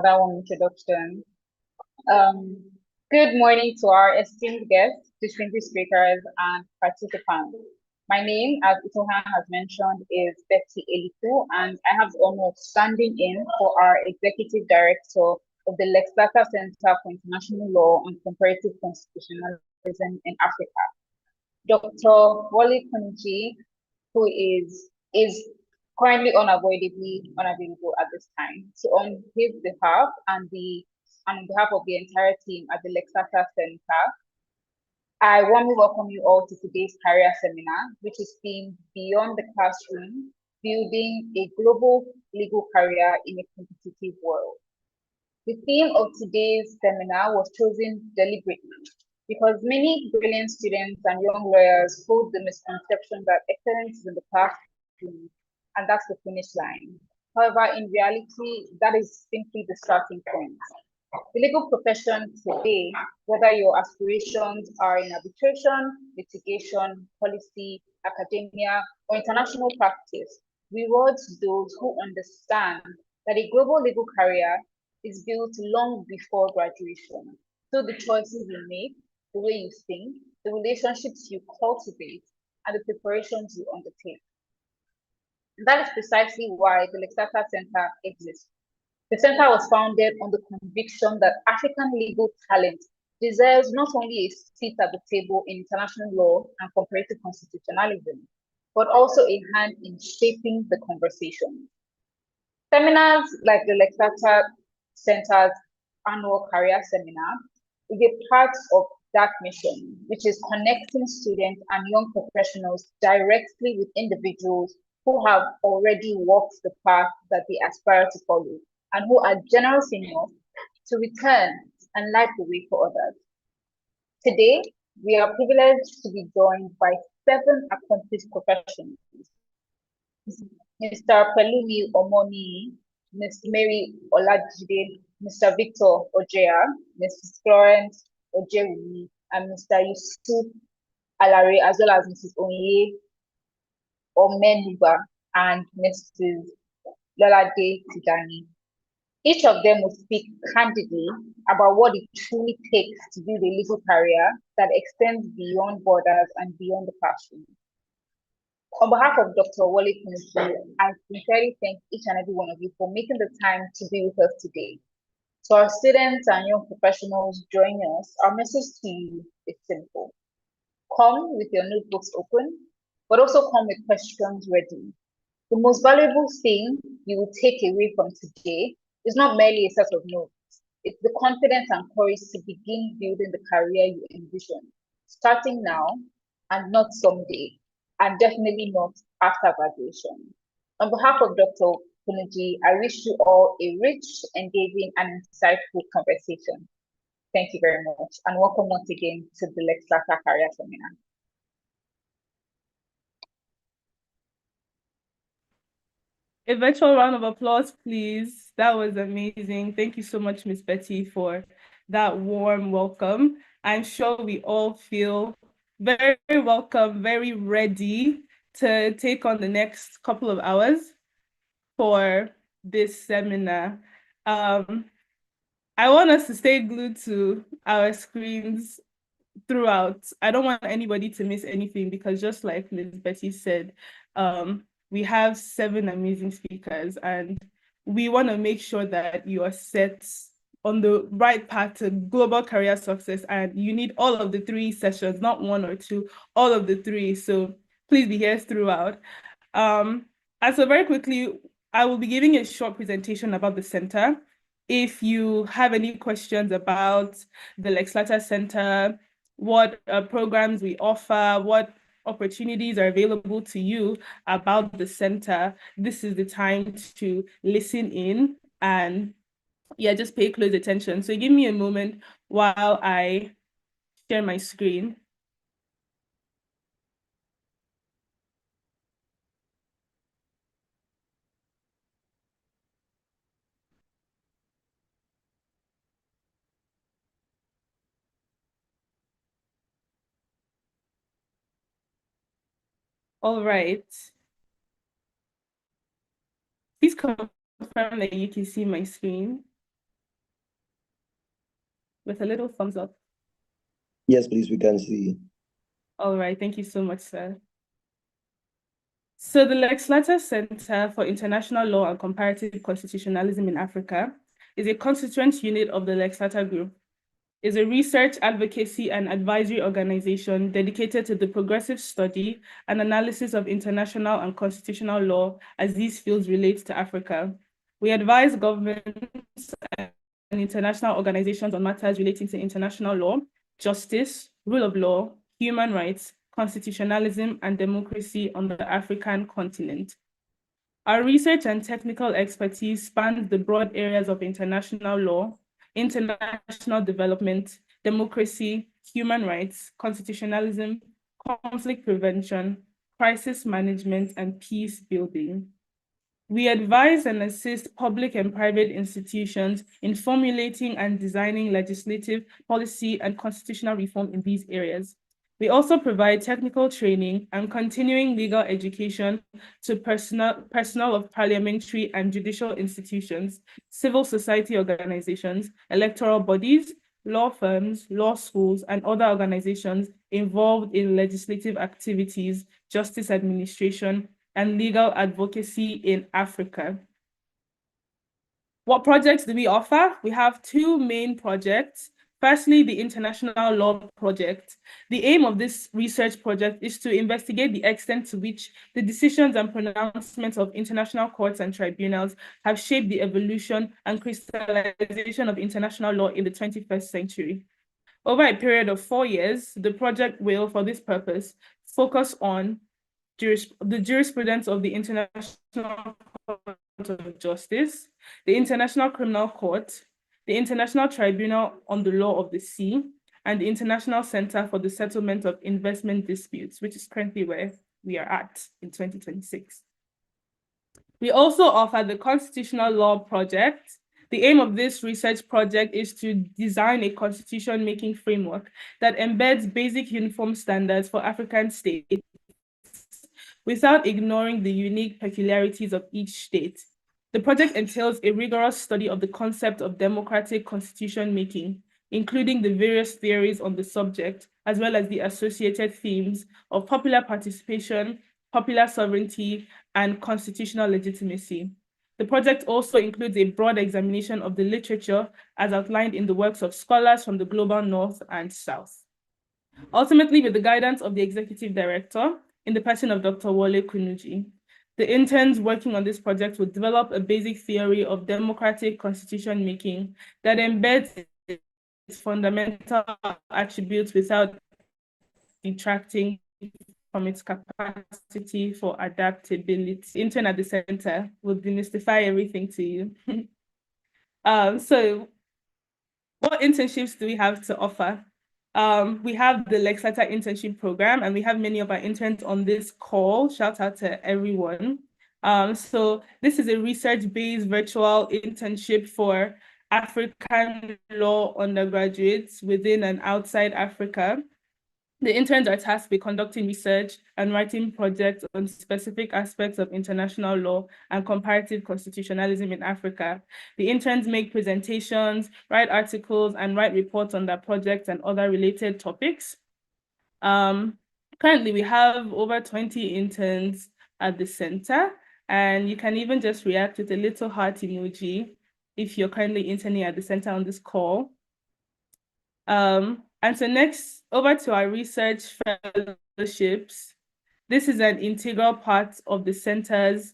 That one introduction. Um, Good morning to our esteemed guests, distinguished speakers, and participants. My name, as Itohan has mentioned, is Betty Elitu, and I have the honor of standing in for our Executive Director of the Lex Data Center for International Law and Comparative Constitutionalism in Africa, Dr. Wale Kunji, who is currently unavoidably unavailable at this time. So on his behalf and on behalf of the entire team at the Lexata Center, I warmly welcome you all to today's career seminar, which is themed Beyond the Classroom, Building a Global Legal Career in a Competitive World. The theme of today's seminar was chosen deliberately because many brilliant students and young lawyers hold the misconception that excellence is in the classroom and that's the finish line. However, in reality, that is simply the starting point. The legal profession today, whether your aspirations are in arbitration, litigation, policy, academia, or international practice, rewards those who understand that a global legal career is built long before graduation. So the choices you make, the way you think, the relationships you cultivate, and the preparations you undertake. And that is precisely why the Lexata Center exists. The center was founded on the conviction that African legal talent deserves not only a seat at the table in international law and comparative constitutionalism, but also a hand in shaping the conversation. Seminars like the Lexata Center's annual career seminar is a part of that mission, which is connecting students and young professionals directly with individuals who have already walked the path that they aspire to follow and who are generous enough to return and light the way for others. Today, we are privileged to be joined by 7 accomplished professionals: Mr. Pelumi Omoni, Ms. Mary Olajide, Mr. Victor Ojea, Mrs. Florence Ojewumi, and Mr. Yusuf Alare, as well as Mrs. Onye Omenuba and Mrs. Lolade Tijani. Each of them will speak candidly about what it truly takes to build a legal career that extends beyond borders and beyond the classroom. On behalf of Dr. Wale Kunisi, I sincerely thank each and every one of you for making the time to be with us today. To our students and young professionals joining us, our message to you is simple. Come with your notebooks open, but also come with questions ready. The most valuable thing you will take away from today is not merely a set of notes. It's the confidence and courage to begin building the career you envision, starting now and not someday, and definitely not after graduation. On behalf of Dr. Kunuji, I wish you all a rich, engaging, and insightful conversation. Thank you very much, and welcome once again to the Lex Lata Career Seminar. A virtual round of applause, please. That was amazing. Thank you so much, Miss Betty, for that warm welcome. I'm sure we all feel very, very welcome, very ready to take on the next couple of hours for this seminar. I want us to stay glued to our screens throughout. I don't want anybody to miss anything because just like Ms. Betty said, we have 7 amazing speakers and we want to make sure that you are set on the right path to global career success, and you need all of the 3 sessions, not 1 or 2, all of the 3. So please be here throughout. And so very quickly, I will be giving a short presentation about the center. If you have any questions about the Lex Lata Center, what programs we offer, what opportunities are available to you about the center, this is the time to listen in and just pay close attention. So give me a moment while I share my screen. All right. Please confirm that you can see my screen. with a little thumbs up. Yes, please, we can see. All right, thank you so much, sir. So the Lex Latter Center for International Law and Comparative Constitutionalism in Africa is a constituent unit of the Lex Latter Group. Is a research, advocacy, and advisory organization dedicated to the progressive study and analysis of international and constitutional law as these fields relate to Africa. We advise governments and international organizations on matters relating to international law, justice, rule of law, human rights, constitutionalism, and democracy on the African continent. Our research and technical expertise spans the broad areas of international law, international development, democracy, human rights, constitutionalism, conflict prevention, crisis management, and peace building. We advise and assist public and private institutions in formulating and designing legislative, policy, and constitutional reform in these areas. We also provide technical training and continuing legal education to personnel of parliamentary and judicial institutions, civil society organizations, electoral bodies, law firms, law schools, and other organizations involved in legislative activities, justice administration, and legal advocacy in Africa. What projects do we offer? We have two main projects. Firstly, the International Law Project. The aim of this research project is to investigate the extent to which the decisions and pronouncements of international courts and tribunals have shaped the evolution and crystallization of international law in the 21st century. Over a period of 4 years, the project will, for this purpose, focus on the jurisprudence of the International Court of Justice, the International Criminal Court, the International Tribunal on the Law of the Sea, and the International Center for the Settlement of Investment Disputes, which is currently where we are at in 2026. We also offer the Constitutional Law Project. The aim of this research project is to design a constitution-making framework that embeds basic uniform standards for African states without ignoring the unique peculiarities of each state. The project entails a rigorous study of the concept of democratic constitution making, including the various theories on the subject, as well as the associated themes of popular participation, popular sovereignty, and constitutional legitimacy. The project also includes a broad examination of the literature as outlined in the works of scholars from the global north and south. Ultimately, with the guidance of the executive director, in the person of Dr. Wole Kunuji, the interns working on this project will develop a basic theory of democratic constitution making that embeds its fundamental attributes without detracting from its capacity for adaptability. Intern at the center will demystify everything to you. So what internships do we have to offer? We have the Lex Latter internship program, and we have many of our interns on this call. Shout out to everyone. So this is a research-based virtual internship for African law undergraduates within and outside Africa. The interns are tasked with conducting research and writing projects on specific aspects of international law and comparative constitutionalism in Africa. The interns make presentations, write articles, and write reports on their projects and other related topics. Currently, we have over 20 interns at the center, and you can even just react with a little heart emoji if you're currently interning at the center on this call. And so next, over to our research fellowships. This is an integral part of the center's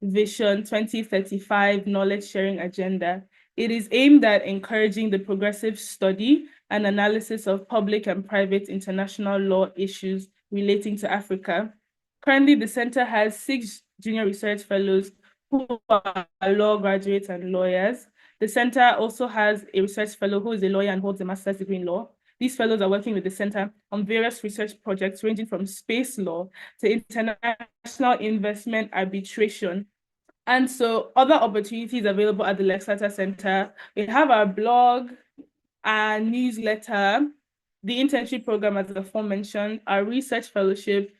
Vision 2035 knowledge sharing agenda. It is aimed at encouraging the progressive study and analysis of public and private international law issues relating to Africa. Currently, the center has 6 junior research fellows who are law graduates and lawyers. The center also has a research fellow who is a lawyer and holds a master's degree in law. These fellows are working with the center on various research projects ranging from space law to international investment arbitration. And so other opportunities available at the Lex Latter Center, we have our blog, our newsletter, the internship program as aforementioned, our research fellowship,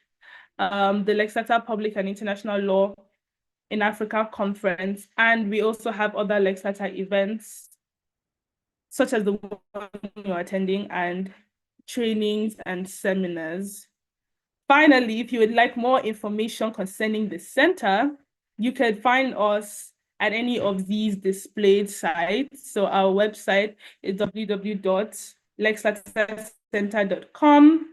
the Lex Latter Public and International Law in Africa conference, and we also have other Lex Latter events. such as the one you're attending, and trainings and seminars. Finally, if you would like more information concerning the center, you can find us at any of these displayed sites. So our website is www.lexlatercenter.com.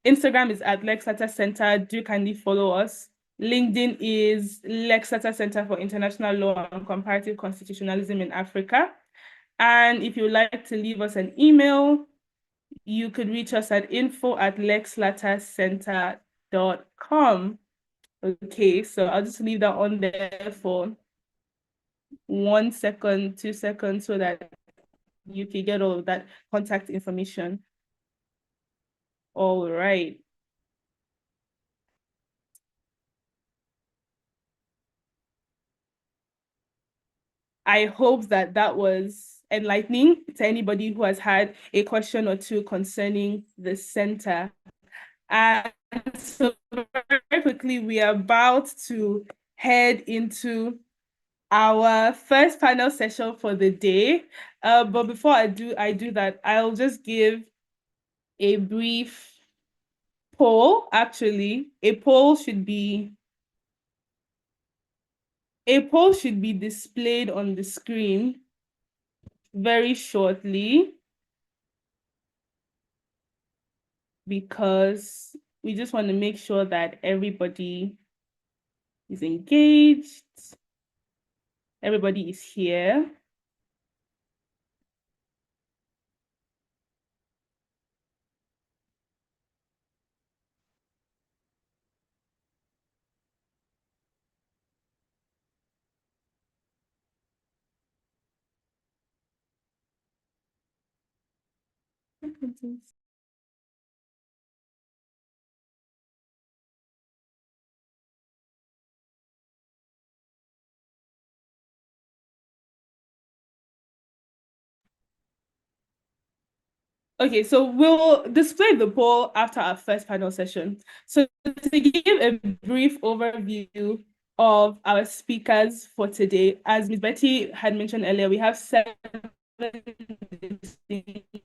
Instagram is at Lexlater Center. Do kindly follow us. LinkedIn is Lexlater Center for International Law and Comparative Constitutionalism in Africa. And if you would like to leave us an email, you could reach us at info@lexlatercenter.com. Okay, so I'll just leave that on there for 1 second, 2 seconds, so that you can get all of that contact information. All right. I hope that that was enlightening to anybody who has had a question or two concerning the center. And so very quickly, we are about to head into our first panel session for the day. But before I do that, I'll just give a brief poll. Actually, a poll should be displayed on the screen very shortly, because we just want to make sure that everybody is engaged, everybody is here. Okay, so we'll display the poll after our first panel session. So to give a brief overview of our speakers for today, as Ms. Betty had mentioned earlier, we have 7 speakers.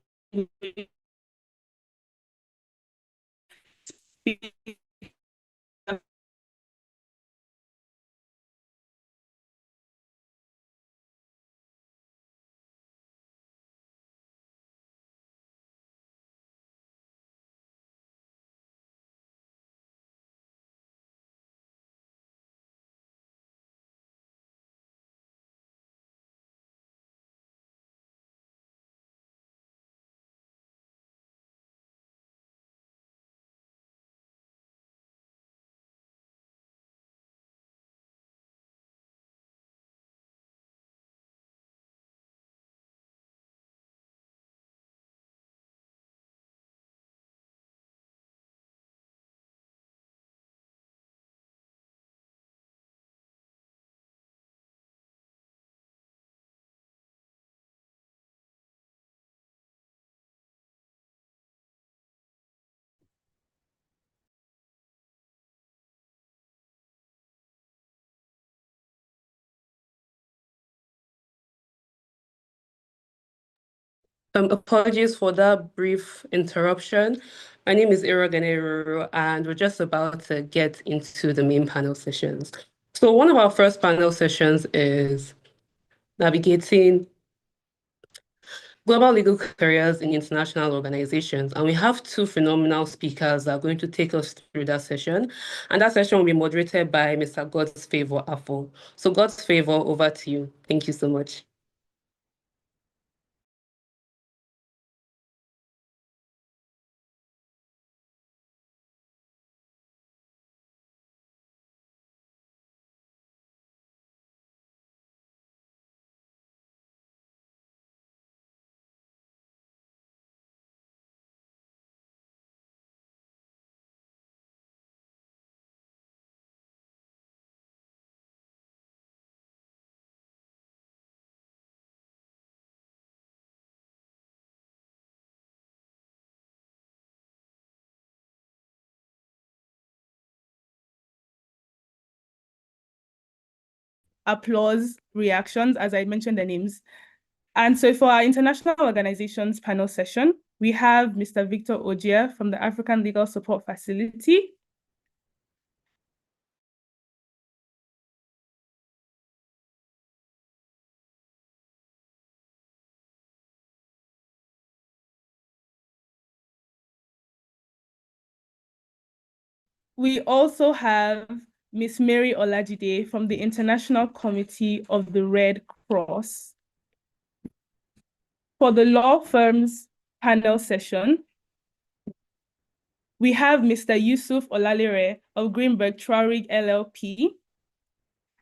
Apologies for that brief interruption. My name is Ira Ganero, and we're just about to get into the main panel sessions. So one of our first panel sessions is navigating global legal careers in international organizations. And we have 2 phenomenal speakers that are going to take us through that session. And that session will be moderated by Mr. God's Favor Afo. So God's Favor, over to you. Thank you so much. Applause reactions as I mentioned their names. And so for our international organizations panel session, we have Mr. Victor Ojia from the African Legal Support Facility. We also have Miss Mary Olajide from the International Committee of the Red Cross. For the law firms panel session, we have Mr. Yusuf Olalere of Greenberg Traurig LLP.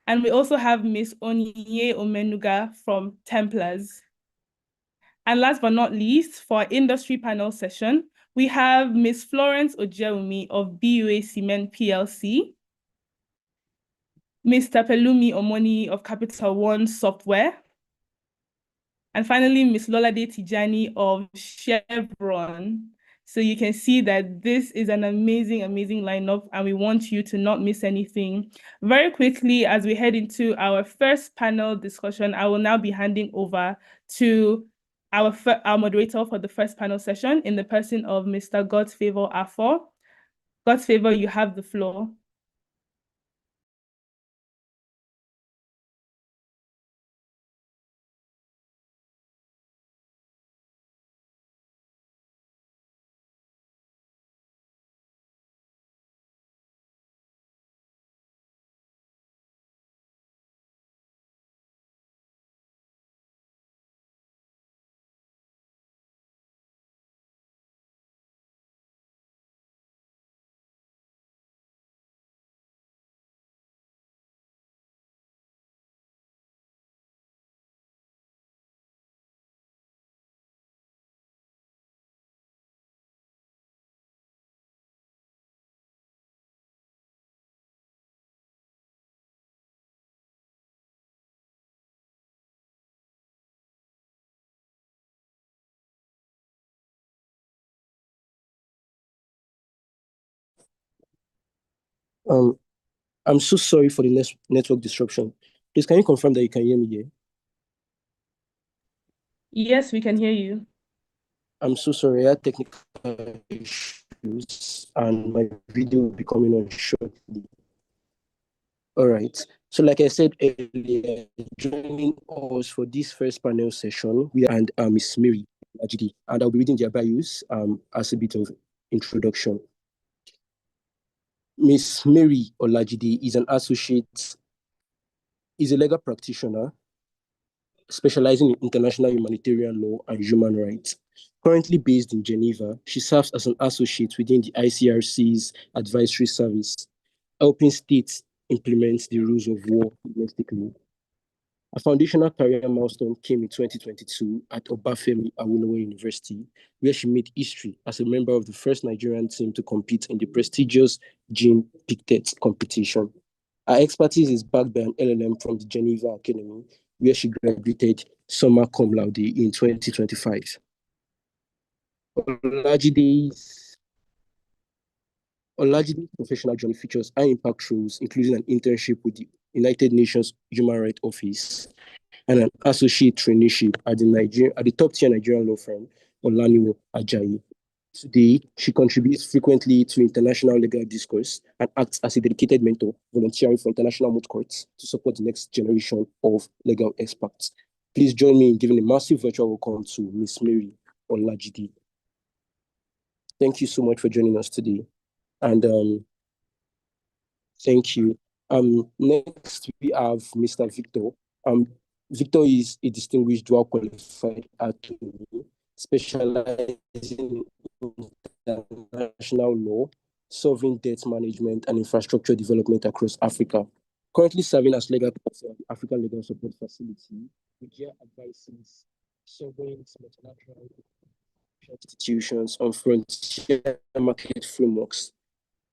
And we also have Miss Onyinye Omenuga from Templars. And last but not least, for our industry panel session, we have Miss Florence Ojeumi of BUA Cement PLC, Mr. Pelumi Omoni of Capital One Software, and finally, Miss Lolade Tijani of Chevron. So you can see that this is an amazing, amazing lineup, and we want you to not miss anything. Very quickly, as we head into our first panel discussion, I will now be handing over to our moderator for the first panel session in the person of Mr. Godfavor Afor. Godfavor, you have the floor. I'm so sorry for the network disruption. Please, can you confirm that you can hear me here? Yes, we can hear you. I'm so sorry. I had technical issues and my video will be coming on shortly. All right. So like I said earlier, joining us for this first panel session, we and Miss Mary Olajide, and I'll be reading their bios as a bit of introduction. Miss Mary Olajide is an associate, is a legal practitioner specializing in international humanitarian law and human rights. Currently based in Geneva, she serves as an associate within the ICRC's advisory service, helping states implement the rules of war domestically. A foundational career milestone came in 2022 at Obafemi Awolowo University, where she made history as a member of the first Nigerian team to compete in the prestigious Jean Pictet competition. Her expertise is backed by an LLM from the Geneva Academy, where she graduated summa cum laude in 2025. Olajide's professional journey features high-impact roles, including an internship with the United Nations Human Rights Office and an associate traineeship at the top-tier Nigerian law firm, Olaniwo Ajayi. Today, she contributes frequently to international legal discourse and acts as a dedicated mentor, volunteering for international moot courts to support the next generation of legal experts. Please join me in giving a massive virtual welcome to Miss Mary Olajide. Thank you so much for joining us today. And thank you. Next, we have Mr. Victor. Victor is a distinguished dual qualified attorney, specializing in international law, sovereign debt management, and infrastructure development across Africa. Currently serving as legal counsel at the African Legal Support Facility, Ojia advises sovereign multilateral institutions on frontier market frameworks.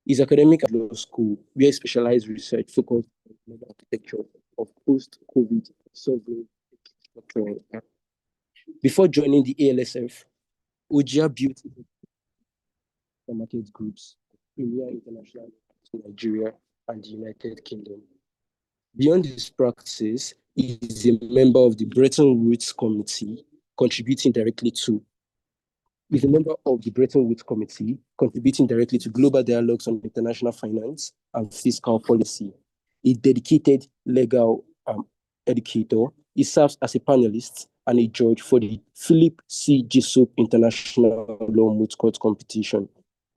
His academic at law school, where specialized research focused on the architecture of post-COVID sovereign structuring. Before joining the ALSF, Ojia built market groups, premier international in Nigeria and the United Kingdom. Beyond his practices, is a member of the Bretton Woods Committee, contributing directly to global dialogues on international finance and fiscal policy. A dedicated legal educator. He serves as a panelist and a judge for the Philip C. Jessop International Law Moot Court competition,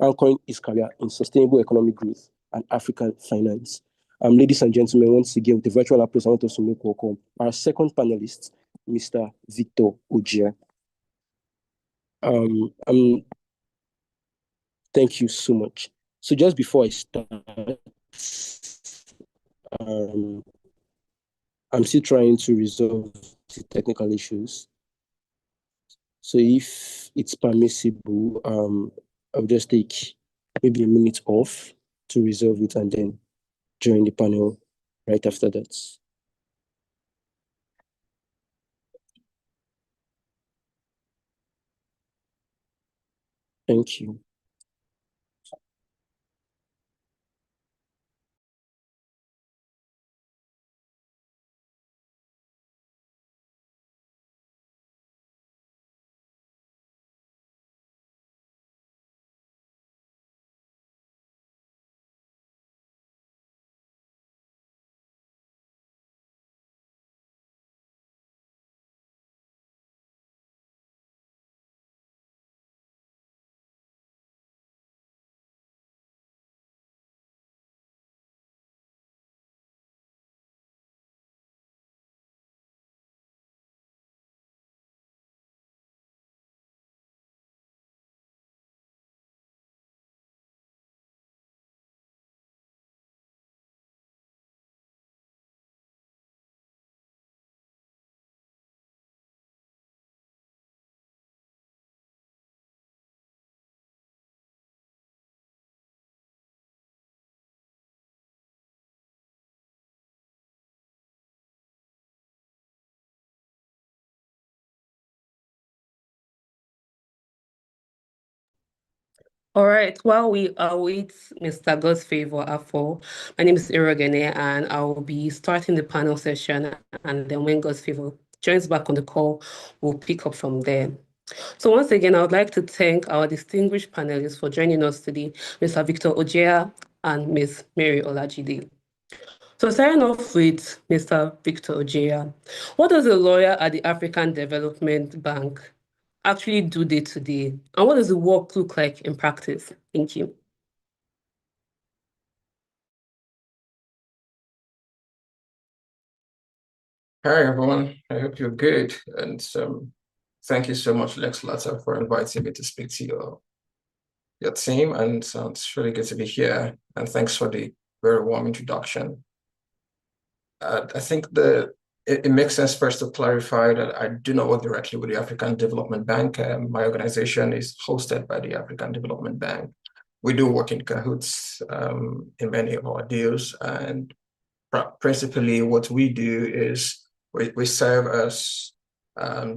anchoring his career in sustainable economic growth and African finance. Ladies and gentlemen, once again, with the virtual applause, I want us to make welcome our second panelist, Mr. Victor Ojea. Thank you so much. So just before I start, I'm still trying to resolve the technical issues. So if it's permissible, I'll just take maybe a minute off to resolve it and then join the panel right after that. Thank you. All right, while we await Mr. God's favor Afo, my name is Irogene, and I will be starting the panel session, and then when God's favor joins back on the call, we'll pick up from there. So once again, I would like to thank our distinguished panelists for joining us today, Mr. Victor Ojea and Ms. Mary Olajide. So starting off with Mr. Victor Ojea, what does a lawyer at the African Development Bank actually do day to day? And what does the work look like in practice? Thank you. Hi, everyone. I hope you're good. And thank you so much, Lex Latta, for inviting me to speak to your team. And it's really good to be here. And thanks for the very warm introduction. I think it makes sense first to clarify that I do not work directly with the African Development Bank. My organization is hosted by the African Development Bank. We do work in cahoots in many of our deals. And principally what we do is we serve as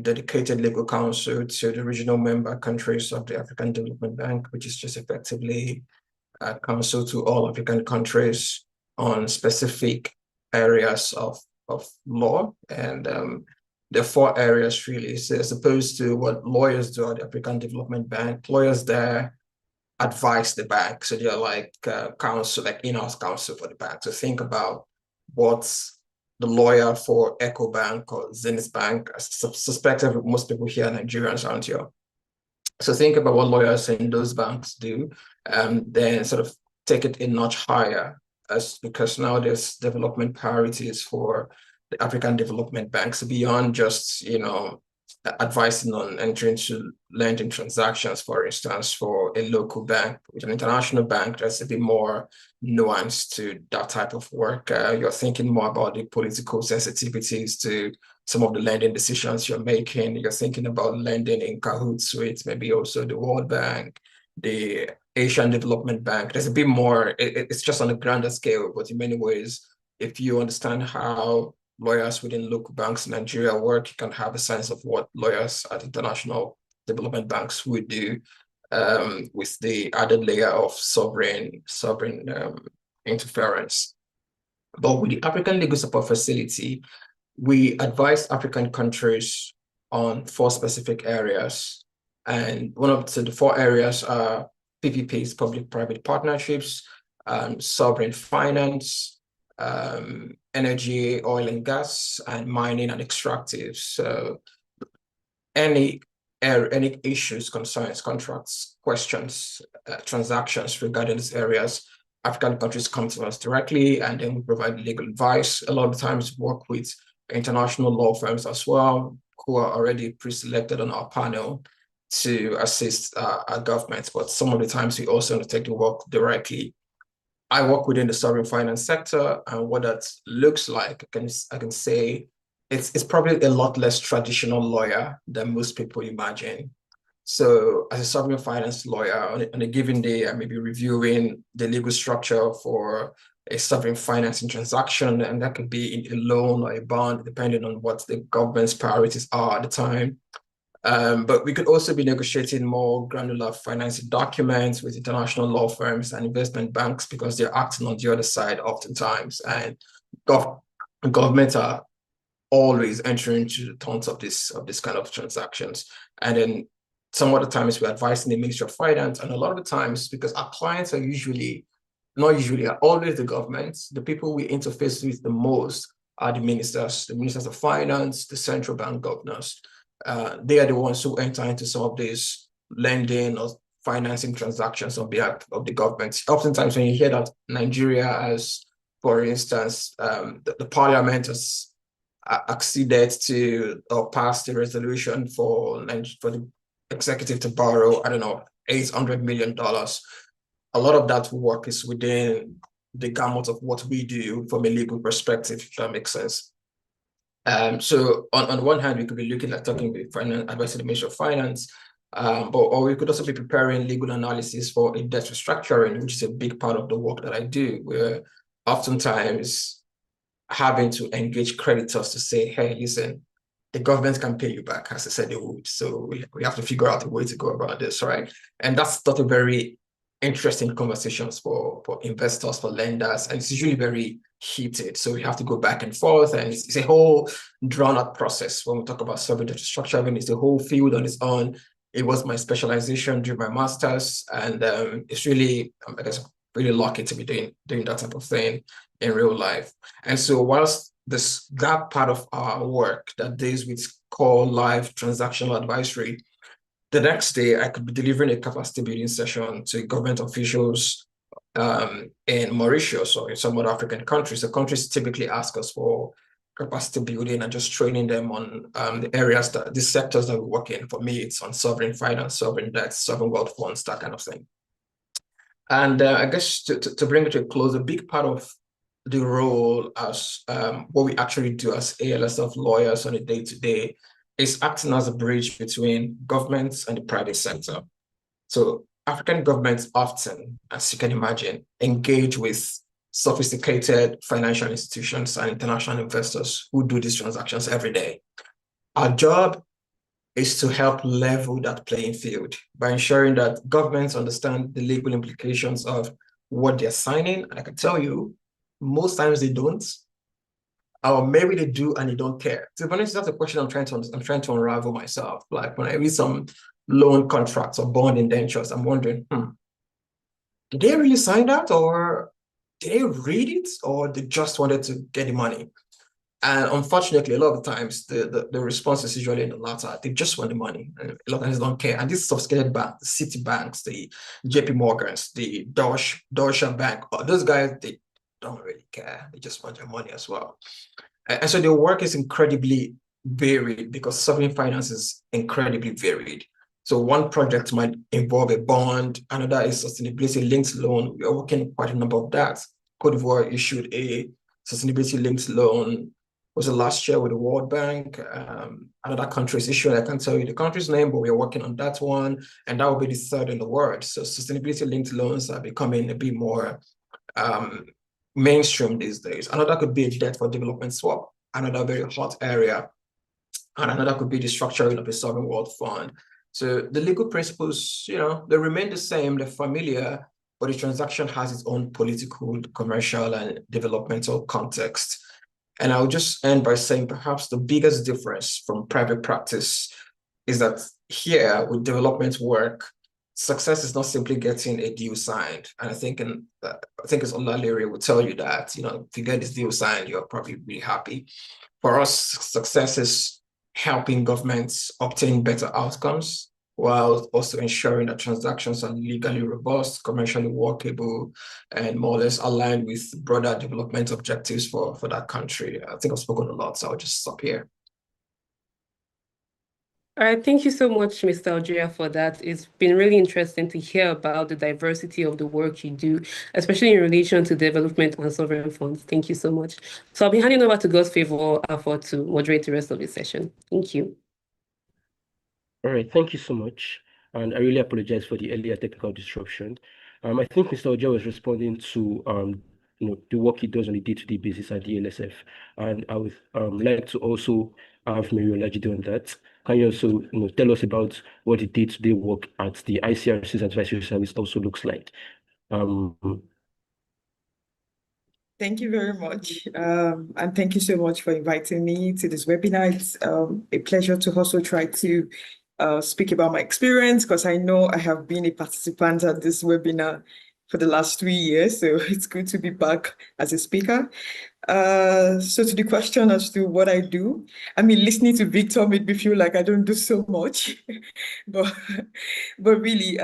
dedicated legal counsel to the regional member countries of the African Development Bank, which is just effectively counsel to all African countries on specific areas of law. And there are 4 areas really. So as opposed to what lawyers do at the African Development Bank, lawyers there advise the bank. So they're like counsel, like in-house counsel for the bank. So think about what's the lawyer for EcoBank or Zenith Bank. I suspect most people here are Nigerians, aren't you? So think about what lawyers in those banks do, then sort of take it a notch higher, because now there's development priorities for the African Development Bank. So beyond just, advising on entering into lending transactions, for instance, for a local bank. With an international bank, there's a bit more nuance to that type of work. You're thinking more about the political sensitivities to some of the lending decisions you're making. You're thinking about lending in cahoots with maybe also the World Bank, the Asian Development Bank. There's a bit more, it's just on a grander scale, but in many ways, if you understand how lawyers within local banks in Nigeria work, you can have a sense of what lawyers at international development banks would do, with the added layer of sovereign interference. But with the African Legal Support Facility, we advise African countries on 4 specific areas. And the 4 areas are PPPs, public-private partnerships, sovereign finance, energy, oil and gas, and mining and extractives. So any issues, concerns, contracts, questions, transactions regarding these areas, African countries come to us directly, and then we provide legal advice. A lot of times work with international law firms as well, who are already pre-selected on our panel to assist our governments. But some of the times we also undertake the work directly. I work within the sovereign finance sector, and what that looks like, I can say it's probably a lot less traditional lawyer than most people imagine. So as a sovereign finance lawyer, on a given day, I may be reviewing the legal structure for a sovereign financing transaction, and that could be a loan or a bond, depending on what the government's priorities are at the time. But we could also be negotiating more granular financing documents with international law firms and investment banks, because they're acting on the other side oftentimes, and governments are always entering into the tons of this kind of transactions. And then some of the times we're advising the Ministry of Finance, and a lot of the times, because our clients are are always the governments, the people we interface with the most are the ministers of finance, the central bank governors. They are the ones who enter into some of these lending or financing transactions on behalf of the government. Oftentimes when you hear that Nigeria has, for instance, the parliament has acceded to or passed a resolution for the executive to borrow, I don't know, $800 million. A lot of that work is within the gamut of what we do from a legal perspective, if that makes sense. So on one hand, we could be looking at talking with finance, advising the Ministry of Finance, or we could also be preparing legal analysis for a debt restructuring, which is a big part of the work that I do. We're oftentimes having to engage creditors to say, hey, listen, the government can pay you back, as I said they would. So we have to figure out a way to go about this, right? And that's not a very interesting conversations for investors, for lenders, and it's usually very heated. So we have to go back and forth, and it's a whole drawn-out process. When we talk about sovereign debt restructuring, it's a whole field on its own. It was my specialization during my master's, and it's really, I guess, really lucky to be doing that type of thing in real life. And so whilst that part of our work that deals with core live transactional advisory, the next day I could be delivering a capacity building session to government officials in Mauritius or in some other African countries. The countries typically ask us for capacity building and just training them on the areas the sectors that we work in. For me, it's on sovereign finance, sovereign debt, sovereign wealth funds, that kind of thing. And I guess to bring it to a close, a big part of the role as what we actually do as ALSF lawyers on a day-to-day is acting as a bridge between governments and the private sector. So African governments often, as you can imagine, engage with sophisticated financial institutions and international investors who do these transactions every day. Our job is to help level that playing field by ensuring that governments understand the legal implications of what they're signing. And I can tell you, most times they don't, or maybe they do and they don't care. To be honest, that's a question I'm trying to unravel myself. Like when I read some loan contracts or bond indentures, I'm wondering, did they really sign that, or did they read it, or they just wanted to get the money? And unfortunately, a lot of the times, the response is usually in the latter. They just want the money. And a lot of times they don't care. And these sophisticated banks, the Citibanks, the JP Morgans, the Deutsche Bank, those guys, they don't really care. They just want their money as well. And so their work is incredibly varied because sovereign finance is incredibly varied. So one project might involve a bond, another is sustainability-linked loan. We are working quite a number of that. Côte d'Ivoire issued a sustainability-linked loan, was it last year with the World Bank. Another country is issuing, I can't tell you the country's name, but we're working on that one, and that will be the third in the world. So sustainability-linked loans are becoming a bit more mainstream these days. Another could be a debt for development swap, another very hot area, and another could be the structuring of a sovereign wealth fund. So the legal principles, they remain the same, they're familiar, but the transaction has its own political, commercial, and developmental context. And I'll just end by saying perhaps the biggest difference from private practice is that here with development work, success is not simply getting a deal signed. And I think it's Olalere will tell you that, if you get this deal signed, you're probably really happy. For us, success is helping governments obtain better outcomes while also ensuring that transactions are legally robust, commercially workable, and more or less aligned with broader development objectives for that country. I think I've spoken a lot, so I'll just stop here. All right, thank you so much, Mr. Algeria, for that. It's been really interesting to hear about the diversity of the work you do, especially in relation to development and sovereign funds. Thank you so much. So I'll be handing over to God's Favor Afo to moderate the rest of the session. Thank you. All right, thank you so much. And I really apologize for the earlier technical disruption. I think Mr. Ojo was responding to the work he does on a day-to-day basis at the LSF. And I would like to also have Mary Olajide on that. Can you also tell us about what the day-to-day work at the ICRC's advisory service also looks like? Thank you very much. And thank you so much for inviting me to this webinar. It's a pleasure to also try to speak about my experience, because I know I have been a participant at this webinar for the last 3 years. So it's good to be back as a speaker. So to the question as to what I do, I mean, listening to Victor made me feel like I don't do so much, but really,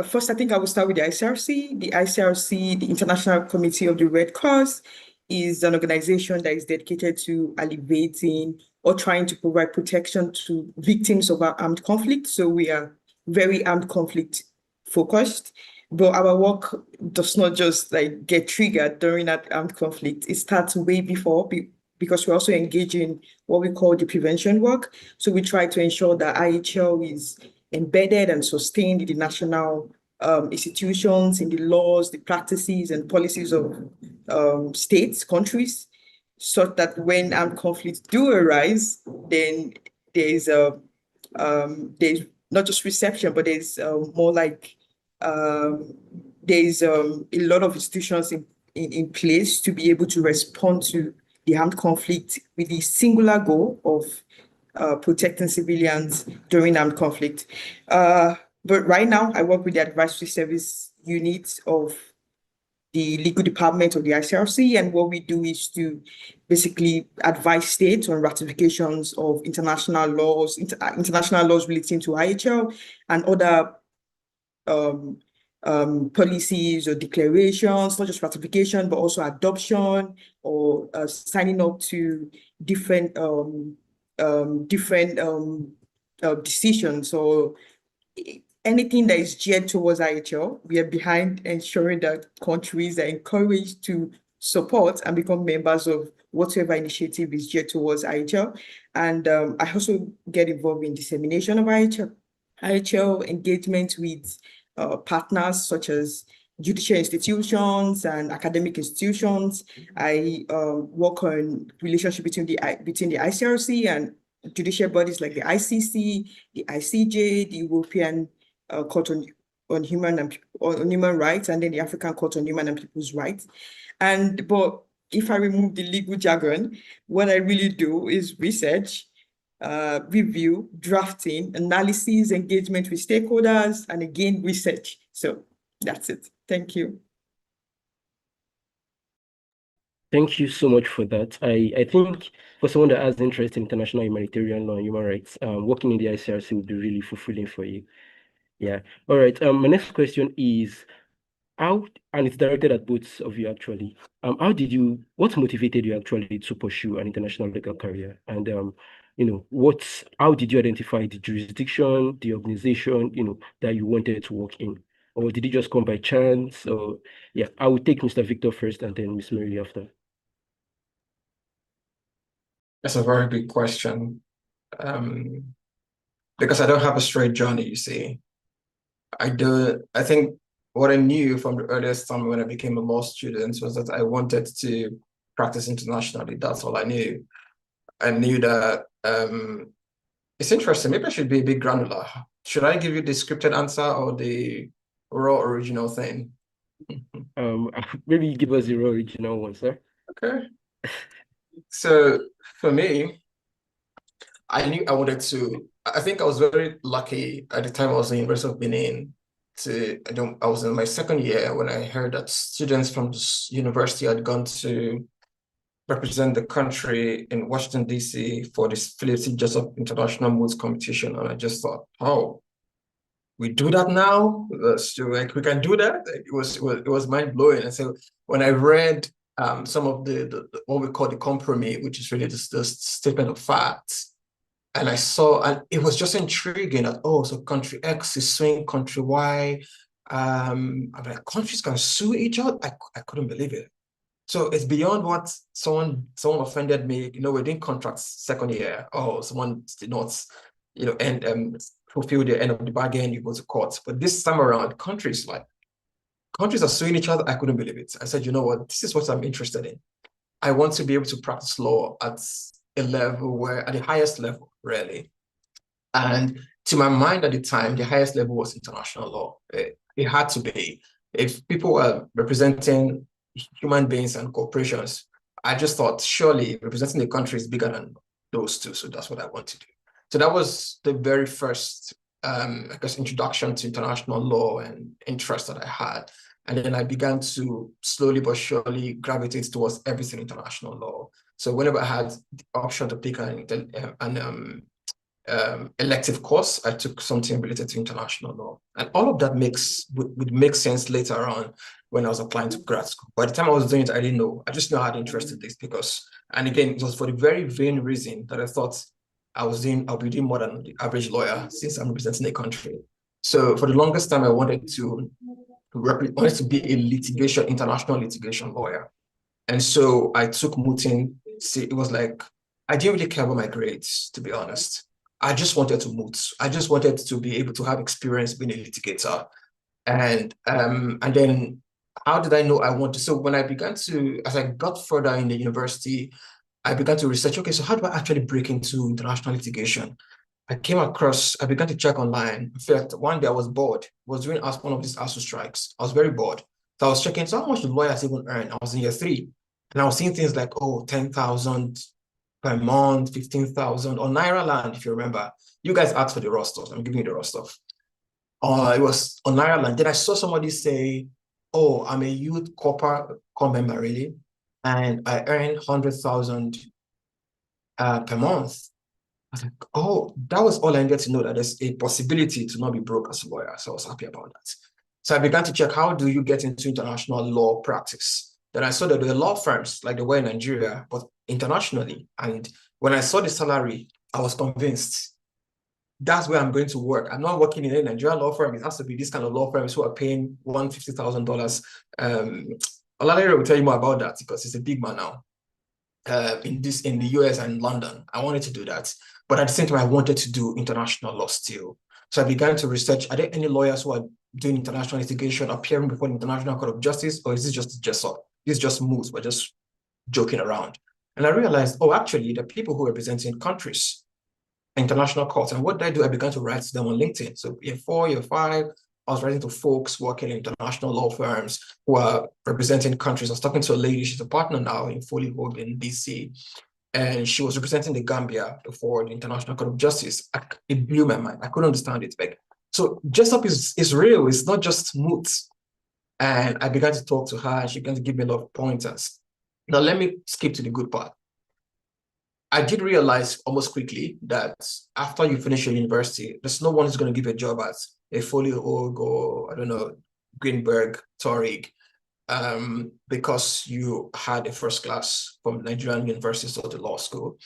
first, I think I will start with the ICRC. The ICRC, the International Committee of the Red Cross, is an organization that is dedicated to alleviating or trying to provide protection to victims of armed conflict. So we are very armed conflict focused, but our work does not just get triggered during that armed conflict. It starts way before, because we're also engaging in what we call the prevention work. So we try to ensure that IHL is embedded and sustained in the national institutions, in the laws, the practices and policies of states, countries, so that when armed conflicts do arise, then there's not just reception, but there's more like there's a lot of institutions in place to be able to respond to the armed conflict with the singular goal of protecting civilians during armed conflict. But right now, I work with the advisory service units of the legal department of the ICRC, and what we do is to basically advise states on ratifications of international laws relating to IHL and other policies or declarations, not just ratification, but also adoption or signing up to different decisions. So anything that is geared towards IHL, we are behind ensuring that countries are encouraged to support and become members of whatever initiative is geared towards IHL. And I also get involved in dissemination of IHL engagement with partners such as judicial institutions and academic institutions. I work on relationship between the ICRC and judicial bodies like the ICC, the ICJ, the European Court on Human Rights, and then the African Court on Human and People's Rights. But if I remove the legal jargon, what I really do is research, review, drafting, analysis, engagement with stakeholders, and again, research. So that's it. Thank you. Thank you so much for that. I think for someone that has interest in international humanitarian law and human rights, working in the ICRC would be really fulfilling for you. Yeah. All right. My next question is and it's directed at both of you actually. What motivated you actually to pursue an international legal career? And how did you identify the jurisdiction, the organization, that you wanted to work in? Or did it just come by chance? Or yeah, I will take Mr. Victor first and then Ms. Mary after. That's a very big question. Because I don't have a straight journey, you see. I think what I knew from the earliest time when I became a law student was that I wanted to practice internationally. That's all I knew. I knew that it's interesting. Maybe I should be a bit granular. Should I give you the scripted answer or the raw original thing? Maybe give us the raw original one, sir. Okay. So for me, I knew I wanted to. I think I was very lucky at the time I was in the University of Benin. I was in my second year when I heard that students from this university had gone to represent the country in Washington, D.C. for this Philip C. Jessup International Moods Competition. And I just thought, oh, we do that now? Like, we can do that? It was mind-blowing. And so when I read some of the what we call the compromise, which is really just the statement of facts, and I saw, and it was just intriguing that, oh, so country X is suing country Y. I'm like, countries can sue each other? I couldn't believe it. So it's beyond what someone offended me. We didn't contract second year. Oh, someone did not, and fulfill the end of the bargain. You go to court. But this time around, countries are suing each other. I couldn't believe it. I said, you know what? This is what I'm interested in. I want to be able to practice law at a level at the highest level, really. And to my mind at the time, the highest level was international law. It had to be. If people were representing human beings and corporations, I just thought surely representing the country is bigger than those two. So that's what I want to do. So that was the very first, I guess, introduction to international law and interest that I had. And then I began to slowly but surely gravitate towards everything international law. So whenever I had the option to pick an elective course, I took something related to international law. And all of that would make sense later on when I was applying to grad school. By the time I was doing it, I didn't know. I just know I had interest in this and again, it was for the very vain reason that I thought I'll be doing more than the average lawyer since I'm representing a country. So for the longest time, I wanted to be a international litigation lawyer. And so I took mooting. It was like, I didn't really care about my grades, to be honest. I just wanted to moot. I just wanted to be able to have experience being a litigator. And then how did I know I wanted? So when as I got further in the university, I began to research, okay, so how do I actually break into international litigation? I began to check online. In fact, one day I was bored. I was doing one of these ASU strikes. I was very bored. So I was checking, so how much do lawyers even earn? I was in year 3. And I was seeing things like, 10,000 per month, 15,000 on Naira Land, if you remember. You guys asked for the raw stuff. I'm giving you the raw stuff. It was on Naira Land. Then I saw somebody say, oh, I'm a youth corporate member, really, and I earn 100,000 per month. I was like, oh, that was all I needed to know, that there's a possibility to not be broke as a lawyer. So I was happy about that. So I began to check, how do you get into international law practice? Then I saw that there were law firms like they were in Nigeria, but internationally. And when I saw the salary, I was convinced that's where I'm going to work. I'm not working in a Nigerian law firm. It has to be this kind of law firms who are paying $150,000. Olalere will tell you more about that because he's a big man now in the US and London. I wanted to do that. But at the same time, I wanted to do international law still. So I began to research, are there any lawyers who are doing international litigation, appearing before the International Court of Justice, or is this just Jessup? This is just moves, we're just joking around. And I realized, actually, the people who are representing countries, international courts. And what did I do? I began to write to them on LinkedIn. So year 4, year 5, I was writing to folks working in international law firms who are representing countries. I was talking to a lady, she's a partner now in Foley Hoag in DC. And she was representing the Gambia before the International Court of Justice. It blew my mind. I couldn't understand it. So Jessup is real. It's not just moot. And I began to talk to her, and she began to give me a lot of pointers. Now, let me skip to the good part. I did realize almost quickly that after you finish your university, there's no one who's going to give a job at a Foley Hoag or, I don't know, Greenberg, Tuareg, because you had a first class from Nigerian universities or the law school.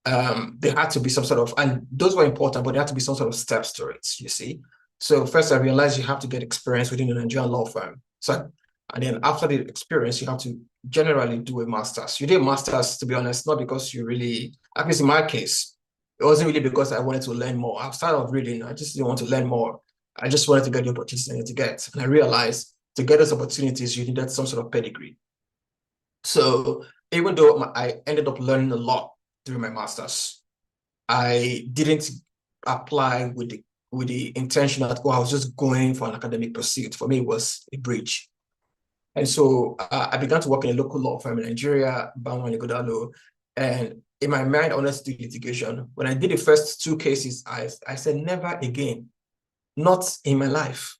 There had to be some sort of, and those were important, but there had to be some sort of steps to it, you see. So first I realized you have to get experience within a Nigerian law firm. And then after the experience, you have to generally do a master's. You did a master's, to be honest, not because you really, at least in my case, it wasn't really because I wanted to learn more. Outside of reading, I just didn't want to learn more. I just wanted to get the opportunities I needed to get. And I realized to get those opportunities, you needed some sort of pedigree. So even though I ended up learning a lot during my master's, I didn't apply with the intention that, I was just going for an academic pursuit. For me, it was a bridge. And so I began to work in a local law firm in Nigeria, Bama Nigodalo. And in my mind, I wanted to do litigation. When I did the first 2 cases, I said, never again, not in my life.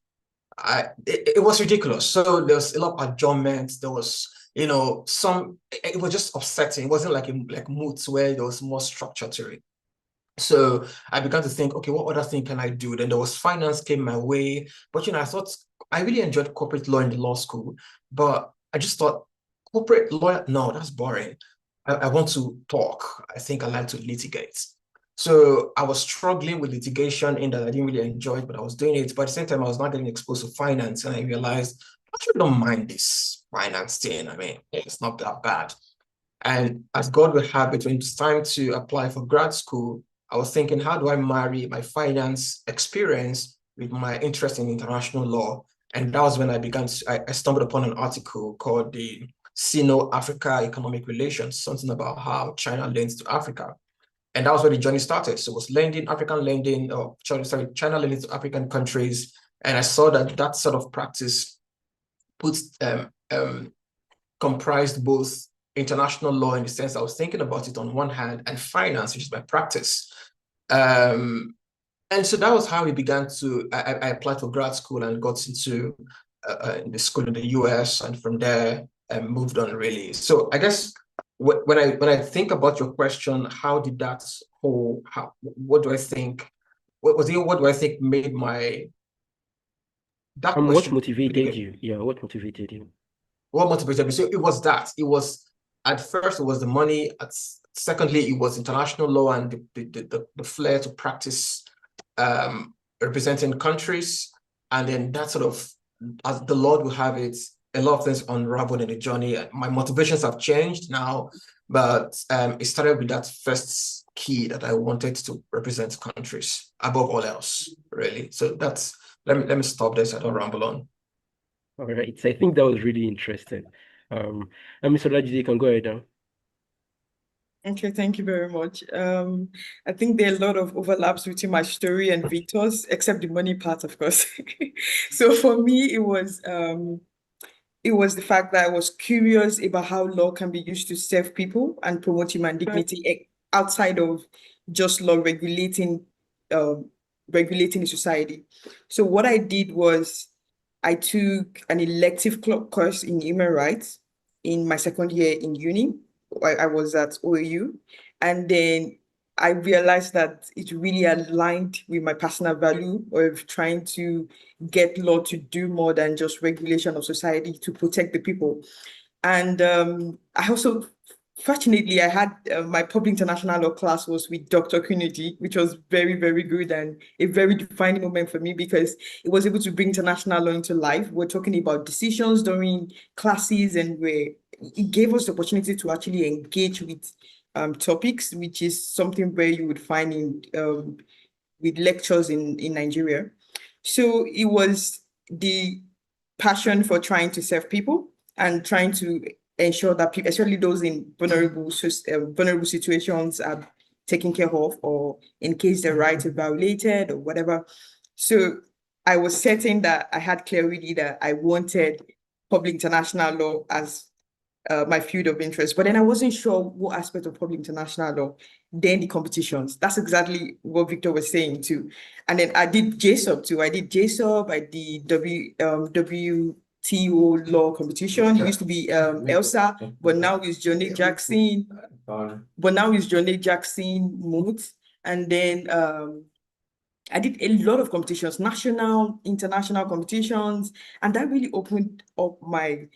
It was ridiculous. So there was a lot of adjournments. There was, it was just upsetting. It wasn't like moods where there was more structure to it. So I began to think, okay, what other thing can I do? Then there was finance came my way. But, I thought I really enjoyed corporate law in the law school, but I just thought corporate lawyer, no, that's boring. I want to talk. I think I like to litigate. So I was struggling with litigation in that I didn't really enjoy it, but I was doing it. But at the same time, I was not getting exposed to finance. And I realized, I actually don't mind this finance thing. I mean, it's not that bad. And as God will have it, when it's time to apply for grad school, I was thinking, how do I marry my finance experience with my interest in international law? And that was when I stumbled upon an article called the Sino-Africa Economic Relations, something about how China lends to Africa. And that was where the journey started. So it was China lending to African countries. And I saw that sort of practice comprised both international law in the sense I was thinking about it on one hand, and finance, which is my practice. And so that was how we began to, I applied for grad school and got into the school in the US, and from there moved on really. So I guess when I think about your question, how did that whole, what do I think made my, that question. What motivated you? Yeah, what motivated you? What motivated me? So it was that. It was, at first, it was the money. Secondly, it was international law and the flair to practice representing countries. And then that sort of, as the Lord will have it, a lot of things unraveled in the journey. My motivations have changed now, but it started with that first key that I wanted to represent countries above all else, really. So that's, let me stop this. I don't ramble on. All right, I think that was really interesting. And Mr. Olajide, you can go ahead now. Okay, thank you very much. I think there are a lot of overlaps between my story and Victor's, except the money part, of course. So for me, it was the fact that I was curious about how law can be used to serve people and promote human dignity outside of just law regulating the society. So what I did was I took an elective course in human rights in my second year in uni. I was at OAU, and then I realized that it really aligned with my personal value of trying to get law to do more than just regulation of society to protect the people. And I also, fortunately, I had my public international law class was with Dr. Kennedy, which was very, very good and a very defining moment for me because it was able to bring international law into life. We're talking about decisions during classes, and it gave us the opportunity to actually engage with topics, which is something where you would find in with lectures in Nigeria. So it was the passion for trying to serve people and trying to ensure that people, especially those in vulnerable situations, are taken care of, or in case their rights are violated or whatever. So I was certain that I had clarity that I wanted public international law as my field of interest, but then I wasn't sure what aspect of public international law. Then the competitions. That's exactly what Victor was saying too. And then I did JSOP too. I did WTO law competition. It used to be ELSA, but now it's Johnny Jackson. Moot. And then I did a lot of competitions, national, international competitions, and that really opened up my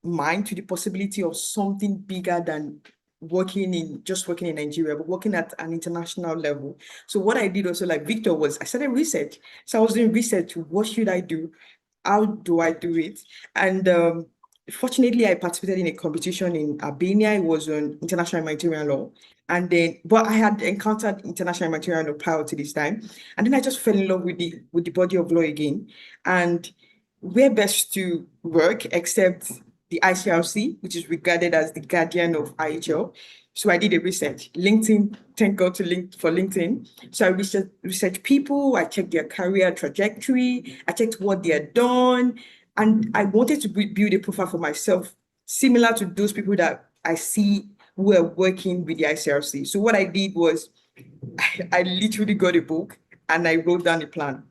mind to the possibility of something bigger than working in Nigeria, but working at an international level. So what I did also, like Victor, was I started research. So I was doing research. What should I do? How do I do it? And fortunately, I participated in a competition in Albania. It was on international humanitarian law. And then, but I had encountered international humanitarian law prior to this time. And then I just fell in love with the body of law again. And where best to work except the ICRC, which is regarded as the guardian of IHL. So I did a research. LinkedIn, thank God for LinkedIn. So I researched people, I checked their career trajectory, I checked what they had done, And I wanted to build a profile for myself, similar to those people that I see who are working with the ICRC. So what I did was I literally got a book and I wrote down a plan.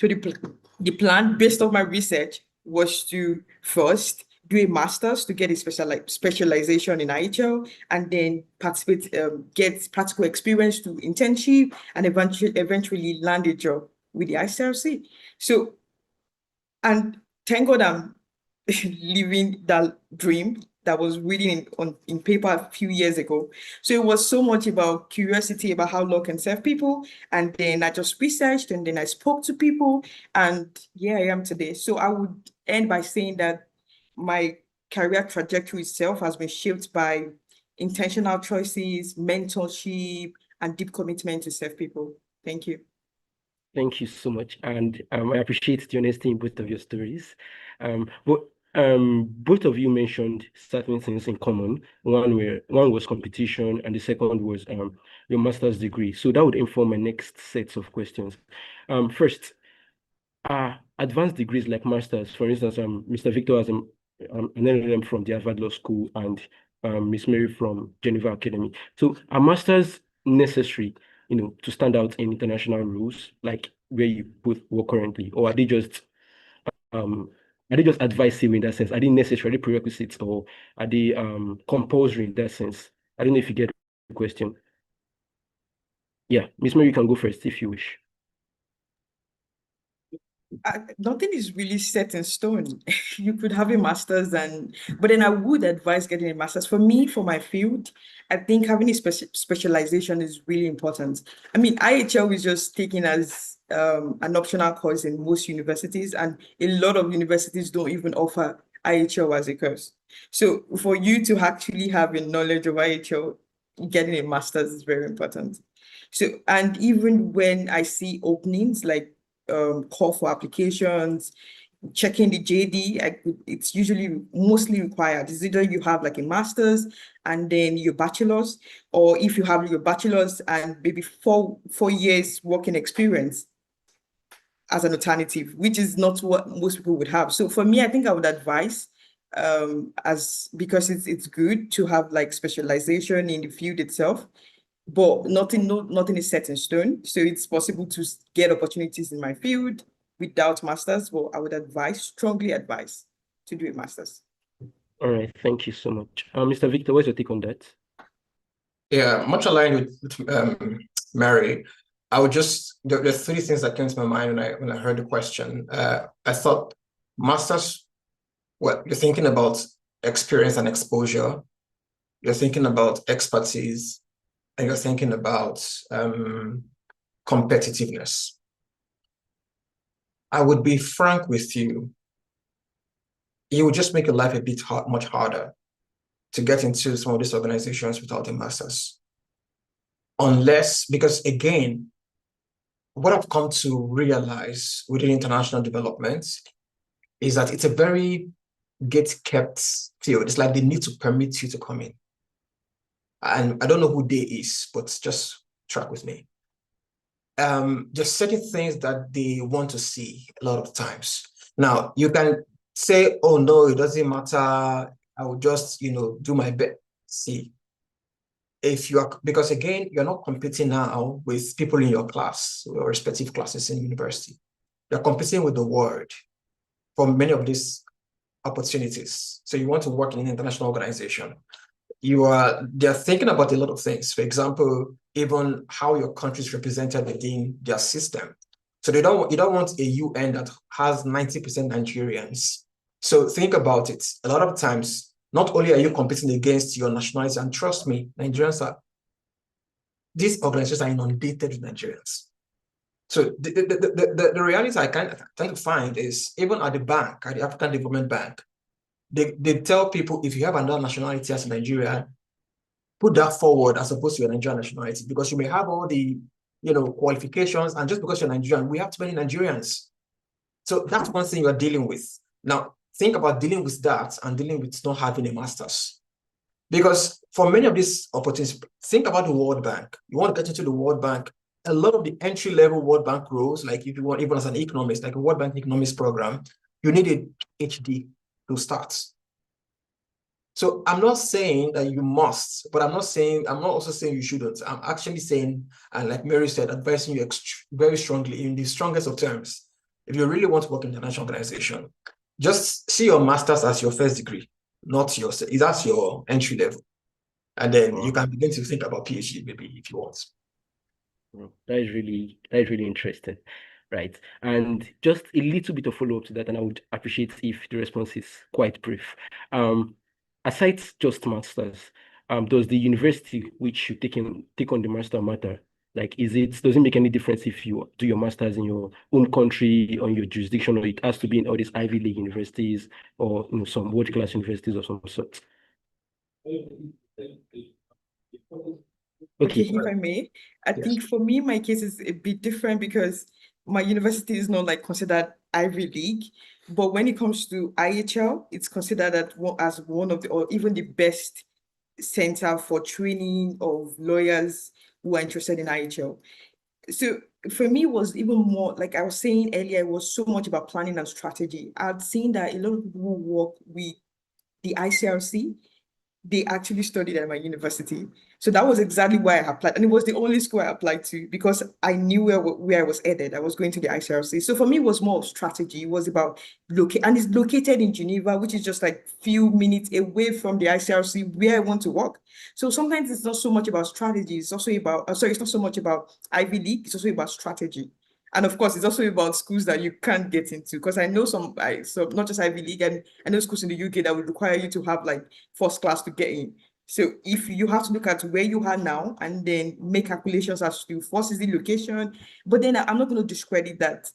So the plan based on my research was to first do a master's to get a specialization in IHL, and then participate, get practical experience to internship, and eventually land a job with the ICRC. So, and thank God I'm living that dream that was reading in paper a few years ago. So it was so much about curiosity about how law can serve people. And then I just researched, and then I spoke to people, and here I am today. So I would end by saying that my career trajectory itself has been shaped by intentional choices, mentorship, and deep commitment to serve people. Thank you. Thank you so much. And I appreciate the honesty in both of your stories. But both of you mentioned certain things in common. One was competition, and the second was your master's degree. So that would inform my next sets of questions. First, advanced degrees like masters, for instance, Mr. Victor has an LLM from the Harvard Law School, and Miss Mary from Geneva Academy. So are masters necessary, to stand out in international rules, like where you both work currently, or are they just advisory in that sense? Are they necessarily prerequisites, or are they compulsory in that sense? I don't know if you get the question. Yeah, Miss Mary, you can go first if you wish. Nothing is really set in stone. You could have a master's, but then I would advise getting a master's. For me, for my field, I think having a specialization is really important. I mean, IHL is just taken as an optional course in most universities, and a lot of universities don't even offer IHL as a course. So for you to actually have a knowledge of IHL, getting a master's is very important. So, and even when I see openings like call for applications, checking the JD, it's usually mostly required. It's either you have like a master's and then your bachelor's, or if you have your bachelor's and maybe four years working experience as an alternative, which is not what most people would have. So for me, I think I would advise because it's good to have like specialization in the field itself, but nothing is set in stone. So it's possible to get opportunities in my field without masters, but I would strongly advise to do a master's. All right, thank you so much. Mr. Victor, what's your take on that? Yeah, much aligned with Mary. I would just, there are three things that came to my mind when I heard the question. I thought masters, well, you're thinking about experience and exposure. You're thinking about expertise, and you're thinking about competitiveness. I would be frank with you. It would just make your life a bit much harder to get into some of these organizations without a master's. Unless, because again, what I've come to realize within international development is that it's a very gate-kept field. It's like they need to permit you to come in. And I don't know who they is, but just track with me. There's certain things that they want to see a lot of times. Now, you can say, oh no, it doesn't matter. I will just, do my best. See, because again, you're not competing now with people in your class or respective classes in university. You're competing with the world for many of these opportunities. So you want to work in an international organization. They're thinking about a lot of things. For example, even how your country is represented within their system. So you don't want a UN that has 90% Nigerians. So think about it. A lot of times, not only are you competing against your nationality, and trust me, these organizations are inundated with Nigerians. So the reality I tend to find is, even at the bank, at the African Development Bank, they tell people, if you have another nationality as a Nigerian, put that forward as opposed to your Nigerian nationality, because you may have all the qualifications, and just because you're Nigerian, we have too many Nigerians. So that's one thing you're dealing with. Now, think about dealing with that and dealing with not having a master's. Because for many of these opportunities, think about the World Bank. You want to get into the World Bank, a lot of the entry-level World Bank roles, like if you want, even as an economist, like a World Bank economics program, you need a PhD to start. So I'm not saying that you must, but I'm not also saying you shouldn't. I'm actually saying, and like Mary said, advising you very strongly in the strongest of terms. If you really want to work in an international organization, just see your master's as your first degree, not your, that's your entry level. And then you can begin to think about PhD maybe if you want. That is really interesting, right? And just a little bit of follow-up to that, and I would appreciate if the response is quite brief. Aside just masters, does the university which you take on the master matter? Like, does it make any difference if you do your masters in your own country, on your jurisdiction, or it has to be in all these Ivy League universities or some world-class universities of some sort? Okay, if I may, I think for me, my case is a bit different because my university is not like considered Ivy League, but when it comes to IHL, it's considered as one of the, or even the best center for training of lawyers who are interested in IHL. So for me, it was even more, like I was saying earlier, it was so much about planning and strategy. I've seen that a lot of people who work with the ICRC, they actually studied at my university. So that was exactly why I applied. And it was the only school I applied to because I knew where I was headed. I was going to the ICRC. So for me, it was more of strategy. It was about and it's located in Geneva, which is just like few minutes away from the ICRC where I want to work. So sometimes it's not so much about strategy. It's also about, it's not so much about Ivy League. It's also about strategy. And of course, it's also about schools that you can't get into, because I know so not just Ivy League, and I know schools in the UK that would require you to have like first class to get in. So if you have to look at where you are now and then make calculations as to first is the location, but then I'm not going to discredit that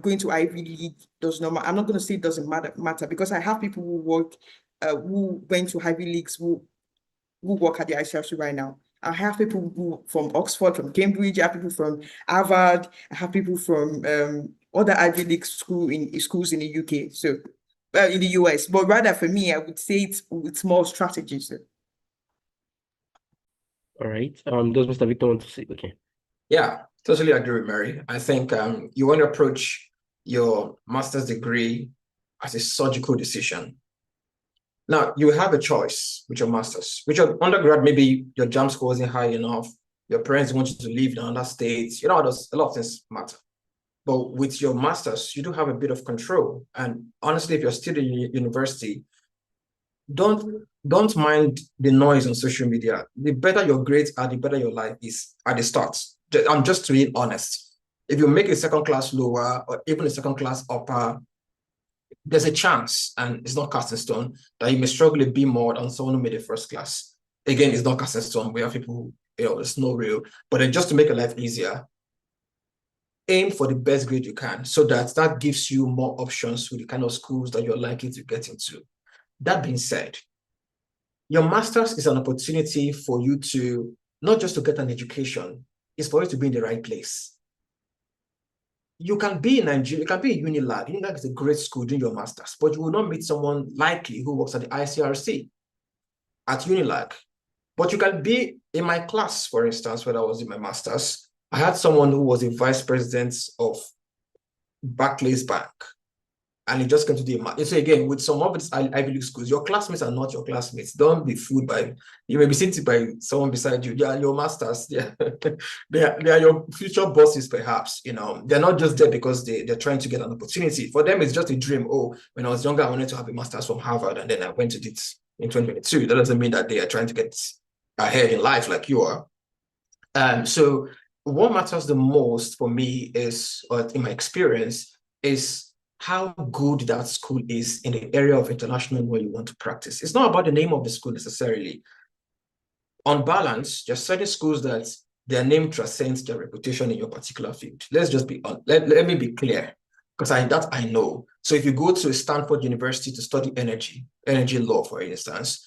going to Ivy League does not matter. I'm not going to say it doesn't matter because I have people who went to Ivy Leagues who work at the ICRC right now. I have people from Oxford, from Cambridge, I have people from Harvard, I have people from other Ivy League schools in the UK, so in the US. But rather for me, I would say it's more strategy. So. All right. Does Mr. Victor want to say? Okay. Yeah, totally agree with Mary. I think you want to approach your master's degree as a surgical decision. Now, you have a choice with your master's. With your undergrad, maybe your JAMB score wasn't high enough. Your parents want you to live in another state. A lot of things matter. But with your master's, you do have a bit of control. And honestly, if you're still in university, don't mind the noise on social media. The better your grades are, the better your life is at the start. I'm just being honest. If you make a second class lower or even a second class upper, there's a chance, and it's not cast in stone, that you may struggle a bit more than someone who made a first class. Again, it's not cast in stone. We have people, it's no real. But then just to make your life easier, aim for the best grade you can so that gives you more options with the kind of schools that you're likely to get into. That being said, your master's is an opportunity for you to, not just to get an education, it's for you to be in the right place. You can be in Nigeria, you can be in Unilag. Unilag is a great school doing your master's, but you will not meet someone likely who works at the ICRC at Unilag. But you can be in my class, for instance, when I was in my master's. I had someone who was a vice president of Barclays Bank, and he just came to the. So again, with some of these Ivy League schools, your classmates are not your classmates. Don't be fooled by. You may be sitting by someone beside you. They are your masters. Yeah, they are your future bosses, perhaps. They're not just there because they're trying to get an opportunity. For them, it's just a dream. Oh, when I was younger, I wanted to have a master's from Harvard, and then I went to it in 2022. That doesn't mean that they are trying to get ahead in life like you are. So what matters the most for me is, or in my experience, is how good that school is in the area of international law you want to practice. It's not about the name of the school necessarily. On balance, there are certain schools that their name transcends their reputation in your particular field. Let's just be on. Let me be clear, because I know. So if you go to Stanford University to study energy law, for instance,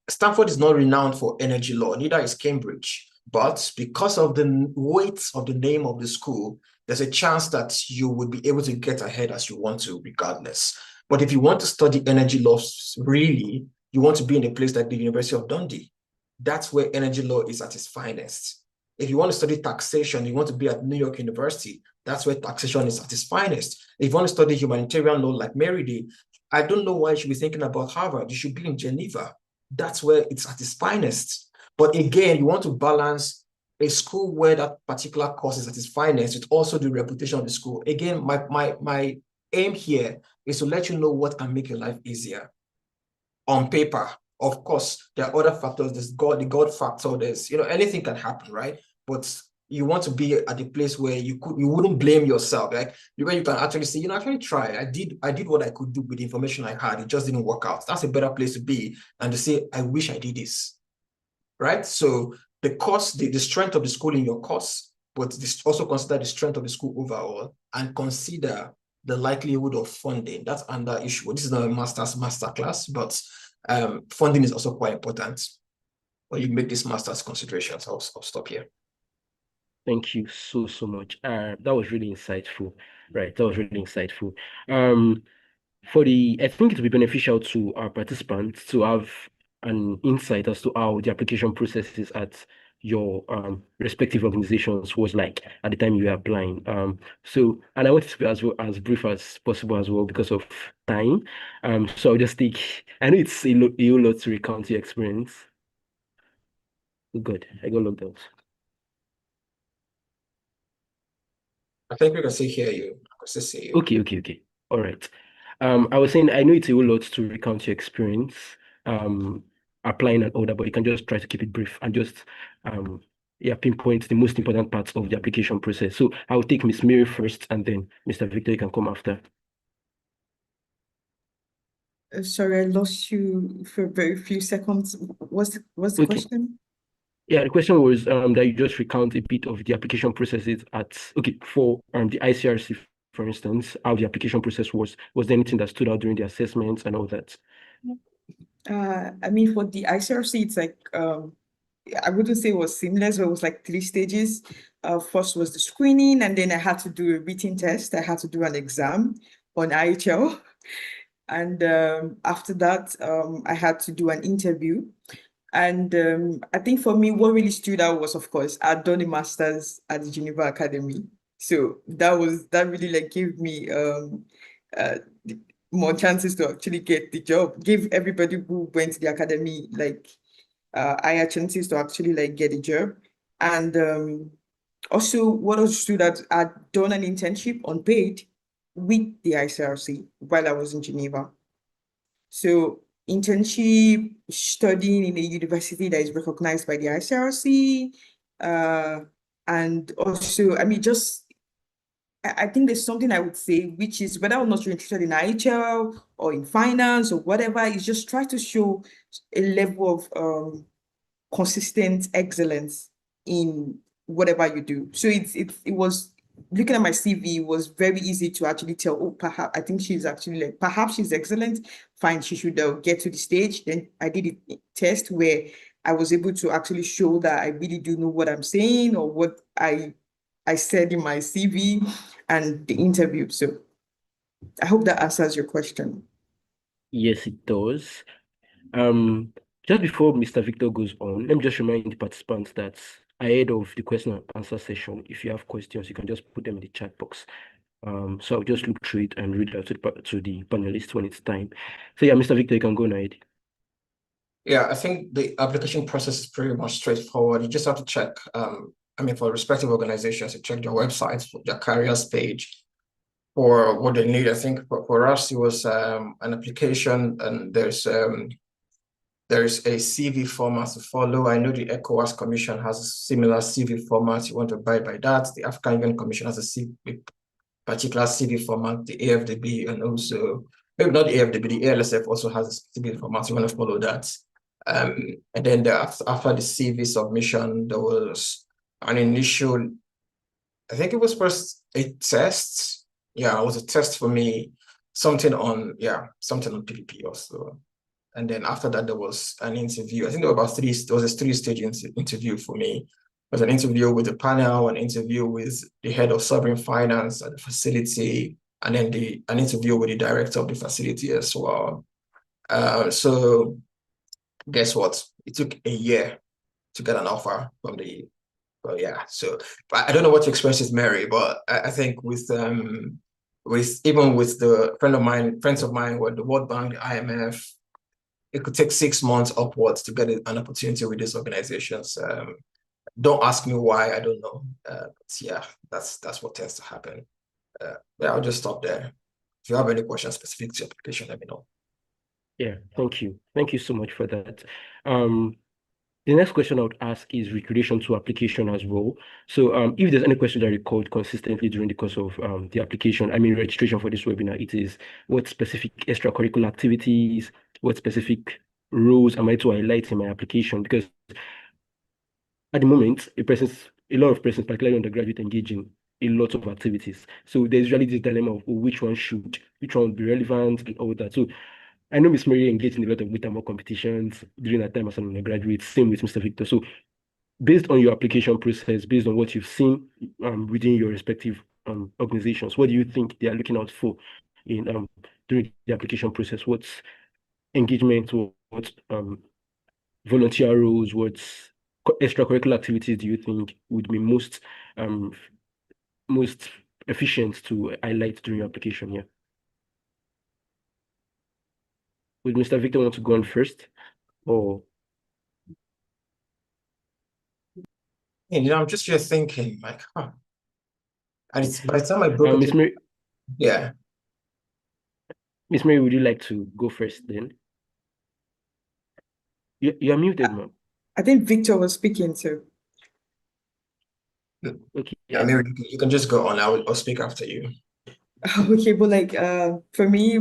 Stanford is not renowned for energy law, neither is Cambridge. But because of the weight of the name of the school, there's a chance that you would be able to get ahead as you want to, regardless. But if you want to study energy laws, really, you want to be in a place like the University of Dundee. That's where energy law is at its finest. If you want to study taxation, you want to be at New York University. That's where taxation is at its finest. If you want to study humanitarian law like Mary did, I don't know why you should be thinking about Harvard. You should be in Geneva. That's where it's at its finest. But again, you want to balance a school where that particular course is at its finest with also the reputation of the school. Again, my aim here is to let you know what can make your life easier. On paper, of course, there are other factors. There's the God factor. There's, anything can happen, right? But you want to be at a place where you wouldn't blame yourself, like where you can actually say, actually try. I did what I could do with the information I had. It just didn't work out. That's a better place to be than to say, I wish I did this, right? So the course, the strength of the school in your course, but also consider the strength of the school overall, and consider the likelihood of funding. That's another issue. This is not a master class, but funding is also quite important when you make these master's considerations. I'll stop here. Thank you so much. That was really insightful. Right, that was really insightful. I think it will be beneficial to our participants to have an insight as to how the application processes at your respective organizations was like at the time you were applying. And I want it to be as brief as possible as well because of time. So I'll just I know it's a lot to recount your experience. Good, I got logged out. I think we can still hear you. I can still see you. Okay. All right. I was saying I know it's a whole lot to recount your experience, applying and all that, but you can just try to keep it brief and just pinpoint the most important parts of the application process. So I'll take Miss Mary first, and then Mr. Victor, you can come after. Sorry, I lost you for a very few seconds. What's the question? Yeah, the question was that you just recount a bit of the application processes for the ICRC, for instance, how the application process was. Was there anything that stood out during the assessments and all that? I mean, for the ICRC, it's like I wouldn't say it was seamless, but it was like 3 stages. First was the screening, and then I had to do a written test. I had to do an exam on IHL. And after that, I had to do an interview. And I think for me, what really stood out was, of course, I'd done a master's at the Geneva Academy. So that really like gave me more chances to actually get the job, give everybody who went to the academy like higher chances to actually like get a job. And also what else stood out, I'd done an internship unpaid with the ICRC while I was in Geneva. So internship, studying in a university that is recognized by the ICRC, and also, I mean, I think there's something I would say, which is whether or not you're interested in IHL or in finance or whatever, is just try to show a level of consistent excellence in whatever you do. So it was, looking at my CV, it was very easy to actually tell, oh, perhaps I think she's actually like, perhaps she's excellent. Fine, she should get to the stage. Then I did a test where I was able to actually show that I really do know what I'm saying or what I said in my CV and the interview. So I hope that answers your question. Yes, it does. Just before Mr. Victor goes on, let me just remind the participants that ahead of the question and answer session, if you have questions, you can just put them in the chat box. So I'll just look through it and read out to the panelists when it's time. So yeah, Mr. Victor, you can go now. Yeah, I think the application process is pretty much straightforward. You just have to check, for respective organizations, you check their websites, their careers page for what they need. I think for us, it was an application, and there's a CV format to follow. I know the ECOWAS Commission has a similar CV format. You want to abide by that. The African Union Commission has a particular CV format, the AFDB, and also, maybe not the AFDB, the ALSF also has a CV format. You want to follow that. And then after the CV submission, there was an initial, I think it was first a test. Yeah, it was a test for me, something on PPP also. And then after that, there was an interview. I think there were about there was a 3-stage interview for me. There was an interview with the panel, an interview with the head of sovereign finance at the facility, and then an interview with the director of the facility as well. So guess what? It took a year to get an offer from the But yeah, so I don't know what your experience is, Mary, but I think with even with the friends of mine with the World Bank, the IMF, it could take 6 months upwards to get an opportunity with these organizations. Don't ask me why, I don't know. But yeah, that's what tends to happen. Yeah, I'll just stop there. If you have any questions specific to application, let me know. Yeah, thank you. Thank you so much for that. The next question I would ask is with relation to application as well. So if there's any question that recalled consistently during the course of the application, I mean registration for this webinar, it is what specific extracurricular activities, what specific roles am I to highlight in my application? Because at the moment, a lot of persons, particularly undergraduate, engage in a lot of activities. So there's usually this dilemma of which one would be relevant and all that. So I know Miss Mary engaged in a lot of WITAMO competitions during her time as an undergraduate, same with Mr. Victor. So based on your application process, based on what you've seen within your respective organizations, what do you think they are looking out for in during the application process? What's engagement, what volunteer roles, what extracurricular activities do you think would be most efficient to highlight during your application? Yeah. Would Mr. Victor want to go on first? Or I'm just here thinking, like, and it's by the time I broke Miss Mary, yeah. Miss Mary, would you like to go first then? You're muted, ma'am. I think Victor was speaking too. Okay. Yeah, Mary, you can just go on. I'll speak after you. Okay, but like for me,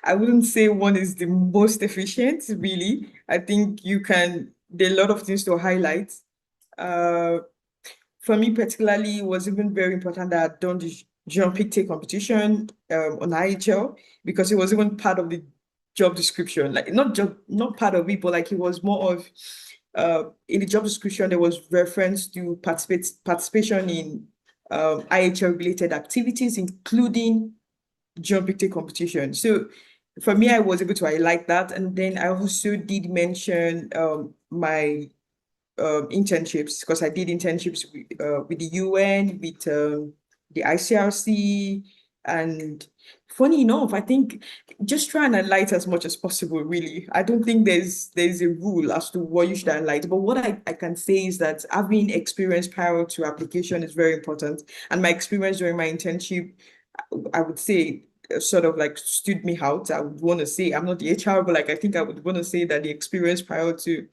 I wouldn't say one is the most efficient, really. I think there are a lot of things to highlight. For me particularly, it was even very important that I'd done the jump take competition on IHL, because it was even part of the job description. Like not part of it, but like it was more of in the job description there was reference to participation in IHL related activities, including jump take competition. So for me, I was able to highlight that, and then I also did mention my internships, because I did internships with the UN, with the ICRC, and funny enough, I think just try and highlight as much as possible, really. I don't think there's a rule as to what you should highlight, but what I can say is that having experience prior to application is very important, and my experience during my internship, I would say, sort of like stood me out. I would want to say, I'm not the HR, but like I think I would want to say that the experience prior to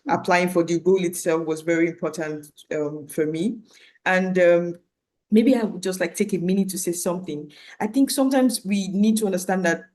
applying for the role itself was very important for me. And maybe I would just like take a minute to say something. I think sometimes we need to understand that,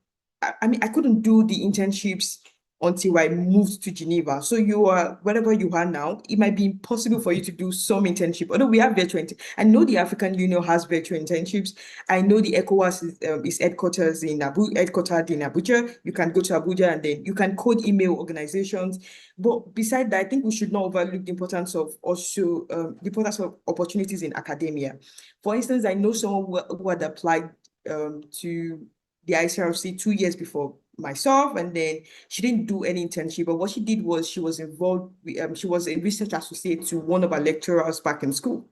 I mean, I couldn't do the internships until I moved to Geneva. So you are, wherever you are now, it might be impossible for you to do some internship. Although we have virtual, I know the African Union has virtual internships. I know the ECOWAS is headquartered in Abuja. You can go to Abuja and then you can code email organizations. But beside that, I think we should not overlook the importance of also the importance of opportunities in academia. For instance, I know someone who had applied to the ICRC 2 years before myself, and then she didn't do any internship, but what she did was she was involved, she was a research associate to one of our lecturers back in school.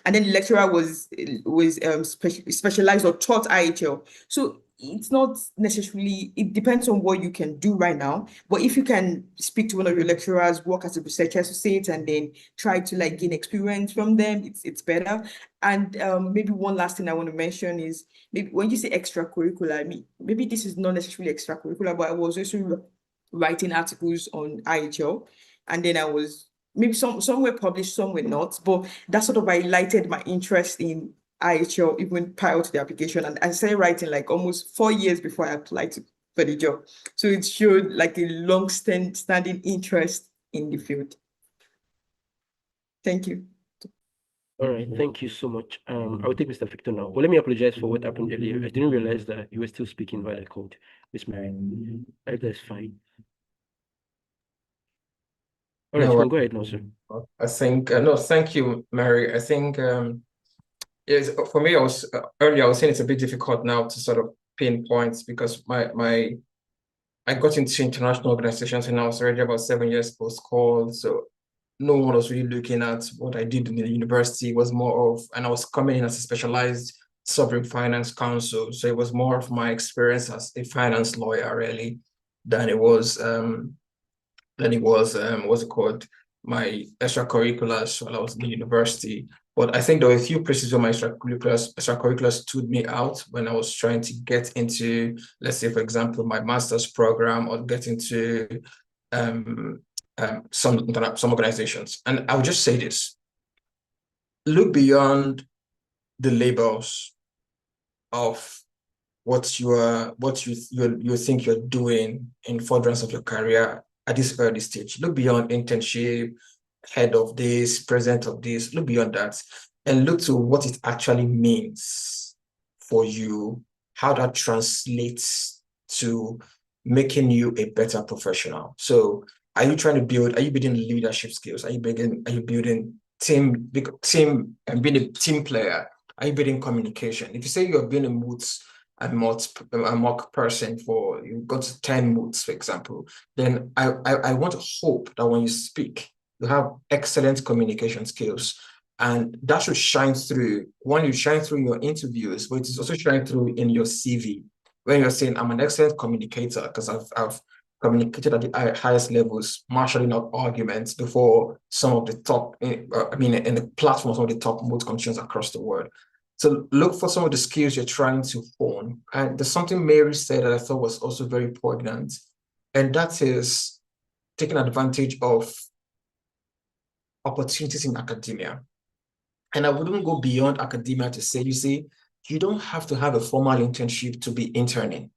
And then the lecturer was specialized or taught IHL. So it's not necessarily, it depends on what you can do right now. But if you can speak to one of your lecturers, work as a research associate, and then try to like gain experience from them, it's better. And maybe one last thing I want to mention is, maybe when you say extracurricular, I mean, maybe this is not necessarily extracurricular, but I was also writing articles on IHL. And then I was, maybe some were published, some were not, but that sort of highlighted my interest in IHL even prior to the application. And I started writing like almost 4 years before I applied for the job. So it showed like a long-standing interest in the field. Thank you. All right, thank you so much. I will take Mr. Victor now. But let me apologize for what happened earlier. I didn't realize that you were still speaking while I called Miss Mary. That's fine. All right, No, you can go ahead now, sir. I think no, thank you, Mary. I think yes, for me, earlier I was saying it's a bit difficult now to sort of pinpoint, because I got into international organizations and I was already about 7 years post-call. So no one was really looking at what I did in the university. It was more of, and I was coming in as a specialized sovereign finance counsel. So it was more of my experience as a finance lawyer, really, than it was what's it called, my extracurriculars while I was in the university. But I think there were a few places where my extracurriculars stood me out when I was trying to get into, let's say, for example, my master's program, or get into some organizations. And I would just say this: look beyond the labels of what you think you're doing in furtherance of your career at this early stage. Look beyond internship, head of this, president of this. Look beyond that and look to what it actually means for you, how that translates to making you a better professional. So are you building leadership skills? Are you building team and being a team player? Are you building communication? If you say you're being a moods and mock person for, you've got 10 moods, for example, then I want to hope that when you speak, you have excellent communication skills. And that should shine through when you shine through your interviews, but it's also shine through in your CV. When you're saying, I'm an excellent communicator because I've communicated at the highest levels, marshalling out arguments before some of the top, in the platforms of the top mood competitions across the world. So look for some of the skills you're trying to hone. And there's something Mary said that I thought was also very poignant, and that is taking advantage of opportunities in academia. And I wouldn't go beyond academia to say, you don't have to have a formal internship to be interning.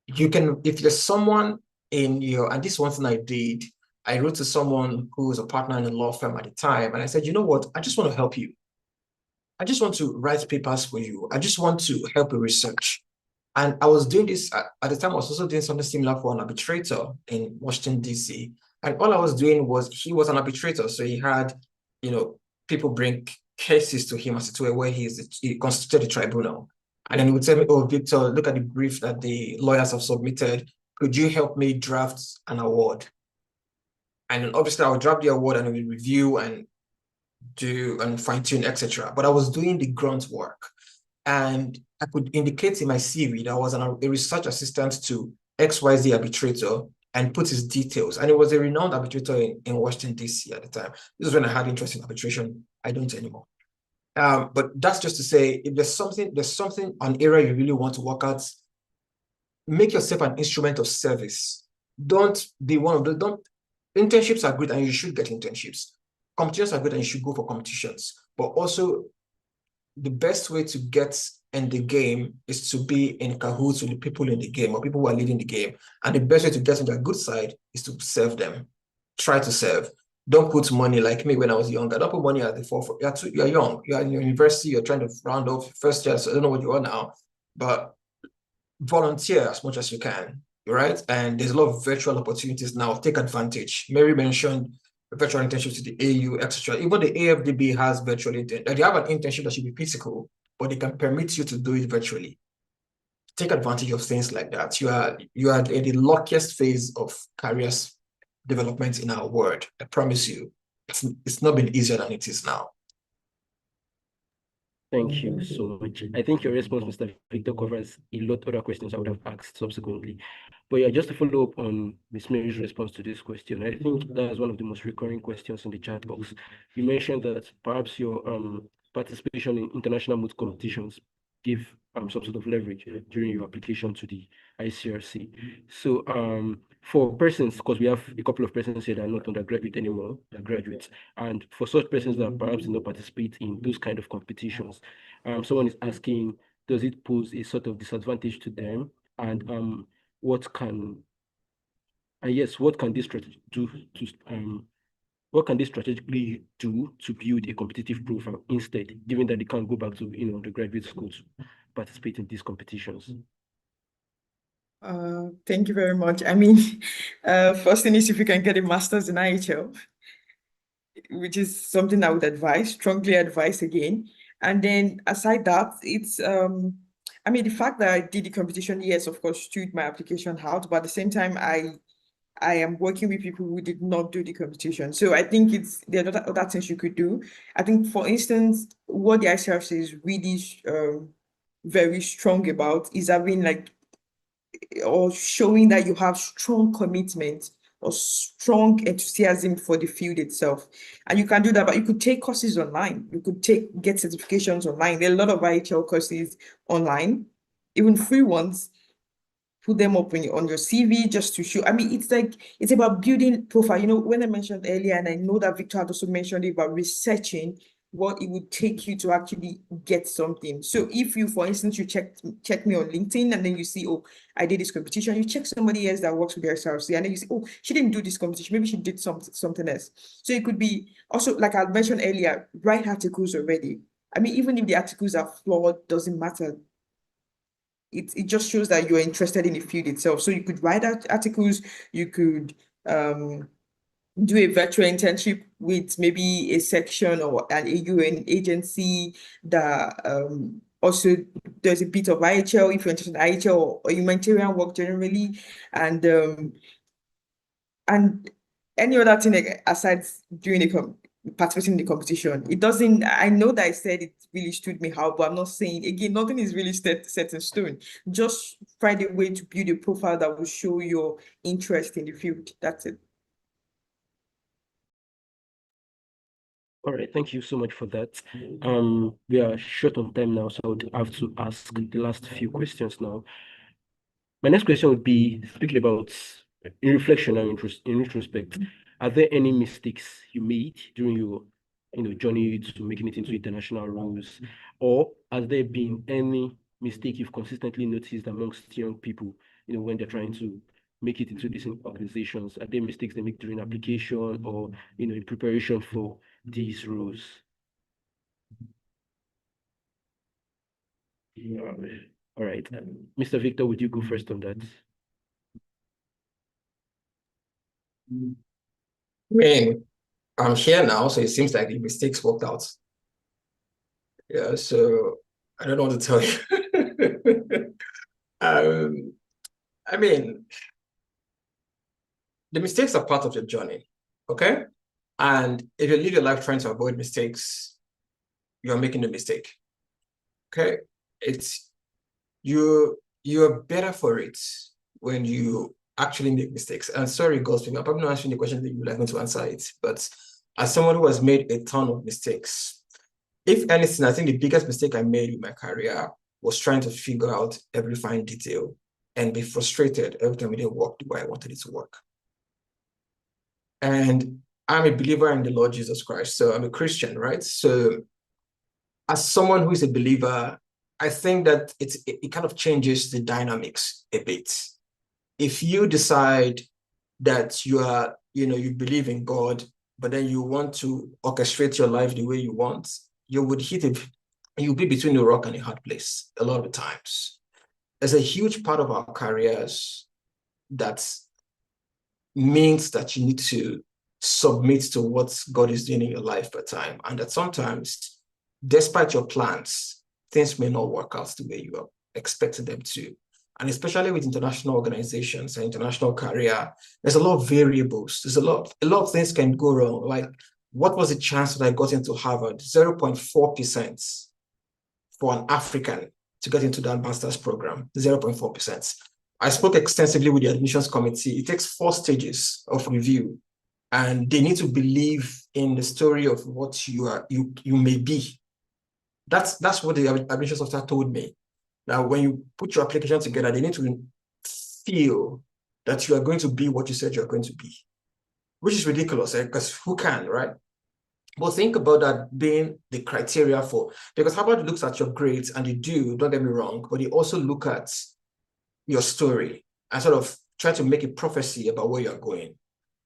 You can, if there's someone in your, and this is one thing I did, I wrote to someone who was a partner in a law firm at the time, and I said, you know what, I just want to help you. I just want to write papers for you. I just want to help with research. And I was doing this, at the time I was also doing something similar for an arbitrator in Washington, DC. And all I was doing was, he was an arbitrator, so he had, people bring cases to him as it were, where he constituted the tribunal. And then he would tell me, oh, Victor, look at the brief that the lawyers have submitted. Could you help me draft an award? And then obviously I would draft the award and we review and do and fine tune, etc. But I was doing the grunt work. And I could indicate in my CV that I was a research assistant to XYZ arbitrator and put his details. And it was a renowned arbitrator in Washington, DC at the time. This is when I had interest in arbitration. I don't anymore. But that's just to say, if there's something, an area you really want to work at, make yourself an instrument of service. Don't be one of the, internships are good and you should get internships. Competitions are good and you should go for competitions. But also, the best way to get in the game is to be in cahoots with the people in the game or people who are leading the game. And the best way to get on their good side is to serve them. Try to serve. Don't put money like me when I was younger. Don't put money at the forefront. You're young. You're in university. You're trying to round off first year. So I don't know what you are now, but volunteer as much as you can, right? And there's a lot of virtual opportunities now. Take advantage. Mary mentioned virtual internships to the AU, etc. Even the AFDB has virtual internship. They have an internship that should be physical, but they can permit you to do it virtually. Take advantage of things like that. You are in the luckiest phase of careers development in our world. I promise you, it's not been easier than it is now. Thank you so much. I think your response, Mr. Victor, covers a lot of other questions I would have asked subsequently. But yeah, just to follow up on Ms. Mary's response to this question, I think that is one of the most recurring questions in the chat box. You mentioned that perhaps your participation in international moot competitions give some sort of leverage during your application to the ICRC. So for persons, because we have a couple of persons here that are not undergraduate anymore, they're graduates, and for such persons that perhaps do not participate in those kind of competitions, someone is asking, does it pose a sort of disadvantage to them? And what can this strategy do to what can they strategically do to build a competitive profile instead, given that they can't go back to the graduate school to participate in these competitions? Thank you very much. I mean, first thing is if you can get a master's in IHL, which is something I would strongly advise again. And then aside that, it's I mean, the fact that I did the competition, yes, of course, stood my application out, but at the same time, I am working with people who did not do the competition. So I think there are other things you could do. I think, for instance, what the ICRC is really very strong about is having or showing that you have strong commitment or strong enthusiasm for the field itself. And you can do that, but you could take courses online. You could get certifications online. There are a lot of IHL courses online, even free ones. Put them up on your CV just to show. I mean, it's about building profile. You know, when I mentioned earlier, and I know that Victor had also mentioned it about researching what it would take you to actually get something. So if you, for instance, you check me on LinkedIn and then you see, oh, I did this competition, you check somebody else that works with the SRC and then you see, oh, she didn't do this competition, maybe she did something else. So it could be also, like I mentioned earlier, write articles already. I mean, even if the articles are flawed, doesn't matter. It just shows that you're interested in the field itself. So you could write out articles, you could do a virtual internship with maybe a section or an AUN agency that also does a bit of IHL if you're interested in IHL or humanitarian work generally, and any other thing aside doing participating in the competition. It doesn't, I know that I said it really stood me out, but I'm not saying, again, nothing is really set in stone. Just find a way to build a profile that will show your interest in the field. That's it. All right, thank you so much for that. We are short on time now, so I would have to ask the last few questions now. My next question would be speaking about in reflection and in retrospect, are there any mistakes you made during your journey to making it into international roles, or has there been any mistake you've consistently noticed amongst young people, when they're trying to make it into different organizations? Are there mistakes they make during application or in preparation for these roles? All right, Mr. Victor, would you go first on that? I mean, I'm here now, so it seems like the mistakes worked out. Yeah, so I don't know what to tell you. I mean, the mistakes are part of your journey, okay? And if you live your life trying to avoid mistakes, you're making a mistake, okay? You're better for it when you actually make mistakes. And sorry, Gospel, I'm probably not answering the question that you would like me to answer it, but as someone who has made a ton of mistakes, if anything, I think the biggest mistake I made in my career was trying to figure out every fine detail and be frustrated every time it didn't work the way I wanted it to work. And I'm a believer in the Lord Jesus Christ, so I'm a Christian, right? So as someone who is a believer, I think that it kind of changes the dynamics a bit. If you decide that you believe in God, but then you want to orchestrate your life the way you want, you'll be between a rock and a hard place a lot of the times. There's a huge part of our careers that means that you need to submit to what God is doing in your life at time. And that sometimes, despite your plans, things may not work out the way you are expecting them to. And especially with international organizations and international career, there's a lot of variables. There's a lot of things can go wrong. Like, what was the chance that I got into Harvard? 0.4% for an African to get into that master's program, 0.4%. I spoke extensively with the admissions committee. It takes 4 stages of review, and they need to believe in the story of what you may be. That's what the admissions officer told me. Now, when you put your application together, they need to feel that you are going to be what you said you're going to be, which is ridiculous, because who can, right? But think about that being the criteria because Harvard looks at your grades, and they do, don't get me wrong, but they also look at your story and sort of try to make a prophecy about where you're going.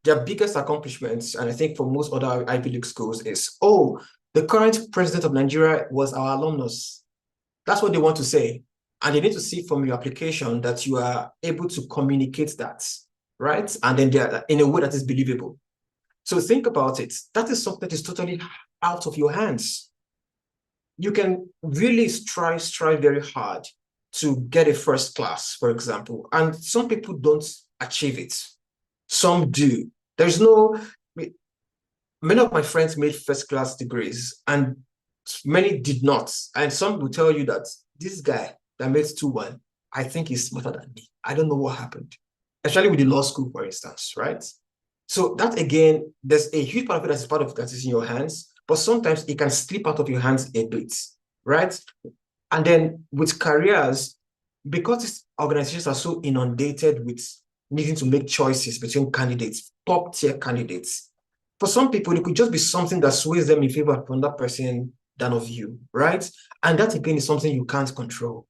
Their biggest accomplishments, and I think for most other Ivy League schools, is, oh, the current president of Nigeria was our alumnus. That's what they want to say. And they need to see from your application that you are able to communicate that, right? And then they're in a way that is believable. So think about it. That is something that is totally out of your hands. You can really strive very hard to get a first class, for example, and some people don't achieve it. Some do. There's no, many of my friends made first-class degrees and many did not. And some will tell you that this guy that made 2-1, I think he's smarter than me. I don't know what happened, especially with the law school, for instance, right? So that again, there's a huge part of it that's part of that is in your hands, but sometimes it can slip out of your hands a bit, right? And then with careers, because these organizations are so inundated with needing to make choices between candidates, top tier candidates, for some people, it could just be something that sways them in favor of another person than of you, right? And that again is something you can't control.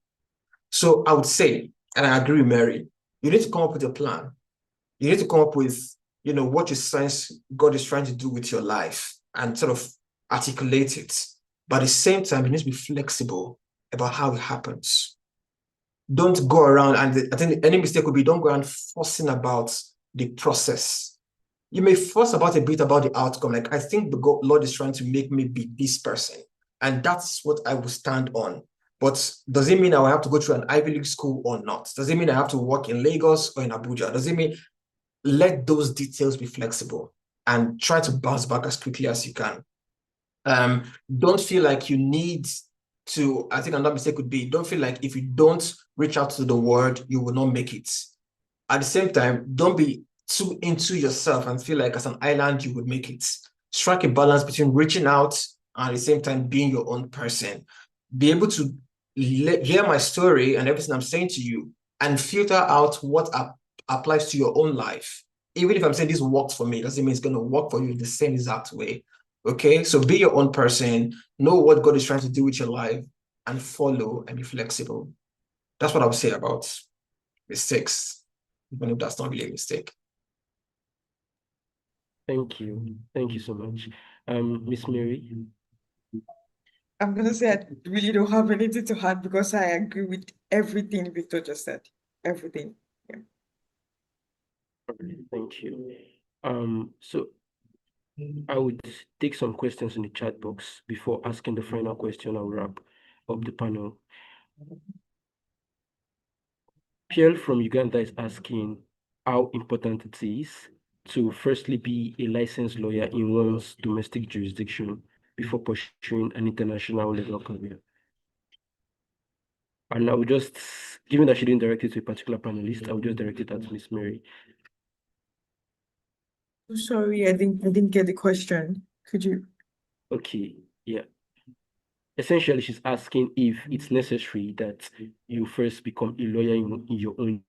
So I would say, and I agree with Mary, you need to come up with a plan. You need to come up with, what your sense God is trying to do with your life and sort of articulate it. But at the same time, you need to be flexible about how it happens. Don't go around, and I think any mistake would be don't go around forcing about the process. You may force about a bit about the outcome. Like, I think the Lord is trying to make me be this person. And that's what I will stand on. But does it mean I will have to go through an Ivy League school or not? Does it mean I have to work in Lagos or in Abuja? Does it mean let those details be flexible and try to bounce back as quickly as you can? Don't feel like you need to, I think another mistake would be, don't feel like if you don't reach out to the word, you will not make it. At the same time, don't be too into yourself and feel like as an island, you would make it. Strike a balance between reaching out and at the same time being your own person. Be able to hear my story and everything I'm saying to you and filter out what applies to your own life. Even if I'm saying this works for me, doesn't mean it's going to work for you the same exact way. Okay, so be your own person, know what God is trying to do with your life, and follow and be flexible. That's what I would say about mistakes, even if that's not really a mistake. Thank you. Thank you so much. Miss Mary. I'm gonna say I really don't have anything to add because I agree with everything Victor just said. Everything. Yeah. Thank you. So I would take some questions in the chat box before asking the final question. I'll wrap up the panel. Pierre from Uganda is asking how important it is to firstly be a licensed lawyer in one's domestic jurisdiction before pursuing an international legal career. And I will just, given that she didn't direct it to a particular panelist, I will just direct it at Miss Mary. Sorry, I didn't get the question. Could you? Okay, yeah. Essentially, she's asking if it's necessary that you first become a lawyer in your own.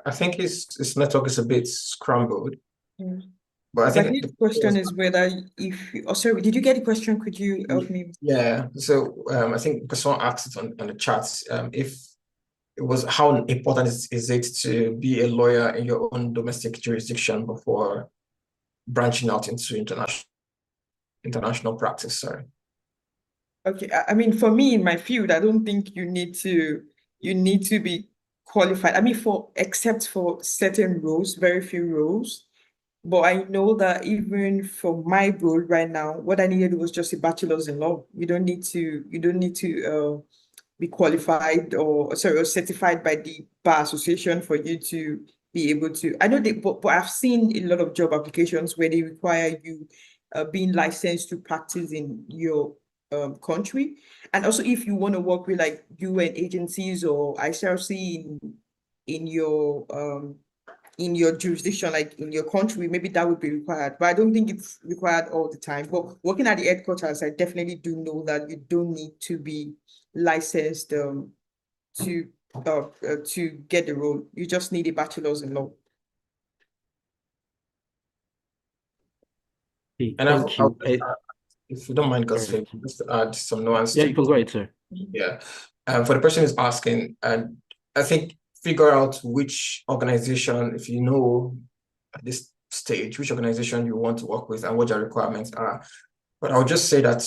I think his network is a bit scrambled. Yeah. But I So I think think the question is whether sorry, did you get the question? Could you help me? Yeah, so I think because someone asked it on the chat, if it was how important is it to be a lawyer in your own domestic jurisdiction before branching out into international practice, sorry. Okay, I mean, for me in my field, I don't think you need to be qualified. I mean, except for certain roles, very few roles. But I know that even for my role right now, what I needed was just a bachelor's in law. You don't need to be qualified or certified by the Bar Association for you to be able to. I know but I've seen a lot of job applications where they require you being licensed to practice in your country. And also if you want to work with like UN agencies or ICRC in your jurisdiction, like in your country, maybe that would be required. But I don't think it's required all the time. But working at the headquarters, I definitely do know that you don't need to be licensed to get the role. You just need a bachelor's in law. Okay, And thank you. If you don't mind, just to add some nuance. Yeah, you can go ahead, sir. Yeah. For the person who's asking, and I think figure out which organization, if you know at this stage, which organization you want to work with and what your requirements are. But I'll just say that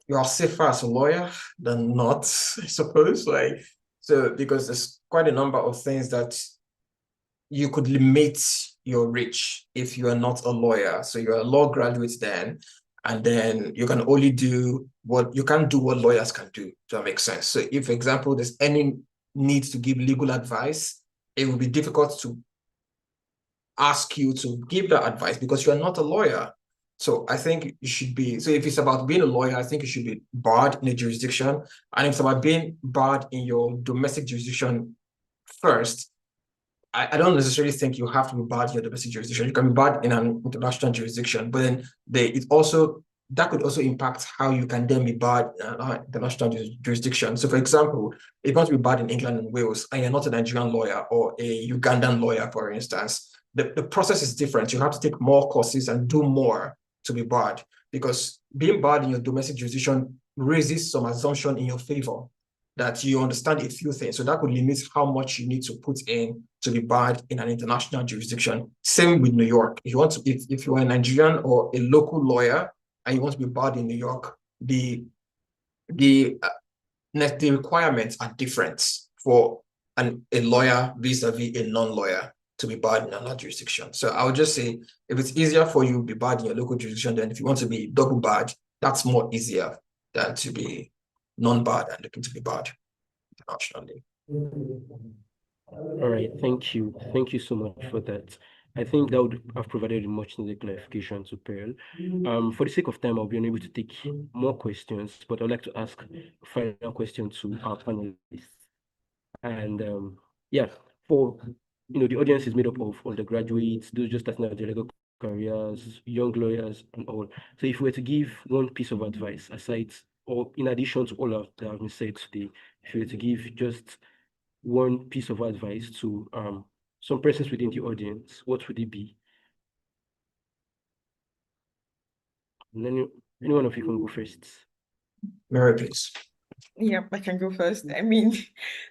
you are safer as a lawyer than not, I suppose. Like, so because there's quite a number of things that you could limit your reach if you are not a lawyer. So you're a law graduate then, and then you can only do what you can't do what lawyers can do. Does that make sense? So if, for example, there's any need to give legal advice, it will be difficult to ask you to give that advice because you are not a lawyer. So I think you should be, so if it's about being a lawyer, I think you should be barred in a jurisdiction. And if it's about being barred in your domestic jurisdiction first, I don't necessarily think you have to be barred in your domestic jurisdiction. You can be barred in an international jurisdiction, but then that could also impact how you can then be barred in an international jurisdiction. So for example, if you want to be barred in England and Wales, and you're not a Nigerian lawyer or a Ugandan lawyer, for instance, the process is different. You have to take more courses and do more to be barred, because being barred in your domestic jurisdiction raises some assumption in your favor that you understand a few things. So that could limit how much you need to put in to be barred in an international jurisdiction. Same with New York. If you want to, if you are a Nigerian or a local lawyer and you want to be barred in New York, the requirements are different for a lawyer vis-a-vis a non-lawyer to be barred in another jurisdiction. So I would just say, if it's easier for you to be barred in your local jurisdiction, then if you want to be double barred, that's more easier than to be non-barred and looking to be barred internationally. All right, thank you. Thank you so much for that. I think that would have provided much needed clarification to Pearl. For the sake of time, I'll be unable to take more questions, but I'd like to ask a final question to our panelists. And yeah, for the audience is made up of undergraduates, those just starting out their legal careers, young lawyers, and all. So if we were to give one piece of advice aside, or in addition to all of that have been said today, if you were to give just one piece of advice to some persons within the audience, what would it be? And then any one of you can go first. Mary, please. Yeah, I can go first. I mean,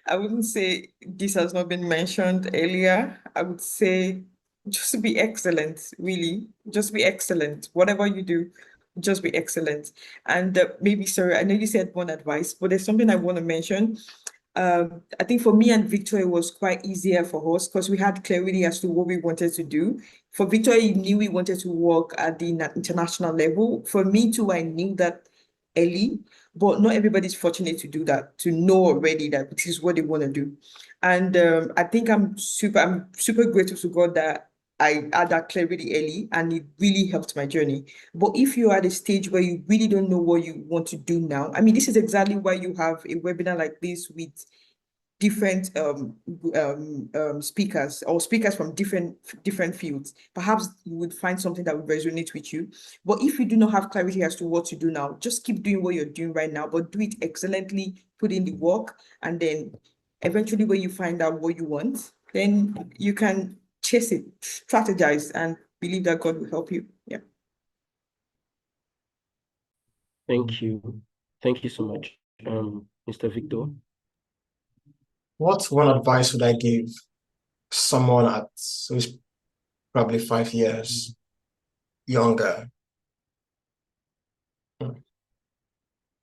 I wouldn't say this has not been mentioned earlier. I would say just be excellent, really. Just be excellent. Whatever you do, just be excellent. And maybe, sorry, I know you said one advice, but there's something I want to mention. I think for me and Victor, it was quite easier for us because we had clarity as to what we wanted to do. For Victor, he knew he wanted to work at the international level. For me too, I knew that early, but not everybody's fortunate to do that, to know already that this is what they want to do. And I think I'm super grateful to God that I had that clarity early, and it really helped my journey. But if you're at a stage where you really don't know what you want to do now, I mean, this is exactly why you have a webinar like this with different speakers or speakers from different fields. Perhaps you would find something that would resonate with you. But if you do not have clarity as to what to do now, just keep doing what you're doing right now, but do it excellently, put in the work, and then eventually when you find out what you want, then you can chase it, strategize, and believe that God will help you. Yeah. Thank you. Thank you so much. Mr. Victor. What one advice would I give someone who's probably 5 years younger?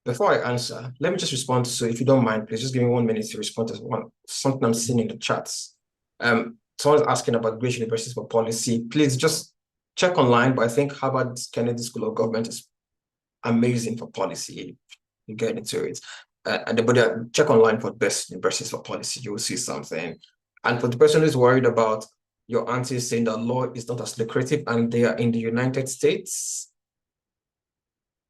Before I answer, let me just respond. So if you don't mind, please just give me 1 minute to respond to something I'm seeing in the chats. Someone's asking about British Universities for Policy. Please just check online, but I think Harvard Kennedy School of Government is amazing for policy. You get into it. But check online for best universities for policy. You will see something. And for the person who's worried about your auntie saying that law is not as lucrative and they are in the United States,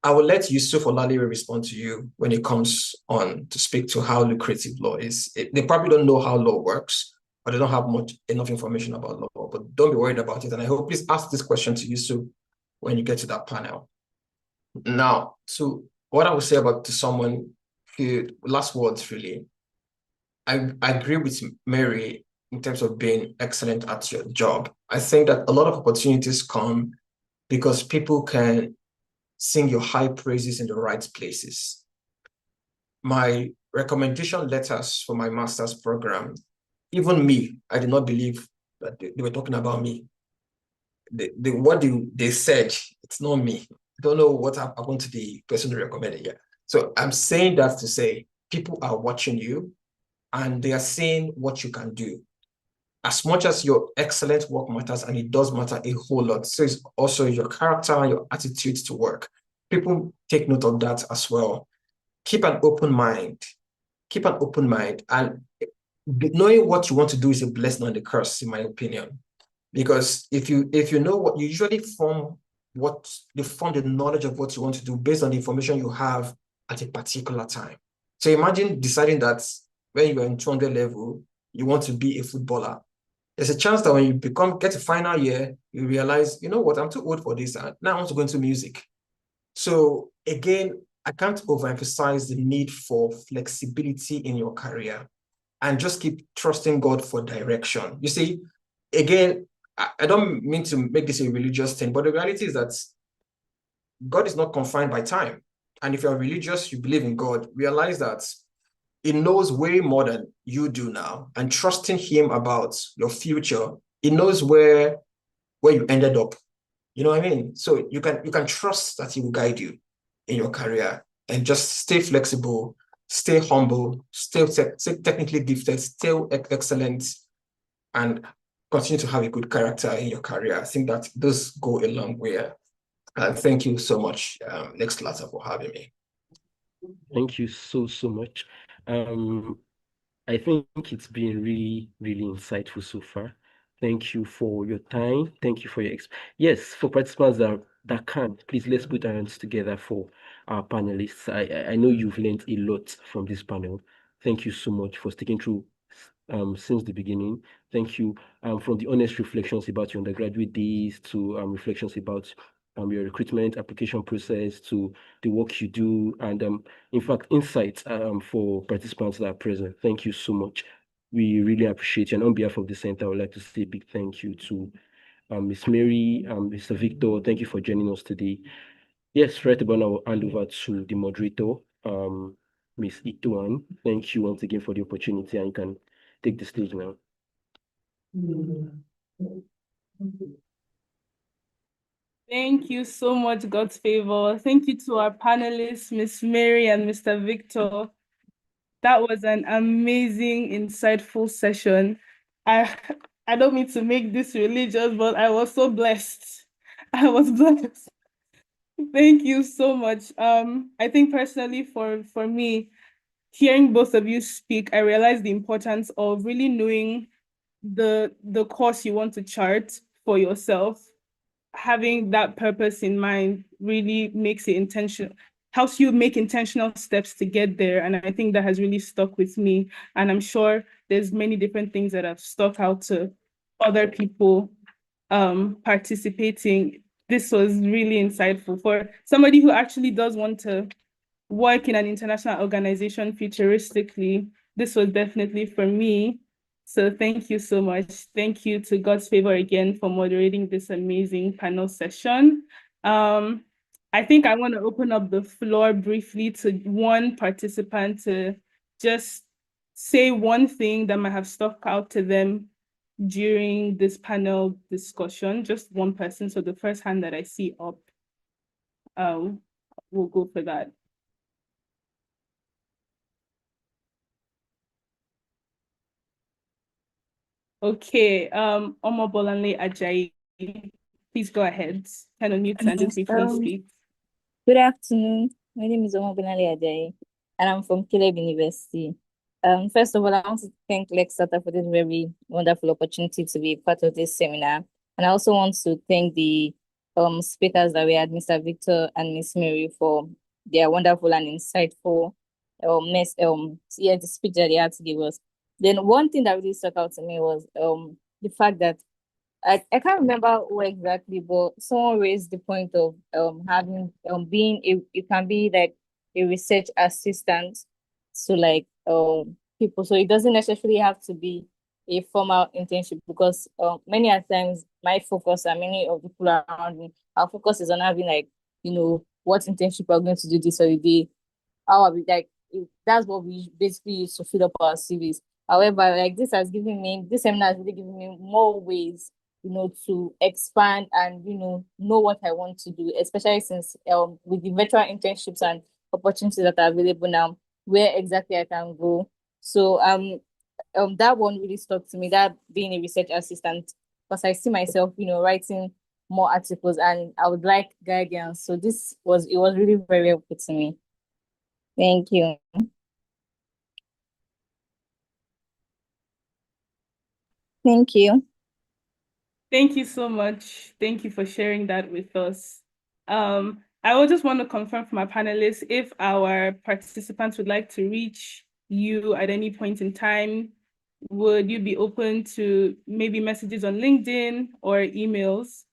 I will let Yusuf Olalire respond to you when it comes on to speak to how lucrative law is. They probably don't know how law works, but they don't have enough information about law. But don't be worried about it. And I hope please ask this question to Yusuf when you get to that panel. Now, so what I would say to someone who, last words really, I agree with Mary in terms of being excellent at your job. I think that a lot of opportunities come because people can sing your high praises in the right places. My recommendation letters for my master's program, even me, I did not believe that they were talking about me. What they said, it's not me. don't know what happened to the person who recommended it. So I'm saying that to say people are watching you and they are seeing what you can do. As much as your excellent work matters, and it does matter a whole lot, so it's also your character and your attitude to work. People take note of that as well. Keep an open mind. Keep an open mind. And knowing what you want to do is a blessing and a curse, in my opinion. Because if you know what you usually form the knowledge of what you want to do based on the information you have at a particular time. So imagine deciding that when you're in 200 level, you want to be a footballer. There's a chance that when you get to final year, you realize, you know what, I'm too old for this. Now I want to go into music. So again, I can't overemphasize the need for flexibility in your career and just keep trusting God for direction. You see, again, I don't mean to make this a religious thing, but the reality is that God is not confined by time. And if you're religious, you believe in God, realize that He knows way more than you do now. And trusting Him about your future, He knows where you ended up. You know what I mean? So you can trust that He will guide you in your career, and just stay flexible, stay humble, stay technically gifted, stay excellent, and continue to have a good character in your career. I think that those go a long way. Thank you so much, Lex Latta, for having me. Thank you so much. I think it's been really, really insightful so far. Thank you for your time. Thank you for your yes, for participants that can, please let's put our hands together for our panelists. I know you've learned a lot from this panel. Thank you so much for sticking through since the beginning. Thank you from the honest reflections about your undergraduate days to reflections about your recruitment application process to the work you do, and in fact, insights for participants that are present. Thank you so much. We really appreciate you. And on behalf of the center, I would like to say a big thank you to Ms. Mary, Mr. Victor. Thank you for joining us today. Yes, right about now, I'll hand over to the moderator, Ms. Ituan. Thank you once again for the opportunity, and you can take the stage now. Thank you so much, God's favor. Thank you to our panelists, Miss Mary and Mr. Victor. That was an amazing, insightful session. I don't mean to make this religious, but I was so blessed. I was blessed. Thank you so much. I think personally for me, hearing both of you speak, I realized the importance of really knowing the course you want to chart for yourself. Having that purpose in mind really makes it intentional, helps you make intentional steps to get there. And I think that has really stuck with me. And I'm sure there's many different things that have stuck out to other people participating. This was really insightful for somebody who actually does want to work in an international organization futuristically. This was definitely for me. So thank you so much. Thank you to God's favor again for moderating this amazing panel session. I think I want to open up the floor briefly to one participant to just say one thing that might have stuck out to them during this panel discussion, just one person. So the first hand that I see up, we'll go for that. Okay, Omobolanle Ajayi, please go ahead. Kind of mute and just briefly speak. Good afternoon. My name is Omobolanle Ajayi, and I'm from Caleb University. First of all, I want to thank Lex Latta for this very wonderful opportunity to be part of this seminar. And I also want to thank the speakers that we had, Mr. Victor and Miss Mary, for their wonderful and insightful the speech that they had to give us. Then one thing that really stuck out to me was the fact that I can't remember who exactly, but someone raised the point of having you can be like a research assistant to like people. So it doesn't necessarily have to be a formal internship, because many a times my focus and many of the people around me, our focus is on having like, what internship we're going to do this holiday. How are we like that's what we basically use to fill up our CVs. However, like this seminar has really given me more ways to expand and, know what I want to do, especially since with the virtual internships and opportunities that are available now, where exactly I can go. So that one really stuck to me, that being a research assistant, because I see myself, writing more articles and I would like guidance. So it was really very helpful to me. Thank you. Thank you. Thank you so much. Thank you for sharing that with us. I would just want to confirm for my panelists, if our participants would like to reach you at any point in time, would you be open to maybe messages on LinkedIn or emails?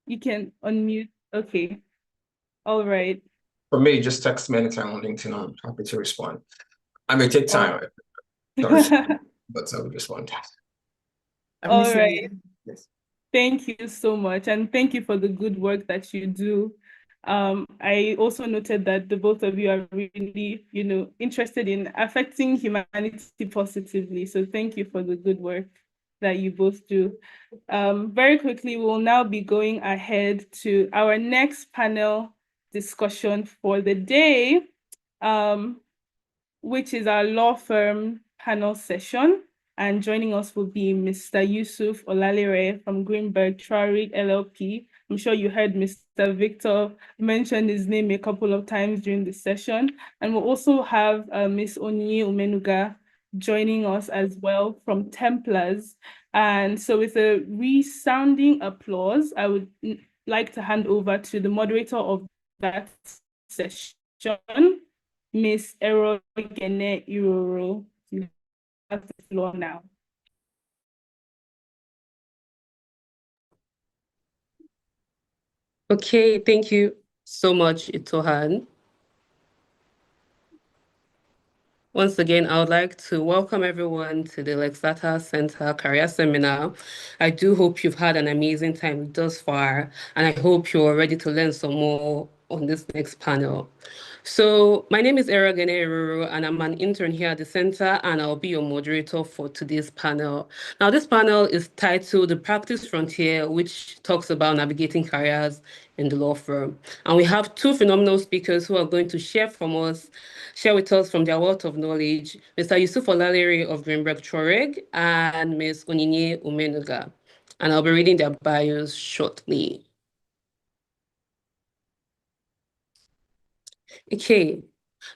You can unmute. Okay. All right. For me, just text me anytime on LinkedIn. I'm happy to respond. I may take time, but I will respond. All right. Yes. Thank you so much. And thank you for the good work that you do. I also noted that the both of you are really, interested in affecting humanity positively. So thank you for the good work that you both do. Very quickly, we'll now be going ahead to our next panel discussion for the day, which is our law firm panel session. And joining us will be Mr. Yusuf Olalere from Greenberg Traurig LLP. I'm sure you heard Mr. Victor mention his name a couple of times during the session. And we'll also have Ms. Onyinye Umenuga joining us as well from Templars. And so with a resounding applause, I would like to hand over to the moderator of that session, Miss Erogene Iroro. You have the floor now. Okay, thank you so much, Itohan. Once again, I would like to welcome everyone to the Lexata Center Career Seminar. I do hope you've had an amazing time thus far, and I hope you're ready to learn some more on this next panel. So my name is Erogene Iruru, and I'm an intern here at the center, and I'll be your moderator for today's panel. Now, this panel is titled The Practice Frontier, which talks about navigating careers in the law firm. And we have two phenomenal speakers who are going to share with us from their wealth of knowledge, Mr. Yusuf Olalere of Greenberg Traurig and Ms. Onyinye Umenuga. And I'll be reading their bios shortly. Okay,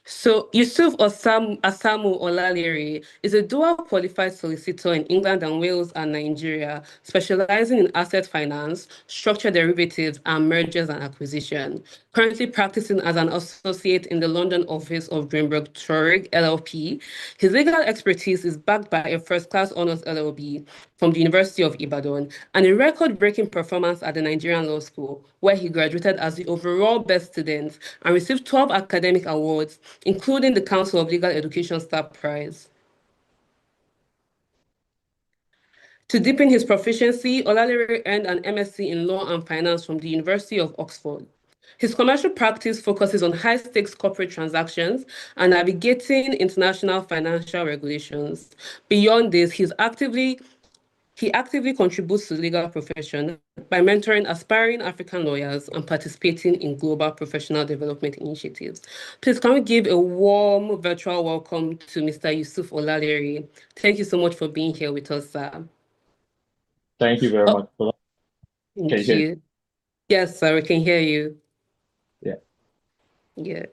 so Yusuf Asamu Olalere is a dual qualified solicitor in England and Wales and Nigeria, specializing in asset finance, structured derivatives, and mergers and acquisition. Currently practicing as an associate in the London office of Greenberg Traurig LLP. His legal expertise is backed by a first-class honors LLB from the University of Ibadan and a record-breaking performance at the Nigerian Law School, where he graduated as the overall best student and received 12 academic awards, including the Council of Legal Education Staff Prize. To deepen his proficiency, Olalere earned an MSc in Law and Finance from the University of Oxford. His commercial practice focuses on high-stakes corporate transactions and navigating international financial regulations. Beyond this, he actively contributes to the legal profession by mentoring aspiring African lawyers and participating in global professional development initiatives. Please, can we give a warm virtual welcome to Mr. Yusuf Olalere? Thank you so much for being here with us, sir. Thank you very much for that. Thank you. Yes, sir, we can hear you. Yeah. Yeah.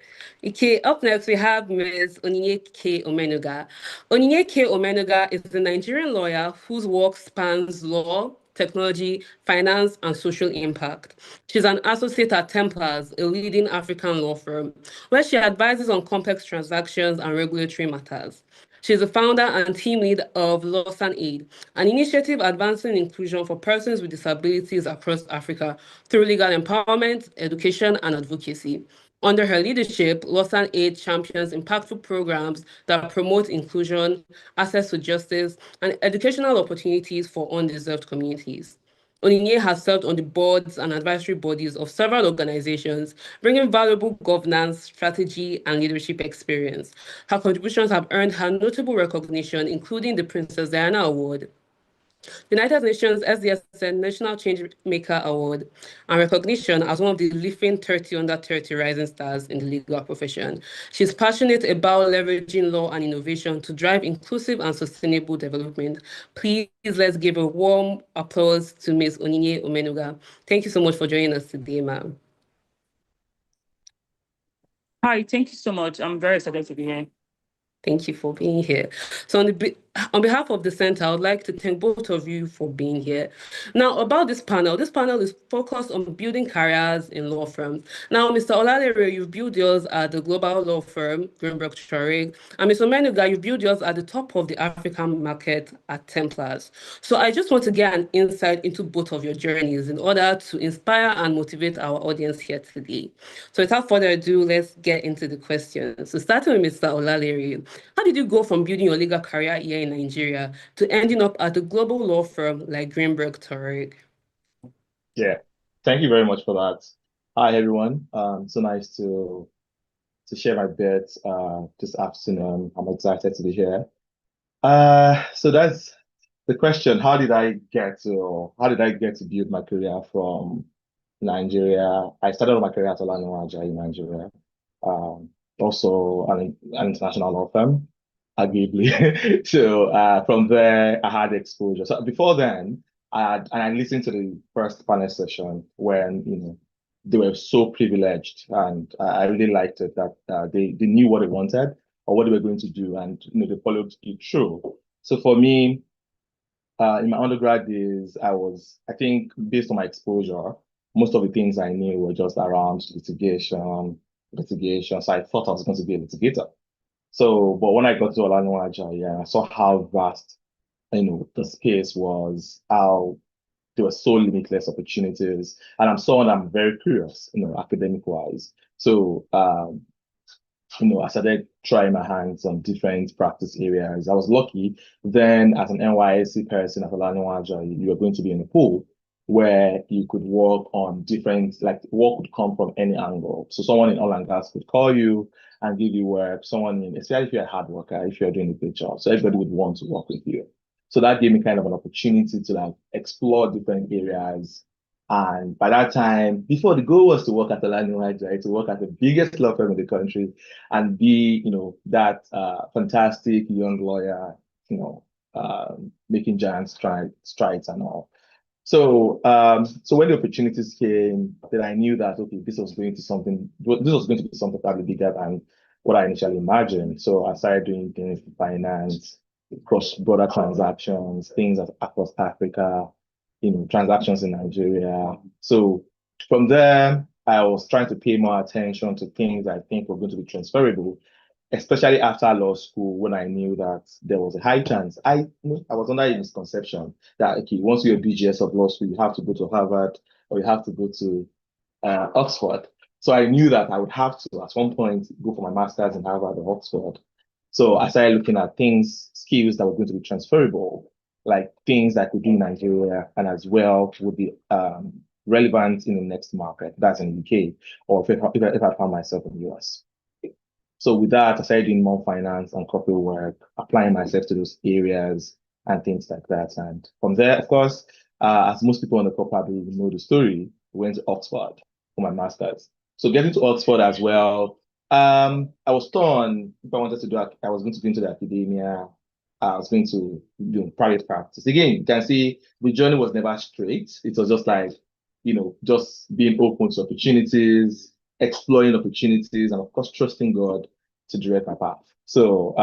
Okay, up next we have Ms. Onyinye K. Omenuga. Onyinye K. Omenuga is a Nigerian lawyer whose work spans law, technology, finance, and social impact. She's an associate at Templars, a leading African law firm, where she advises on complex transactions and regulatory matters. She's the founder and team lead of Lawson Aid, an initiative advancing inclusion for persons with disabilities across Africa through legal empowerment, education, and advocacy. Under her leadership, Lawson Aid champions impactful programs that promote inclusion, access to justice, and educational opportunities for undeserved communities. Onyinye has served on the boards and advisory bodies of several organizations, bringing valuable governance, strategy, and leadership experience. Her contributions have earned her notable recognition, including the Princess Diana Award, United Nations SDSN National Changemaker Award, and recognition as one of the living 30 under 30 rising stars in the legal profession. She's passionate about leveraging law and innovation to drive inclusive and sustainable development. Please let's give a warm applause to Ms. Onyinye Omenuga. Thank you so much for joining us today, ma'am. Hi, thank you so much. I'm very excited to be here. Thank you for being here. So on behalf of the Center, I would like to thank both of you for being here. Now, about this panel is focused on building careers in law firms. Now, Mr. Olalere, you've built yours at the global law firm, Greenberg Traurig, and Mr. Omenuga, you built yours at the top of the African market at Templars. So I just want to get an insight into both of your journeys in order to inspire and motivate our audience here today. So without further ado, let's get into the questions. So starting with Mr. Olalere, how did you go from building your legal career here in Nigeria to ending up at a global law firm like Greenberg Traurig? Yeah, thank you very much for that. Hi, everyone. So nice to share my bit this afternoon. I'm excited to be here. So that's the question. How did I get to build my career from Nigeria? I started my career at Olaniyan Ajayi in Nigeria. Also an international law firm, arguably. So from there, I had exposure. So before then, I listened to the first panel session when they were so privileged, and I really liked it that they knew what they wanted or what they were going to do, and they followed it through. So for me, in my undergrad days, I think based on my exposure, most of the things I knew were just around litigation. So I thought I was going to be a litigator. So, but when I got to Olaniyan Ajayi, I saw how vast, the space was, how there were so limitless opportunities. And I'm very curious, academic wise. So, I started trying my hands on different practice areas. I was lucky. Then as an NYSC person at Olaniyan Ajayi, you were going to be in a pool where you could work on different, work would come from any angle. So someone in oil and gas could call you and give you work. Especially if you're a hard worker, if you're doing a good job. So everybody would want to work with you. So that gave me kind of an opportunity to explore different areas. And by that time, before the goal was to work at Olaniyan Ajayi, to work at the biggest law firm in the country and be, that fantastic young lawyer, making giant strides and all. So, when the opportunities came, then I knew that this was going to be something probably bigger than what I initially imagined. So I started doing things in finance, cross-border transactions, things across Africa, transactions in Nigeria. So from there, I was trying to pay more attention to things I think were going to be transferable, especially after law school, when I knew that there was a high chance. I was under a misconception that, once you're a BGS of law school, you have to go to Harvard or you have to go to Oxford. So I knew that I would have to, at one point, go for my master's in Harvard or Oxford. So I started looking at skills that were going to be transferable, like things that I could do in Nigeria and as well would be relevant in the next market, that's in the UK, or if I found myself in the US. So with that, I started doing more finance and corporate work, applying myself to those areas and things like that. And from there, of course, as most people on the call probably know the story, went to Oxford for my master's. So getting to Oxford as well, I was torn if I wanted to I was going to go into the academia. I was going to do private practice. Again, you can see the journey was never straight. It was just just being open to opportunities, exploring opportunities, and of course, trusting God to direct my path. So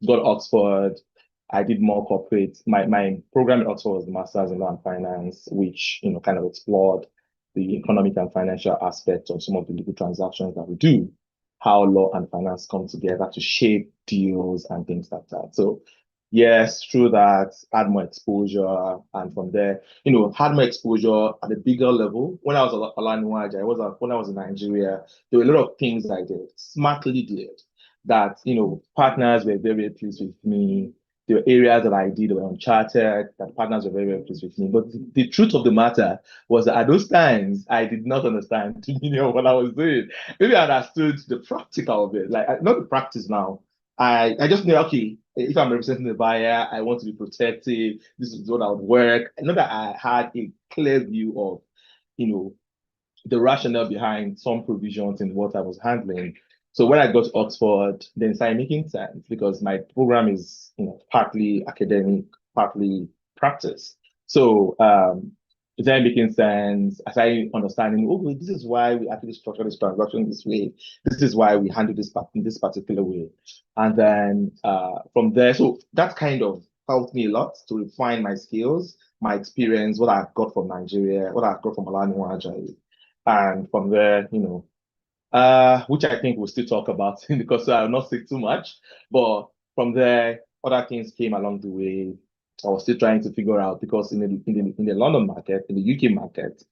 got to Oxford. I did more corporate. My program at Oxford was the Master's in Law and Finance, which kind of explored the economic and financial aspects of some of the legal transactions that we do, how law and finance come together to shape deals and things like that. So yes, through that, had more exposure, and from there, had more exposure at a bigger level. When I was at Olaniyan Ajayi, when I was in Nigeria, there were a lot of things I did, smartly did, that partners were very, very pleased with me. there were areas that I did that were uncharted, that partners were very, very pleased with me. But the truth of the matter was that at those times, I did not understand what I was doing. Maybe I understood the practical of it, like not the practice now. I just knew, okay, if I'm representing the buyer, I want to be protective. This is what I would work. I know that I had a clear view of, the rationale behind some provisions in what I was handling. So when I got to Oxford, then it started making sense because my program is, partly academic, partly practice. So it started making sense. I started understanding, oh, this is why we actually structure this transaction this way. This is why we handle this in this particular way. And then from there, so that kind of helped me a lot to refine my skills, my experience, what I got from Nigeria, what I got from Olaniyan Ajayi. And from there, which I think we'll still talk about because I'll not say too much. But from there, other things came along the way. I was still trying to figure out because in the London market, in the UK market,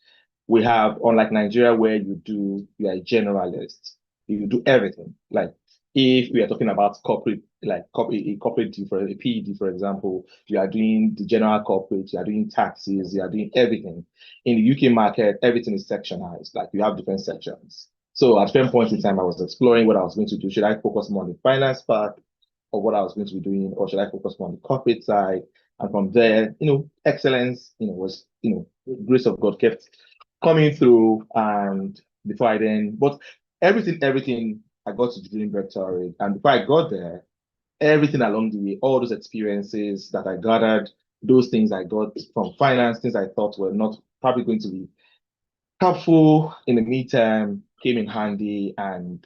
we have, unlike Nigeria, where you are a generalist, you do everything. Like if we are talking about corporate, like a corporate for a PED, for example, you are doing the general corporate, you are doing taxes, you are doing everything. In the UK market, everything is sectionized, like you have different sections. So at certain point in time, I was exploring what I was going to do. Should I focus more on the finance part of what I was going to be doing, or should I focus more on the corporate side? And from there, excellence, was, grace of God kept coming through. And before but everything I got to doing rectory. And before I got there, everything along the way, all those experiences that I gathered, those things I got from finance, things I thought were not probably going to be helpful in the midterm, came in handy. And,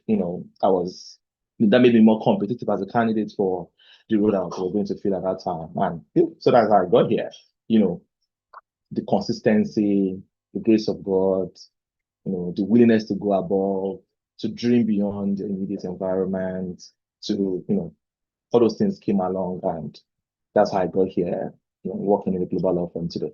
that made me more competitive as a candidate for the role I was going to fill at that time. And so that's how I got here. The consistency, the grace of God, the willingness to go above, to dream beyond the immediate environment, to, all those things came along, and that's how I got here, working in a global law firm today.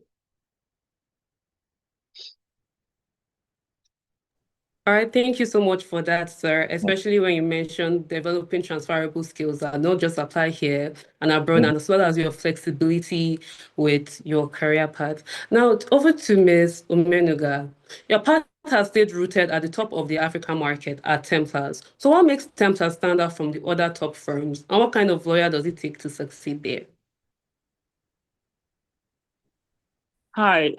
All right, thank you so much for that, sir, especially when you mentioned developing transferable skills that not just apply here and abroad, and as well as your flexibility with your career path. Now, over to Ms. Omenuga. Your path has stayed rooted at the top of the African market at Templars. So what makes Templars stand out from the other top firms, and what kind of lawyer does it take to succeed there? Hi,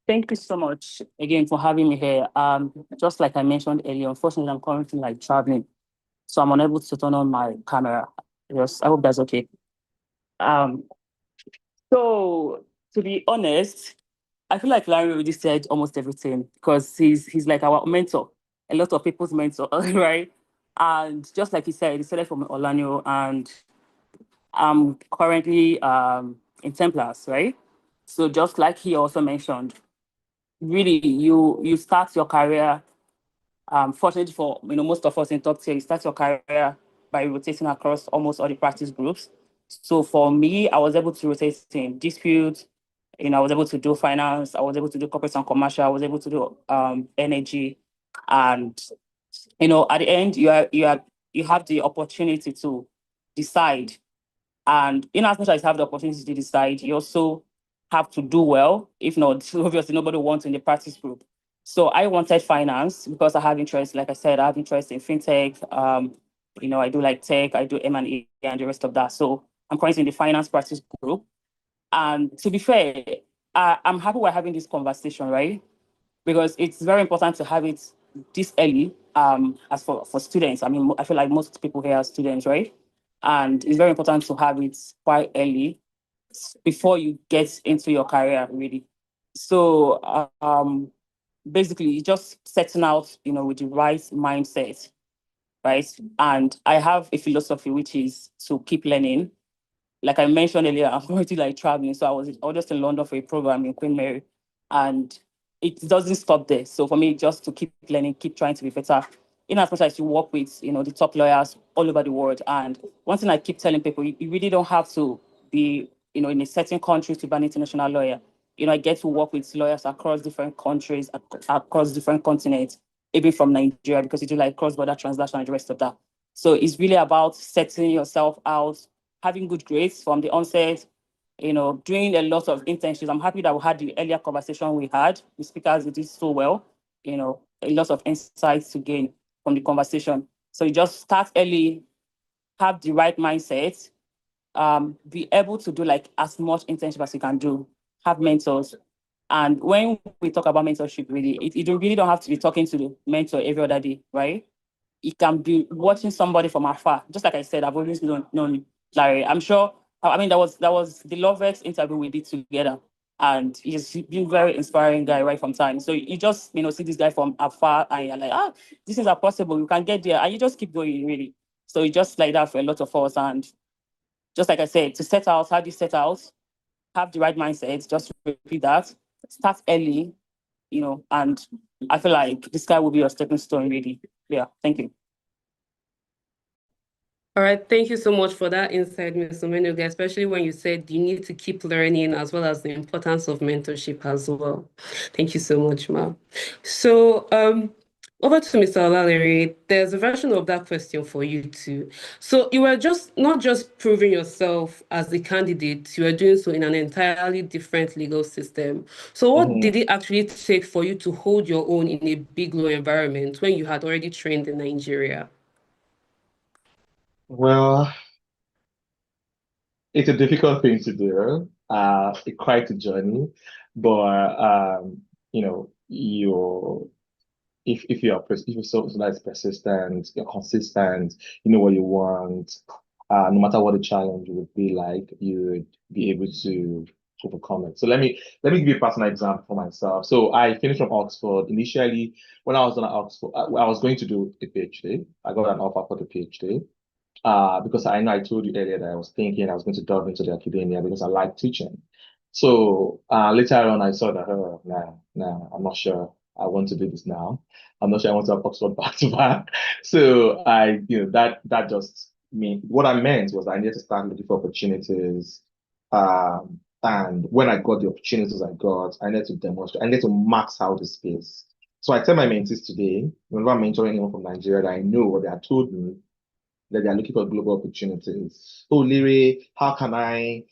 thank you so much again for having me here. Just like I mentioned earlier, unfortunately, I'm currently traveling, so I'm unable to turn on my camera. Yes, I hope that's okay. So to be honest, I feel like Larry already said almost everything because he's like our mentor, a lot of people's mentor, right? And just like he started from Olaniyan, and I'm currently in Templars, right? So just like he also mentioned, really you start your career. Fortunately for most of us in top tier, you start your career by rotating across almost all the practice groups. So for me, I was able to rotate in dispute. I was able to do finance. I was able to do corporate and commercial. I was able to do energy, and at the end, you have the opportunity to decide. And in as much as you have the opportunity to decide, you also have to do well. If not, obviously nobody wants in the practice group. So I wanted finance because I have interest, like I said, I have interest in fintech. I do like tech, I do M&A and the rest of that. So I'm currently in the finance practice group. And to be fair, I'm happy we're having this conversation, right? Because it's very important to have it this early as for students. I mean, I feel like most people here are students, right? And it's very important to have it quite early before you get into your career, really. So basically, just setting out, with the right mindset, right? And I have a philosophy, which is to keep learning. Like I mentioned earlier, I'm already traveling. So I was just in London for a program in Queen Mary, and it doesn't stop there. So for me, just to keep learning, keep trying to be better. In as much as you work with, the top lawyers all over the world. And one thing I keep telling people, you really don't have to be, in a certain country to be an international lawyer. I get to work with lawyers across different countries, across different continents, even from Nigeria, because you do cross-border transactions and the rest of that. So it's really about setting yourself out having good grades from the onset, doing a lot of internships. I'm happy that we had the earlier conversation we had. The speakers did so well, a lot of insights to gain from the conversation. So you just start early, have the right mindset, be able to do like as much internship as you can do, have mentors. And when we talk about mentorship, really, you really don't have to be talking to the mentor every other day, right? It can be watching somebody from afar. Just like I said, I've always known Larry. I'm sure, I mean, that was the Lovex interview we did together. And he's been very inspiring guy right from time. So you just, see this guy from afar and you're like, these things are possible. You can get there. And you just keep going, really. So it's just like that for a lot of us. And just like I said, to set out, how do you set out? Have the right mindset, just repeat that. Start early, and I feel like this guy will be your stepping stone, really. Yeah, thank you. All right, thank you so much for that insight, Ms. Omenuga, especially when you said you need to keep learning as well as the importance of mentorship as well. Thank you so much, Ma. So over to Mr. Olalere, there's a version of that question for you too. So you were not just proving yourself as the candidate, you were doing so in an entirely different legal system. So what did it actually take for you to hold your own in a big law environment when you had already trained in Nigeria? Well, it's a difficult thing to do, quite a journey, but if you're someone that's persistent, you're consistent, you know what you want, no matter what the challenge would be like, you would be able to overcome it. So let me give you a personal example for myself. So I finished from Oxford. Initially, when I was at Oxford, I was going to do a PhD. I got an offer for the PhD. Because I know I told you earlier that I was thinking I was going to delve into the academia because I like teaching. So later on, I saw that, no, I'm not sure I want to do this now. I'm not sure I want to have Oxford back to back. So that just what I meant was I needed to start looking for opportunities. And when I got the opportunities I got, I needed to demonstrate, I needed to max out the space. So I tell my mentees today, whenever I'm mentoring anyone from Nigeria, that I know what they have told me, that they are looking for global opportunities. Oh, Liri, how can I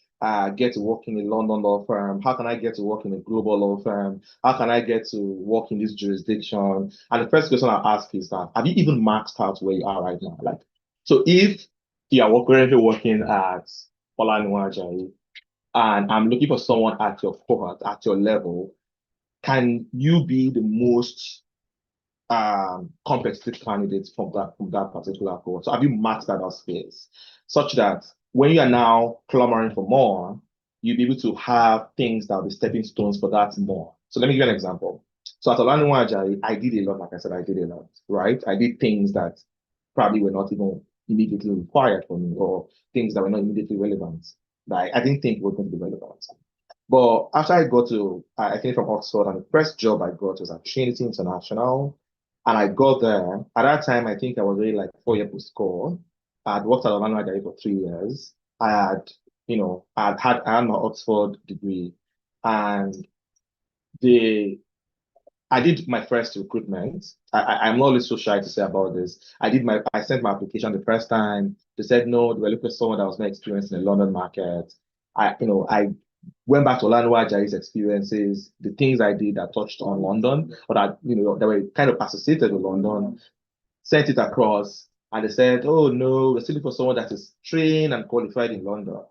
get to work in a London law firm? How can I get to work in a global law firm? How can I get to work in this jurisdiction? And the first question I ask is that, have you even maxed out where you are right now? Like, so if you are currently working at Olaniwan Ajayi, and I'm looking for someone at your cohort, at your level, can you be the most competitive candidates from that particular cohort? So have you maxed that out space such that when you are now clamoring for more, you'll be able to have things that will be stepping stones for that more? So let me give you an example. So at Olaniwan Ajayi, I did a lot, like I said, I did a lot, right? I did things that probably were not even immediately required for me, or things that were not immediately relevant, that I didn't think were going to be relevant. But after I came from Oxford, and the first job I got was at Trinity International. And I got there. At that time, I think I was really like 4-year post-score. I'd worked at Olaniwan Ajayi for 3 years. I had my Oxford degree, and I did my first recruitment. I'm not always so shy to say about this. I sent my application the first time. They said no, they were looking for someone that was not experienced in the London market. I went back to Olaniwan Ajayi's experiences, the things I did that touched on London, or that that were kind of associated with London, sent it across, and they said, "Oh no, we're still looking for someone that is trained and qualified in London."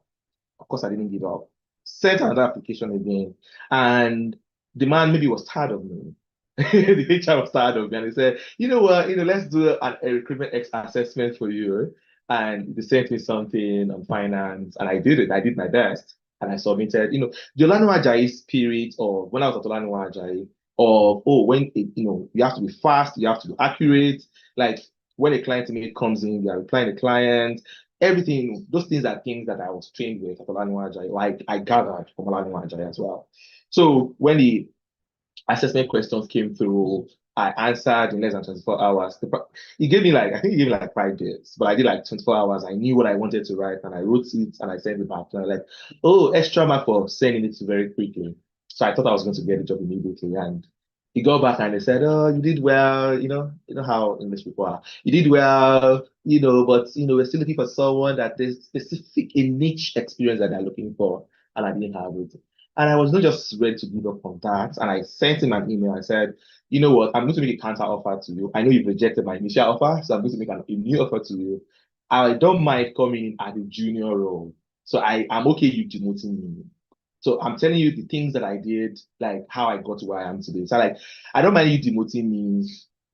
Of course, I didn't give up. Sent another application again, and the man maybe was tired of me. The HR was tired of me, and he said, "You know what? Let's do a recruitment assessment for you." And they sent me something on finance, and I did it. I did my best. And I submitted, the Olaniwan Ajayi spirit of when I was at Olaniwan Ajayi, when you have to be fast, you have to be accurate. Like when a client email comes in, you are replying the client, everything, those things are things that I was trained with at Olaniwan Ajayi, or I gathered from Olaniwan Ajayi as well. So when the assessment questions came through, I answered in less than 24 hours. He gave me I think he gave me 5 days, but I did 24 hours. I knew what I wanted to write, and I wrote it and I sent it back. And I'm oh, extra mark for sending it very quickly. So I thought I was going to get the job immediately. And he got back and they said, "Oh, you did well. You know how English people are. You did well. But we're still looking for someone that there's specific a niche experience that they're looking for, and I didn't have it." And I was not just ready to give up on that. And I sent him an email. I said, "You know what? I'm going to make a counter offer to you. I know you've rejected my initial offer, so I'm going to make a new offer to you. I don't mind coming in at a junior role. So I'm okay you demoting me. So I'm telling you the things that I did, like how I got to where I am today. So like, I don't mind you demoting me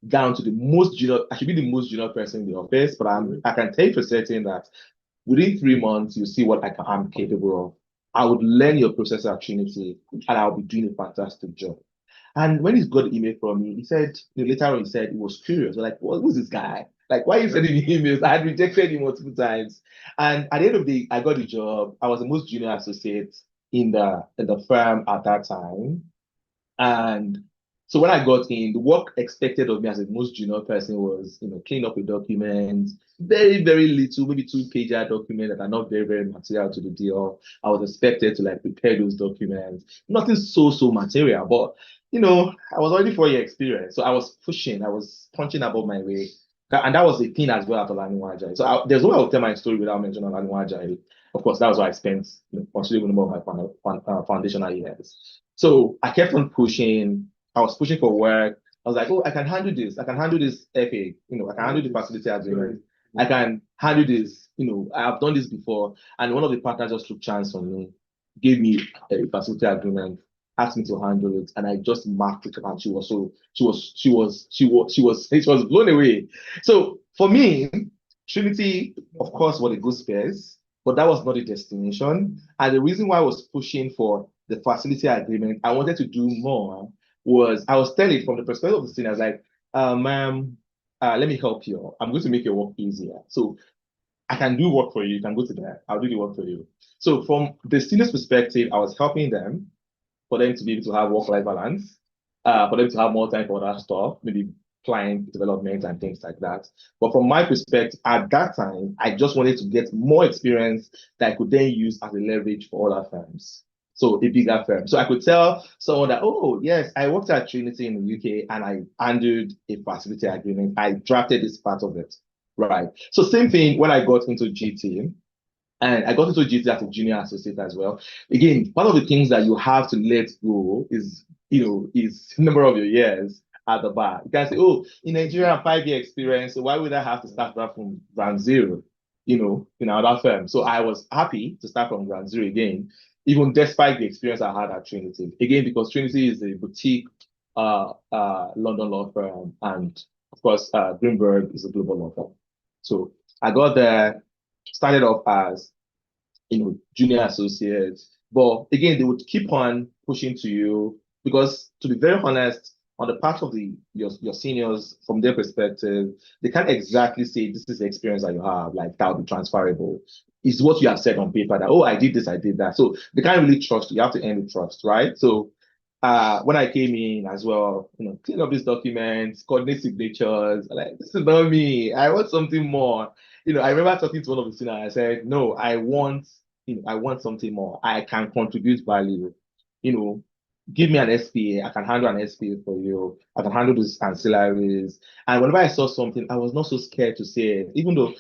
down to the most junior. I should be the most junior person in the office, but I can tell you for certain that within 3 months, you see what I'm capable of. I would learn your process at Trinity, and I'll be doing a fantastic job." And when he got the email from me, he said, later on, he said he was curious. Like, who's this guy? Like, why are you sending me emails? I had rejected him multiple times. And at the end of the day, I got the job. I was the most junior associate in the firm at that time. And so when I got in, the work expected of me as a most junior person was, clean up a document, very, very little, maybe 2-pager document that are not very, very material to the deal. I was expected to like prepare those documents. Nothing so material, but I was already 4 year experience. So I was pushing, I was punching above my weight. And that was a thing as well at Olanuwa Ajayi. So there's no way I'll tell my story without mentioning Olanuwa Ajayi. Of course, that was why I spent a considerable number of my foundational years. So I kept on pushing. I was pushing for work. I was like, "Oh, I can handle this. I can handle this FA. I can handle the facility agreement. I can handle this. I have done this before." And one of the partners just took chance on me, gave me a facility agreement, asked me to handle it, and I just marked it. And she was blown away. So for me, Trinity, of course, was a good space, but that was not the destination. And the reason why I was pushing for the facility agreement, I wanted to do more, was I was telling from the perspective of the student, I was like, "Ma'am, let me help you. I'm going to make your work easier. So I can do work for you. You can go to that. I'll do the work for you." So from the student's perspective, I was helping them for them to be able to have work-life balance, for them to have more time for other stuff, maybe client development and things like that. But from my perspective, at that time, I just wanted to get more experience that I could then use as a leverage for other firms. So a bigger firm. So I could tell someone that, "Oh, yes, I worked at Trinity in the UK and I handled a facility agreement. I drafted this part of it." Right. So same thing when I got into GT. And I got into GT as a junior associate as well. Again, one of the things that you have to let go is number of your years at the bar. You can say, "Oh, in Nigeria, 5 year experience, so why would I have to start that from ground zero, in another firm?" So I was happy to start from ground zero again, even despite the experience I had at Trinity. Again, because Trinity is a boutique London law firm, and of course, Greenberg is a global law firm. So I got there, started off as junior associates, but again, they would keep on pushing to you because, to be very honest, on the part of your seniors, from their perspective, they can't exactly say this is the experience that you have, like that would be transferable. It's what you have said on paper that, "Oh, I did this, I did that." So they can't really trust you. You have to earn the trust, right? So when I came in as well, clean up these documents, coordinate signatures, like, this is not me. I want something more. I remember talking to one of the students. I said, "No, I want something more. I can contribute value. Give me an SPA. I can handle an SPA for you. I can handle those ancillaries." And whenever I saw something, I was not so scared to say it, even though,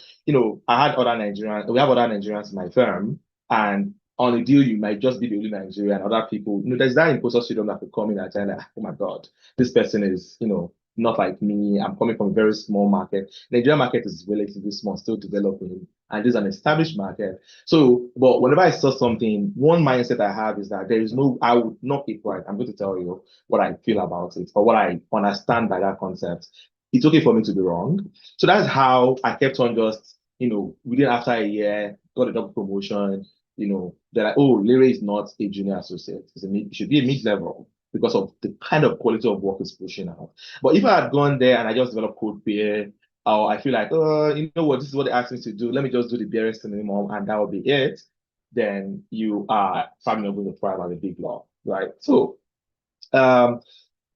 I had other Nigerians, we have other Nigerians in my firm, and on a deal, you might just be the only Nigerian. Other people, there's that imposter syndrome that could come in and say, like, "Oh my God, this person is, not like me. I'm coming from a very small market." Nigerian market is relatively small, still developing, and this is an established market. So, but whenever I saw something, one mindset I have is that I would not be quiet. I'm going to tell you what I feel about it or what I understand by that concept. It's okay for me to be wrong. So that's how I kept on just, within after a year, got a double promotion. They're like, "Oh, Lere is not a junior associate. It should be a mid-level," because of the kind of quality of work it's pushing out. But if I had gone there and I just developed code peer, or I feel like, "Oh, you know what, this is what they asked me to do. Let me just do the barest minimum and that will be it," then you are probably not going to thrive at a big law, right? So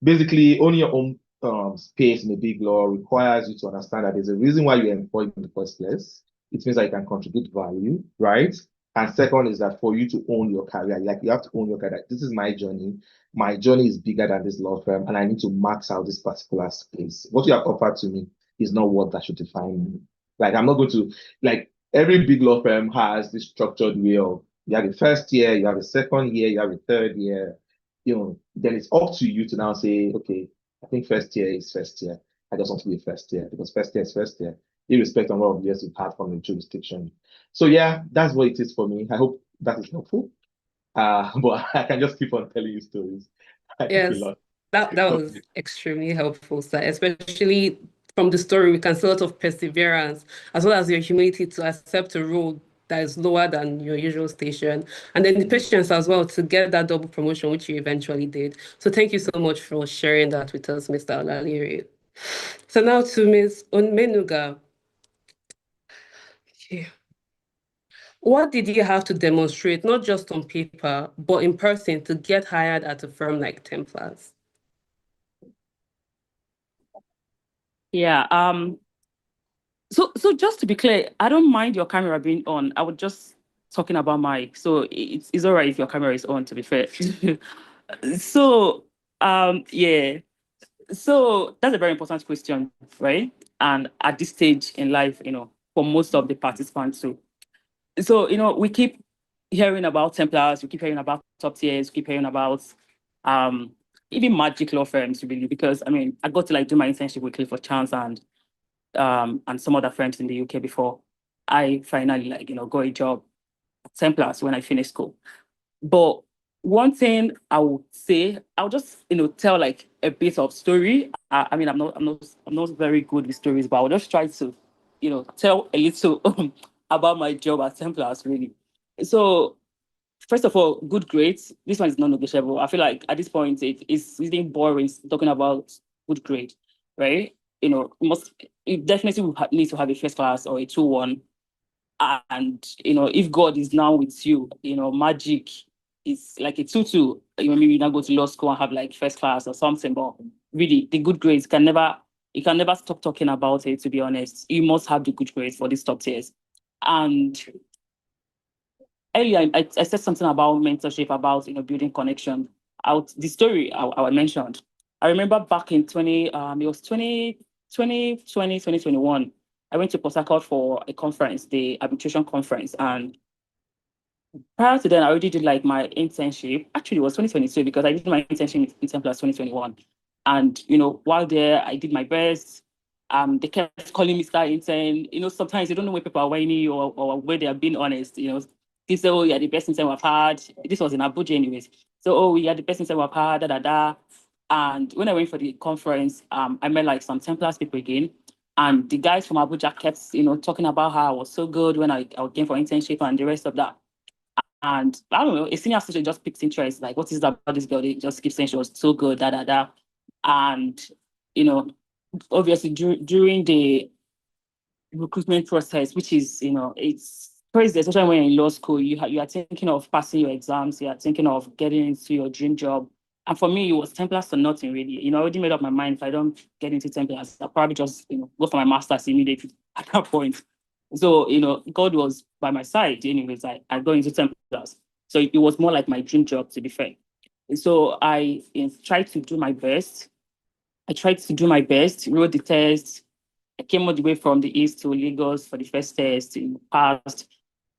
basically, owning your own space in a big law requires you to understand that there's a reason why you're employed in the first place. It means that you can contribute value, right? And second is that for you to own your career, like you have to own your career. This is my journey. My journey is bigger than this law firm, and I need to max out this particular space. What you have offered to me is not what that should define me. Like I'm not going to, like every big law firm has this structured way of you have the first year, you have the second year, you have the third year. Then it's up to you to now say, okay, I think first year is first year. I just want to be first year because first year is first year, irrespective of what years you've had from the jurisdiction. So yeah, that's what it is for me. I hope that is helpful. But I can just keep on telling you stories. Yes, that was extremely helpful, sir. Especially from the story, we can see a lot of perseverance as well as your humility to accept a role that is lower than your usual station, and then the patience as well to get that double promotion, which you eventually did. So thank you so much for sharing that with us, Mr. Olaliri. So now to Ms. Onmenuga. Okay. What did you have to demonstrate, not just on paper, but in person to get hired at a firm like Templars? Yeah. So just to be clear, I don't mind your camera being on. I was just talking about so it's all right if your camera is on, to be fair. So yeah. So that's a very important question, right? And at this stage in life, for most of the participants too. So, we keep hearing about Templars, we keep hearing about top tiers, we keep hearing about even magic law firms, really, because I got to do my internship with Clifford Chance and some other firms in the UK before I finally got a job at Templars when I finished school. But one thing I would say, I'll just tell a bit of story. I'm not very good with stories, but I'll just try to tell a little about my job at Templars, really. So first of all, good grades. This one is non-negotiable. I feel like at this point it's really boring talking about good grade, right? You definitely will need to have a first class or a 2-1. And if God is now with you, magic is like a 2-2. Maybe you now go to law school and have first class or something, but really the good grades you can never stop talking about it, to be honest. You must have the good grades for these top tiers. And earlier I said something about mentorship, about building connection. The story I mentioned, I remember back in 2021, I went to Port Harcourt for a conference, the arbitration conference, and prior to then I already did my internship. Actually, it was 2022 because I did my internship in Templars 2021. And while there I did my best. They kept calling me star intern. Sometimes you don't know where people are whiny or where they are being honest. They say, oh, you're the best intern we've had. This was in Abuja anyways. So, oh, you're the best intern we've had, da da da. And when I went for the conference, I met some Templars people again. And the guys from Abuja kept, talking about how I was so good when I came for internship and the rest of that. And I don't know, a senior associate just picked interest. What is that about this girl? They just keep saying she was so good, da da da. And, obviously during the recruitment process, which is, it's crazy, especially when you're in law school, you are thinking of passing your exams, you are thinking of getting into your dream job. And for me, it was Templars or nothing, really. I already made up my mind, if I don't get into Templars, I'll probably just, go for my master's immediately at that point. So, God was by my side. Anyways, I got into Templars. So it was more like my dream job, to be fair. So I tried to do my best. Wrote the test. I came all the way from the East to Lagos for the first test. Passed.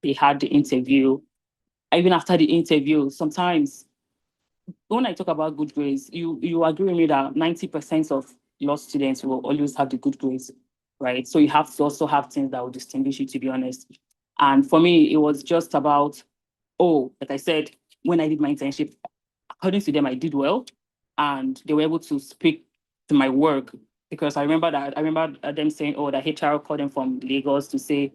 They had the interview. Even after the interview, sometimes when I talk about good grades, you agree with me that 90% of law students will always have the good grades, right? So you have to also have things that will distinguish you, to be honest. And for me, it was just about, like I said, when I did my internship, according to them, I did well, and they were able to speak to my work, because I remember them saying, that HR called them from Lagos to say,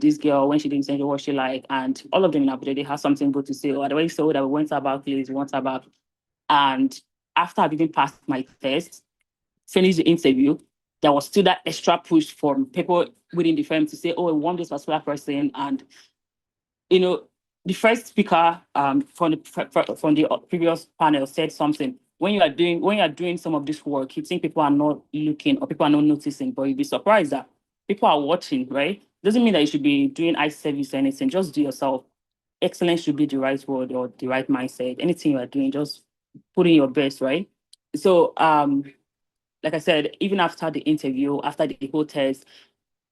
this girl, when she didn't say what she like, and all of them in Abuja, they had something good to say. Otherwise, so that we went about this, we went about. And after I even passed my test, finished the interview, there was still that extra push from people within the firm to say, we want this particular person. And, the first speaker from the previous panel said something. When you are doing some of this work, you think people are not looking or people are not noticing, but you'd be surprised that people are watching, right? Doesn't mean that you should be doing eye service or anything. Just do yourself. excellence should be the right word or the right mindset. Anything you are doing, just put in your best, right? So, like I said, even after the interview, after the whole test,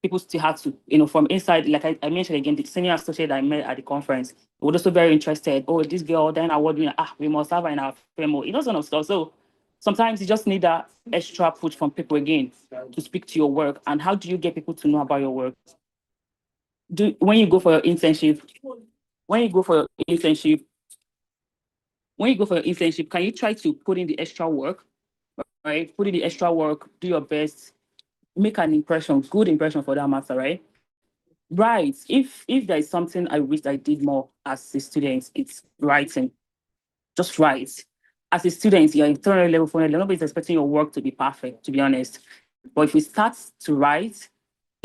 people still had to, from inside, like I mentioned again, the senior associate I met at the conference was also very interested. Oh, this girl, then award winner, we must have her in our framework. It doesn't stuff. So sometimes you just need that extra push from people again to speak to your work. And how do you get people to know about your work? When you go for your internship, can you try to put in the extra work, right? Put in the extra work, do your best, make an impression, good impression for that matter, right? Right. If there is something I wish I did more as a student, it's writing. Just write. As a student, you're in 300 level, 400 level. Nobody's expecting your work to be perfect, to be honest. But if you start to write,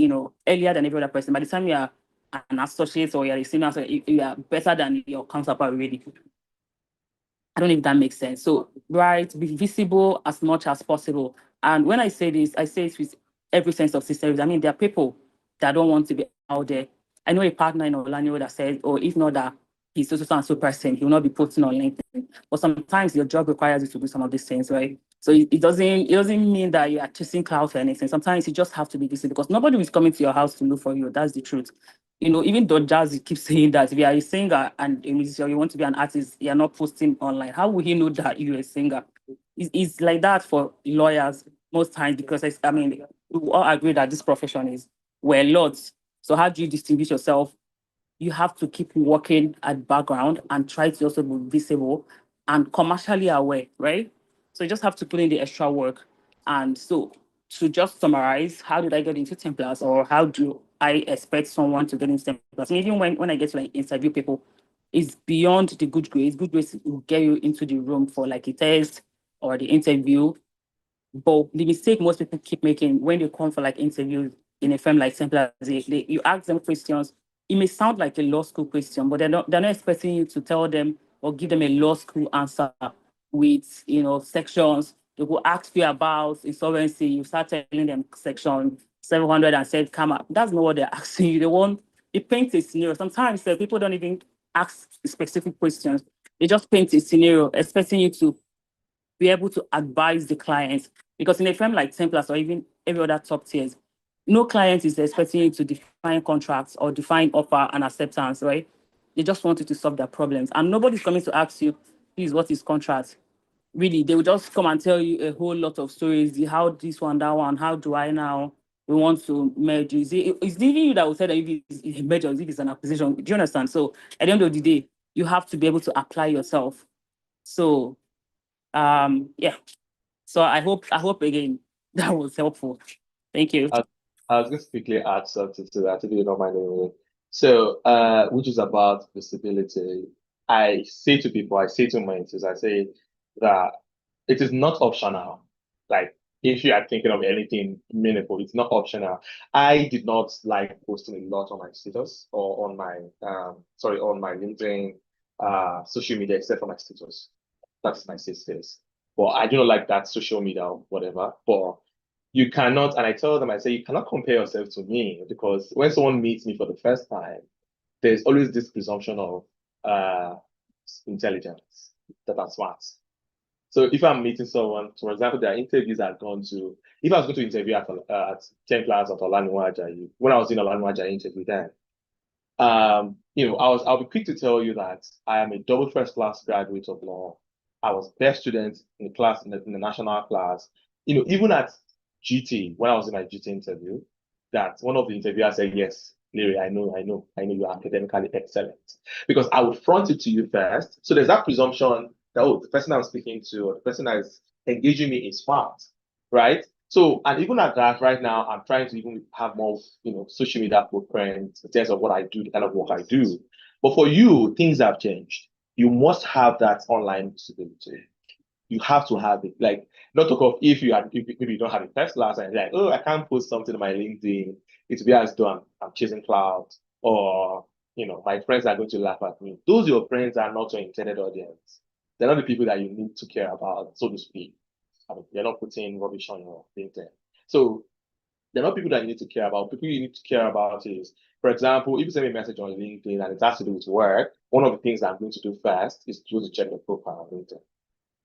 earlier than every other person, by the time you're an associate or you're a senior associate, you are better than your counterpart already. I don't know if that makes sense. So, right, be visible as much as possible. And when I say this, I say it with every sense of sincerity. I mean, there are people that don't want to be out there. I know a partner in Orlando that says, or if not that he's so and so person, he will not be posting on LinkedIn. But sometimes your job requires you to do some of these things, right? So it doesn't mean that you are chasing clouds or anything. Sometimes you just have to be visible because nobody is coming to your house to look for you. That's the truth. Even though Jazz keeps saying that if you are a singer and a musician, you want to be an artist, you're not posting online. How will he know that you're a singer? It's like that for lawyers most times because we all agree that this profession is a lot. So how do you distinguish yourself? You have to keep working at background and try to also be visible and commercially aware, right? So you just have to put in the extra work. And so to just summarize, how did I get into Templars or how do I expect someone to get into Templars? And even when I get to interview people, it's beyond the good grades. Good grades will get you into the room for a test or the interview. But the mistake most people keep making when they come for interviews in a firm like Templars, you ask them questions. It may sound like a law school question, but they're not expecting you to tell them or give them a law school answer with sections. They will ask you about insolvency. You start telling them section 700 and said, come up. That's not what they're asking you. They paint a scenario. Sometimes people don't even ask specific questions. They just paint a scenario, expecting you to be able to advise the clients. Because in a firm like Templars or even every other top tiers, no client is expecting you to define contracts or define offer and acceptance, right? They just want you to solve their problems. And nobody's coming to ask you, please, what is contract? Really, they will just come and tell you a whole lot of stories. How this one, that one, how do I now? We want to merge. It's even you that will tell them if it's a merger, if it's an acquisition. Do you understand? So at the end of the day, you have to be able to apply yourself. So yeah. So I hope again that was helpful. Thank you. I was going to quickly add something to that, if you don't mind anyway. So, which is about visibility. I say to my mentors, I say that it is not optional. Like, if you are thinking of anything meaningful, it's not optional. I did not like posting a lot on my status or on my on my LinkedIn social media except for my status. That's my status. But I do not like that social media or whatever. But you cannot, and I tell them, I say, you cannot compare yourself to me because when someone meets me for the first time, there's always this presumption of intelligence, that I'm smart. So if I'm meeting someone, for example, there are interviews I've gone to, if I was going to interview at Templars at Olaniwa Ajayi, when I was in Olaniwa Ajayi interview then, I'll be quick to tell you that I am a double first class graduate of law. I was best student in the class, in the national class. Even at GT, when I was in my GT interview, that one of the interviewers said, yes, Larry, I know you are academically excellent. Because I would front it to you first. So there's that presumption that, the person I'm speaking to, or the person that is engaging me is smart, right? So, and even at that, right now, I'm trying to even have more, social media footprint in terms of what I do, the kind of work I do. But for you, things have changed. You must have that online visibility. You have to have it. Like, not talk of if you don't have a first class and you're like, oh, I can't post something on my LinkedIn. It's be as though I'm chasing clouds, or my friends are going to laugh at me. Those your friends are not your intended audience. They're not the people that you need to care about, so to speak. You're not putting rubbish on your LinkedIn. So they're not people that you need to care about. People you need to care about is, for example, if you send me a message on LinkedIn and it has to do with work, one of the things I'm going to do first is to check the profile on LinkedIn.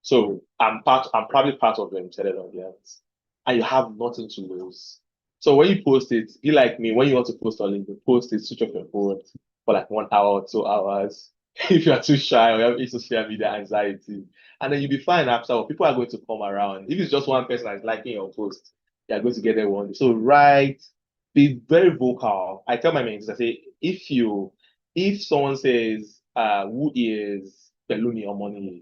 So I'm probably part of the intended audience, and you have nothing to lose. So when you post it, be like me, when you want to post on LinkedIn, post it, switch off your phone for like 1 hour or 2 hours. If you're too shy or you have social media anxiety, and then you'll be fine after. People are going to come around. If it's just one person that's liking your post, you're going to get there one day. So write, be very vocal. I tell my mates, I say, if someone says, who is Pelumi Omoni?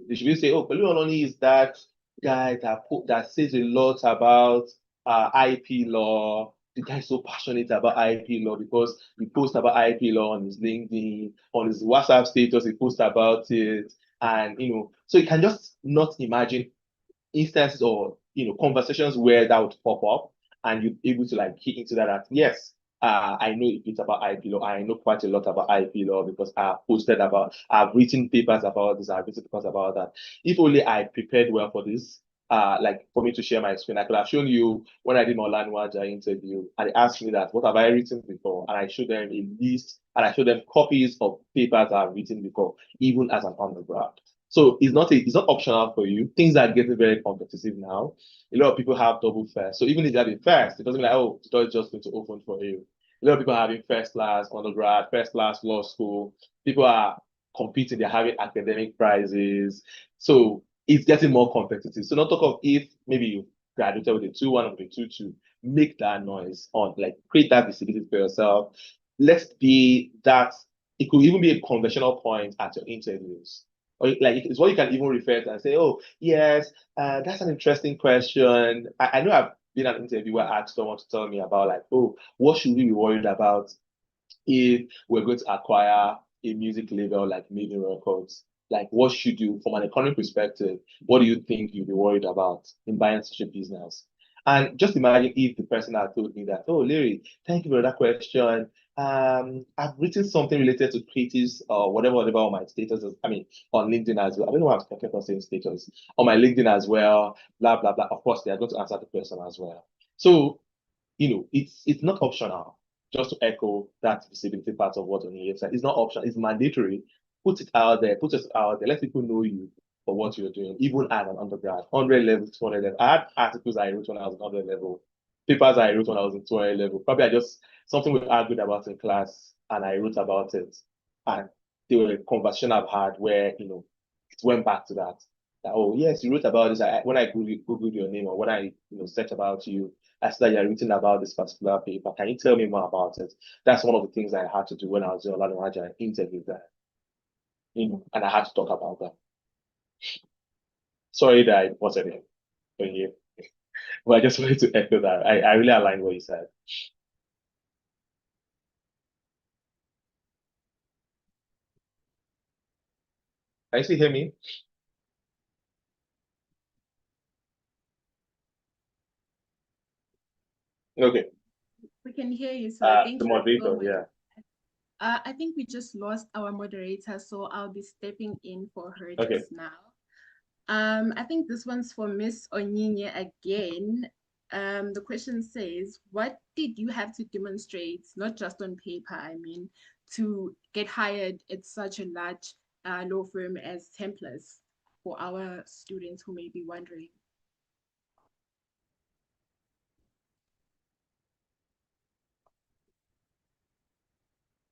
They should say, oh, Pelumi Omoni is that guy that says a lot about IP law. The guy is so passionate about IP law because he posts about IP law on his LinkedIn, on his WhatsApp status, he posts about it. And, so you can just not imagine instances or, conversations where that would pop up and you're able to like key into that, yes, I know a bit about IP law. I know quite a lot about IP law because I've written papers about this, I've written papers about that. If only I prepared well for this, like for me to share my screen, I could have shown you when I did my Olanuaja interview, and they asked me that, what have I written before? And I showed them a list, and I showed them copies of papers I've written before, even as an undergrad. So it's not optional for you. Things are getting very competitive now. A lot of people have double first. So even if you have a first, it doesn't mean like, oh, the door is just going to open for you. A lot of people are having first class undergrad, first class law school. People are competing, they're having academic prizes. So it's getting more competitive. So not talk of if maybe you graduated with a 2-1 or a 2-2, make that noise on, like create that visibility for yourself. Let's be that, it could even be a conversational point at your interviews. Or like it's what you can even refer to and say, oh, yes, that's an interesting question. I know I've been an interview where I asked someone to tell me about like, oh, what should we be worried about if we're going to acquire a music label like Maven Records? Like, what should you, from an economic perspective, what do you think you'd be worried about in buying such a business? And just imagine if the person had told me that, oh, Larry, thank you for that question. I've written something related to creatives or whatever on my status. On LinkedIn as well. I don't know what I'm talking about saying status. On my LinkedIn as well, blah, blah, blah. Of course, they are going to answer the question as well. So, it's not optional. Just to echo that visibility part of what on the website, it's not optional, it's mandatory. Put it out there, let people know you for what you're doing, even as an undergrad, 100 level, 200 level. I had articles I wrote when I was 100 level, papers I wrote when I was in 200 level. Probably something we argued about in class and I wrote about it. And there were a conversation I've had where, it went back to that. Oh, yes, you wrote about this. When I Googled your name or when I, search about you, I said that you're written about this particular paper. Can you tell me more about it? That's one of the things I had to do when I was doing Olanuaja interview there. And I had to talk about that. Sorry that I wasn't here for you. But I just wanted to echo that. I really aligned what you said. Can you still hear me? Okay. We can hear you, so thank The you so moderator, much. yeah. I think we just lost our moderator, so I'll be stepping in for her Okay. just now. I think this one's for Miss Onyinye again. The question says, what did you have to demonstrate, not just on paper, to get hired at such a large law firm as Templars, for our students who may be wondering?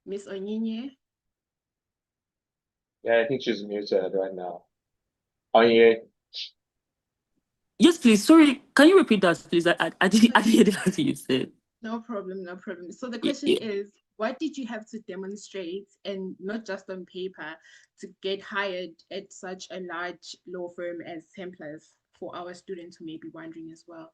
Miss Onyinye? Yeah, I think she's muted right now. Onyinye. Yes, please. Sorry, can you repeat that, please? I didn't hear that you said. No problem, no problem. So the question is, what did you have to demonstrate, and not just on paper, to get hired at such a large law firm as Templars, for our students who may be wondering as well?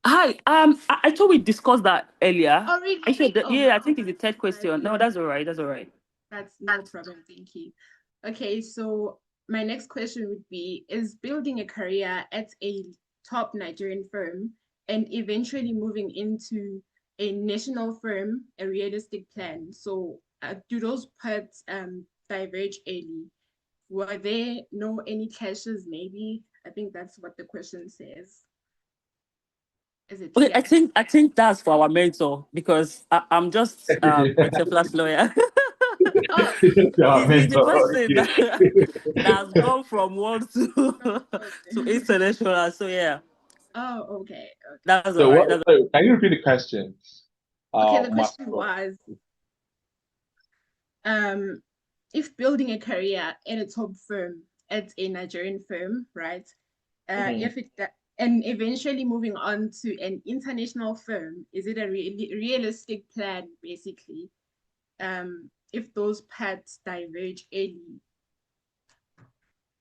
Hi, I thought we discussed that earlier. Oh, really? I said that, Oh, yeah, I think it's the third question. No, that's all right. That's all right. That's no problem. Thank you. Okay, so my next question would be, is building a career at a top Nigerian firm and eventually moving into a national firm a realistic plan? So do those paths diverge early? Were there any clashes maybe I think that's what the question says. Is it Okay, clear? I think that's for our mentor because I'm just a self lawyer. Oh, Yeah, He's the mentor, person okay. that's gone from one to to international. So yeah, oh, okay. that's So all right. what, so can you repeat the question? Okay, the Mark? question was, if building a career at a top firm, at a Nigerian firm, right? Mhm. If it and eventually moving on to an international firm, is it a realistic plan, basically? If those paths diverge early.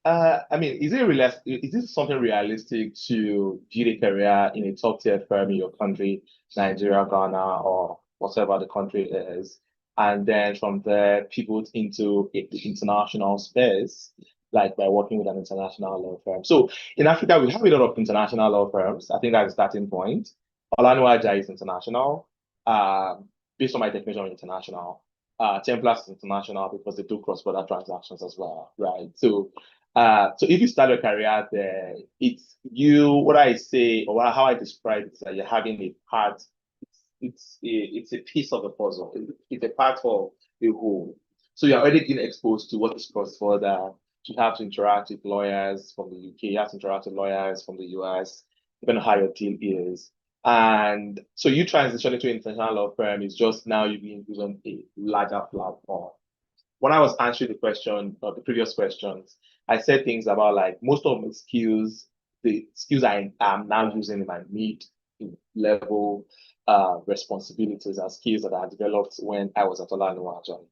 I mean, is it realistic? Is this something realistic to build a career in a top tier firm in your country, Nigeria, Ghana, or whatever the country is, and then from there pivot into the international space, like by working with an international law firm? So in Africa, we have a lot of international law firms. I think that's the starting point. Olanuaja is international. Based on my definition of international, Templas is international because they do cross-border transactions as well, right? So if you start your career there, it's you, what I say, or how I describe it is that you're having a part, it's a piece of the puzzle. It's a part of the whole. So you're already getting exposed to what is cross-border. You have to interact with lawyers from the UK, you have to interact with lawyers from the US, depending on how your deal is. And so you transition into an international law firm is just now you being used on a larger platform. When I was answering the question, or the previous questions, I said things about like most of my skills, the skills I am now using in my mid-level responsibilities are skills that I developed when I was at Olanuaja.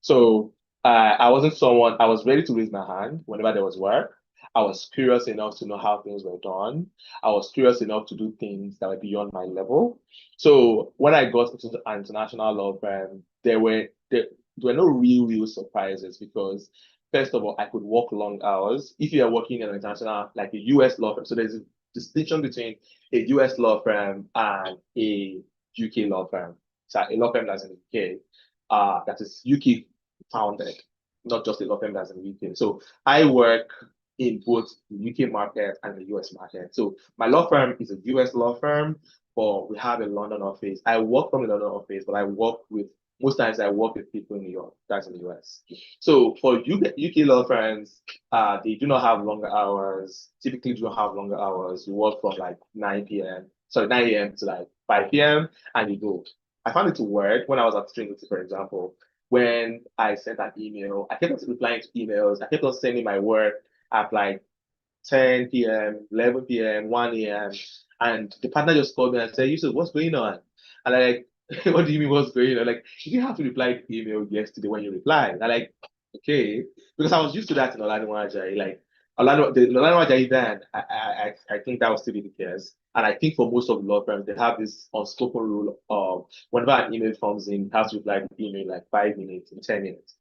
So I wasn't someone, I was ready to raise my hand whenever there was work. I was curious enough to know how things were done. I was curious enough to do things that were beyond my level. So when I got into an international law firm, there were no real surprises because first of all, I could work long hours. If you are working in an international, like a US law firm, so there's a distinction between a US law firm and a UK law firm. So a law firm that's in the UK, that is UK founded, not just a law firm that's in the UK. So I work in both the UK market and the US market. So my law firm is a US law firm, but we have a London office. I work from the London office, but I work with, most times I work with people in New York, that's in the US. So for UK law firms, they do not have longer hours, typically do not have longer hours. You work from like 9 a.m. to like 5 p.m. and you go. I found it to work when I was at Trinity, for example. When I sent an email, I kept on replying to emails, I kept on sending my work at like 10 p.m., 11 p.m., 1 a.m. And the partner just called me and said, Yusuf, what's going on? And I'm like, what do you mean what's going on? Like, you didn't have to reply to the email yesterday when you replied. I'm like, okay. Because I was used to that in Olanuaja. Like, the Olanuaja event, I think that will still be the case. And I think for most of the law firms, they have this unspoken rule of whenever an email comes in, you have to reply to the email like 5 minutes and 10 minutes.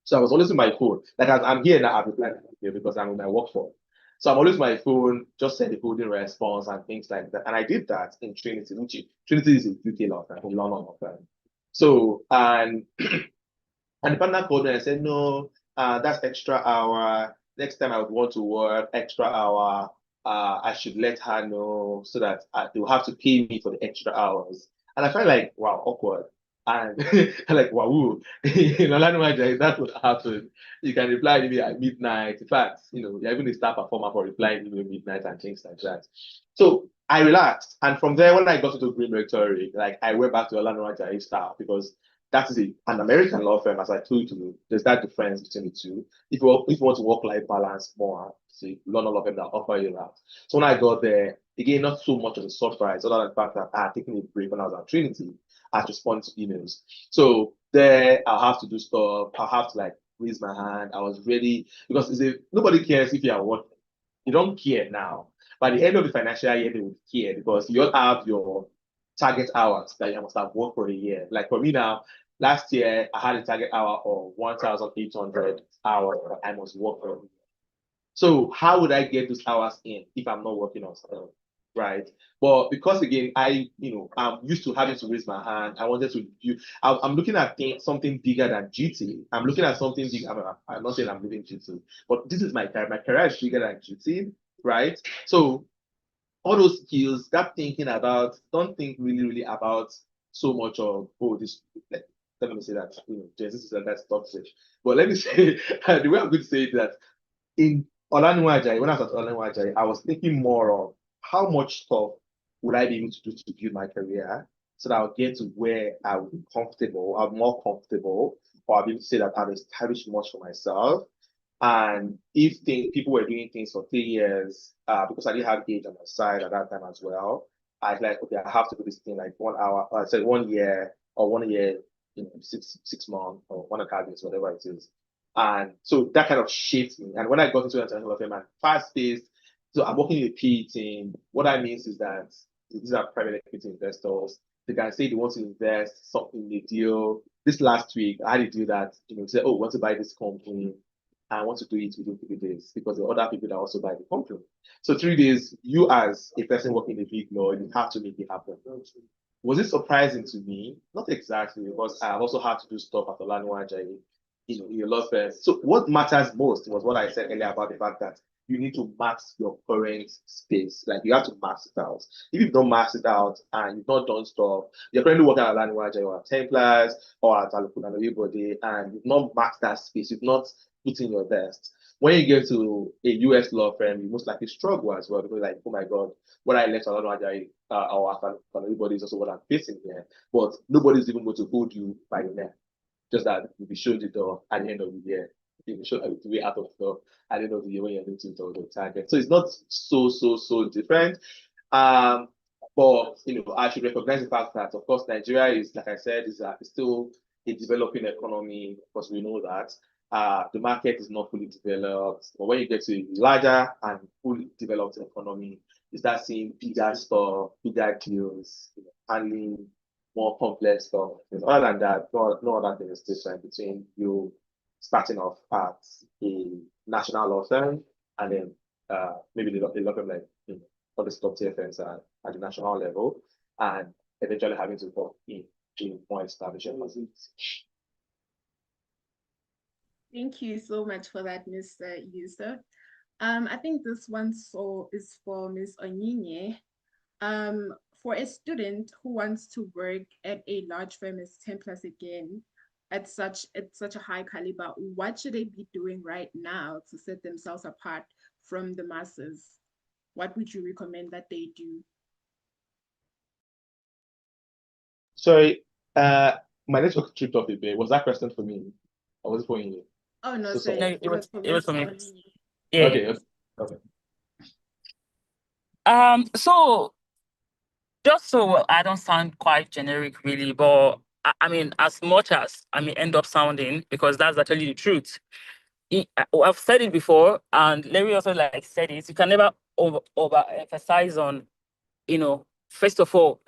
So I was always on my phone. Like I'm here now, I'm replying because I'm in my work phone. So I'm always on my phone, just send a holding response and things like that. And I did that in Trinity, which Trinity is a UK law firm, a London law firm. So and the partner called me and said, no, that's extra hour. Next time I would want to work extra hour, I should let her know so that they will have to pay me for the extra hours. And I felt like, wow, awkward. And like, wow, that's what happened. You can reply to me at midnight. In fact, you're even a star performer for replying to me at midnight and things like that. So I relaxed. And from there, when I got into Green Rectory, like I went back to Olanuaja style because that is an American law firm, as I told you. There's that difference between the two. If you want to work-life balance more, see, London law firm that offer you that. So when I got there, again, not so much of a surprise, other than the fact that I had taken a break when I was at Trinity. I had to respond to emails. So there, I'll have to do stuff. I'll have to like raise my hand. I was ready because nobody cares if you are working. You don't care now. By the end of the financial year, they would care because you all have your target hours that you must have worked for a year. Like for me now, last year I had a target hour of 1,800 hours that I must work for. So how would I get those hours in if I'm not working on stuff, right? But because again, I'm used to having to raise my hand. I wanted to I'm looking at something bigger than GT. I'm looking at something big. I'm not saying I'm leaving GT, but this is my career. My career is bigger than GT. right? So all those skills, that thinking about, don't think really about so much of, oh, this, let me say that, Genesis is that's toxic. But let me say, the way I'm going to say it that in Olanuwa Ajayi, when I was at Olanuwa Ajayi, I was thinking more of how much stuff would I be able to do to build my career so that I'll get to where I will be comfortable, I'm more comfortable, or I'll be able to say that I've established much for myself. And if people were doing things for 3 years, because I didn't have age on my side at that time as well, I was like, okay, I have to do this thing like 1 hour, I said 1 year or 1 year, 6 months or 1.5 years, whatever it is. And so that kind of shaped me. And when I got into international affairs, fast-paced, so I'm working in a PE team. What that means is that these are private equity investors. They can say they want to invest something in the deal. This last week, I had a deal that, say, oh, I want to buy this company. I want to do it within 3 days because there are other people that also buy the company. So 3 days, you as a person working in the big law, you have to make it happen. Was it surprising to me? Not exactly, because I've also had to do stuff at Olanuwa Ajayi, in a law firm. So what matters most was what I said earlier about the fact that you need to max your current space. Like you have to max it out. If you don't max it out and you've not done stuff, you're currently working at Olanuwa Ajayi or at Templars or at Alukuna Everybody, and you've not maxed that space, you've not put in your best. When you get to a US law firm, you most likely struggle as well because, like, oh my God, what I left Olanuwa Ajayi or at Everybody is also what I'm facing here. But nobody's even going to hold you by the neck. Just that you'll be shown the door at the end of the year. You'll be shown the way out of the door at the end of the year when you're looking to the target. So it's not so different. But I should recognize the fact that, of course, Nigeria is, like I said, is still a developing economy. Of course, we know that. The market is not fully developed. But when you get to a larger and fully developed economy, you start seeing bigger stuff, bigger deals, handling more complex stuff. Other than that, no other thing is different between you starting off at a national law firm and then maybe the law firm like all the top tier firms at the national level, and eventually having to work in more established facilities. Thank you so much for that, Mr. Yusuf. I think this one is for Ms. Onyinye. For a student who wants to work at a large firm as Templars again, at such a high caliber, what should they be doing right now to set themselves apart from the masses? What would you recommend that they do? Sorry, my network tripped off a bit. Was that question for me? Or was it for you? Oh no, So sorry. No, it was for me. Onyinye. Yeah. Okay. So just so I don't sound quite generic, really, but I mean, as much as I may end up sounding, because that's actually the truth. I've said it before, and Larry also said it. You can never overemphasize on, first of all,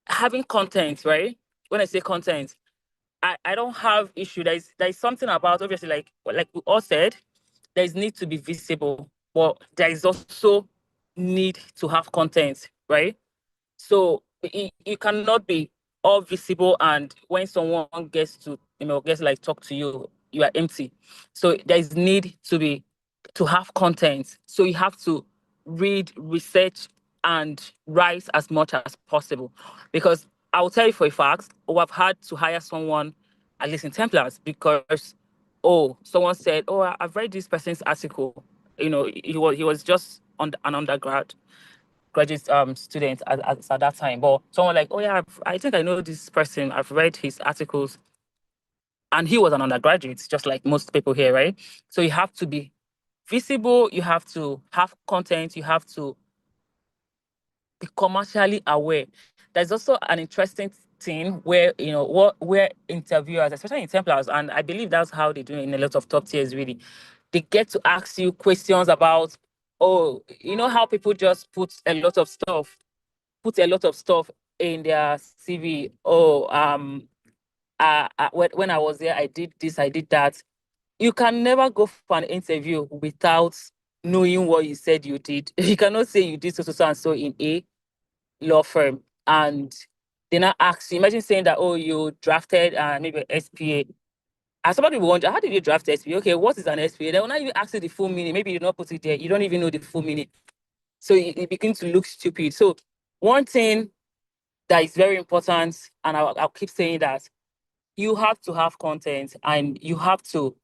having content, right? When I say content, I don't have issue. There's something about, obviously, like we all said, there's need to be visible, but there is also need to have content, right? So you cannot be all visible, and when someone gets to talk to you, you are empty. So there's need to have content. So you have to read, research, and write as much as possible. Because I will tell you for a fact, I've had to hire someone, at least in Templars, because someone said, I've read this person's article. He was just an undergraduate student at that time, but someone like, I think I know this person, I've read his articles, and he was an undergraduate, just like most people here, right? So you have to be visible, you have to have content, you have to be commercially aware. There's also an interesting thing where where interviewers, especially in Templars, and I believe that's how they do it in a lot of top tiers, really, they get to ask you questions about, how people just put a lot of stuff in their CV. When I was there, I did this, I did that. You can never go for an interview without knowing what you said you did. You cannot say you did so and so in a law firm, and they not ask you. Imagine saying that, you drafted maybe SPA, And somebody will wonder, how did you draft SPA? Okay, what is an SPA? They will not even ask you the full meaning. Maybe you not put it there. You don't even know the full meaning. So it begins to look stupid. So one thing that is very important, and I'll keep saying that, you have to have content, and you have to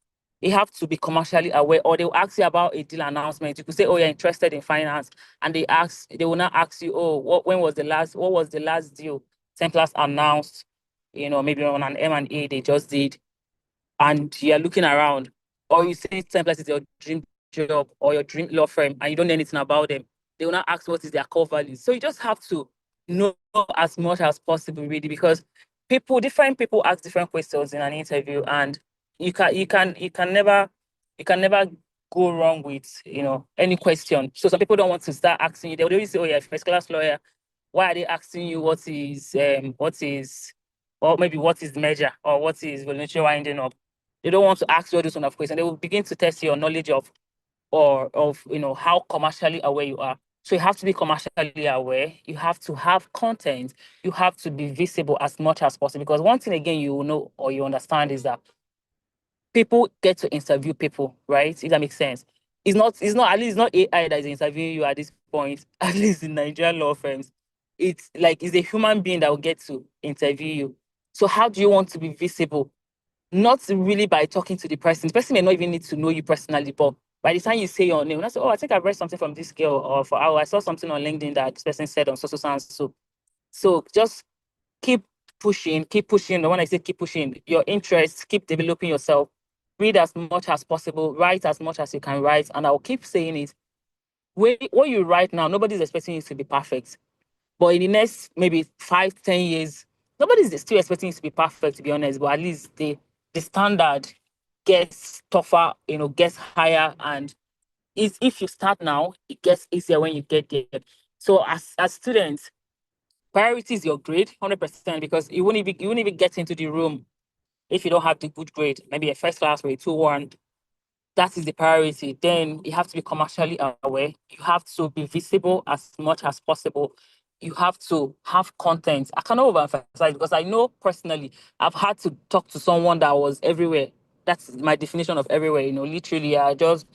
be commercially aware, or they'll ask you about a deal announcement. You could say, oh, you're interested in finance, and they will not ask you, oh, what was the last deal Templars announced, maybe on an M&A they just did, and you're looking around, or you say Templars is your dream job or your dream law firm, and you don't know anything about them. They will not ask what is their core value. So you just have to know as much as possible, really, because different people ask different questions in an interview, and you can never go wrong with any question. So some people don't want to start asking you. They would always say, oh, you're a first class lawyer. Why are they asking you what is or maybe what is the measure, or what is voluntary winding up? They don't want to ask you all those kind of questions. They will begin to test your knowledge of how commercially aware you are. So you have to be commercially aware. You have to have content. You have to be visible as much as possible. Because one thing again you know or you understand is that people get to interview people, right? If that makes sense. It's not at least not AI that is interviewing you at this point, at least in Nigerian law firms. It's a human being that will get to interview you. So how do you want to be visible? Not really by talking to the person. The person may not even need to know you personally, but by the time you say your name, I say, oh, I think I've read something from this girl, or I saw something on LinkedIn that this person said on so and so. So just keep pushing. When I say keep pushing, your interests, keep developing yourself. Read as much as possible, write as much as you can write, and I'll keep saying it. What you write now, nobody's expecting you to be perfect. But in the next maybe 5-10 years, nobody's still expecting you to be perfect, to be honest, but at least the standard gets tougher, gets higher. And if you start now, it gets easier when you get there. So as students, priority is your grade, 100%, because you won't even get into the room if you don't have the good grade, maybe a first class or a 2-1. That is the priority. Then you have to be commercially aware. You have to be visible as much as possible. You have to have content. I cannot overemphasize, because I know personally I've had to talk to someone that was everywhere. That's my definition of everywhere. Literally, I don't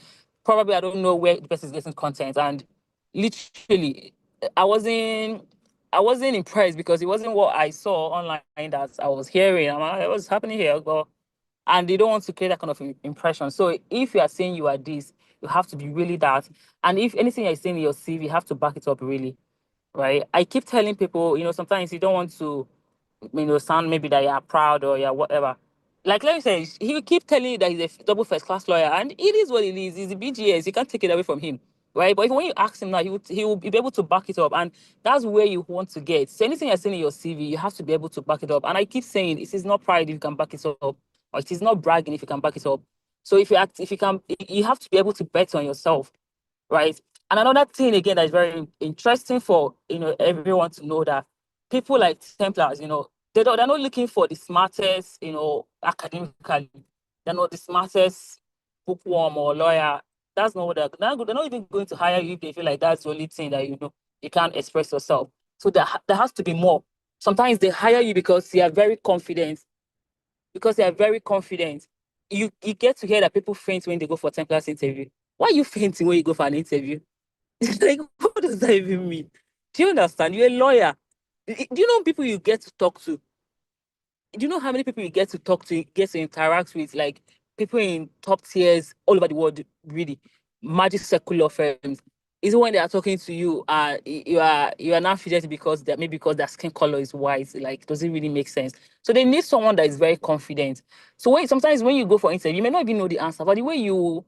know where the person is getting content, and literally, I wasn't impressed, because it wasn't what I saw online that I was hearing. I'm like, what's happening here? And they don't want to create that kind of impression. So if you are saying you are this, you have to be really that. And if anything you're saying in your CV, you have to back it up, really, right? I keep telling people, sometimes you don't want to, sound maybe that you're proud or you're whatever. Like, let me say, he will keep telling you that he's a double first class lawyer, and it is what it is. He's a BGS. You can't take it away from him, right? But when you ask him now, he will be able to back it up, and that's where you want to get. So anything you're saying in your CV, you have to be able to back it up. And I keep saying, it is not pride if you can back it up, or it is not bragging if you can back it up. So if you can, you have to be able to bet on yourself, right? And another thing again that is very interesting for everyone to know, that people like Templars, they're not looking for the smartest, academically. They're not the smartest bookworm or lawyer. That's not what they're not even going to hire you if they feel like that's the only thing that you can't express yourself. So there has to be more. Sometimes they hire you because you are very confident. Because they are very confident. You get to hear that people faint when they go for 10-class interview. Why are you fainting when you go for an interview? It's like, what does that even mean? Do you understand? You're a lawyer. Do you know people you get to talk to? Do you know how many people you get to talk to, get to interact with, like people in top tiers all over the world, really, magic circular firms? Is when they are talking to you, you are not fidgeting because their skin color is white. Like, does it really make sense? So they need someone that is very confident. So sometimes when you go for interview, you may not even know the answer, but the way you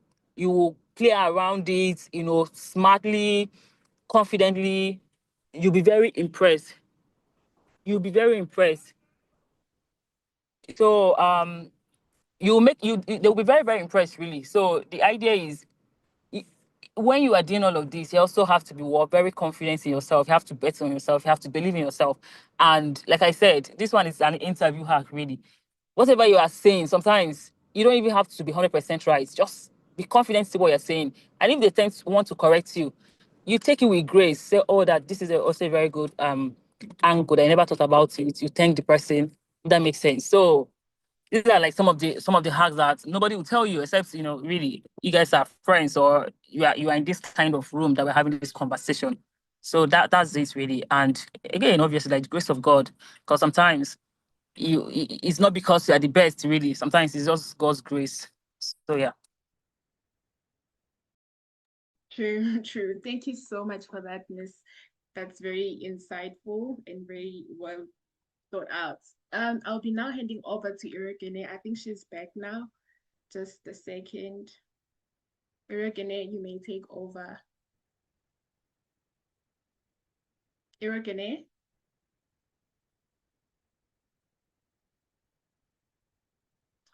play around it, smartly, confidently, you'll be very impressed. You'll be very impressed. So they'll be very, very impressed, really. So the idea is, when you are doing all of this, you also have to be very confident in yourself. You have to bet on yourself. You have to believe in yourself. And like I said, this one is an interview hack, really. Whatever you are saying, sometimes you don't even have to be 100% right. Just be confident in what you're saying. And if they want to correct you, you take it with grace. Say, oh, that this is also a very good angle. I never thought about it. You thank the person. That makes sense. So these are like some of the hacks that nobody will tell you except, you know, really you guys are friends or you are in this kind of room that we're having this conversation. So that's it really. And again, obviously, like the grace of God, because sometimes it's not because you are the best, really. Sometimes it's just God's grace. So yeah. True, true. Thank you so much for that, Miss. That's very insightful and very well thought out. I'll be now handing over to Irogene. I think she's back now. Just a second. Irogene, you may take over. Irogene?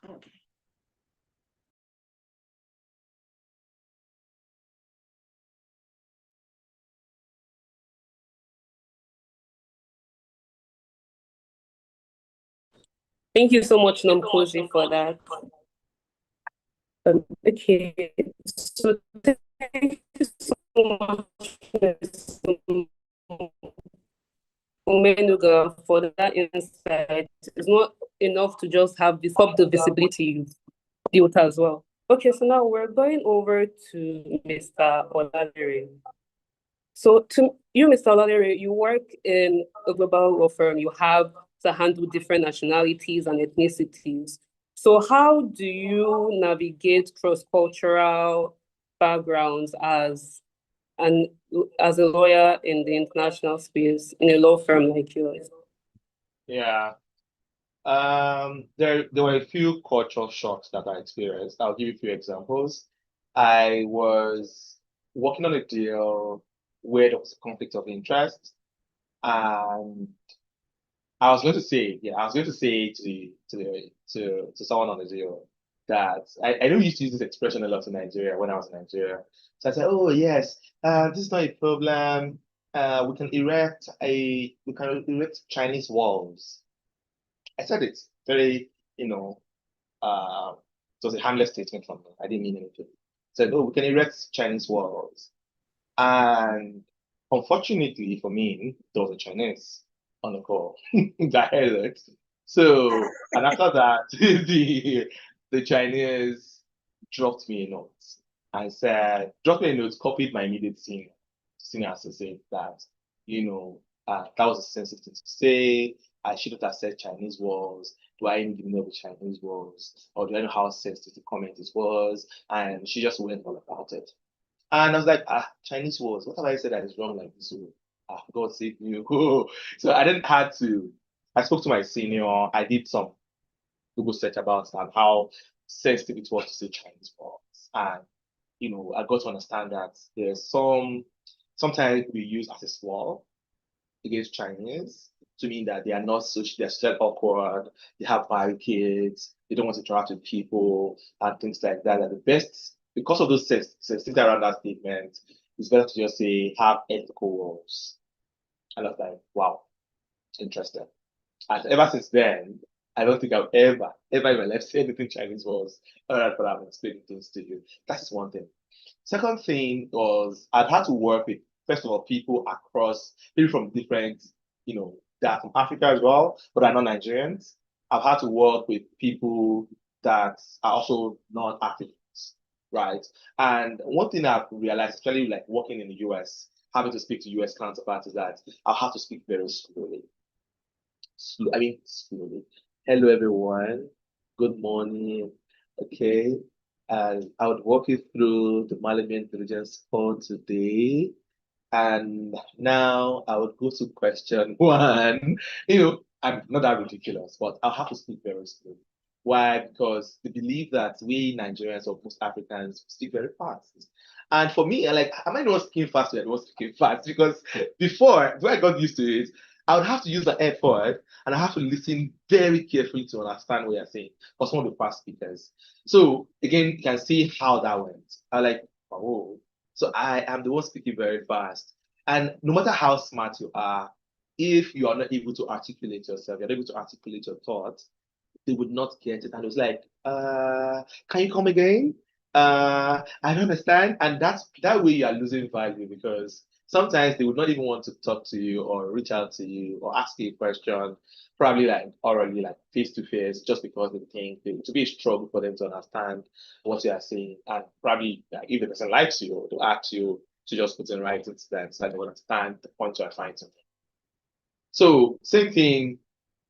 Okay. Thank you so much, Nomkoji, for that. Okay, so thank you so much, Omenuga, for that insight. It's not enough to just have the visibility you've built as well. Okay, so now we're going over to Mr. Oladere. So to you, Mr. Oladere, you work in a global law firm. You have to handle different nationalities and ethnicities. So how do you navigate cross-cultural backgrounds as a lawyer in the international space in a law firm like yours? Yeah. There were a few cultural shocks that I experienced. I'll give you a few examples. I was working on a deal where there was a conflict of interest, and I was going to say to someone on the deal that I don't used to use this expression a lot in Nigeria when I was in Nigeria. So I said, oh yes, this is not a problem. We can erect Chinese walls. I said it very, it was a harmless statement from me. I didn't mean anything. I said, oh, we can erect Chinese walls. And unfortunately for me, there was a Chinese on the call that heard it. So, and after that, the Chinese dropped me a note. I said, dropped me a note, copied my immediate senior associate that, that was a sensitive thing to say. I shouldn't have said Chinese walls. Do I even know the Chinese walls? Or do I know how sensitive the comment was? And she just went all about it. And I was like, Chinese walls, what have I said that is wrong like this? God save me. So I didn't have to, I spoke to my senior, I did some Google search about and how sensitive it was to say Chinese walls. And, I got to understand that there's sometimes we use as a swell against Chinese to mean that they are not they're still awkward, they have barricades, they don't want to interact with people and things like that. That the best, because of those sensitivity around that statement, it's better to just say have ethical walls. And I was like, wow, interesting. And ever since then, I don't think I've ever in my life said anything Chinese walls. All right, but I'm explaining things to you. That's one thing. Second thing was I've had to work with, first of all, people from different, that are from Africa as well, but are not Nigerians. I've had to work with people that are also not Africans, right? And one thing I've realized, especially like working in the US, having to speak to US counterparts, is that I'll have to speak very slowly. Slowly. Hello, everyone. Good morning. Okay. And I would walk you through the Malami Intelligence Code today. And now I would go to question one. I'm not that ridiculous, but I'll have to speak very slowly. Why? Because they believe that we Nigerians or most Africans speak very fast. And for me, am I not speaking fast? I'm not speaking fast because before I got used to it, I would have to use the effort and I have to listen very carefully to understand what you're saying for some of the fast speakers. So again, you can see how that went. So I am the one speaking very fast. And no matter how smart you are, if you are not able to articulate yourself, you're not able to articulate your thoughts, they would not get it. And it was like, can you come again? I don't understand. And that way you are losing value because sometimes they would not even want to talk to you or reach out to you or ask you a question probably like orally, like face to face, just because they think it to be a struggle for them to understand what you are saying. And probably like, if the person likes you, to ask you to just put in writing to them so that they understand the point you are trying to make. So same thing.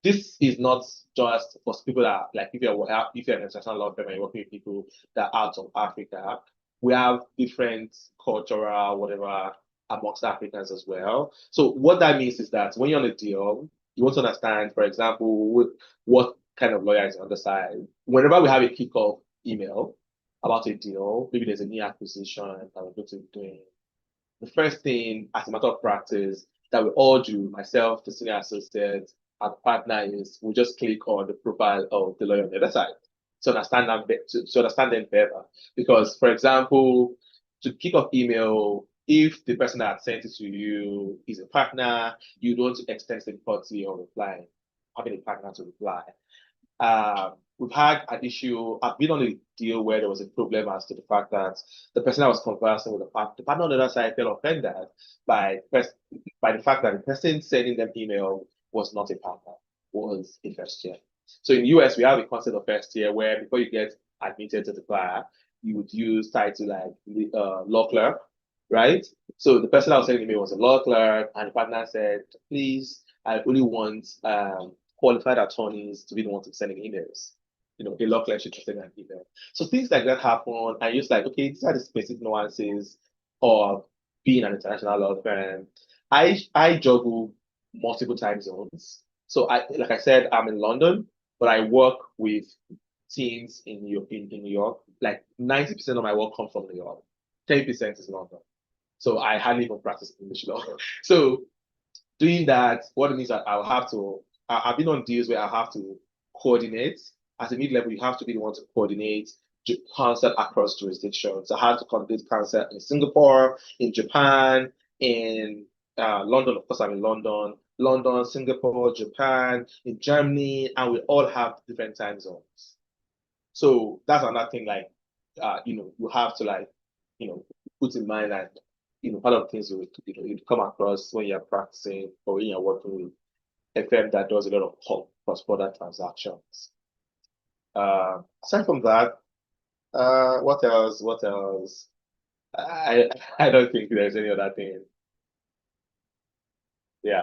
This is not just for people that like if you're an international law firm and you're working with people that are out of Africa, we have different cultural whatever amongst Africans as well. So what that means is that when you're on a deal, you want to understand, for example, what kind of lawyer is on the side. Whenever we have a kickoff email about a deal, maybe there's a new acquisition that we're going to be doing. The first thing, as a matter of practice, that we all do, myself, the senior associate, and the partner, is we just click on the profile of the lawyer on the other side to understand them, to understand them better. Because, for example, to kick off email, if the person that sent it to you is a partner, you don't extend the courtesy of replying, having a partner to reply. We've had an issue. I've been on a deal where there was a problem as to the fact that the person I was conversing with, the partner on the other side, felt offended by the fact that the person sending them email was not a partner, was a first year. So in the US, we have a concept of first year where before you get admitted to the bar, you would use title like law clerk, right? So the person I was sending email was a law clerk, and the partner said, please, I only want qualified attorneys to be the ones sending emails. You know, a law clerk should send an email. So things like that happen, and you're just like, okay, these are the specific nuances of being an international law firm. I juggle multiple time zones. So like I said, I'm in London, but I work with teams in New York. Like 90% of my work comes from New York. 10% is London. So I hardly even practice English law. So doing that, what it means that I've been on deals where I have to coordinate. As a mid-level, you have to be the one to coordinate counsel across jurisdictions. I had to coordinate counsel in Singapore, in Japan, in London. Of course, I'm in London, Singapore, Japan, in Germany, and we all have different time zones. So that's another thing, like, you have to like, put in mind that, part of the things you come across when you're practicing or when you're working with a firm that does a lot of cross-border transactions. Aside from that, what else? I don't think there's any other thing. Yeah.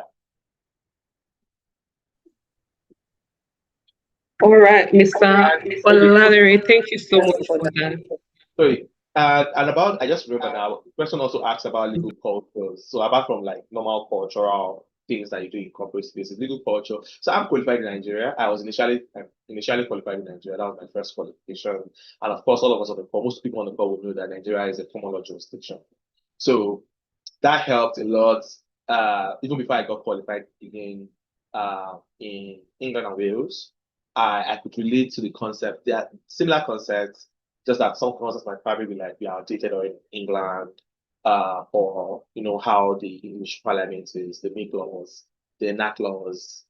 All right, Mr. Oladere, thank you so much for that. Sorry. I just remember now, the question also asks about legal cultures. So apart from like normal cultural things that you do in corporate spaces, legal culture. So I'm qualified in Nigeria. I was initially qualified in Nigeria. That was my first qualification. And of course, all of us on the call, most people on the call would know that Nigeria is a common law jurisdiction. So that helped a lot. Even before I got qualified again in England and Wales, I could relate to the concept. They are similar concepts, just that some concepts might probably be outdated or in England, or how the English Parliament is, the make laws, the enact laws,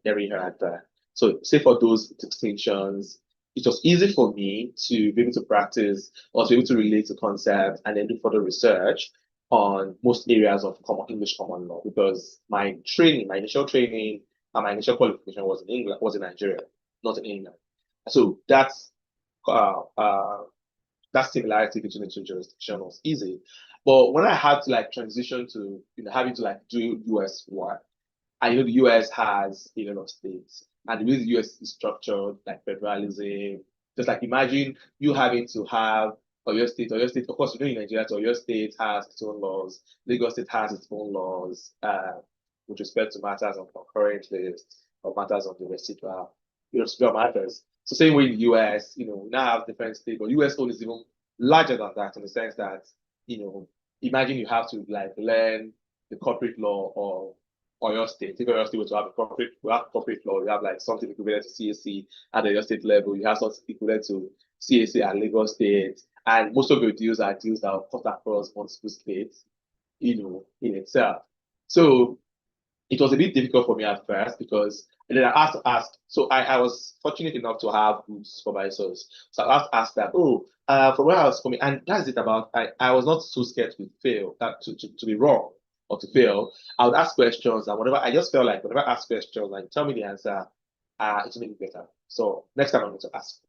every here and there. So, say for those distinctions, it was easy for me to be able to practice or to be able to relate to concepts and then do further research on most areas of English common law, because my initial training and my initial qualification was in Nigeria, not in England. So that's that similarity between the two jurisdictions was easy. But when I had to like transition to having to like do US work, I know the US has a lot of states, and the way the US is structured, like federalism, just like imagine you having to have Oyo State, of course, in Nigeria, Oyo State has its own laws, Lagos State has its own laws, with respect to matters on concurrent lists or matters on the residual, matters. So same way in the US, we now have different states, but US own is even larger than that in the sense that, imagine you have to like learn the corporate law of Oyo State. If Oyo State were to have corporate law, you have like something equivalent to CAC at the Oyo State level, you have something equivalent to CAC at Lagos State, and most of your deals are deals that are cut across multiple states, in itself. So it was a bit difficult for me at first because, and then I had to ask. So I was fortunate enough to have good supervisors. So I asked that, from where I was coming, and that's it about, I was not so scared to fail, to be wrong. or to fail, I would ask questions, and whenever I just felt like whenever I ask questions, like tell me the answer, it will make me better. So next time I'm going to ask,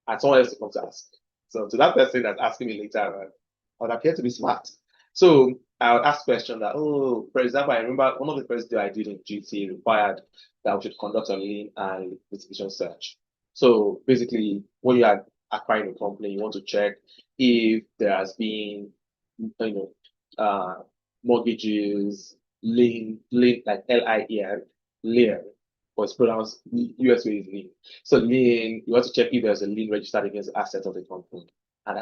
and someone else is going to ask. So to that person that's asking me later, I would appear to be smart. So I would ask questions that, oh, for example, I remember one of the first deals I did in GT required that we should conduct a lean and litigation search. So basically, when you are acquiring a company, you want to check if there has been, mortgages, lien, like LIEN, lien, but it's pronounced US way is lien. So lien, you want to check if there's a lien registered against the assets of the company. And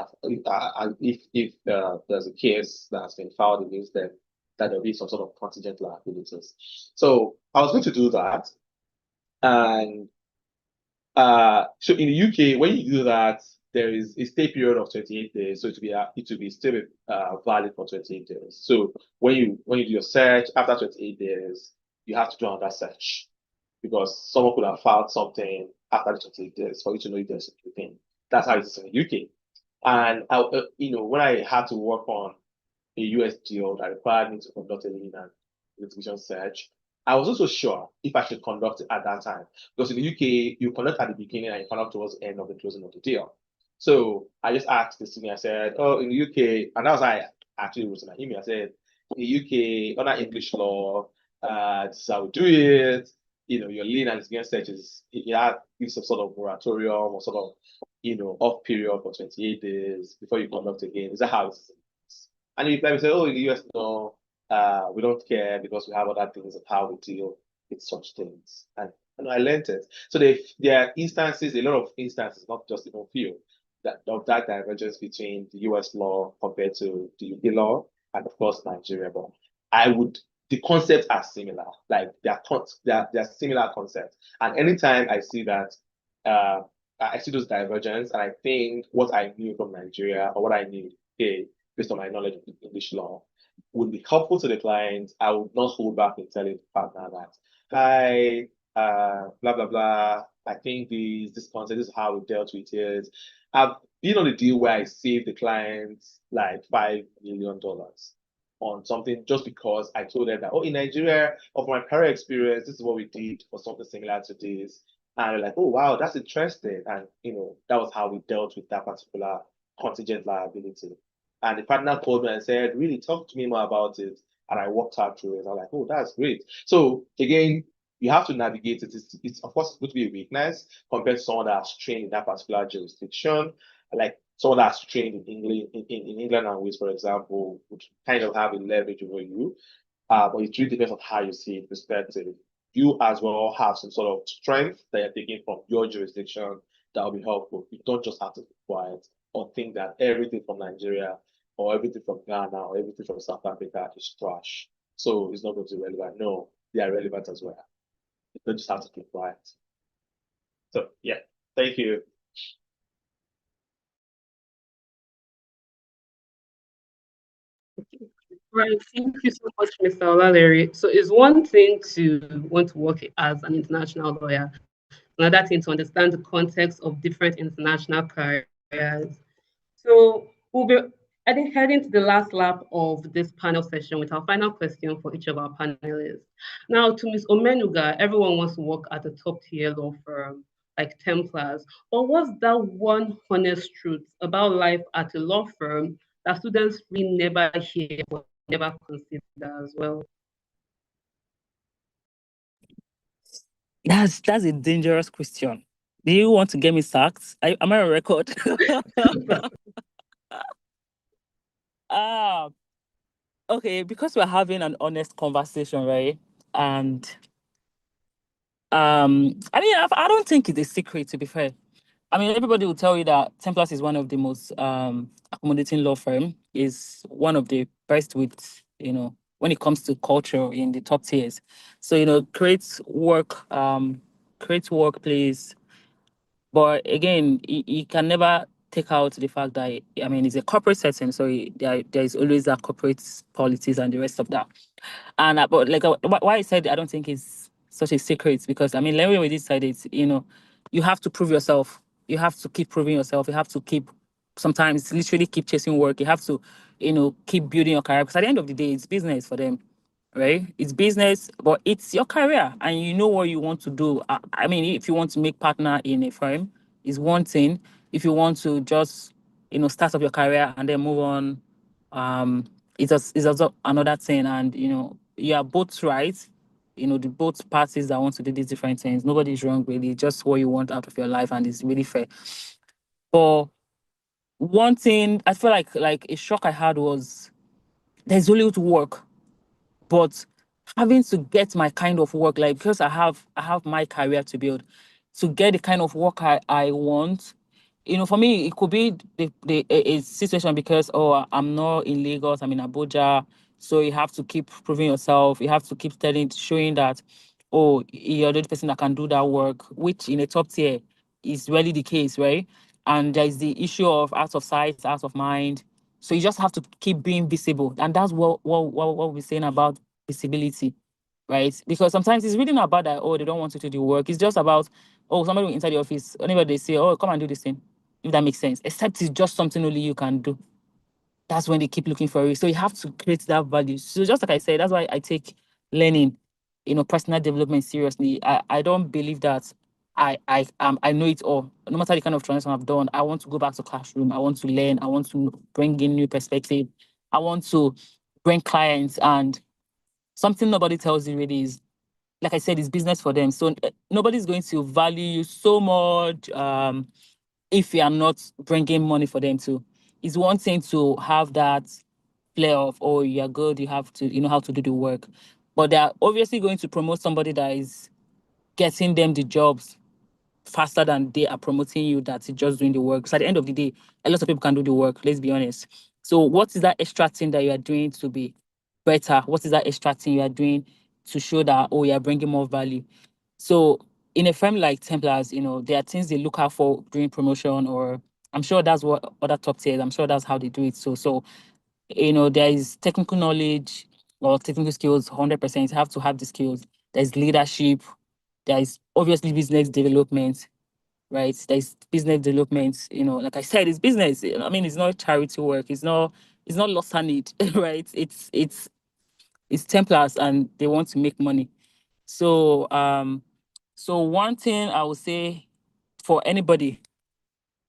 if there's a case that has been filed against them, that there'll be some sort of contingent liabilities. So I was going to do that. And so in the UK, when you do that, there is a stay period of 28 days. So it will be still valid for 28 days. So when you do your search after 28 days, you have to do another search because someone could have filed something after the 28 days for you to know if there's a thing. That's how it is in the UK. And when I had to work on a US deal that required me to conduct a lien and litigation search, I was also sure if I should conduct it at that time. Because in the UK, you conduct at the beginning and you conduct towards the end of the closing of the deal. So I just asked the senior, I said, oh, in the UK, and that was I actually wrote in my email. I said, in the UK, under English law, this is how we do it. Your lien and litigation search is, gives some sort of moratorium or sort of, off period for 28 days before you conduct again. Is that how it is? And if I say, oh, in the US, no, we don't care because we have other things of how we deal with such things. And I learned it. So there are instances, a lot of instances, not just even few, of that divergence between the US law compared to the UK law, and of course Nigeria. But the concepts are similar, like they're similar concepts. And anytime I see that, I see those divergence, and I think what I knew from Nigeria or what I knew based on my knowledge of English law would be helpful to the client, I would not hold back in telling the partner that, hi, blah, blah, blah, I think this concept, this is how we dealt with it. I've been on a deal where I saved the client like $5 million on something just because I told them that, oh, in Nigeria, of my prior experience, this is what we did for something similar to this. And they're like, oh, wow, that's interesting. And, that was how we dealt with that particular contingent liability. And the partner called me and said, really, talk to me more about it. And I walked her through it. I'm like, oh, that's great. So again, you have to navigate it. It's of course going to be a weakness compared to someone that's trained in that particular jurisdiction. Like someone that's trained in England and Wales, for example, would kind of have a leverage over you. But it really depends on how you see it perspective. You as well have some sort of strength that you're taking from your jurisdiction that will be helpful. You don't just have to be quiet or think that everything from Nigeria or everything from Ghana or everything from South Africa is trash. So it's not going to be relevant. No, they are relevant as well. You don't just have to keep quiet. So yeah, thank you. Right, thank you so much, Mr. Olalere. So it's one thing to want to work as an international lawyer, another thing to understand the context of different international careers. So we'll be heading to the last lap of this panel session with our final question for each of our panelists. Now, to Ms. Omenuga, everyone wants to work at a top-tier law firm like Templars. But what's that one honest truth about life at a law firm that students really never hear or never consider as well? That's a dangerous question. Do you want to get me sacked? Am I on record? Okay, because we're having an honest conversation, right? And I mean, I don't think it's a secret, to be fair. I mean, everybody will tell you that Templars is one of the most accommodating law firm, is one of the best with, when it comes to culture in the top tiers. So, great workplace. But again, you can never take out the fact that, I mean, it's a corporate setting, so there is always that corporate politics and the rest of that. And but like why I said I don't think it's such a secret, because I mean, when we decided, you have to prove yourself. You have to keep proving yourself. You have to sometimes literally keep chasing work. You have to, keep building your career, because at the end of the day, it's business for them. right? It's business, but it's your career and you know what you want to do. I mean, if you want to make partner in a firm, is one thing. If you want to just, start up your career and then move on, it's also another thing. And, you are both right. The both parties that want to do these different things. Nobody's wrong, really. Just what you want out of your life, and it's really fair. But one thing I feel like a shock I had was there's only to work, but having to get my kind of work, like because I have my career to build, to get the kind of work I want. For me, it could be a situation because I'm not in Lagos, I'm in Abuja, so you have to keep proving yourself. You have to keep showing that you're the person that can do that work, which in a top tier is really the case, right? And there is the issue of out of sight, out of mind. So you just have to keep being visible, and that's what we're saying about visibility, right? Because sometimes it's really not about that. They don't want you to do work. It's just about somebody will enter the office. Whenever they say, come and do this thing, if that makes sense. Except it's just something only you can do. That's when they keep looking for it. So you have to create that value. So just like I said, that's why I take learning, personal development seriously. I don't believe that I know it all. No matter the kind of transition I've done, I want to go back to classroom. I want to learn. I want to bring in new perspective. I want to bring clients, and something nobody tells you really is, like I said, it's business for them. So nobody's going to value you so much if you are not bringing money for them too. It's one thing to have that flair of, you're good, you have to, how to do the work. But they're obviously going to promote somebody that is getting them the jobs faster than they are promoting you that's just doing the work. So at the end of the day, a lot of people can do the work, let's be honest. So what is that extra thing that you are doing to be better? What is that extra thing you are doing to show that, you're bringing more value? So in a firm like Templars, there are things they look out for during promotion, or I'm sure that's what other top tiers, I'm sure that's how they do it. So there is technical knowledge or technical skills, 100%. You have to have the skills. There's leadership. There is obviously business development, right? There's business development. Like I said, it's business. I mean, it's not charity work. It's not loss and need, right? It's Templars, and they want to make money. So so one thing I would say for anybody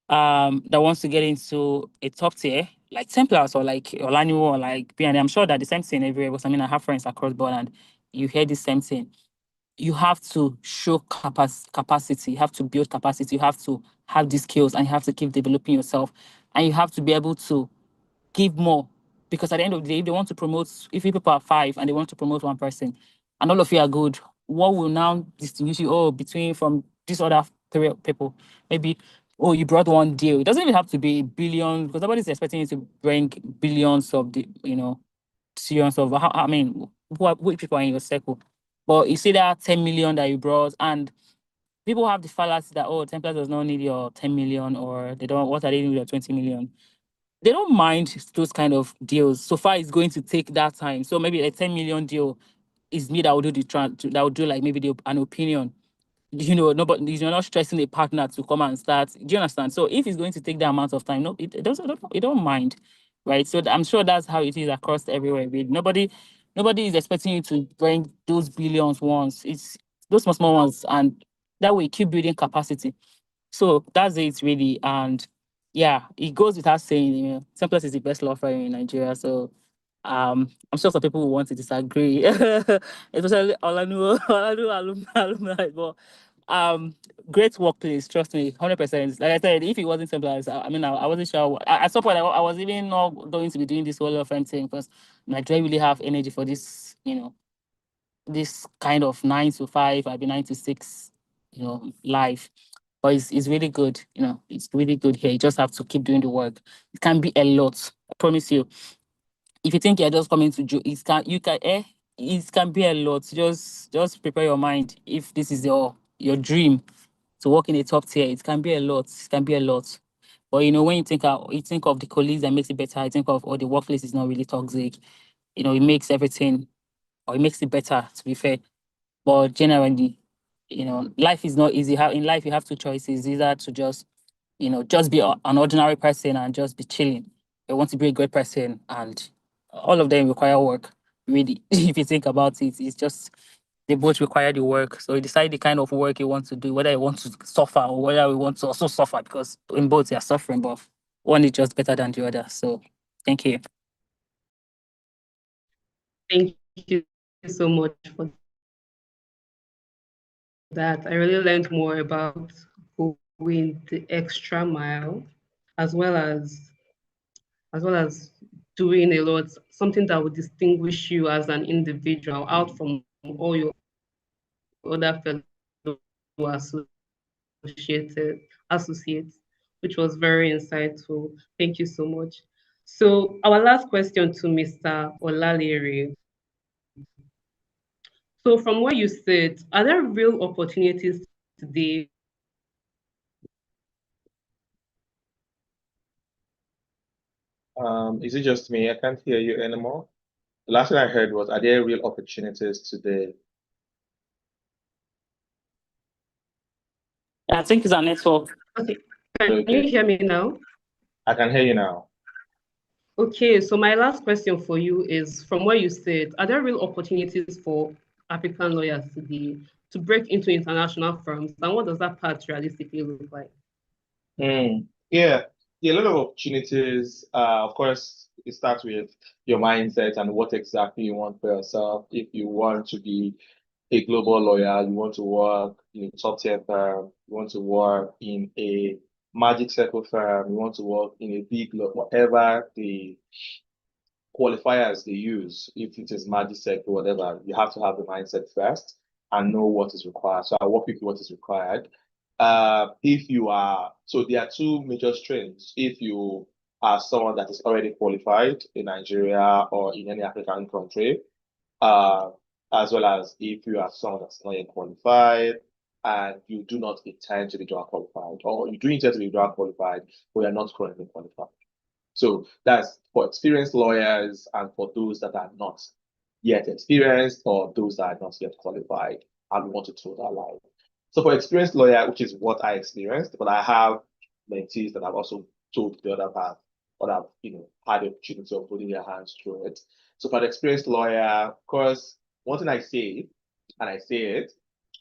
that wants to get into a top tier like Templars or like Olanio or like B&A, I'm sure that the same thing everywhere, because I mean I have friends across board and you hear the same thing. You have to show capacity, you have to build capacity, you have to have the skills, and you have to keep developing yourself, and you have to be able to give more. Because at the end of the day, if they want to promote, if people are 5 and they want to promote one person and all of you are good, what will now distinguish you between from these other 3 people? Maybe you brought one deal. It doesn't even have to be billions, because nobody's expecting you to bring billions of the serious of I mean, which people are in your circle. But you see that 10 million that you brought, and people have the fallacy that Templars does not need your 10 million, or they don't, what are they doing with your 20 million? They don't mind those kind of deals. So far it's going to take that time. So maybe a 10 million deal is me that will do that will do like maybe an opinion. Nobody, you're not stressing a partner to come and start. Do you understand? So if it's going to take that amount of time, no, it don't mind, right? So I'm sure that's how it is across everywhere. Nobody is expecting you to bring those billions once. It's those small ones, and that way keep building capacity. So that's it really. And yeah, it goes without saying, Templars is the best law firm in Nigeria. So I'm sure some people will want to disagree, especially Olanu alumni, but great workplace, trust me, 100%. Like I said, if it wasn't Templars, I mean, I wasn't sure. At some point, I was even not going to be doing this whole law firm thing, because I don't really have energy for this, this kind of 9 to 5, I'll be 9 to 6, life. But it's really good, it's really good here. You just have to keep doing the work. It can be a lot, I promise you. If you think you're just coming to do, it can be a lot. Just prepare your mind. If this is your dream to work in a top tier, it can be a lot. It can be a lot. But when you think of the colleagues that makes it better, I think of the workplace is not really toxic. It makes everything, or it makes it better, to be fair. But generally, life is not easy. In life you have 2 choices: either to just be an ordinary person and just be chilling. You want to be a great person, and all of them require work. really. If you think about it, it's just they both require the work. So you decide the kind of work you want to do, whether you want to suffer or whether we want to also suffer, because in both you are suffering, but one is just better than the other. So thank you. Thank you so much for that. I really learned more about going the extra mile, as well as doing a lot, something that would distinguish you as an individual out from all your other fellow associates, which was very insightful. Thank you so much. So our last question to Mr. Olalere. So from what you said, are there real opportunities today? Is it just me? I can't hear you anymore. The last thing I heard was, are there real opportunities today? I think it's a network. Okay, can you hear me now? I can hear you now. Okay, so my last question for you is, from what you said, are there real opportunities for African lawyers today to break into international firms? And what does that path realistically look like? Yeah, a lot of opportunities. Of course, it starts with your mindset and what exactly you want for yourself. If you want to be a global lawyer, you want to work in a top tier firm, you want to work in a magic circle firm, you want to work in a big law, whatever the qualifiers they use, if it is magic circle, whatever, you have to have the mindset first and know what is required. So I work with what is required. If you are, so there are two major strengths. If you are someone that is already qualified in Nigeria or in any African country, as well as if you are someone that's not yet qualified and you do not intend to be dual qualified, or you do intend to be dual qualified, but you're not currently qualified. So that's for experienced lawyers and for those that are not yet experienced or those that are not yet qualified and want to toe that line. So for experienced lawyer, which is what I experienced, but I have mentees that have also told the other path or have, had the opportunity of putting their hands through it. So for an experienced lawyer, of course, one thing I say, and I say it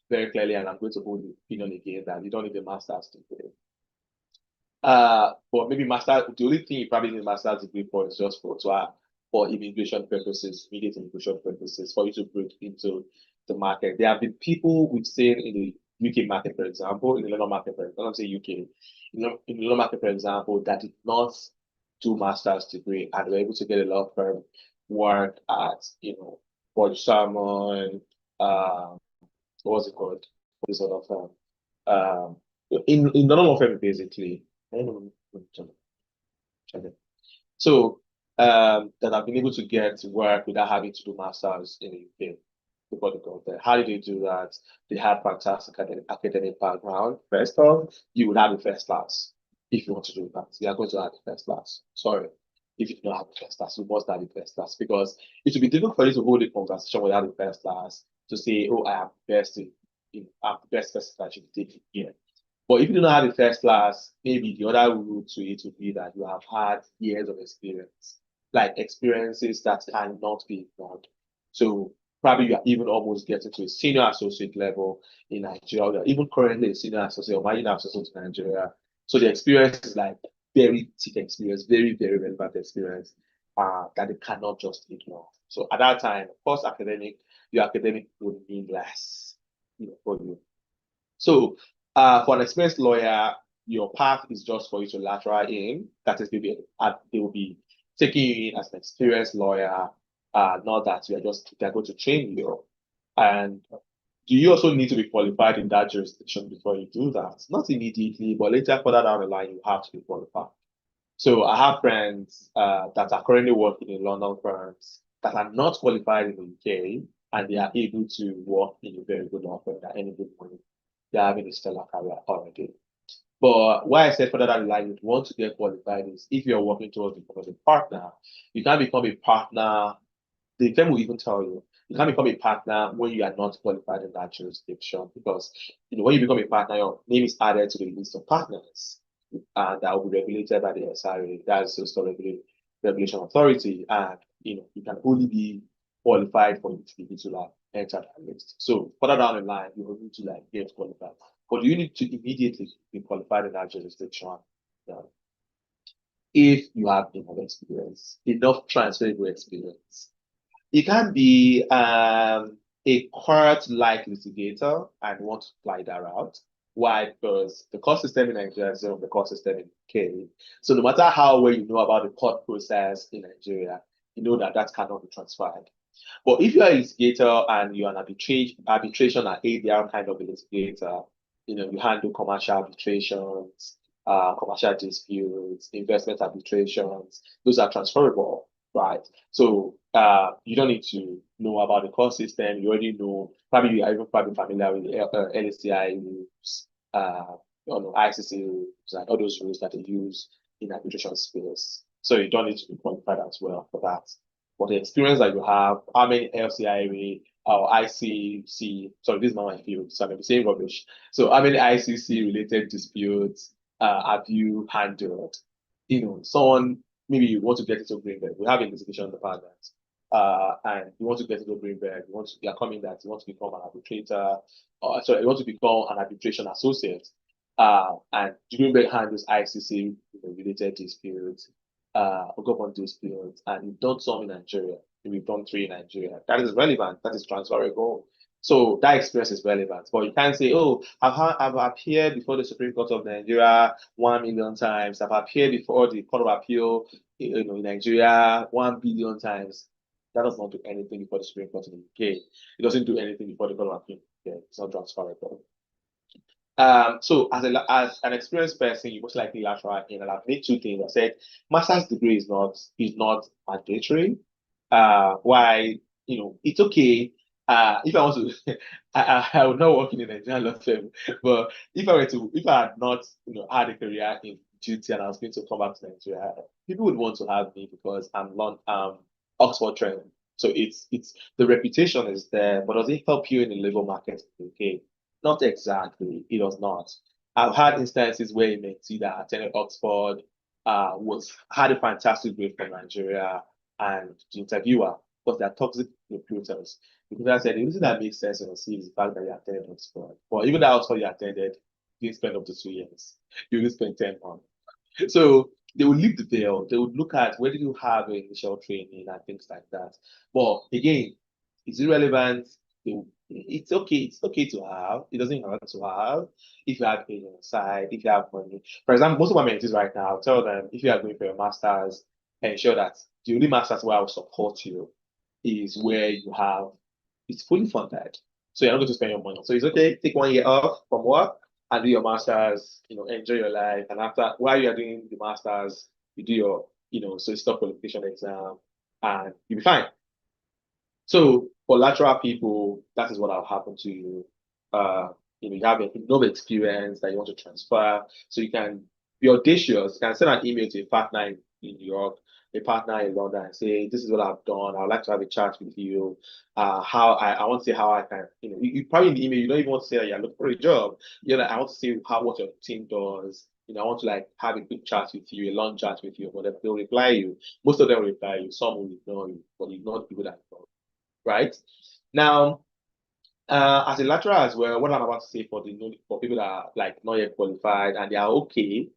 very clearly, and I'm going to hold the opinion again, that you don't need a master's degree. But maybe the only thing you probably need a master's degree for is just for immigration purposes, immediate immigration purposes, for you to break into the market. There have been people we've seen in the UK market, for example, in the London market, I don't say UK, in the London market, for example, that did not do master's degree and were able to get a law firm work at, George Salmon, what was it called? This sort of firm. In the law firm, basically. So that I've been able to get to work without having to do masters in the UK before they got there. How did they do that? They had fantastic academic background. First off, you would have a first class if you want to do that. You are going to have a first class. Sorry. If you don't have a first class, you must have a first class, because it would be difficult for you to hold a conversation without a first class to say, oh, I am best I'm the best person that you can take it here. But if you do not have a first class, maybe the other route to it would be that you have had years of experience, like experiences that cannot be ignored. So probably you are even almost getting to a senior associate level in Nigeria, or even currently a senior associate or marginal associate in Nigeria. So the experience is like very thick experience, very, very relevant experience that they cannot just ignore. So at that time, of course, your academic would mean less, for you. So for an experienced lawyer, your path is just for you to lateral in. That is, maybe they will be taking you in as an experienced lawyer, not that they're going to train you. And do you also need to be qualified in that jurisdiction before you do that? Not immediately, but later, further down the line, you have to be qualified. So I have friends that are currently working in London firms that are not qualified in the UK, and they are able to work in a very good law firm at any good point. They're having a stellar career already. But why I said further down the line, you'd want to get qualified is if you're working towards becoming a partner, you can't become a partner. The firm will even tell you, you can't become a partner when you are not qualified in that jurisdiction, because when you become a partner, your name is added to the list of partners, and that will be regulated by the SRA, that's the Regulation Authority, and you can only be qualified for it to like enter that list. So further down the line, you will need to like get qualified. But you need to immediately be qualified in that jurisdiction. If you have enough experience, enough transferable experience. You can be a court-like litigator and want to fly that route. Why? Because the court system in Nigeria is the court system in UK. So no matter how well you know about the court process in Nigeria, you know that that cannot be transferred. But if you are a litigator and you're an arbitration and ADR kind of a litigator, you handle commercial arbitrations, commercial disputes, investment arbitrations, those are transferable, right? So you don't need to know about the court system. You already know, probably you are even probably familiar with LCI rules, ICC rules, and all those rules that they use in arbitration space. So you don't need to be qualified as well for that. But the experience that you have, how many LCIA or ICC, sorry, this is not my field, so I'm saying rubbish. So how many ICC related disputes have you handled? Someone, maybe you want to get into Greenberg. We have a litigation department. And you want to get into Greenberg, you are coming that you want to become an arbitrator, you want to become an arbitration associate. And Greenberg handles ICC related disputes, government disputes, and you've done some in Nigeria, you've done 3 in Nigeria. That is relevant, that is transferable. So that experience is relevant. But you can't say, oh, I've appeared before the Supreme Court of Nigeria 1 million times. I've appeared before the Court of Appeal in Nigeria 1 billion times. That does not do anything before the Supreme Court in the UK. It doesn't do anything before the Court of Appeal. It's not transferable. So as an experienced person, you most likely lateral in, and I've made 2 things. I said master's degree is not mandatory. Why, it's okay. If I want to, I would not work in a Nigerian law firm, but if I had not, had a career in duty and I was going to come back to Nigeria, people would want to have me because I'm Oxford trained. So it's the reputation is there, but does it help you in the labor market in the UK? Not exactly. It does not. I've had instances where a mentee that attended Oxford had a fantastic grade from Nigeria, and the interviewer, because they're toxic recruiters, because I said the reason that makes sense on the CV is the fact that you attended Oxford. But even that Oxford you attended, you didn't spend up to 2 years. You only spent 10 months. So they would leave the veil. They would look at where did you have your initial training and things like that. But again, it's irrelevant. It's okay to have. It doesn't hurt to have if you have pain on the side, if you have money. For example, most of my mentees right now, I'll tell them if you are going for your master's, ensure that the only master's where I will support you is where it's fully funded. So you're not going to spend your money. So it's okay, take 1 year off from work and do your master's, enjoy your life. And while you're doing the master's, you do your, so stop qualification exam and you'll be fine. So for lateral people, that is what will happen to you. You have enough experience that you want to transfer. So you can be audacious. You can send an email to a partner in New York, a partner in London, and say, this is what I've done. I would like to have a chat with you. How I want to say how I can, you probably in the email, you don't even want to say that you're looking for a job. I want to say what your team does. I want to have a quick chat with you, a long chat with you, whatever. They'll reply you. Most of them will reply you. Some will ignore you, but ignore people that ignore. Right? Now, as a lateral as well, what I'm about to say for people that are not yet qualified and they are okay,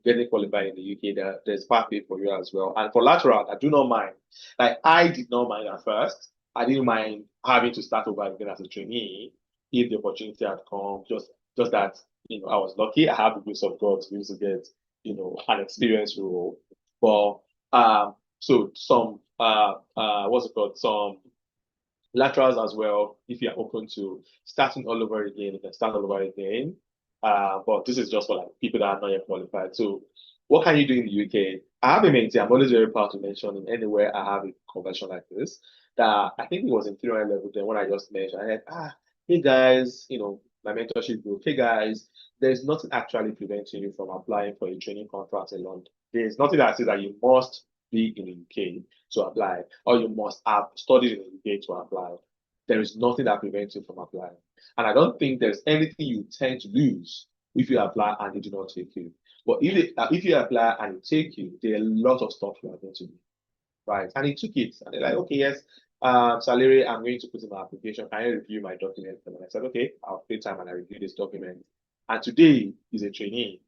getting qualified in the UK, there's pathway for you as well. And for lateral, I do not mind. I did not mind at first. I didn't mind having to start over again as a trainee if the opportunity had come. Just that, I was lucky. I have the grace of God to be able to get, an experienced role. But so some some laterals as well, if you're open to starting all over again, you can start all over again. But this is just for people that are not yet qualified. So what can you do in the UK? I have a mentee, I'm always very proud to mention in anywhere I have a convention like this, that I think it was in 300 level then when I just mentioned, I said, hey guys, my mentorship group, hey guys, there's nothing actually preventing you from applying for a training contract in London. There's nothing that says that you must be in the UK to apply, or you must have studied in the UK to apply. There is nothing that prevents you from applying. And I don't think there's anything you tend to lose if you apply and they do not take you. But if you apply and they take you, there are a lot of stuff you are going to do. Right? And they took it. And they're like, okay, yes, Salary, I'm going to put in my application. Can you review my document? And I said, okay, I'll take time and I review this document. And today is a trainee.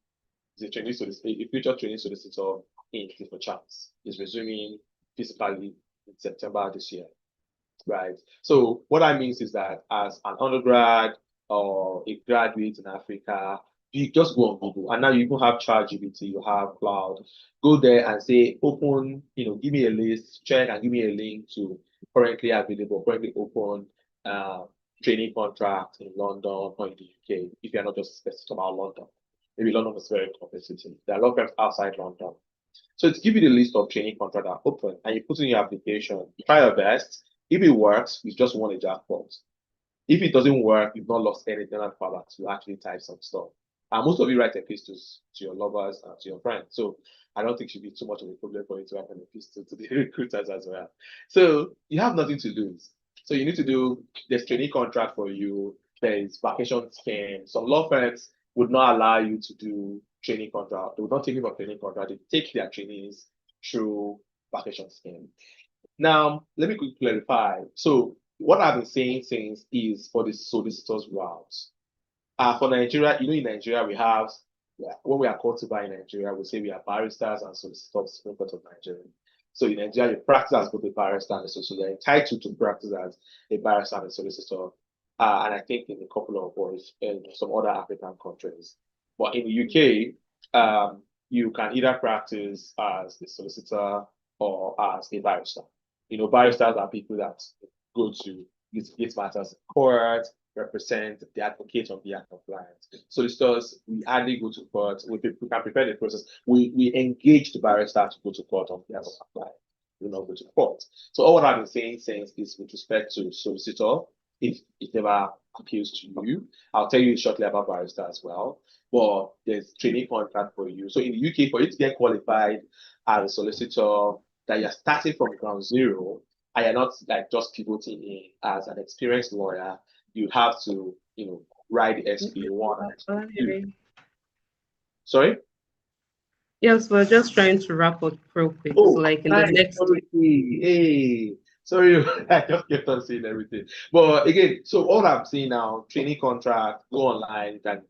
He's a trainee solicitor, a future trainee solicitor in Clifford Chance. He's resuming physically in September this year, right? So what that means is that as an undergrad or a graduate in Africa, you just go on Google, and now you even have ChatGPT, you have Cloud. Go there and say, open, give me a list, check, and give me a link to currently available, currently open training contract in London or in the UK, if you're not just specific about London. Maybe London is very competitive. There are a lot of firms outside London. So it's give you the list of training contracts that are open, and you put in your application. You try your best. If it works, you just won a jackpot. If it doesn't work, you've not lost anything at product. You actually type some stuff. And most of you write epistles to your lovers and to your friends. So I don't think it should be too much of a problem for you to write an epistle to the recruiters as well. So you have nothing to lose. So you need to do this training contract for you. There is vacation scheme. Some law firms would not allow you to do training contract. They would not take you for training contract. They take their trainees through vacation scheme. Now, let me quickly clarify. So what I've been saying since is for the solicitors route. For Nigeria, in Nigeria, we have, when we are called to bar in Nigeria, we say we are barristers and solicitors, Supreme Court of Nigeria. So in Nigeria, you practice as both a barrister and a solicitor. You're entitled to practice as a barrister and a solicitor. And I think in a couple of boys in some other African countries. But in the UK, you can either practice as a solicitor or as a barrister. Barristers are people that go to litigate matters in court, represent the advocate on behalf of clients. Solicitors, we hardly go to court. We can prepare the process. We engage the barrister to go to court on behalf of our client. We do not go to court. So all what I've been saying since is with respect to solicitor, if it never appeals to you, I'll tell you shortly about barrister as well. But there's training contract for you. So in the UK, for you to get qualified as a solicitor, that you're starting from ground zero, and you're not like just pivoting in as an experienced lawyer, you have to, write the SP1 and SP2. Sorry? Yes, we're just trying to wrap up real quick. Oh, So like in the next Hey, sorry, I just kept on saying everything. But again, so all I'm saying now, training contract, go online, you can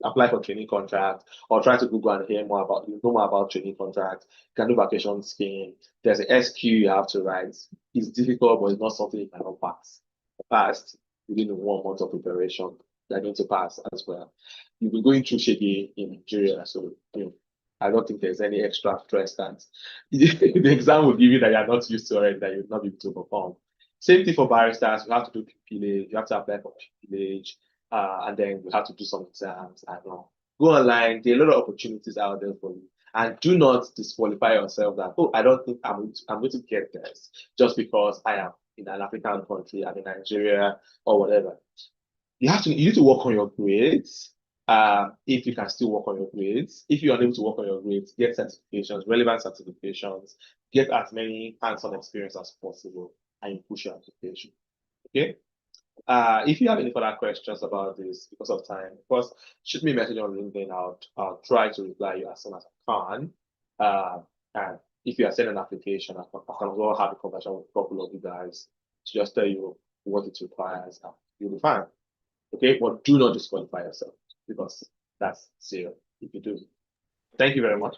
apply for training contract, or try to Google and know more about training contract. You can do vacation scheme. There's an SQ you have to write. It's difficult, but it's not something you cannot pass. Passed within 1 month of preparation, they're going to pass as well. You'll be going through Shege in Nigeria, so I don't think there's any extra stress that the exam will give you that you're not used to already, that you'll not be able to perform. Same thing for barristers. You have to do pupillage, you have to apply for pupillage, and then you have to do some exams. I know. Go online. There are a lot of opportunities out there for you. And do not disqualify yourself that, I don't think I'm going to get this just because I am in an African country, I'm in Nigeria or whatever. You need to work on your grades. If you can still work on your grades. If you're unable to work on your grades, get certifications, relevant certifications, get as many hands-on experience as possible, and you push your application. Okay? If you have any further questions about this because of time, of course, shoot me a message on LinkedIn. I'll try to reply you as soon as I can. And if you are sending an application, I can as well have a conversation with a couple of you guys to just tell you what it requires. You'll be fine. Okay, but do not disqualify yourself because that's zero if you do. Thank you very much.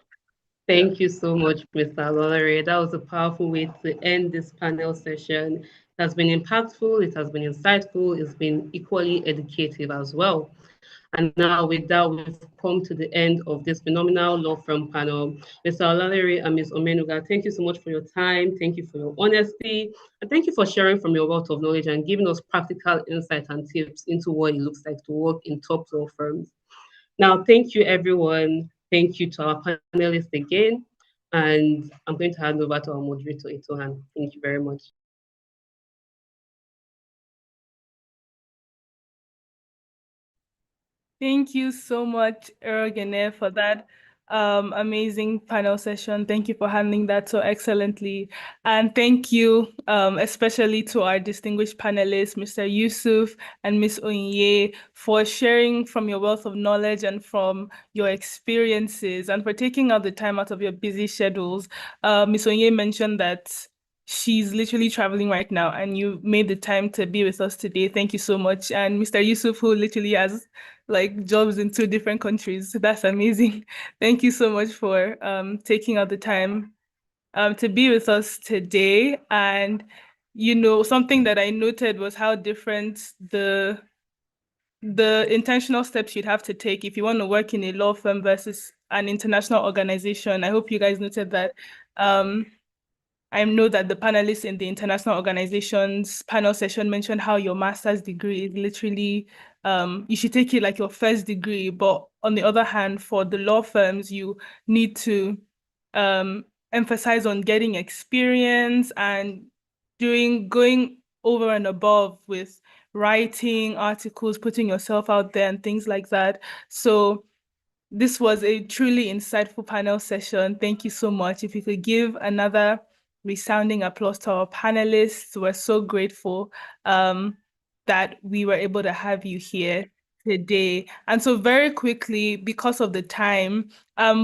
Thank you so much, Mr. Ololare. That was a powerful way to end this panel session. It has been impactful, it has been insightful, it's been equally educative as well. And now with that, we've come to the end of this phenomenal law firm panel. Mr. Ololare and Ms. Omenuga, thank you so much for your time. Thank you for your honesty. And thank you for sharing from your wealth of knowledge and giving us practical insight and tips into what it looks like to work in top law firms. Now, thank you, everyone. Thank you to our panelists again. And I'm going to hand over to our moderator, Itohan. Thank you very much. Thank you so much, Erogene, for that amazing panel session. Thank you for handling that so excellently. And thank you especially to our distinguished panelists, Mr. Yusuf and Ms. Onyinye, for sharing from your wealth of knowledge and from your experiences and for taking out the time out of your busy schedules. Ms. Onyinye mentioned that she's literally traveling right now, and you made the time to be with us today. Thank you so much. And Mr. Yusuf, who literally has like jobs in 2 different countries. That's amazing. Thank you so much for taking out the time to be with us today. And something that I noted was how different the intentional steps you'd have to take if you want to work in a law firm versus an international organization. I hope you guys noted that. I know that the panelists in the international organizations panel session mentioned how your master's degree is literally, you should take it like your first degree, but on the other hand, for the law firms, you need to emphasize on getting experience and going over and above with writing articles, putting yourself out there and things like that. So this was a truly insightful panel session. Thank you so much. If you could give another resounding applause to our panelists. We're so grateful that we were able to have you here today. And so very quickly, because of the time,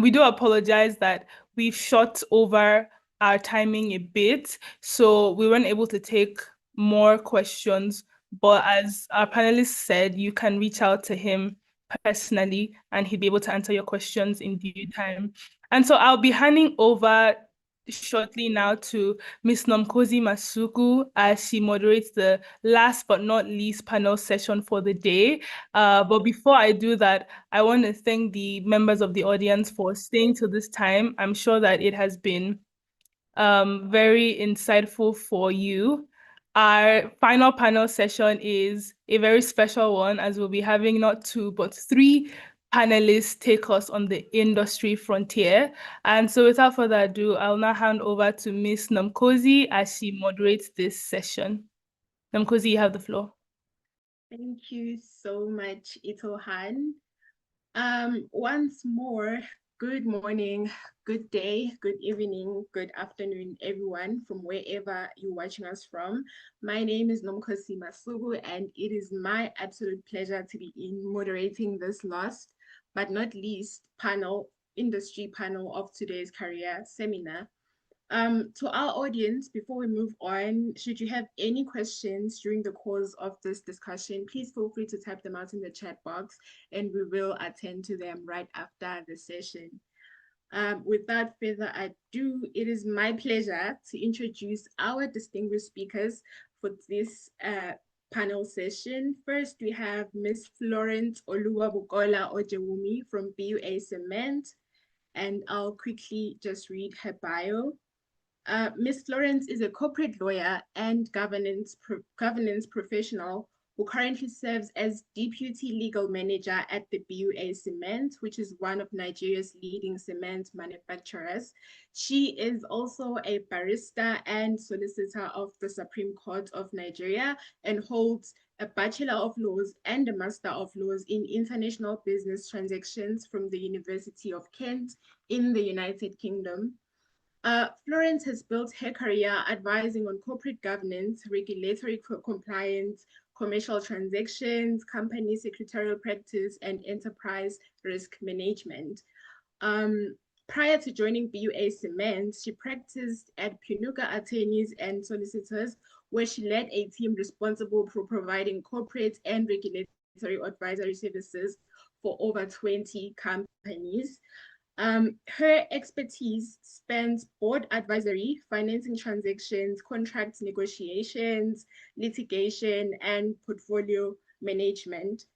we do apologize that we've shot over our timing a bit. So we weren't able to take more questions, but as our panelists said, you can reach out to him personally and he'll be able to answer your questions in due time. And so I'll be handing over shortly now to Ms. Nomkosi Masuku as she moderates the last but not least panel session for the day. But before I do that, I want to thank the members of the audience for staying till this time. I'm sure that it has been very insightful for you. Our final panel session is a very special one, as we'll be having not 2, but 3 panelists take us on the industry frontier. And so without further ado, I'll now hand over to Ms. Nomkosi as she moderates this session. Nomkosi, you have the floor. Thank you so much, Itohan. Once more, good morning, good day, good evening, good afternoon, everyone, from wherever you're watching us from. My name is Nomkosi Masuku, and it is my absolute pleasure to be moderating this last but not least industry panel of today's career seminar. To our audience, before we move on, should you have any questions during the course of this discussion, please feel free to type them out in the chat box and we will attend to them right after the session. Without further ado, it is my pleasure to introduce our distinguished speakers for this panel session. First, we have Ms. Florence Oluwabukola Ojewumi from BUA Cement, and I'll quickly just read her bio. Ms. Florence is a corporate lawyer and governance professional who currently serves as Deputy Legal Manager at the BUA Cement, which is one of Nigeria's leading cement manufacturers. She is also a barrister and solicitor of the Supreme Court of Nigeria and holds a Bachelor of Laws and a Master of Laws in International Business Transactions from the University of Kent in the United Kingdom. Florence has built her career advising on corporate governance, regulatory compliance, commercial transactions, company secretarial practice, and enterprise risk management. Prior to joining BUA Cement, she practiced at Punuka Attorneys and Solicitors, where she led a team responsible for providing corporate and regulatory advisory services for over 20 companies. Her expertise spans board advisory, financing transactions, contract negotiations, litigation, and portfolio management.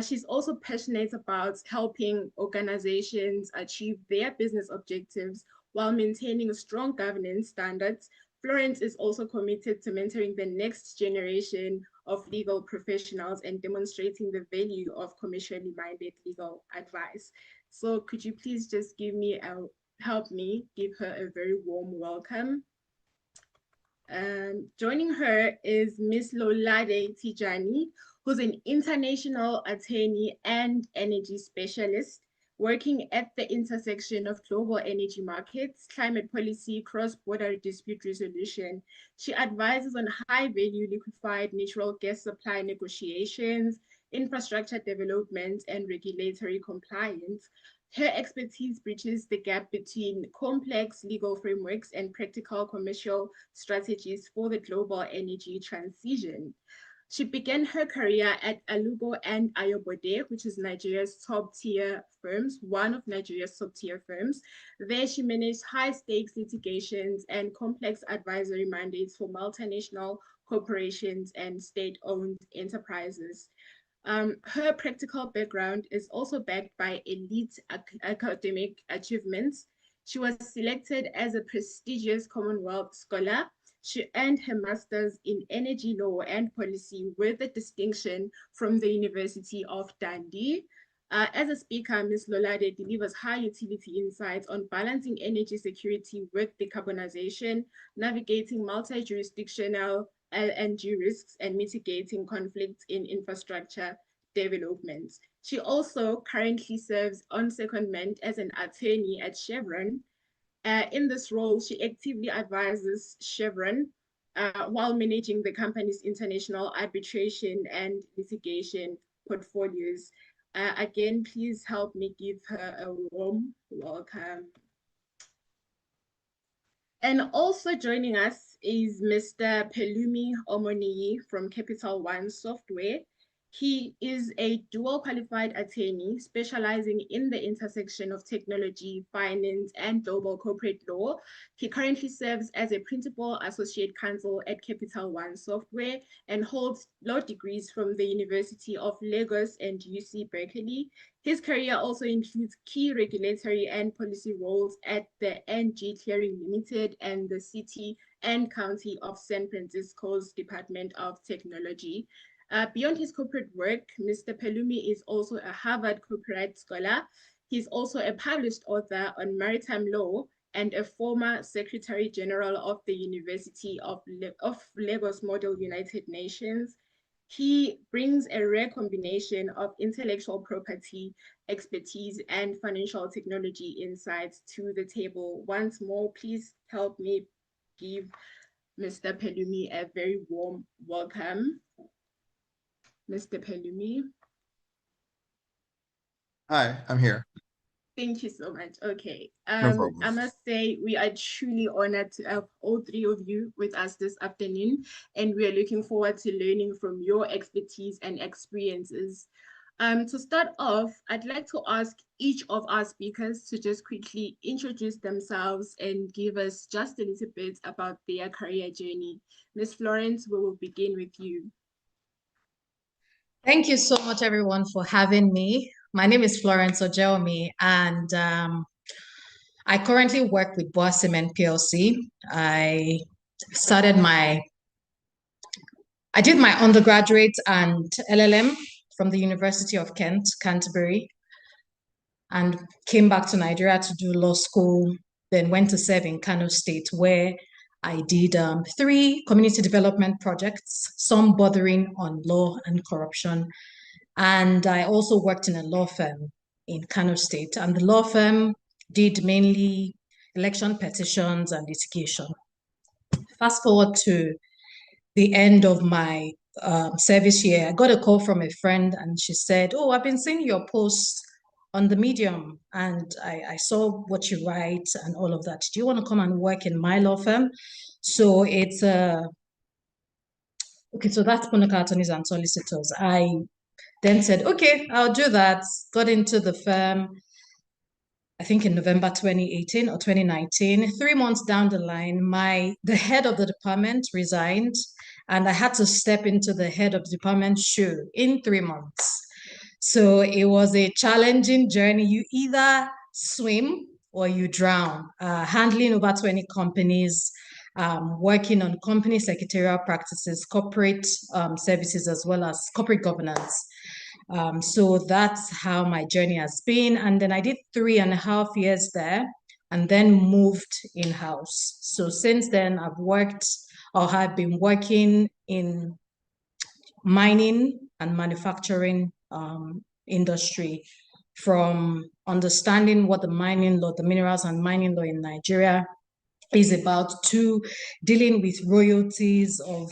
She's also passionate about helping organizations achieve their business objectives while maintaining strong governance standards. Florence is also committed to mentoring the next generation of legal professionals and demonstrating the value of commercially minded legal advice. So could you please just help me give her a very warm welcome. Joining her is Ms. Lolade Tijani, who's an international attorney and energy specialist working at the intersection of global energy markets, climate policy, cross-border dispute resolution. She advises on high-value liquefied natural gas supply negotiations, infrastructure development, and regulatory compliance. Her expertise bridges the gap between complex legal frameworks and practical commercial strategies for the global energy transition. She began her career at Alugo and Ayobode, which is Nigeria's top-tier firms, one of Nigeria's top-tier firms. There, she managed high-stakes litigations and complex advisory mandates for multinational corporations and state-owned enterprises. Her practical background is also backed by elite academic achievements. She was selected as a prestigious Commonwealth Scholar. She earned her master's in energy law and policy with a distinction from the University of Dundee. As a speaker, Ms. Lolade delivers high utility insights on balancing energy security with decarbonization, navigating multi-jurisdictional LNG risks, and mitigating conflicts in infrastructure development. She also currently serves on secondment as an attorney at Chevron. In this role, she actively advises Chevron while managing the company's international arbitration and litigation portfolios. Again, please help me give her a warm welcome. And also joining us is Mr. Pelumi Omoniyi from Capital One Software. He is a dual qualified attorney specializing in the intersection of technology, finance, and global corporate law. He currently serves as a principal associate counsel at Capital One Software and holds law degrees from the University of Lagos and UC Berkeley. His career also includes key regulatory and policy roles at the NG Clearing Limited and the City and County of San Francisco's Department of Technology. Beyond his corporate work, Mr. Pelumi is also a Harvard copyright scholar. He's also a published author on maritime law and a former Secretary General of the University of Lagos Model United Nations. He brings a rare combination of intellectual property, expertise, and financial technology insights to the table. Once more, please help me give Mr. Pelumi a very warm welcome. Mr. Pelumi. Hi, I'm here. Thank you so much. Okay. No problem. I must say we are truly honored to have all three of you with us this afternoon, and we are looking forward to learning from your expertise and experiences. To start off, I'd like to ask each of our speakers to just quickly introduce themselves and give us just a little bit about their career journey. Ms. Florence, we will begin with you. Thank you so much, everyone, for having me. My name is Florence Ojeomi, and I currently work with Boa Cement PLC. I did my undergraduate and LLM from the University of Kent, Canterbury, and came back to Nigeria to do law school, then went to serve in Kano State, where I did 3 community development projects, some bordering on law and corruption. And I also worked in a law firm in Kano State, and the law firm did mainly election petitions and litigation. Fast forward to the end of my service year, I got a call from a friend, and she said, "Oh, I've been seeing your posts on the Medium, and I saw what you write and all of that. Do you want to come and work in my law firm?" So it's okay, so that's Punuka Attorneys and Solicitors. I then said, okay, I'll do that. Got into the firm, I think in November 2018 or 2019. 3 months down the line, the head of the department resigned, and I had to step into the head of the department's shoe in 3 months. So it was a challenging journey. You either swim or you drown, handling over 20 companies, working on company secretarial practices, corporate services, as well as corporate governance. So that's how my journey has been. And then I did 3.5 years there and then moved in-house. So since then, I've been working in mining and manufacturing industry, from understanding what the mining law, the minerals and mining law in Nigeria is about, to dealing with royalties of,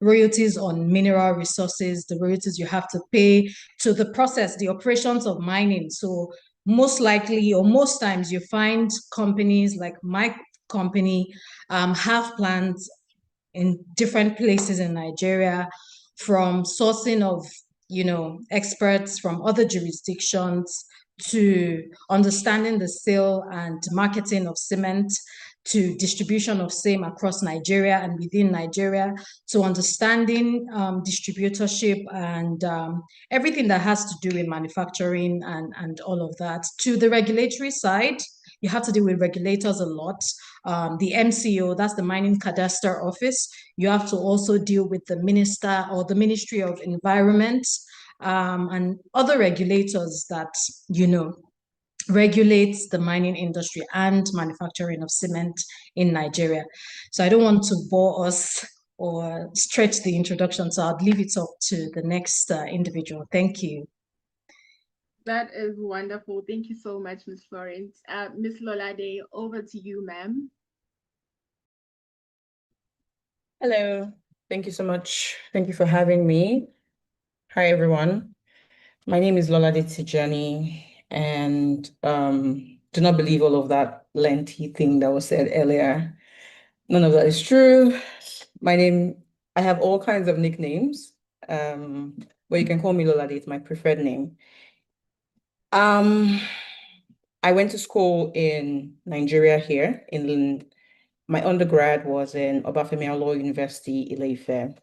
royalties on mineral resources, the royalties you have to pay to the process, the operations of mining. So most likely, or most times, you find companies like my company have plants in different places in Nigeria, from sourcing of, experts from other jurisdictions, to understanding the sale and marketing of cement, to distribution of same across Nigeria and within Nigeria, to understanding distributorship and everything that has to do with manufacturing and all of that. To the regulatory side, you have to deal with regulators a lot. The MCO, that's the Mining Cadastre Office. You have to also deal with the minister or the Ministry of Environment and other regulators that, regulates the mining industry and manufacturing of cement in Nigeria. So I don't want to bore us or stretch the introduction, so I'll leave it up to the next individual. Thank you. That is wonderful. Thank you so much, Ms. Florence. Ms. Lolade, over to you, ma'am. Hello, thank you so much. Thank you for having me. Hi, everyone. My name is Lolade Tijani, and do not believe all of that lengthy thing that was said earlier. None of that is true. I have all kinds of nicknames, but you can call me Lolade, it's my preferred name. I went to school in Nigeria here. My undergrad was in Obafemi Awolowo University, Ile-Ife.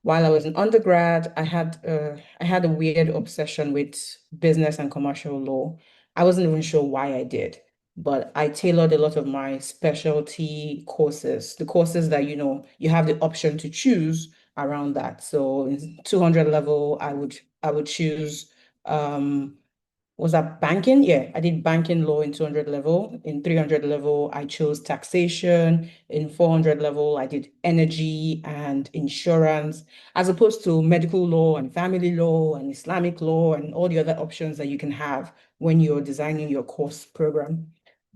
While I was in undergrad, I had a weird obsession with business and commercial law. I wasn't even sure why I did, but I tailored a lot of my specialty courses, the courses that you have the option to choose around that. So in 200 level, I would choose was that banking? Yeah, I did banking law in 200 level. In 300 level, I chose taxation. In 400 level, I did energy and insurance, as opposed to medical law and family law and Islamic law and all the other options that you can have when you're designing your course program.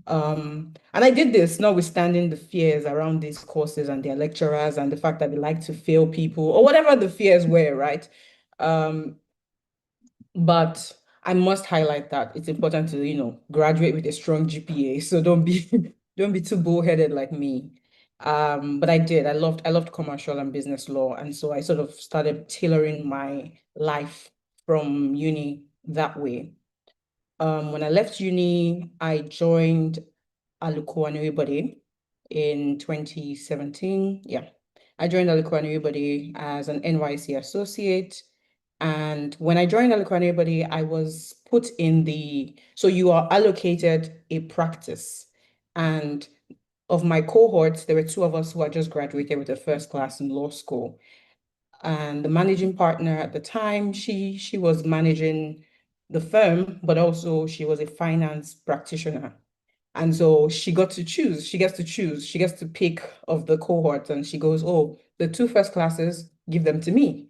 And I did this notwithstanding the fears around these courses and their lecturers and the fact that they like to fail people or whatever the fears were, right? But I must highlight that it's important to, graduate with a strong GPA. So don't be too bullheaded like me. But I did. I loved commercial and business law. And so I sort of started tailoring my life from uni that way. When I left uni, I joined Aluko Anibode in 2017. Yeah. I joined Aluko Anibode as an NYSC associate. And when I joined Aluko Anibode, I was put in so you are allocated a practice. And of my cohorts, there were two of us who had just graduated with a first class in law school. And the managing partner at the time, she was managing the firm, but also she was a finance practitioner. And so she got to choose, she gets to pick of the cohort, and she goes, oh, the two first classes, give them to me.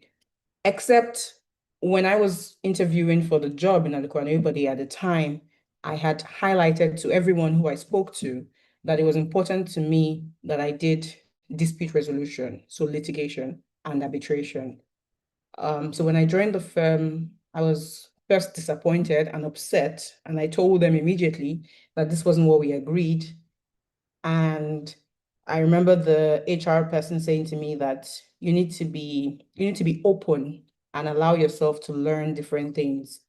Except when I was interviewing for the job in Aluko Anibode at the time, I had highlighted to everyone who I spoke to that it was important to me that I did dispute resolution, so litigation and arbitration. So when I joined the firm, I was first disappointed and upset, and I told them immediately that this wasn't what we agreed. And I remember the HR person saying to me that you need to be open and allow yourself to learn different things.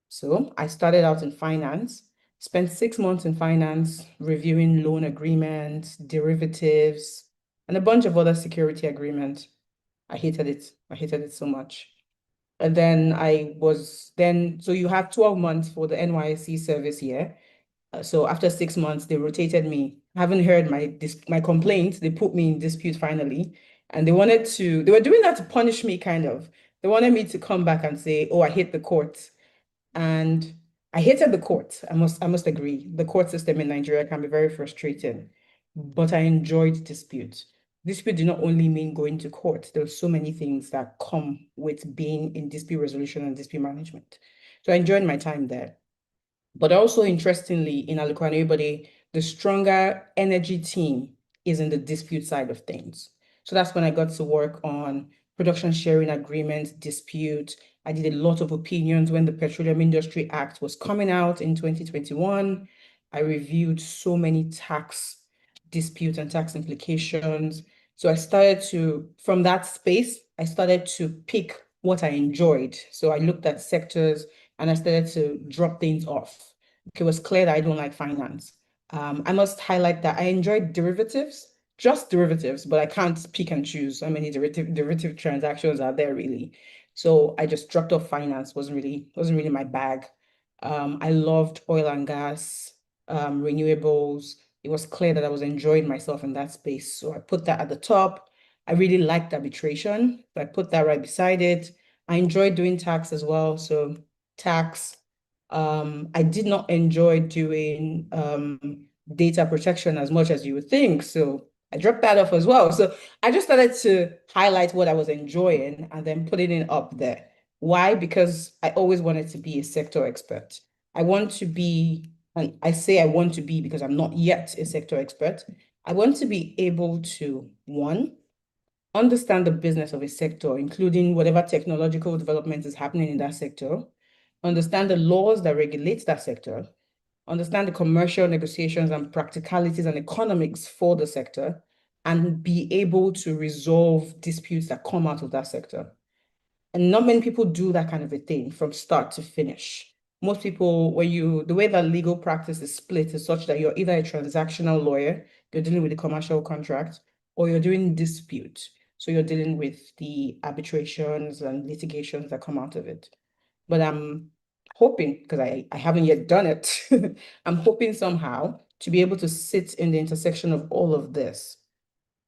So I started out in finance, spent 6 months in finance, reviewing loan agreements, derivatives, and a bunch of other security agreements. I hated it so much. And then so you have 12 months for the NYSC service year. So after 6 months, they rotated me. I haven't heard my complaint. They put me in dispute finally. And they were doing that to punish me, kind of. They wanted me to come back and say, oh, I hate the court. And I hated the court. I must agree. The court system in Nigeria can be very frustrating, but I enjoyed dispute. Dispute did not only mean going to court. There were so many things that come with being in dispute resolution and dispute management. So I enjoyed my time there. But also, interestingly, in Aluko Anibode, the stronger energy team is in the dispute side of things. So that's when I got to work on production sharing agreement dispute. I did a lot of opinions when the Petroleum Industry Act was coming out in 2021. I reviewed so many tax disputes and tax implications. So I started to, from that space, I started to pick what I enjoyed. So I looked at sectors and I started to drop things off. It was clear that I don't like finance. I must highlight that I enjoyed derivatives, just derivatives, but I can't pick and choose how many derivative transactions are there really. So I just dropped off finance, wasn't really my bag. I loved oil and gas, renewables. It was clear that I was enjoying myself in that space. So I put that at the top. I really liked arbitration. So I put that right beside it. I enjoyed doing tax as well. So tax. I did not enjoy doing data protection as much as you would think. So I dropped that off as well. So I just started to highlight what I was enjoying and then putting it up there. Why? Because I always wanted to be a sector expert. I want to be, and I say I want to be because I'm not yet a sector expert. I want to be able to, one, understand the business of a sector, including whatever technological development is happening in that sector, understand the laws that regulate that sector, understand the commercial negotiations and practicalities and economics for the sector, and be able to resolve disputes that come out of that sector. And not many people do that kind of a thing from start to finish. Most people, the way that legal practice is split is such that you're either a transactional lawyer, you're dealing with a commercial contract, or you're doing dispute. So you're dealing with the arbitrations and litigations that come out of it. But I'm hoping, because I haven't yet done it, I'm hoping somehow to be able to sit in the intersection of all of this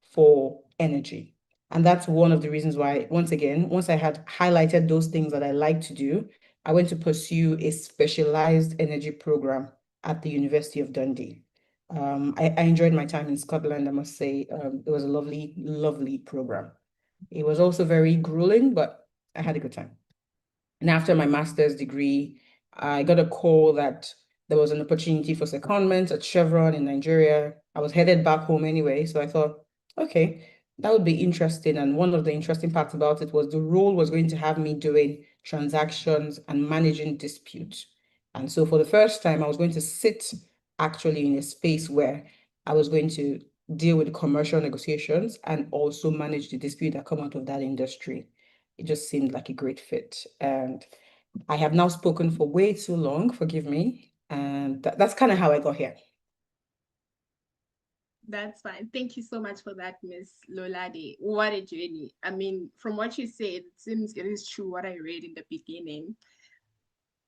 for energy. And that's one of the reasons why, once again, once I had highlighted those things that I like to do, I went to pursue a specialized energy program at the University of Dundee. I enjoyed my time in Scotland, I must say. It was a lovely, lovely program. It was also very grueling, but I had a good time. And after my master's degree, I got a call that there was an opportunity for secondment at Chevron in Nigeria. I was headed back home anyway, so I thought, okay, that would be interesting. And one of the interesting parts about it was the role was going to have me doing transactions and managing disputes. And so for the first time, I was going to sit actually in a space where I was going to deal with the commercial negotiations and also manage the dispute that come out of that industry. It just seemed like a great fit. And I have now spoken for way too long, forgive me. And that's kind of how I got here. That's fine. Thank you so much for that, Miss Lolade. What a journey. I mean, from what you said, it seems it is true what I read in the beginning.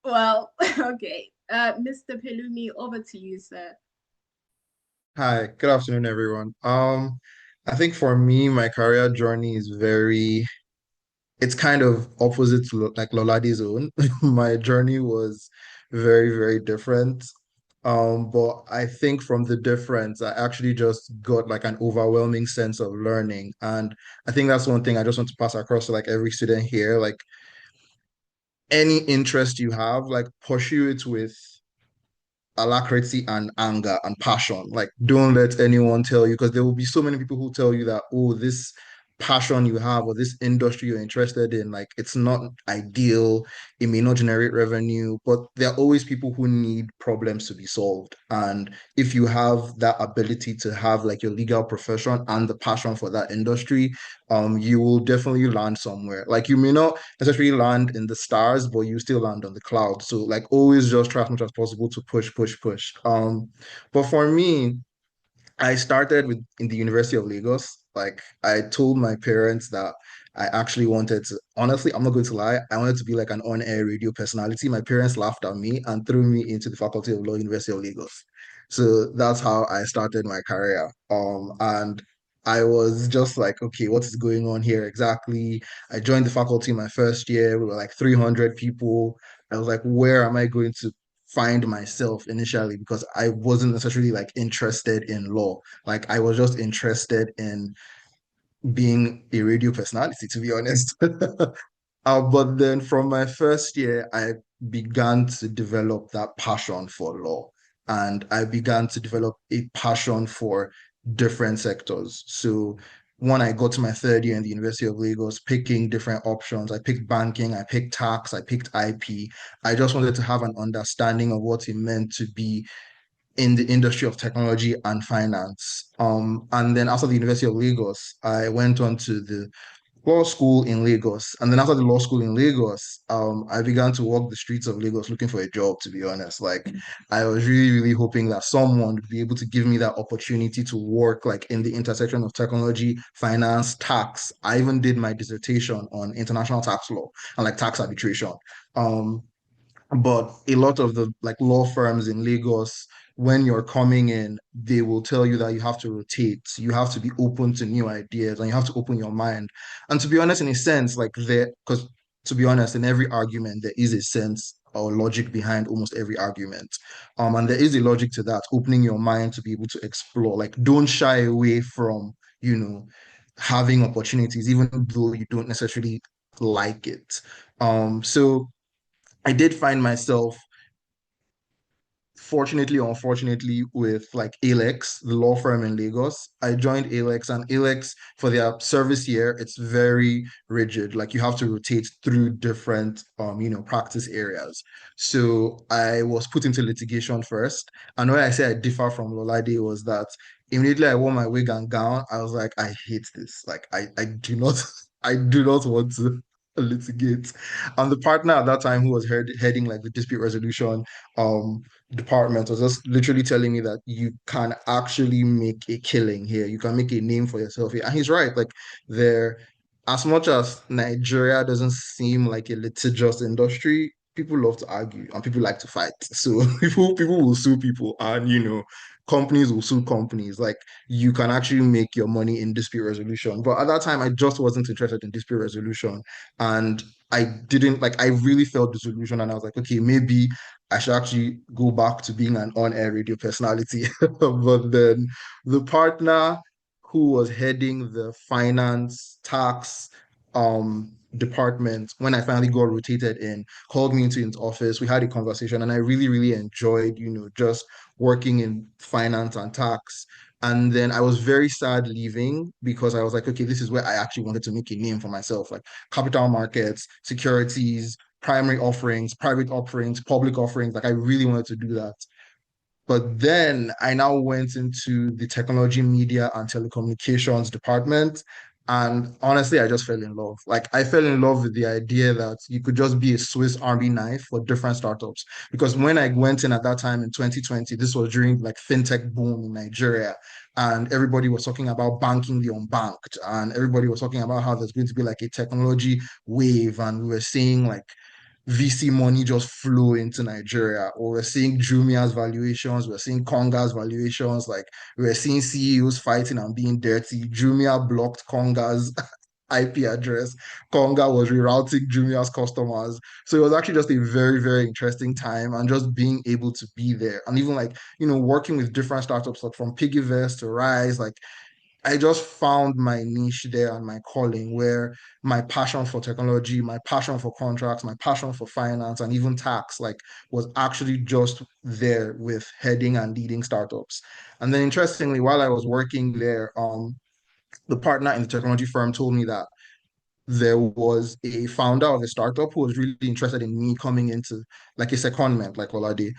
Well, okay. Mr. Pelumi, over to you, sir. Hi, good afternoon, everyone. I think for me, my career journey is it's kind of opposite to like Lolade's own. My journey was very, very different. But I think from the difference, I actually just got like an overwhelming sense of learning. And I think that's one thing I just want to pass across to like every student here. Like any interest you have, like pursue it with alacrity and anger and passion. Like, don't let anyone tell you, because there will be so many people who tell you that, oh, this passion you have or this industry you're interested in, like, it's not ideal, it may not generate revenue, but there are always people who need problems to be solved. And if you have that ability to have like your legal profession and the passion for that industry, you will definitely land somewhere. Like, you may not necessarily land in the stars, but you still land on the cloud. So like always just try as much as possible to push, push, push. But for me, I started in the University of Lagos. Like, I told my parents that I actually wanted to, honestly, I'm not going to lie, I wanted to be like an on-air radio personality. My parents laughed at me and threw me into the Faculty of Law, University of Lagos. So that's how I started my career. And I was just like, okay, what is going on here exactly? I joined the faculty my first year. We were like 300 people. I was like, where am I going to find myself initially? Because I wasn't necessarily like interested in law. Like, I was just interested in being a radio personality, to be honest. But then from my first year, I began to develop that passion for law, and I began to develop a passion for different sectors. So when I got to my third year in the University of Lagos, picking different options. I picked banking, I picked tax, I picked IP. I just wanted to have an understanding of what it meant to be in the industry of technology and finance. And then after the University of Lagos, I went on to the law school in Lagos. And then after the law school in Lagos, I began to walk the streets of Lagos looking for a job, to be honest. Like I was really, really hoping that someone would be able to give me that opportunity to work like in the intersection of technology, finance, tax. I even did my dissertation on international tax law and like tax arbitration. But a lot of the like law firms in Lagos, when you're coming in, they will tell you that you have to rotate, you have to be open to new ideas, and you have to open your mind. And to be honest, in a sense, like there, because to be honest, in every argument, there is a sense or logic behind almost every argument. And there is a logic to that, opening your mind to be able to explore. Like, don't shy away from, having opportunities, even though you don't necessarily like it. So I did find myself, fortunately or unfortunately, with like Alex, the law firm in Lagos. I joined Alex, and Alex, for their service year, it's very rigid. Like you have to rotate through different practice areas. So I was put into litigation first. And where I say I differ from Lolade was that immediately I wore my wig and gown, I was like, I hate this. Like I do not I do not want to litigate. And the partner at that time who was heading like the dispute resolution department was just literally telling me that you can actually make a killing here. You can make a name for yourself here. And he's right. Like there, as much as Nigeria doesn't seem like a litigious industry, people love to argue and people like to fight. So people will sue people, and companies will sue companies. Like you can actually make your money in dispute resolution. But at that time, I just wasn't interested in dispute resolution. And I didn't like, I really felt disillusioned, and I was like, okay, maybe I should actually go back to being an on-air radio personality. But then the partner who was heading the finance tax department, when I finally got rotated in, called me into his office. We had a conversation, and I really, really enjoyed, just working in finance and tax. And then I was very sad leaving because I was like, okay, this is where I actually wanted to make a name for myself, like capital markets, securities, primary offerings, private offerings, public offerings. Like I really wanted to do that. But then I now went into the technology, media, and telecommunications department. And honestly, I just fell in love. Like I fell in love with the idea that you could just be a Swiss Army knife for different startups. Because when I went in at that time in 2020, this was during like fintech boom in Nigeria. And everybody was talking about banking the unbanked. And everybody was talking about how there's going to be like a technology wave. And we were seeing like VC money just flow into Nigeria, or we're seeing Jumia's valuations, we're seeing Konga's valuations, like we're seeing CEOs fighting and being dirty. Jumia blocked Konga's IP address. Konga was rerouting Jumia's customers. So it was actually just a very, very interesting time, and just being able to be there. And even like, working with different startups, like from Piggyverse to Rise, like I just found my niche there and my calling, where my passion for technology, my passion for contracts, my passion for finance, and even tax, like was actually just there with heading and leading startups. And then interestingly, while I was working there, the partner in the technology firm told me that there was a founder of a startup who was really interested in me coming into like a secondment, like Olade,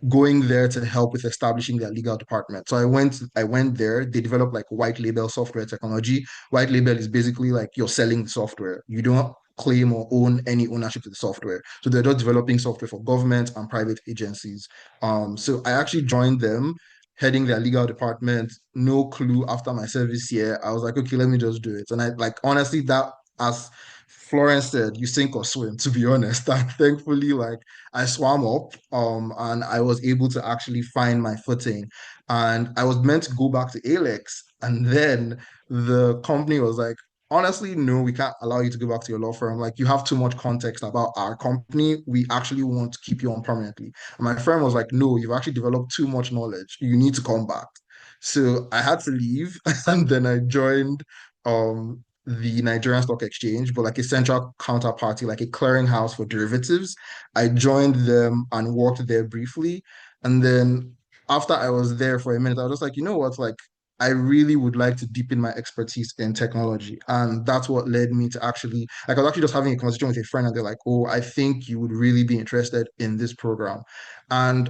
going there to help with establishing their legal department. So I went there. They developed like white label software technology. White label is basically like you're selling the software. You don't claim or own any ownership to the software. So they're just developing software for government and private agencies. So I actually joined them, heading their legal department. No clue after my service year. I was like, okay, let me just do it. And I like, honestly, that, as Florence said, you sink or swim, to be honest. And thankfully, like I swam up, and I was able to actually find my footing. And I was meant to go back to Alex. And then the company was like, honestly, no, we can't allow you to go back to your law firm. Like, you have too much context about our company. We actually want to keep you on permanently. And my friend was like, no, you've actually developed too much knowledge. You need to come back. So I had to leave, and then I joined the Nigerian Stock Exchange, but like a central counterparty, like a clearinghouse for derivatives. I joined them and worked there briefly. And then after I was there for a minute, I was just like, you know what, like I really would like to deepen my expertise in technology. And that's what led me to actually, like, I was actually just having a conversation with a friend, and they're like, oh, I think you would really be interested in this program. And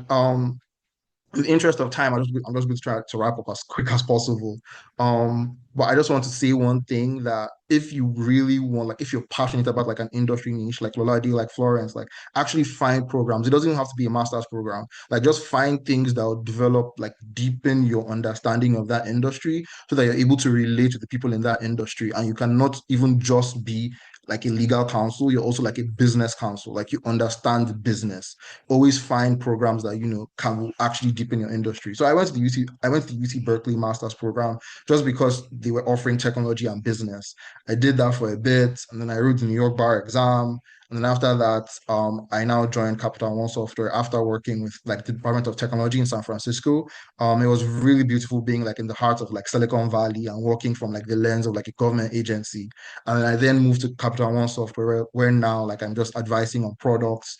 in the interest of time, I'm just going to try to wrap up as quick as possible. But I just want to say one thing, that if you really want, like, if you're passionate about like an industry niche, like Loladi, like Florence, like, actually find programs. It doesn't even have to be a master's program. Like, just find things that will develop, like, deepen your understanding of that industry, so that you're able to relate to the people in that industry, and you cannot even just be like a legal counsel, you're also like a business counsel, like you understand the business. Always find programs that can actually deepen your industry. So I went to the UT Berkeley master's program just because they were offering technology and business. I did that for a bit, and then I wrote the New York bar exam. And then after that, I now joined Capital One Software after working with like the Department of Technology in San Francisco. It was really beautiful being like in the heart of like Silicon Valley and working from like the lens of like a government agency. And I then moved to Capital One Software, where now like I'm just advising on products,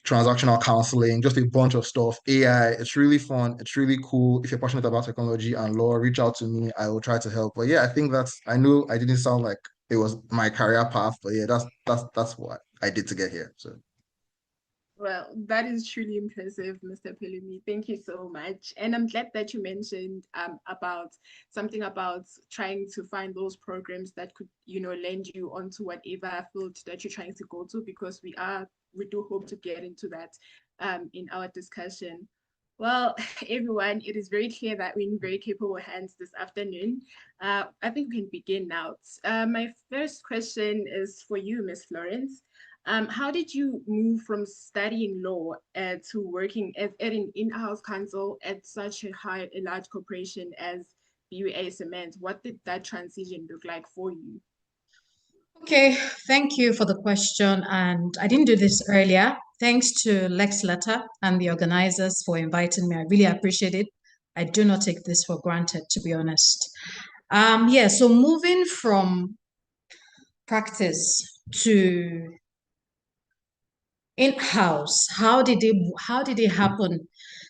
transactional counseling, just a bunch of stuff. AI, it's really fun. It's really cool. If you're passionate about technology and law, reach out to me. I will try to help. But yeah, I think I know I didn't sound like it was my career path, but yeah, that's what I did to get here. So. Well, that is truly impressive, Mr. Pelumi. Thank you so much. And I'm glad that you mentioned about something about trying to find those programs that could, lend you onto whatever field that you're trying to go to, because we do hope to get into that in our discussion. Well, everyone, it is very clear that we're in very capable hands this afternoon. I think we can begin now. My first question is for you, Ms. Florence. How did you move from studying law to working at an in-house counsel at such a large corporation as BUA Cement? What did that transition look like for you? Okay, thank you for the question. And I didn't do this earlier. Thanks to Lex Letter and the organizers for inviting me. I really appreciate it. I do not take this for granted, to be honest. Yeah, so moving from practice to in-house, how did it happen?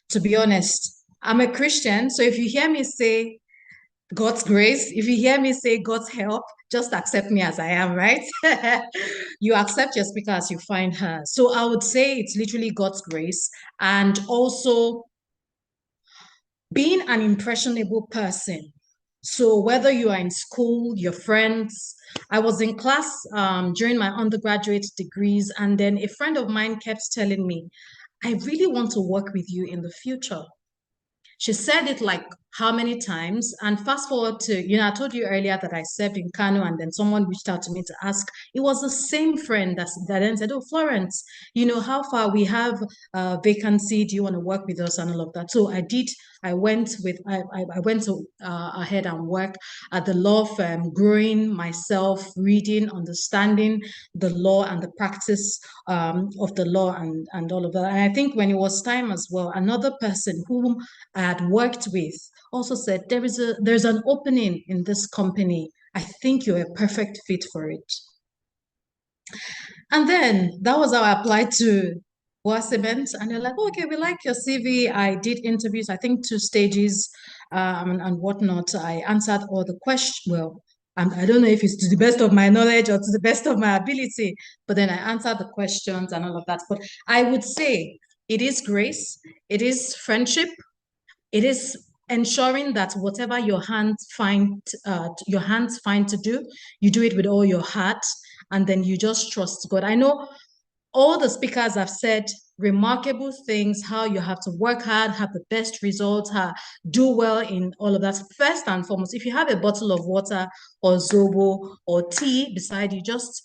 To be honest, I'm a Christian, so if you hear me say God's grace, if you hear me say God's help, just accept me as I am, right? You accept your speaker as you find her. So I would say it's literally God's grace, and also being an impressionable person. So whether you are in school, your friends, I was in class during my undergraduate degrees, and then a friend of mine kept telling me, I really want to work with you in the future. She said it like how many times? And fast forward to, I told you earlier that I served in Kano, and then someone reached out to me to ask. It was the same friend that then said, oh, Florence, how far we have a vacancy? Do you want to work with us and all of that? So I did. I went ahead and worked at the law firm, growing myself, reading, understanding the law and the practice of the law and all of that. And I think when it was time as well, another person whom I had worked with also said, there's an opening in this company. I think you're a perfect fit for it. And then that was how I applied to BUA Cement, and they're like, okay, we like your CV. I did interviews, I think 2 stages and whatnot. I answered all the questions. Well, I don't know if it's to the best of my knowledge or to the best of my ability, but then I answered the questions and all of that. But I would say it is grace, it is friendship, it is ensuring that whatever your hands find to do, you do it with all your heart, and then you just trust God. I know all the speakers have said remarkable things, how you have to work hard, have the best results, do well in all of that. First and foremost, if you have a bottle of water or Zobo or tea beside you, just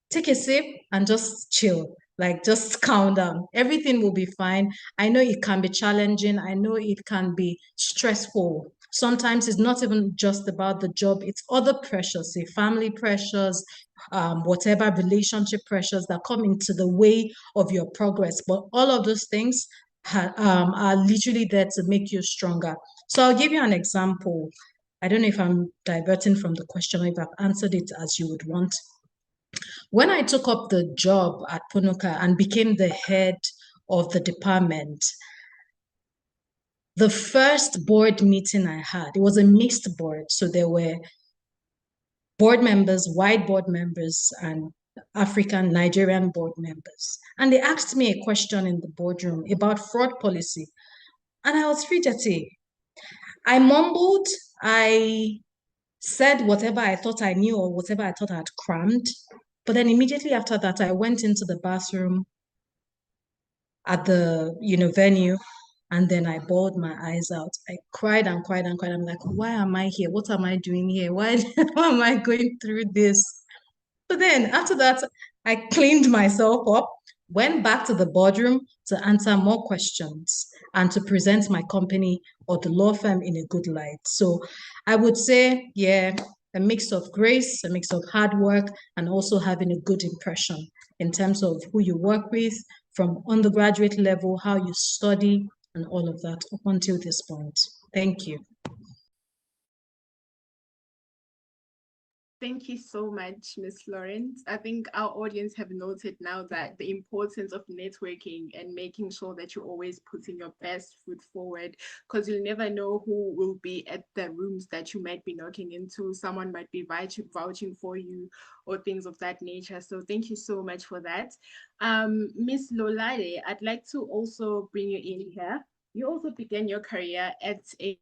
take a sip and just chill. Like, just calm down. Everything will be fine. I know it can be challenging. I know it can be stressful. Sometimes it's not even just about the job. It's other pressures, say family pressures, whatever relationship pressures that come into the way of your progress. But all of those things are literally there to make you stronger. So I'll give you an example. I don't know if I'm diverting from the question or if I've answered it as you would want. When I took up the job at Punuka and became the head of the department, the first board meeting I had, it was a mixed board. So there were board members, white board members, and African Nigerian board members. And they asked me a question in the boardroom about fraud policy. And I was fidgety. I mumbled, I said whatever I thought I knew or whatever I thought I had crammed. But then immediately after that, I went into the bathroom at the venue, and then I bawled my eyes out. I cried and cried and cried. I'm like, why am I here? What am I doing here? Why am I going through this? But then after that, I cleaned myself up, went back to the boardroom to answer more questions and to present my company or the law firm in a good light. So I would say, yeah, a mix of grace, a mix of hard work, and also having a good impression in terms of who you work with from undergraduate level, how you study, and all of that up until this point. Thank you. Thank you so much, Ms. Lawrence. I think our audience have noted now that the importance of networking and making sure that you're always putting your best foot forward, because you'll never know who will be at the rooms that you might be knocking into. Someone might be vouching for you or things of that nature. So thank you so much for that. Ms. Lolade, I'd like to also bring you in here. You also began your career at a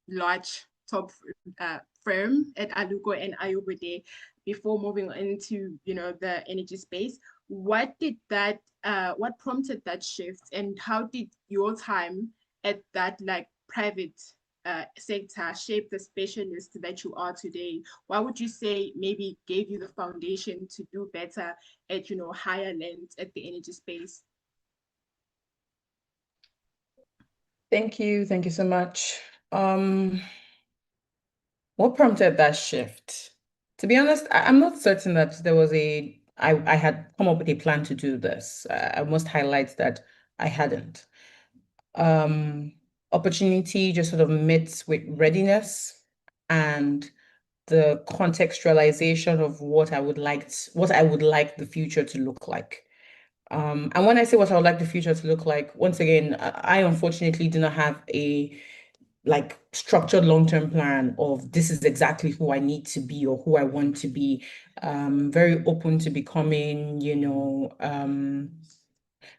large top firm at Aluko and Ayobode before moving into the energy space. What prompted that shift, and how did your time at that private sector shape the specialist that you are today? What would you say maybe gave you the foundation to do better at higher levels at the energy space? Thank you so much. What prompted that shift? To be honest, I'm not certain that there was I had come up with a plan to do this. I must highlight that I hadn't. Opportunity just sort of meets with readiness and the contextualization of what I would like the future to look like. And when I say what I would like the future to look like, once again, I unfortunately do not have a structured long-term plan of this is exactly who I need to be or who I want to be. Very open to becoming,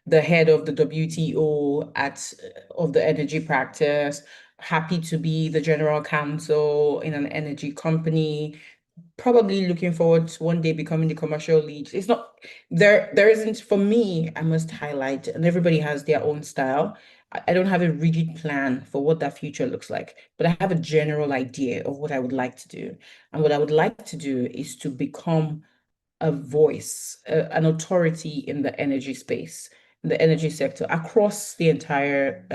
the head of the WTO of the energy practice, happy to be the general counsel in an energy company, probably looking forward to one day becoming the commercial lead. It's not there isn't, for me, I must highlight, and everybody has their own style. I don't have a rigid plan for what that future looks like, but I have a general idea of what I would like to do. And what I would like to do is to become a voice, an authority in the energy space, in the energy sector, across the entire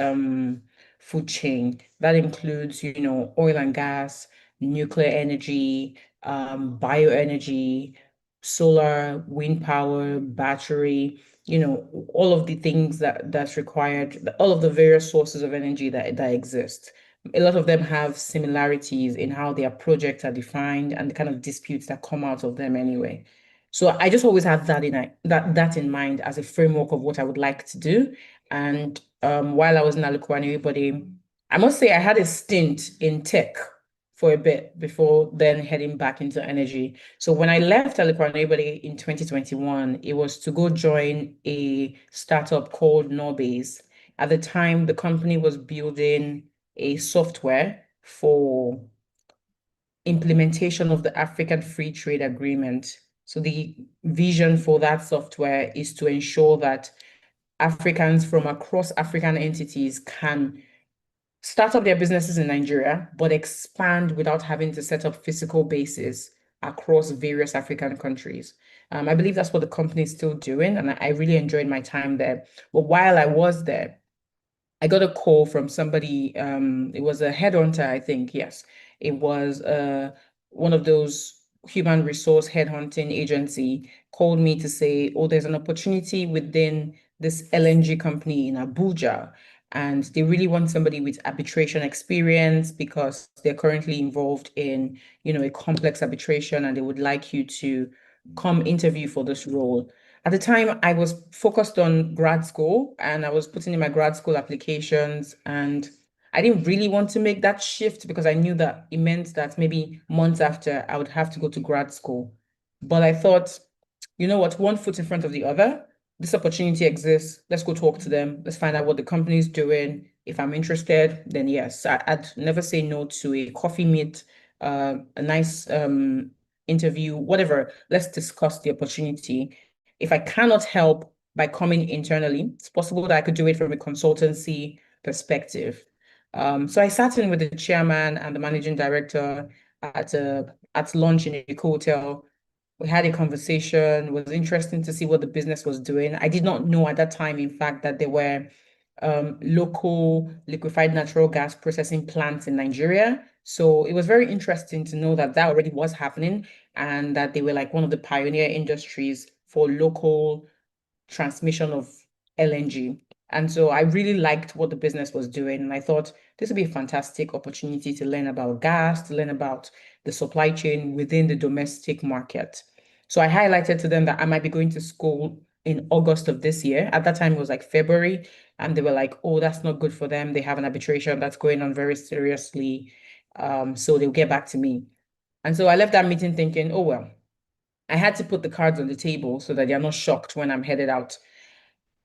food chain. That includes, oil and gas, nuclear energy, bioenergy, solar, wind power, battery, all of the things that's required, all of the various sources of energy that exist. A lot of them have similarities in how their projects are defined and the kind of disputes that come out of them anyway. So I just always had that in mind as a framework of what I would like to do. And while I was in Aluko and Ayobode, I must say I had a stint in tech for a bit before then heading back into energy. So when I left Aluko and Ayobode in 2021, it was to go join a startup called Norbase. At the time, the company was building a software for implementation of the African Free Trade Agreement. So the vision for that software is to ensure that Africans from across African entities can start up their businesses in Nigeria, but expand without having to set up physical bases across various African countries. I believe that's what the company is still doing, and I really enjoyed my time there. But while I was there, I got a call from somebody, it was a headhunter, I think, yes. It was one of those human resource headhunting agency called me to say, oh, there's an opportunity within this LNG company in Abuja, and they really want somebody with arbitration experience because they're currently involved in, a complex arbitration, and they would like you to come interview for this role. At the time, I was focused on grad school, and I was putting in my grad school applications, and I didn't really want to make that shift because I knew that it meant that maybe months after I would have to go to grad school. But I thought, you know what, one foot in front of the other. This opportunity exists. Let's go talk to them. Let's find out what the company is doing. If I'm interested, then yes, I'd never say no to a coffee meet, a nice interview, whatever. Let's discuss the opportunity. If I cannot help by coming internally, it's possible that I could do it from a consultancy perspective. So I sat in with the chairman and the managing director at lunch in a hotel. We had a conversation. It was interesting to see what the business was doing. I did not know at that time, in fact, that there were local liquefied natural gas processing plants in Nigeria. So it was very interesting to know that that already was happening and that they were like one of the pioneer industries for local transmission of LNG. And so I really liked what the business was doing. And I thought this would be a fantastic opportunity to learn about gas, to learn about the supply chain within the domestic market. So I highlighted to them that I might be going to school in August of this year. At that time, it was like February. And they were like, oh, that's not good for them. They have an arbitration that's going on very seriously. So they'll get back to me. And so I left that meeting thinking, oh, well, I had to put the cards on the table so that they're not shocked when I'm headed out.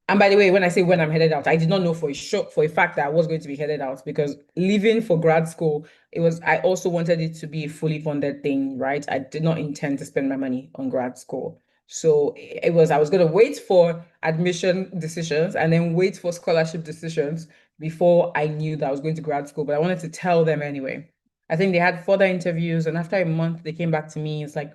And by the way, when I say when I'm headed out, I did not know for a fact that I was going to be headed out because leaving for grad school, I also wanted it to be a fully funded thing, right? I did not intend to spend my money on grad school. So I was going to wait for admission decisions and then wait for scholarship decisions before I knew that I was going to grad school. But I wanted to tell them anyway. I think they had further interviews, and after a month, they came back to me. It's like,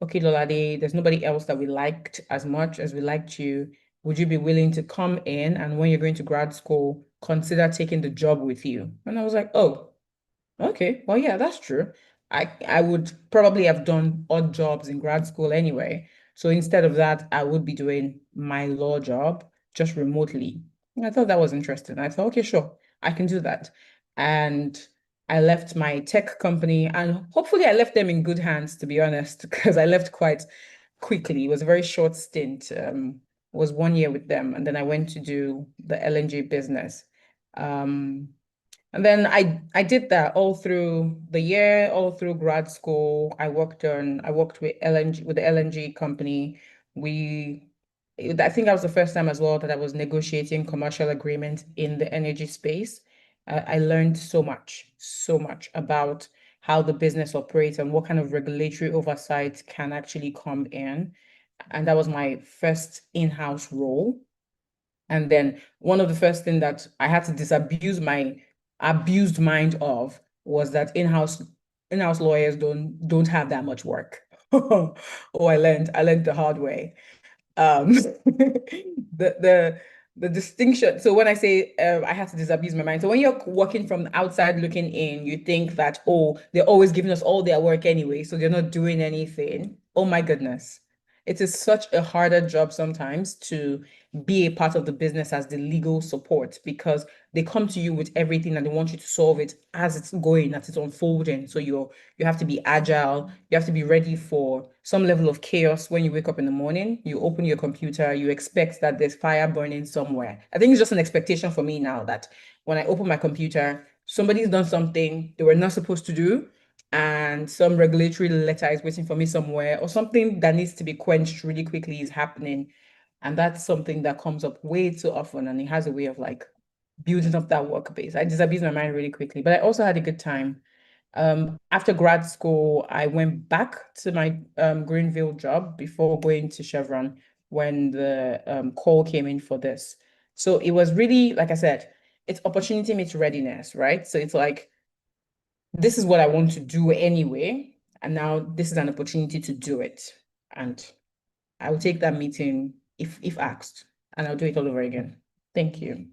okay, Lolade, there's nobody else that we liked as much as we liked you. Would you be willing to come in and when you're going to grad school, consider taking the job with you? And I was like, oh, okay, well, yeah, that's true. I would probably have done odd jobs in grad school anyway. So instead of that, I would be doing my law job just remotely. And I thought that was interesting. I thought, okay, sure, I can do that. And I left my tech company and hopefully I left them in good hands, to be honest, because I left quite quickly. It was a very short stint. Was 1 year with them, and then I went to do the LNG business. And then I did that all through the year, all through grad school. I worked with the LNG company. I think that was the first time as well that I was negotiating commercial agreement in the energy space. I learned so much about how the business operates and what kind of regulatory oversight can actually come in. And that was my first in-house role. And then one of the first things that I had to disabuse my abused mind of was that in-house lawyers don't have that much work. Oh, I learned the hard way. The distinction. So when I say I had to disabuse my mind, so when you're working from outside looking in, you think that, oh, they're always giving us all their work anyway, so they're not doing anything. Oh my goodness. It is such a harder job sometimes to be a part of the business as the legal support because they come to you with everything and they want you to solve it as it's going, as it's unfolding. So you have to be agile. You have to be ready for some level of chaos when you wake up in the morning. You open your computer, you expect that there's fire burning somewhere. I think it's just an expectation for me now that when I open my computer, somebody's done something they were not supposed to do, and some regulatory letter is waiting for me somewhere, or something that needs to be quenched really quickly is happening. And that's something that comes up way too often, and it has a way of like building up that work base. I disabused my mind really quickly, but I also had a good time. After grad school, I went back to my Greenville job before going to Chevron when the call came in for this. So it was really, like I said, it's opportunity meets readiness, right? So it's like, this is what I want to do anyway, and now this is an opportunity to do it. And I will take that meeting if asked, and I'll do it all over again. Thank you.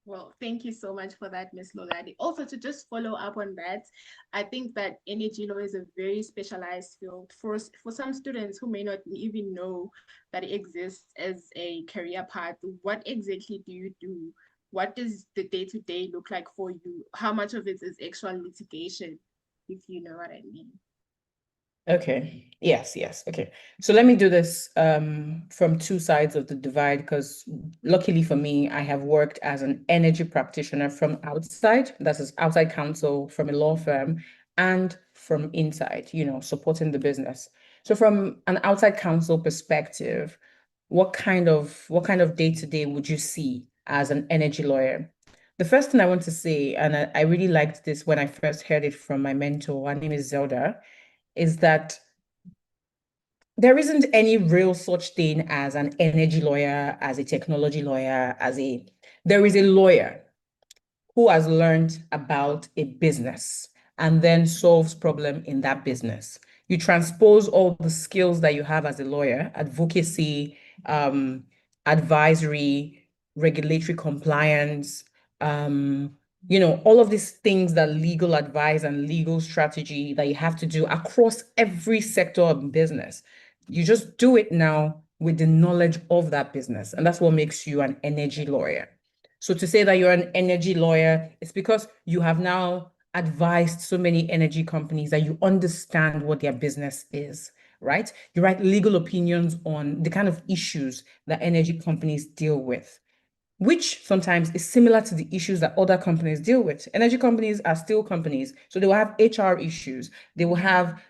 Well, thank you so much for that, Ms. Lolade. Also, to just follow up on that, I think that energy law is a very specialized field for some students who may not even know that it exists as a career path. What exactly do you do? What does the day-to-day look like for you? How much of it is actual litigation, if you know what I mean? Okay. Yes, yes. Okay. So let me do this from two sides of the divide, because luckily for me, I have worked as an energy practitioner from outside, that is outside counsel from a law firm, and from inside, supporting the business. So from an outside counsel perspective, what kind of day-to-day would you see as an energy lawyer? The first thing I want to say, and I really liked this when I first heard it from my mentor, her name is Zelda, is that there isn't any real such thing as an energy lawyer, as a technology lawyer, there is a lawyer who has learned about a business and then solves problem in that business. You transpose all the skills that you have as a lawyer, advocacy, advisory, regulatory compliance, all of these things that legal advice and legal strategy that you have to do across every sector of business. You just do it now with the knowledge of that business. And that's what makes you an energy lawyer. So to say that you're an energy lawyer, it's because you have now advised so many energy companies that you understand what their business is, right? You write legal opinions on the kind of issues that energy companies deal with, which sometimes is similar to the issues that other companies deal with. Energy companies are still companies, so they will have HR issues. They will have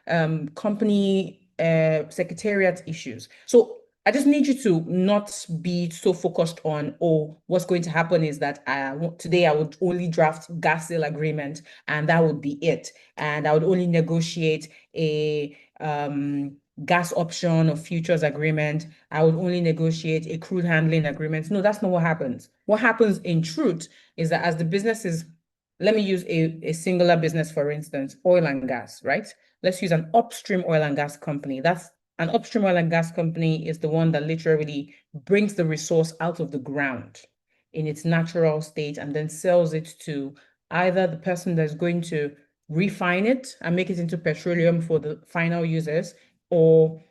company secretariat issues. So I just need you to not be so focused on, oh, what's going to happen is that today I would only draft gas sale agreement and that would be it. And I would only negotiate a gas option or futures agreement. I would only negotiate a crude handling agreement. No, that's not what happens. What happens in truth is that as the businesses, let me use a singular business, for instance, oil and gas, right? Let's use an upstream oil and gas company. An upstream oil and gas company is the one that literally brings the resource out of the ground in its natural state and then sells it to either the person that's going to refine it and make it into petroleum for the final users, or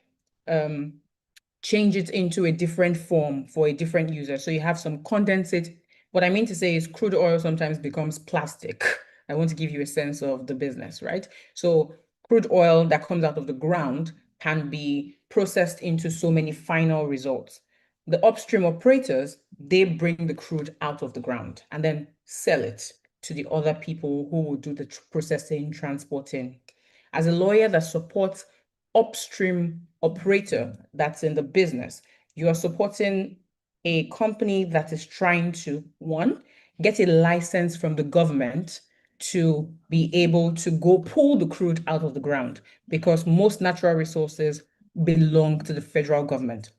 change it into a different form for a different user. So you have some condensate. What I mean to say is crude oil sometimes becomes plastic. I want to give you a sense of the business, right? So crude oil that comes out of the ground can be processed into so many final results. The upstream operators, they bring the crude out of the ground and then sell it to the other people who will do the processing, transporting. As a lawyer that supports upstream operator that's in the business, you are supporting a company that is trying to, one, get a license from the government to be able to go pull the crude out of the ground, because most natural resources belong to the federal government.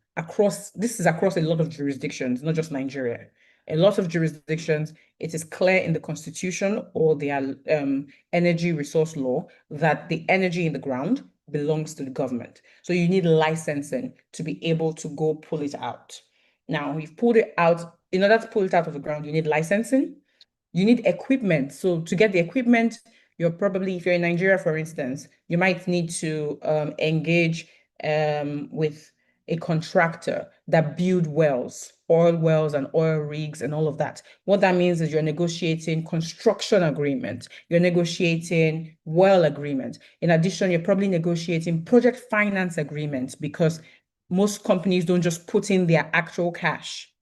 This is across a lot of jurisdictions, not just Nigeria. A lot of jurisdictions, it is clear in the constitution or their energy resource law that the energy in the ground belongs to the government. So you need licensing to be able to go pull it out. Now, you've pulled it out. In order to pull it out of the ground, you need licensing. You need equipment. So to get the equipment, if you're in Nigeria, for instance, you might need to engage with a contractor that build wells, oil wells and oil rigs and all of that. What that means is you're negotiating construction agreement, you're negotiating well agreement. In addition, you're probably negotiating project finance agreements, because most companies don't just put in their actual cash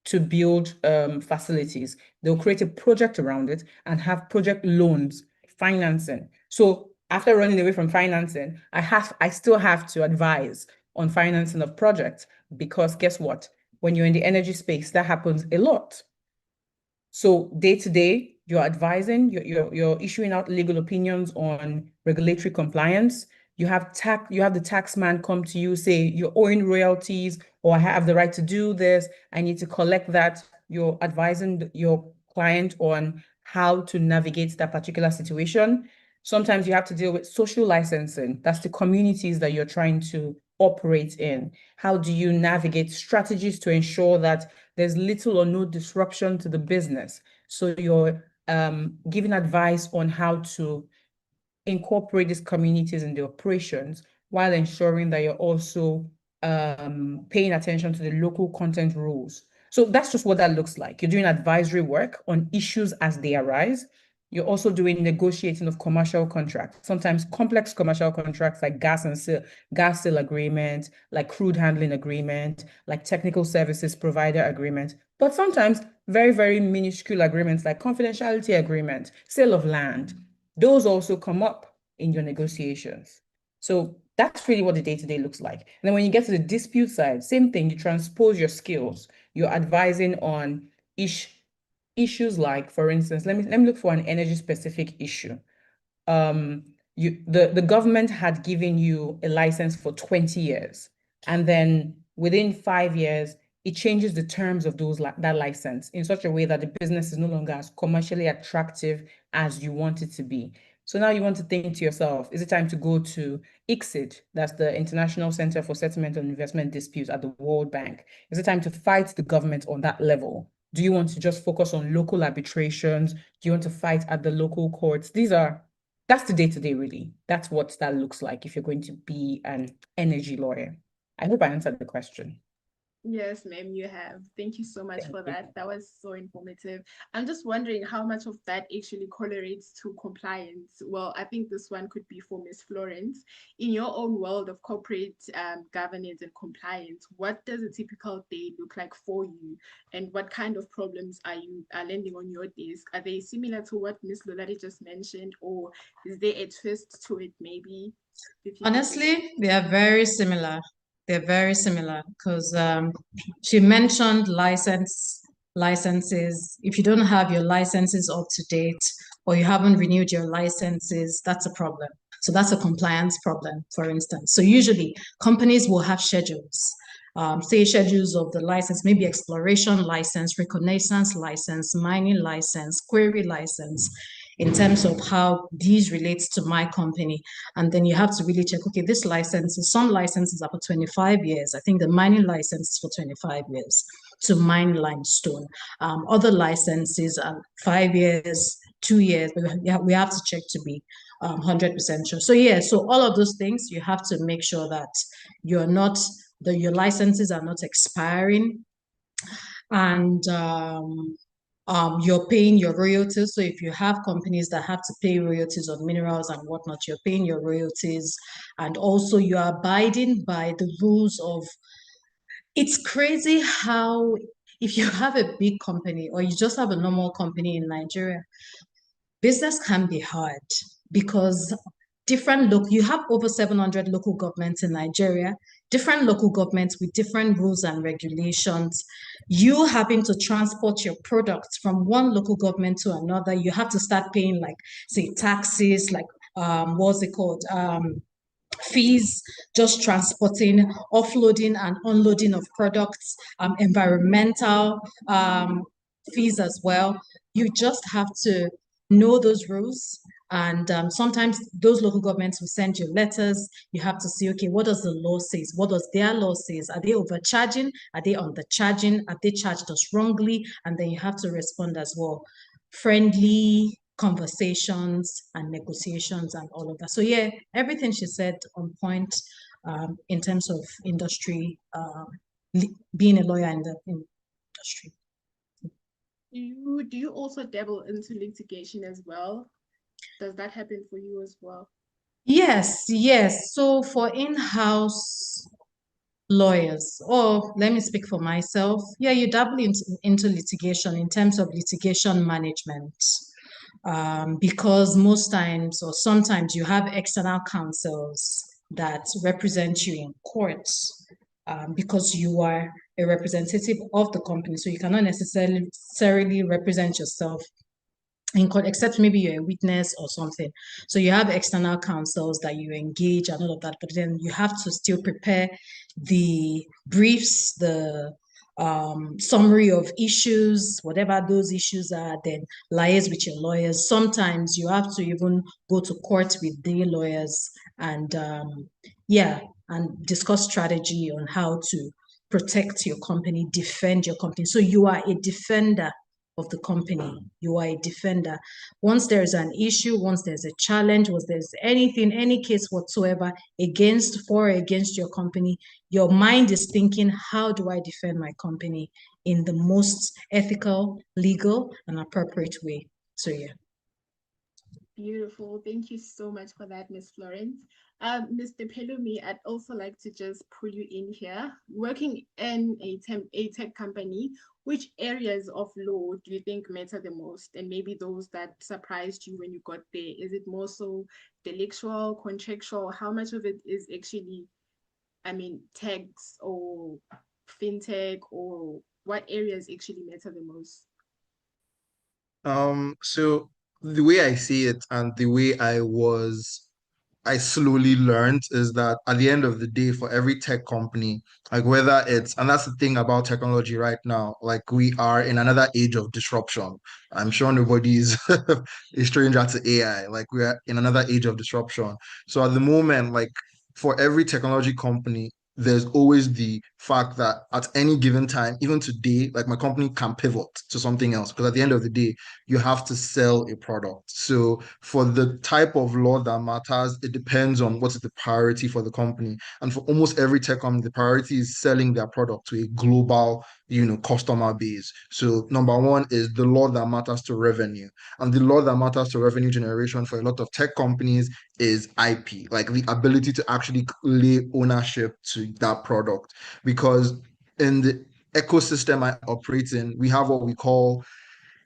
to build facilities. They'll create a project around it and have project loans, financing. So after running away from financing, I still have to advise on financing of projects, because guess what? When you're in the energy space, that happens a lot. So day to day, you're advising, you're issuing out legal opinions on regulatory compliance. You have the tax man come to you, say you're owing royalties, or I have the right to do this, I need to collect that. You're advising your client on how to navigate that particular situation. Sometimes you have to deal with social licensing. That's the communities that you're trying to operate in. How do you navigate strategies to ensure that there's little or no disruption to the business? So you're giving advice on how to incorporate these communities in the operations, while ensuring that you're also paying attention to the local content rules. So that's just what that looks like. You're doing advisory work on issues as they arise. You're also doing negotiating of commercial contracts, sometimes complex commercial contracts like gas sale agreement, like crude handling agreement, like technical services provider agreement, but sometimes very, very minuscule agreements like confidentiality agreement, sale of land. Those also come up in your negotiations. So that's really what the day-to-day looks like. And then when you get to the dispute side, same thing, you transpose your skills. You're advising on issues like, for instance, let me look for an energy specific issue. The government had given you a license for 20 years, and then within 5 years, it changes the terms of that license in such a way that the business is no longer as commercially attractive as you want it to be. So now you want to think to yourself, is it time to go to ICSID, that's the International Center for Settlement and Investment Disputes at the World Bank? Is it time to fight the government on that level? Do you want to just focus on local arbitrations? Do you want to fight at the local courts? That's the day-to-day really. That's what that looks like if you're going to be an energy lawyer. I hope I answered the question. Yes, ma'am, you have. Thank you so much for that. That was so informative. I'm just wondering how much of that actually correlates to compliance. Well, I think this one could be for Ms. Florence. In your own world of corporate governance and compliance, what does a typical day look like for you? And what kind of problems are landing on your desk? Are they similar to what Ms. Lolade just mentioned, or is there a twist to it maybe? Honestly, they are very similar. They're very similar because she mentioned licenses. If you don't have your licenses up to date or you haven't renewed your licenses, that's a problem. So that's a compliance problem, for instance. So usually companies will have schedules, say schedules of the license, maybe exploration license, reconnaissance license, mining license, query license, in terms of how these relates to my company. And then you have to really check, okay, this license, some licenses are for 25 years. I think the mining license is for 25 years to mine limestone. Other licenses are 5 years, 2 years, but we have to check to be 100% sure. So yeah, so all of those things, you have to make sure that your licenses are not expiring, and you're paying your royalties. So if you have companies that have to pay royalties on minerals and whatnot, you're paying your royalties, and also you're abiding by the rules of. It's crazy how if you have a big company or you just have a normal company in Nigeria, business can be hard because you have over 700 local governments in Nigeria, different local governments with different rules and regulations. You having to transport your products from one local government to another, you have to start paying like, say, taxes, like what's it called? Fees, just transporting, offloading and unloading of products, environmental fees as well. You just have to know those rules. And sometimes those local governments will send you letters. You have to see, okay, what does the law say? What does their law say? Are they overcharging? Are they undercharging? Are they charged us wrongly? And then you have to respond as well. Friendly conversations and negotiations and all of that. So yeah, everything she said on point in terms of industry, being a lawyer in the industry. Do you also dabble into litigation as well? Does that happen for you as well? Yes. So for in-house lawyers, or let me speak for myself. Yeah, you dabble into litigation in terms of litigation management. Because most times or sometimes you have external counsels that represent you in courts because you are a representative of the company. So you cannot necessarily represent yourself in court, except maybe you're a witness or something. So you have external counsels that you engage and all of that, but then you have to still prepare the briefs, the summary of issues, whatever those issues are, then liaise with your lawyers. Sometimes you have to even go to court with the lawyers and and discuss strategy on how to protect your company, defend your company. So you are a defender of the company. You are a defender. Once there's an issue, once there's a challenge, once there's anything, any case whatsoever against your company, your mind is thinking, how do I defend my company in the most ethical, legal, and appropriate way? So yeah. Beautiful. Thank you so much for that, Miss Florence. Mr. Pelumi, I'd also like to just pull you in here. Working in a tech company, which areas of law do you think matter the most? And maybe those that surprised you when you got there. Is it more so delictual, contractual? How much of it is actually, I mean, tax or fintech, or what areas actually matter the most? So the way I see it and the way I slowly learned is that at the end of the day, for every tech company, like whether it's, and that's the thing about technology right now, like we are in another age of disruption. I'm sure nobody's a stranger to AI. Like we are in another age of disruption. So at the moment, like for every technology company, there's always the fact that at any given time, even today, like my company can pivot to something else because at the end of the day, you have to sell a product. So for the type of law that matters, it depends on what's the priority for the company. And for almost every tech company, the priority is selling their product to a global, customer base. So number one is the law that matters to revenue. And the law that matters to revenue generation for a lot of tech companies is IP, like the ability to actually lay ownership to that product. Because in the ecosystem I operate in, we have what we call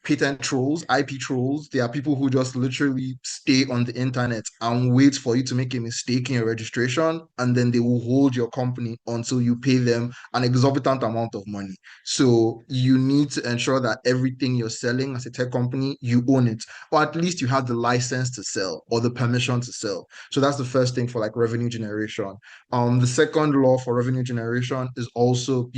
patent trolls, IP trolls. They are people who just literally stay on the internet and wait for you to make a mistake in your registration, and then they will hold your company until you pay them an exorbitant amount of money. So you need to ensure that everything you're selling as a tech company, you own it, or at least you have the license to sell or the permission to sell. So that's the first thing for like revenue generation. The second law for revenue generation is also,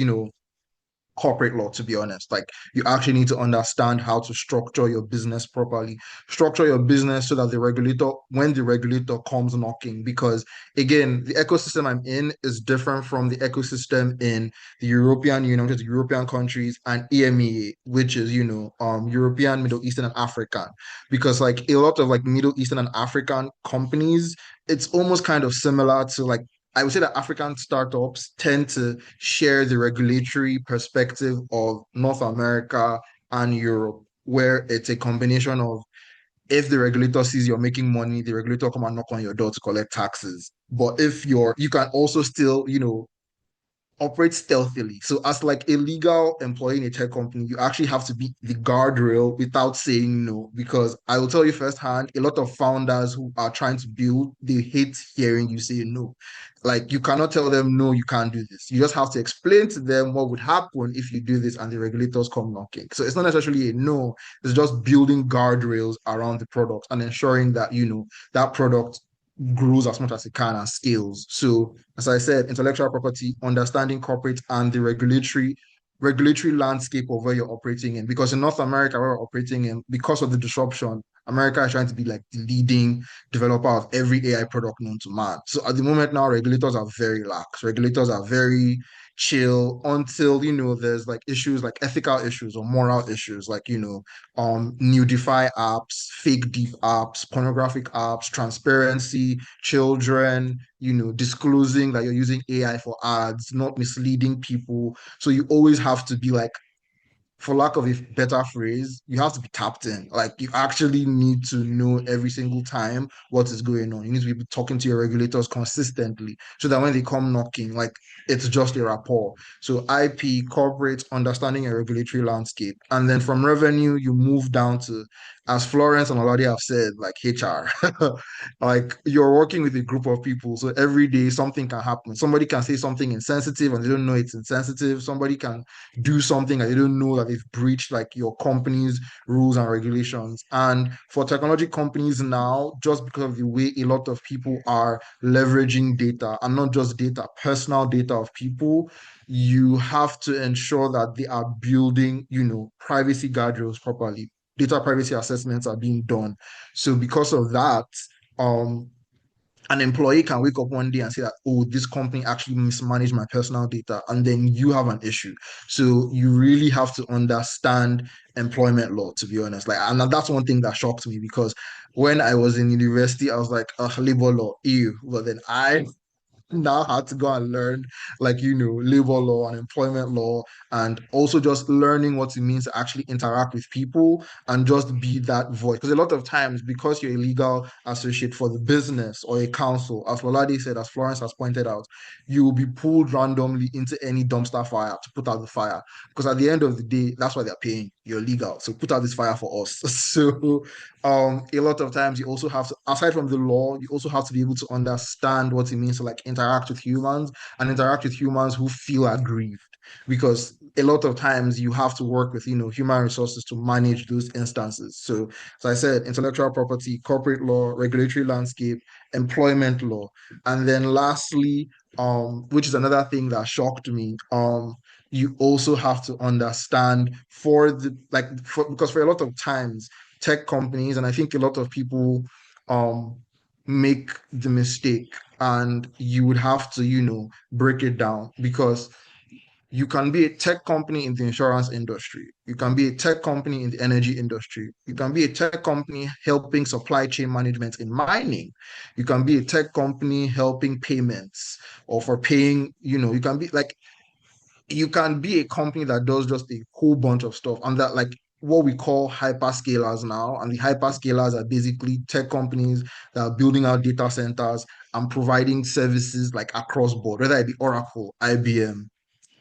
corporate law, to be honest. Like you actually need to understand how to structure your business properly, structure your business so that when the regulator comes knocking, because again, the ecosystem I'm in is different from the ecosystem in the European Union, which is European countries, and EMEA, which is, European, Middle Eastern, and African. Because like a lot of like Middle Eastern and African companies, it's almost kind of similar to like I would say that African startups tend to share the regulatory perspective of North America and Europe, where it's a combination of if the regulator sees you're making money, the regulator come and knock on your door to collect taxes. But if you can also still, operate stealthily. So as like a legal employee in a tech company, you actually have to be the guardrail without saying no. Because I will tell you firsthand, a lot of founders who are trying to build, they hate hearing you say no. Like you cannot tell them, no, you can't do this. You just have to explain to them what would happen if you do this and the regulators come knocking. So it's not necessarily a no, it's just building guardrails around the product and ensuring that, that product grows as much as it can and scales. So, as I said, intellectual property, understanding corporate and the regulatory landscape of where you're operating in. Because in North America, where we're operating in, because of the disruption, America is trying to be like the leading developer of every AI product known to man. So at the moment now, regulators are very lax. Regulators are very chill until there's like issues like ethical issues or moral issues like nudify apps, fake deep apps, pornographic apps, transparency, children, disclosing that you're using AI for ads, not misleading people. So you always have to be like, for lack of a better phrase, you have to be tapped in. Like you actually need to know every single time what is going on. You need to be talking to your regulators consistently so that when they come knocking, like it's just a rapport. So IP, corporate, understanding a regulatory landscape. And then from revenue, you move down to, as Florence and already have said, like HR. Like you're working with a group of people. So every day something can happen. Somebody can say something insensitive and they don't know it's insensitive. Somebody can do something that they don't know that they've breached like your company's rules and regulations. And for technology companies now, just because of the way a lot of people are leveraging data and not just data, personal data of people, you have to ensure that they are building, privacy guardrails properly. Data privacy assessments are being done. So because of that, um, an employee can wake up one day and say that, oh, this company actually mismanaged my personal data, and then you have an issue. So you really have to understand employment law, to be honest. Like, and that's one thing that shocked me because when I was in university, I was like, labor law, ew. But then now had to go and learn, like, labor law and employment law, and also just learning what it means to actually interact with people and just be that voice. Because a lot of times, because you're a legal associate for the business or a council, as Lolade said, as Florence has pointed out, you will be pulled randomly into any dumpster fire to put out the fire. Because at the end of the day, that's why they're paying. You're legal, so put out this fire for us. So a lot of times you also have to, aside from the law, you also have to be able to understand what it means to like interact with humans and interact with humans who feel aggrieved. Because a lot of times you have to work with, human resources to manage those instances. So, as I said, intellectual property, corporate law, regulatory landscape, employment law. And then lastly, which is another thing that shocked me, you also have to understand because for a lot of times tech companies, and I think a lot of people make the mistake, and you would have to, break it down, because you can be a tech company in the insurance industry. You can be a tech company in the energy industry. You can be a tech company helping supply chain management in mining. You can be a tech company helping payments or for paying, you can be a company that does just a whole bunch of stuff, and that like what we call hyperscalers now. And the hyperscalers are basically tech companies that are building out data centers and providing services like across board, whether it be Oracle, IBM,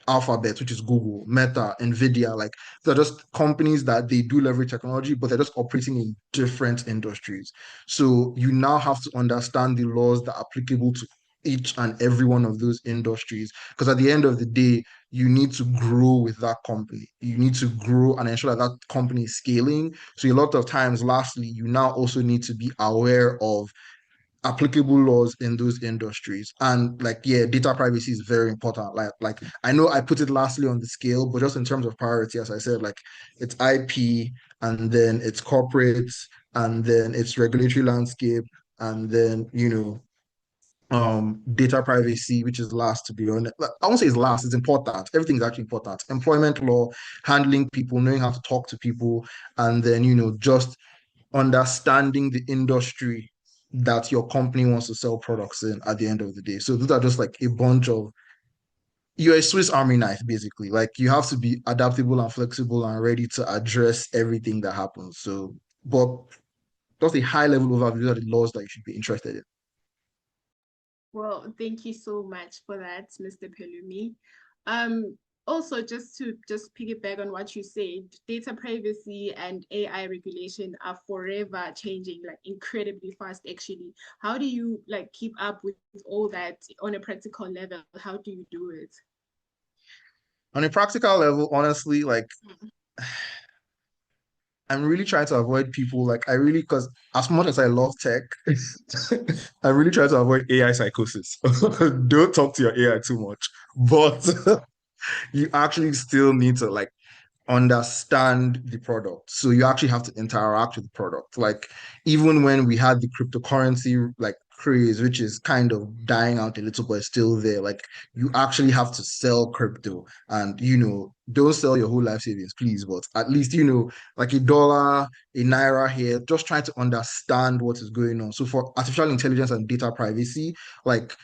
Alphabet, which is Google, Meta, Nvidia. Like, they're just companies that they do leverage technology, but they're just operating in different industries. So you now have to understand the laws that are applicable to each and every one of those industries. Because at the end of the day, you need to grow with that company. You need to grow and ensure that that company is scaling. So a lot of times, lastly, you now also need to be aware of applicable laws in those industries. And like, yeah, data privacy is very important. Like I know I put it lastly on the scale, but just in terms of priority, as I said, like it's IP, and then it's corporates, and then it's regulatory landscape, and then data privacy, which is last, to be honest. I won't say it's last, it's important. Everything is actually important. Employment law, handling people, knowing how to talk to people, and then just understanding the industry that your company wants to sell products in at the end of the day. So those are just like a bunch of, you're a Swiss Army knife, basically. Like, you have to be adaptable and flexible and ready to address everything that happens. So, but just a high level overview of the laws that you should be interested in. Well, thank you so much for that, Mr. Pelumi. Also, just to piggyback on what you said, data privacy and AI regulation are forever changing, like incredibly fast, actually. How do you like keep up with all that on a practical level? How do you do it? On a practical level, honestly, like, I'm really trying to avoid people, like, because as much as I love tech, I really try to avoid AI psychosis. Don't talk to your AI too much. But you actually still need to like understand the product. So you actually have to interact with the product. Like, even when we had the cryptocurrency like craze, which is kind of dying out a little, but it's still there. Like, you actually have to sell crypto, and don't sell your whole life savings, please, but at least like $1, a naira here, just trying to understand what is going on. So for artificial intelligence and data privacy, like,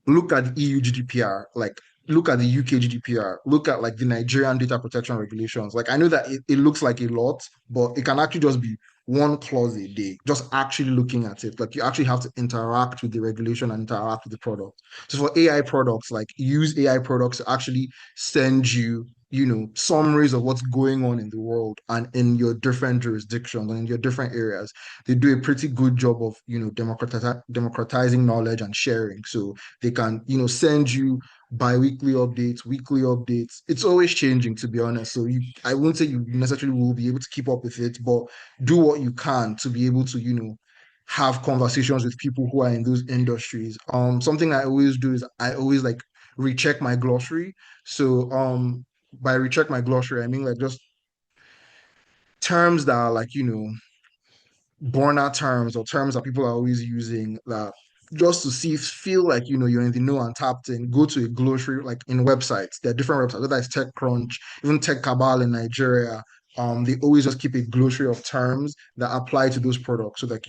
look at the EU GDPR, like look at the UK GDPR, look at like the Nigerian data protection regulations. Like, I know that it looks like a lot, but it can actually just be one clause a day, just actually looking at it. Like, you actually have to interact with the regulation and interact with the product. So for AI products, like, use AI products to actually send you summaries of what's going on in the world and in your different jurisdictions and in your different areas. They do a pretty good job of democratizing knowledge and sharing. So they can send you bi-weekly updates, weekly updates. It's always changing, to be honest. So I won't say you necessarily will be able to keep up with it, but do what you can to be able to have conversations with people who are in those industries. Something I always do is I always like recheck my glossary. So by recheck my glossary, I mean like just terms that are like born out terms, or terms that people are always using, that just to feel like you're in the know and tapped in. Go to a glossary, like in websites. There are different websites, whether it's TechCrunch, even Tech Cabal in Nigeria, they always just keep a glossary of terms that apply to those products. So like,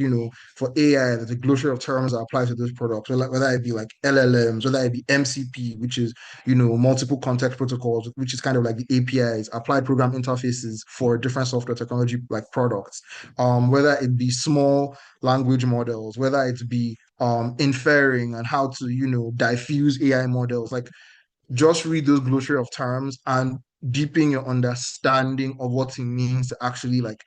for AI, there's a glossary of terms that apply to those products. So like whether it be like LLMs, whether it be MCP, which is, multiple context protocols, which is kind of like the APIs, applied program interfaces for different software technology like products. Whether it be small language models, whether it be inferring and how to, diffuse AI models, like just read those glossary of terms and deepen your understanding of what it means to actually like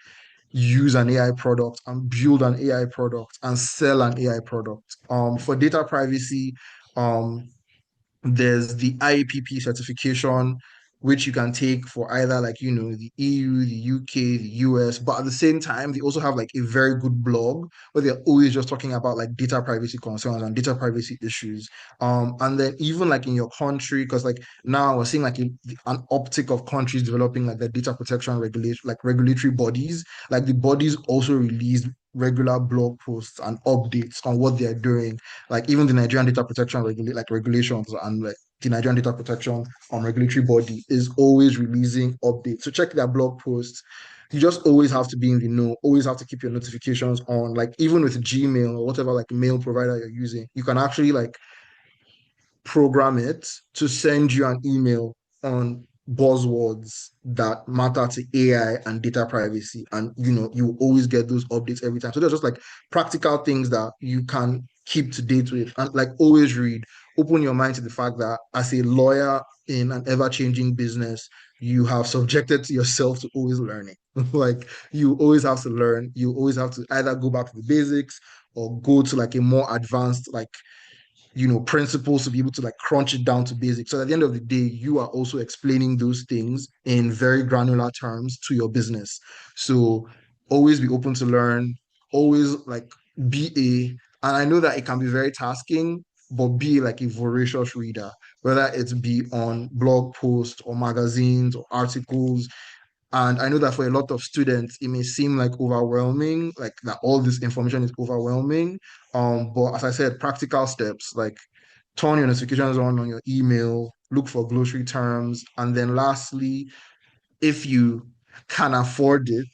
use an AI product and build an AI product and sell an AI product. For data privacy, there's the IAPP certification, which you can take for either like, the EU, the UK, the US, but at the same time, they also have like a very good blog where they're always just talking about like data privacy concerns and data privacy issues. And then even like in your country, because like now we're seeing like an uptick of countries developing like the data protection regulation, like regulatory bodies, like the bodies also release regular blog posts and updates on what they're doing. Like even the Nigerian data protection regulations and like the Nigerian data protection regulatory body is always releasing updates. So check their blog posts. You just always have to be in the know, always have to keep your notifications on. Like even with Gmail or whatever like mail provider you're using, you can actually like program it to send you an email on buzzwords that matter to AI and data privacy. And you always get those updates every time. So they're just like practical things that you can keep to date with. And like always read, open your mind to the fact that as a lawyer in an ever-changing business, you have subjected to yourself to always learning. Like you always have to learn. You always have to either go back to the basics or go to like a more advanced like principles to be able to like crunch it down to basics. So at the end of the day, you are also explaining those things in very granular terms to your business. So always be open to learn, always like and I know that it can be very tasking, but be like a voracious reader, whether it's be on blog posts or magazines or articles. And I know that for a lot of students, it may seem like overwhelming, like that all this information is overwhelming. But as I said, practical steps like turn your notifications on your email, look for glossary terms, and then lastly, if you can afford it,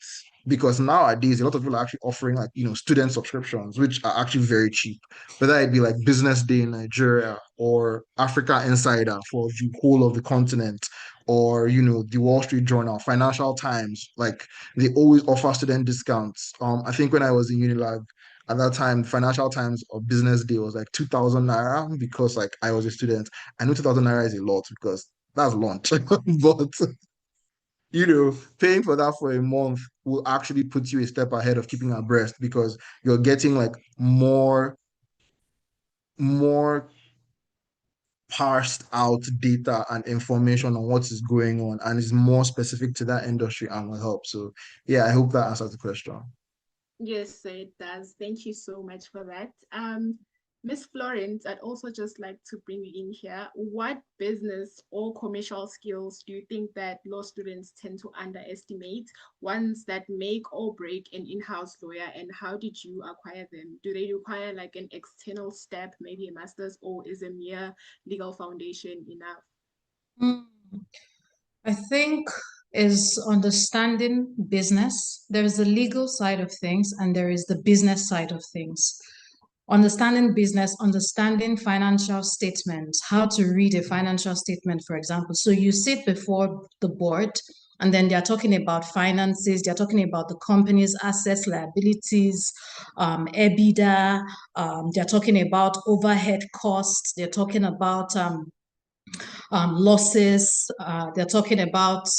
because nowadays a lot of people are actually offering like student subscriptions, which are actually very cheap, whether it be like Business Day in Nigeria or Africa Insider for the whole of the continent, or the Wall Street Journal, Financial Times, like they always offer student discounts. I think when I was in Unilag at that time, Financial Times or Business Day was like 2,000 naira because like I was a student. I know 2,000 naira is a lot because that's lunch, but paying for that for a month will actually put you a step ahead of keeping abreast because you're getting like more parsed out data and information on what is going on and is more specific to that industry and will help. So yeah, I hope that answers the question. Yes, it does. Thank you so much for that. Miss Florence, I'd also just like to bring you in here. What business or commercial skills do you think that law students tend to underestimate, ones that make or break an in-house lawyer, and how did you acquire them? Do they require like an external step, maybe a master's, or is a mere legal foundation enough? I think is understanding business. There is the legal side of things and there is the business side of things. Understanding business, understanding financial statements, how to read a financial statement, for example. So you sit before the board and then they're talking about finances, they're talking about the company's assets, liabilities, EBITDA, they're talking about overhead costs, they're talking about losses, they're talking about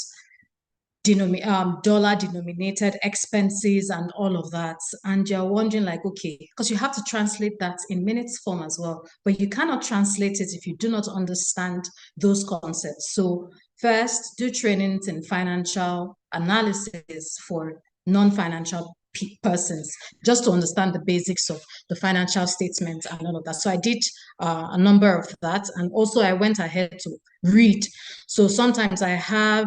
dollar denominated expenses and all of that. And you're wondering like, okay, because you have to translate that in minutes form as well, but you cannot translate it if you do not understand those concepts. So first, do trainings in financial analysis for non-financial persons, just to understand the basics of the financial statements and all of that. So I did a number of that. And also I went ahead to read. So sometimes I have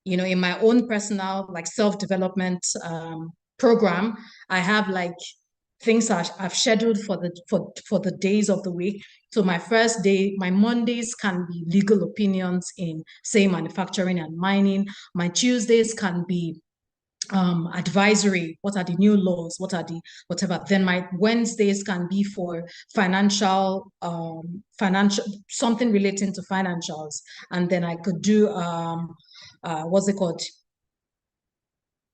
in my own personal like self-development program, I have like things I've scheduled for the days of the week. So my first day, my Mondays can be legal opinions in, say, manufacturing and mining. My Tuesdays can be advisory. What are the new laws? What are the whatever? Then my Wednesdays can be for financial something relating to financials. And then I could do what's it called?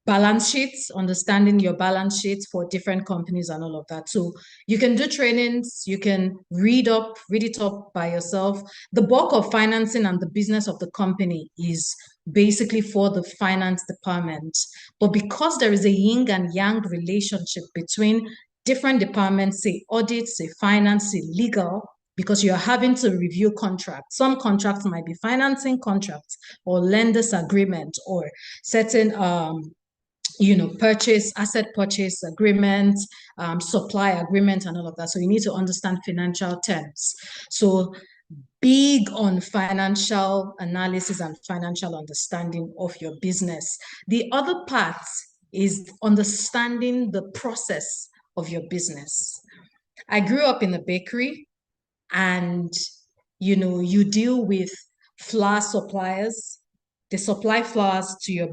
Balance sheets, understanding your balance sheets for different companies and all of that. So you can do trainings, you can read it up by yourself. The bulk of financing and the business of the company is basically for the finance department. But because there is a yin and yang relationship between different departments, say audit, say finance, say legal, because you're having to review contracts. Some contracts might be financing contracts or lenders agreement or certain asset purchase agreement, supply agreement, and all of that. So you need to understand financial terms. So big on financial analysis and financial understanding of your business. The other part is understanding the process of your business. I grew up in a bakery, and you deal with flour suppliers. They supply flour to your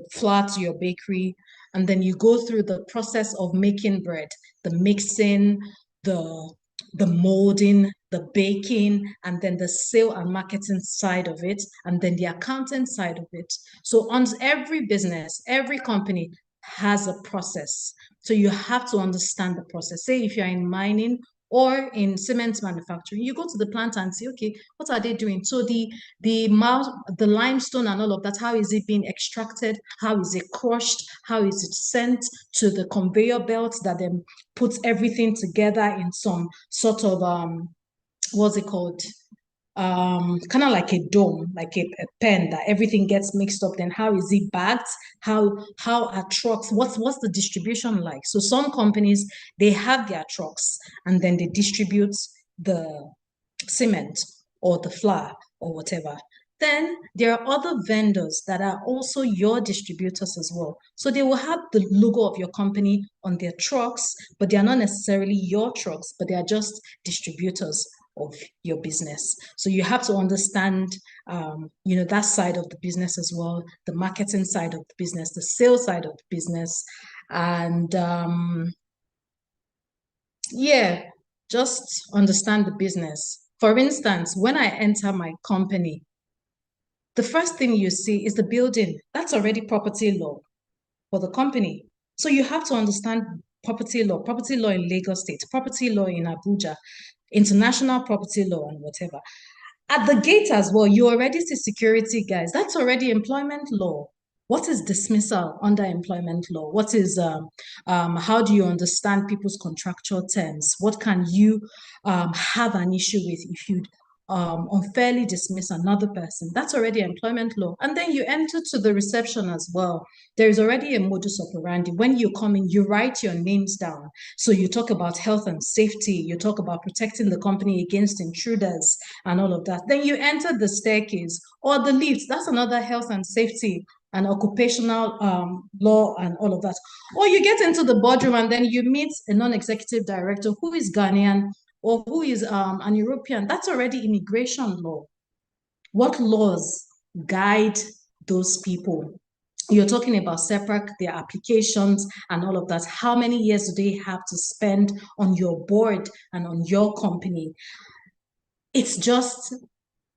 bakery, and then you go through the process of making bread, the mixing, the molding, the baking, and then the sale and marketing side of it, and then the accounting side of it. So on every business, every company has a process. So you have to understand the process. Say if you're in mining or in cement manufacturing, you go to the plant and say, okay, what are they doing? So the limestone and all of that, how is it being extracted? How is it crushed? How is it sent to the conveyor belt that then puts everything together in some sort of, what's it called? Kind of like a dome, like a pen that everything gets mixed up. Then how is it bagged? How are trucks? What's the distribution like? So some companies, they have their trucks and then they distribute the cement or the flour or whatever. Then there are other vendors that are also your distributors as well. So they will have the logo of your company on their trucks, but they are not necessarily your trucks, but they are just distributors of your business. So you have to understand, that side of the business as well, the marketing side of the business, the sales side of the business, and just understand the business. For instance, when I enter my company, the first thing you see is the building. That's already property law for the company. So you have to understand property law in Lagos State, property law in Abuja, international property law and whatever. At the gate as well, you already see security guys. That's already employment law. What is dismissal under employment law? What is, how do you understand people's contractual terms? What can you have an issue with if you unfairly dismiss another person? That's already employment law. And then you enter to the reception as well. There is already a modus operandi. When you come in, you write your names down. So you talk about health and safety. You talk about protecting the company against intruders and all of that. Then you enter the staircase or the lift. That's another health and safety and occupational law and all of that. Or you get into the boardroom and then you meet a non-executive director who is Ghanaian or who is an European. That's already immigration law. What laws guide those people? You're talking about SEPRAC, their applications and all of that. How many years do they have to spend on your board and on your company? It's just,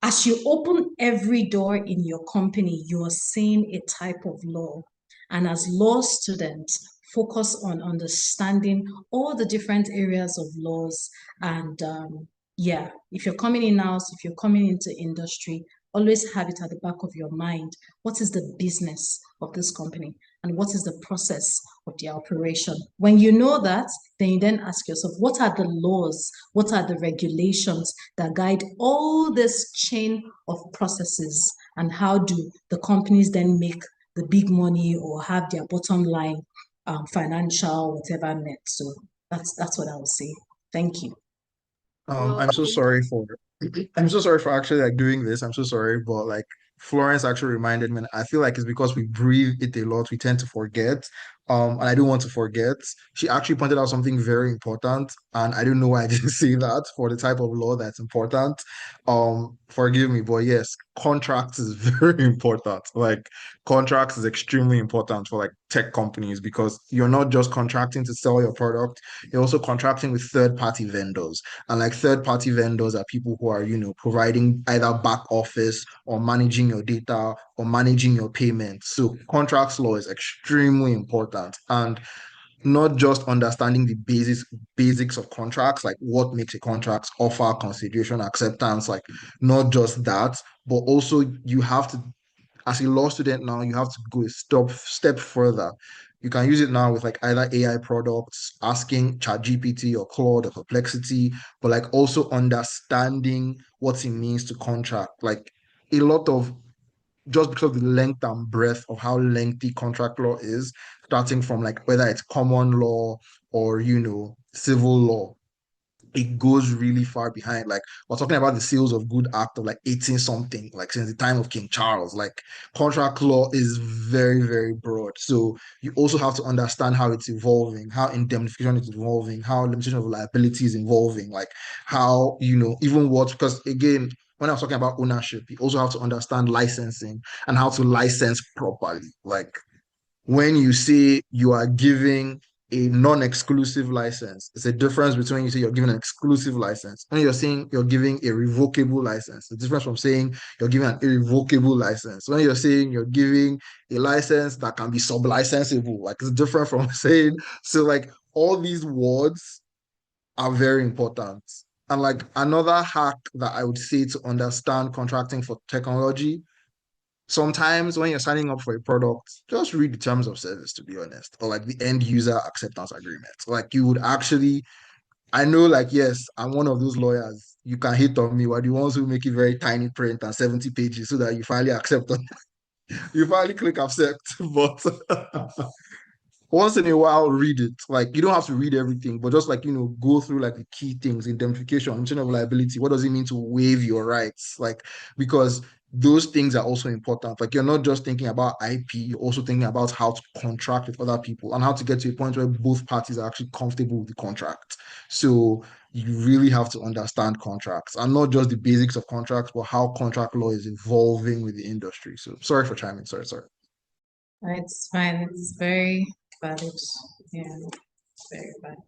as you open every door in your company, you are seeing a type of law. And as law students, focus on understanding all the different areas of laws. And if you're coming in-house, if you're coming into industry, always have it at the back of your mind. What is the business of this company? And what is the process of the operation? When you know that, then you then ask yourself, what are the laws? What are the regulations that guide all this chain of processes? And how do the companies then make the big money or have their bottom line financial, whatever net? So that's what I would say. Thank you. I'm so sorry for actually like doing this. I'm so sorry, but like Florence actually reminded me, and I feel like it's because we breathe it a lot, we tend to forget. And I don't want to forget, she actually pointed out something very important, and I don't know why I didn't say that for the type of law that's important. Forgive me, but yes, contracts is very important. Like contracts is extremely important for like tech companies because you're not just contracting to sell your product, you're also contracting with third-party vendors. And like third-party vendors are people who are, providing either back office or managing your data or managing your payments. So contracts law is extremely important. And not just understanding the basics of contracts, like what makes a contract, offer, consideration, acceptance, like not just that, but also you have to, as a law student now, you have to go a step further. You can use it now with like either AI products, asking ChatGPT or Claude or Perplexity, but like also understanding what it means to contract. Like a lot of just because of the length and breadth of how lengthy contract law is, starting from like whether it's common law or civil law, it goes really far behind. Like we're talking about the Sales of Good Act of like 18 something, like since the time of King Charles. Like contract law is very, very broad. So you also have to understand how it's evolving, how indemnification is evolving, how limitation of liability is evolving, like how, even what, because again, when I was talking about ownership, you also have to understand licensing and how to license properly. Like when you say you are giving a non-exclusive license, it's a difference between you say you're giving an exclusive license and you're saying you're giving a revocable license. The difference from saying you're giving an irrevocable license. When you're saying you're giving a license that can be sub-licensable, like it's different from saying, so like all these words are very important. And like another hack that I would say to understand contracting for technology, sometimes when you're signing up for a product, just read the terms of service, to be honest, or like the end user acceptance agreement. Like you would actually, I know, like, yes, I'm one of those lawyers. You can hate on me. We're the ones who make it very tiny print and 70 pages so that you finally accept it. You finally click accept. But once in a while, read it. Like you don't have to read everything, but just like go through like the key things: indemnification, limitation of liability. What does it mean to waive your rights? Like because those things are also important. Like you're not just thinking about IP, you're also thinking about how to contract with other people and how to get to a point where both parties are actually comfortable with the contract. So you really have to understand contracts and not just the basics of contracts, but how contract law is evolving with the industry. So sorry for chiming. Sorry. It's fine. It's very valid. Yeah, very valid.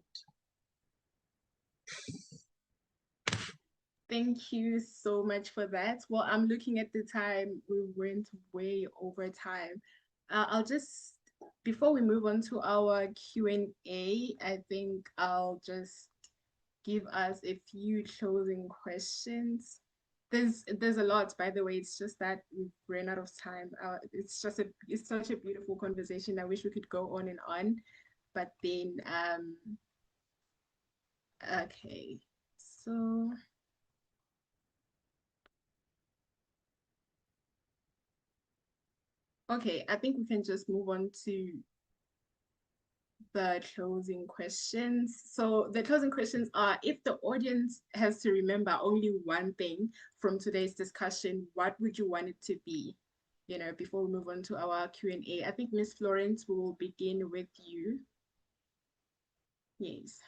Thank you so much for that. Well, I'm looking at the time. We went way over time. I'll just, before we move on to our Q&A, I think I'll just give us a few closing questions. There's a lot, by the way. It's just that we've ran out of time. It's such a beautiful conversation. I wish we could go on and on, but then okay, so. Okay, I think we can just move on to the closing questions. So the closing questions are, if the audience has to remember only one thing from today's discussion, what would you want it to be? Before we move on to our Q&A, I think Ms. Florence will begin with you. Yes.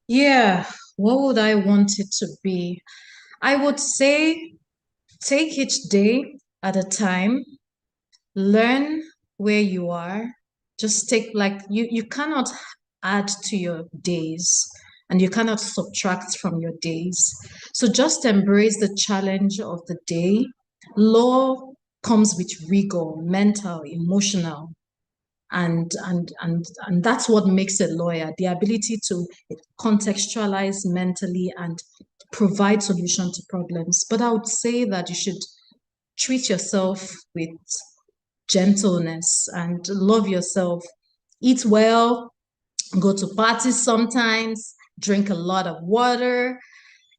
Yeah, what would I want it to be? I would say take each day at a time, learn where you are. Just take, like, you cannot add to your days and you cannot subtract from your days. So just embrace the challenge of the day. Law comes with rigor, mental, emotional, and that's what makes a lawyer, the ability to contextualize mentally and provide solution to problems. But I would say that you should treat yourself with gentleness and love yourself. Eat well, go to parties sometimes, drink a lot of water,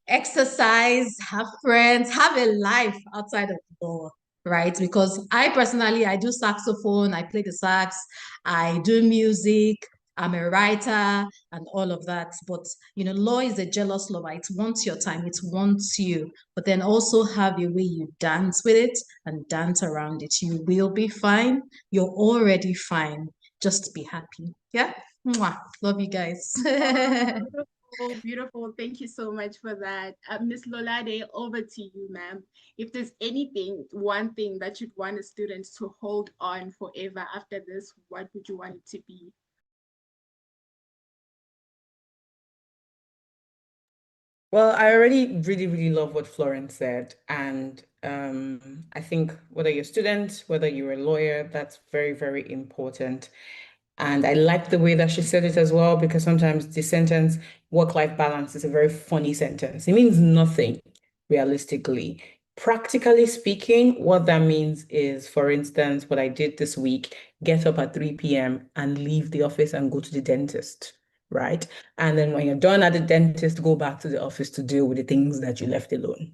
exercise, have friends, have a life outside of law, right? Because I personally, I do saxophone, I play the sax, I do music, I'm a writer and all of that. But, law is a jealous lover. It wants your time, it wants you, but then also have a way you dance with it and dance around it. You will be fine. You're already fine. just be happy. Yeah. Mwah. Love you guys. Beautiful, beautiful. Thank you so much for that. Miss Lolade, over to you, ma'am. If there's anything, one thing that you'd want a student to hold on forever after this, what would you want it to be? Well, I already really love what Florence said. And I think whether you're a student, whether you're a lawyer, that's very important. And I like the way that she said it as well, because sometimes the sentence work-life balance is a very funny sentence. It means nothing realistically. Practically speaking, what that means is, for instance, what I did this week, get up at 3 p.m. and leave the office and go to the dentist, right? And then when you're done at the dentist, go back to the office to deal with the things that you left alone.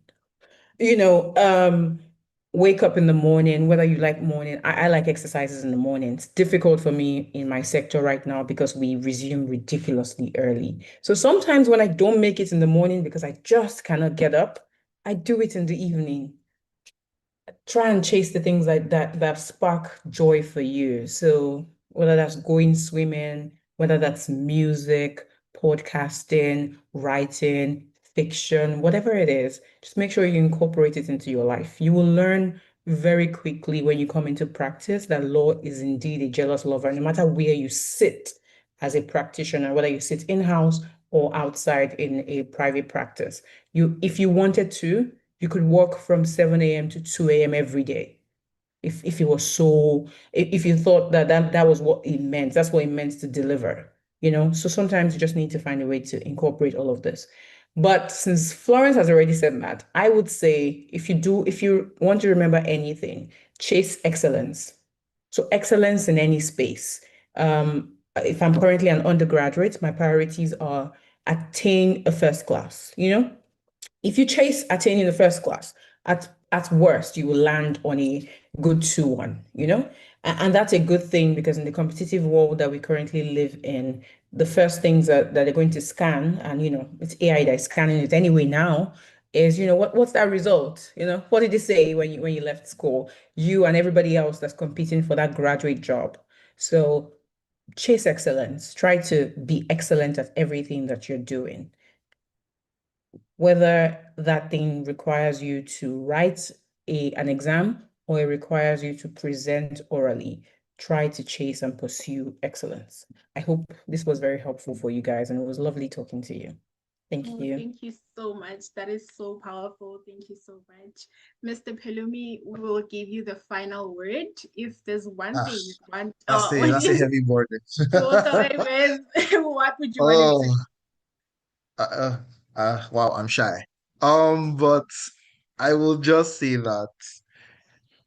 Wake up in the morning, whether you like morning, I like exercises in the morning. It's difficult for me in my sector right now because we resume ridiculously early. So sometimes when I don't make it in the morning because I just cannot get up, I do it in the evening. Try and chase the things like that spark joy for you. So whether that's going swimming, whether that's music, podcasting, writing, fiction, whatever it is, just make sure you incorporate it into your life. You will learn very quickly when you come into practice that law is indeed a jealous lover, no matter where you sit as a practitioner, whether you sit in-house or outside in a private practice. If you wanted to, you could work from 7 a.m. to 2 a.m. every day. If it was so, if you thought that was what it meant, that's what it meant to deliver, So sometimes you just need to find a way to incorporate all of this. But since Florence has already said that, I would say if you want to remember anything, chase excellence. So excellence in any space. If I'm currently an undergraduate, my priorities are attain a first class, If you chase attaining the first class, at worst, you will land on a good 2-1, And that's a good thing because in the competitive world that we currently live in, the first things that they're going to scan, and it's AI that is scanning it anyway now, is what's that result? What did it say when you left school? You and everybody else that's competing for that graduate job. So chase excellence. Try to be excellent at everything that you're doing. Whether that thing requires you to write an exam or it requires you to present orally, try to chase and pursue excellence. I hope this was very helpful for you guys, and it was lovely talking to you. Thank you. Thank you so much. That is so powerful. Thank you so much. Mr. Pelumi, we will give you the final word. If there's one thing you want, that's a heavy burden. What would you want to say? Wow, I'm shy. But I will just say that,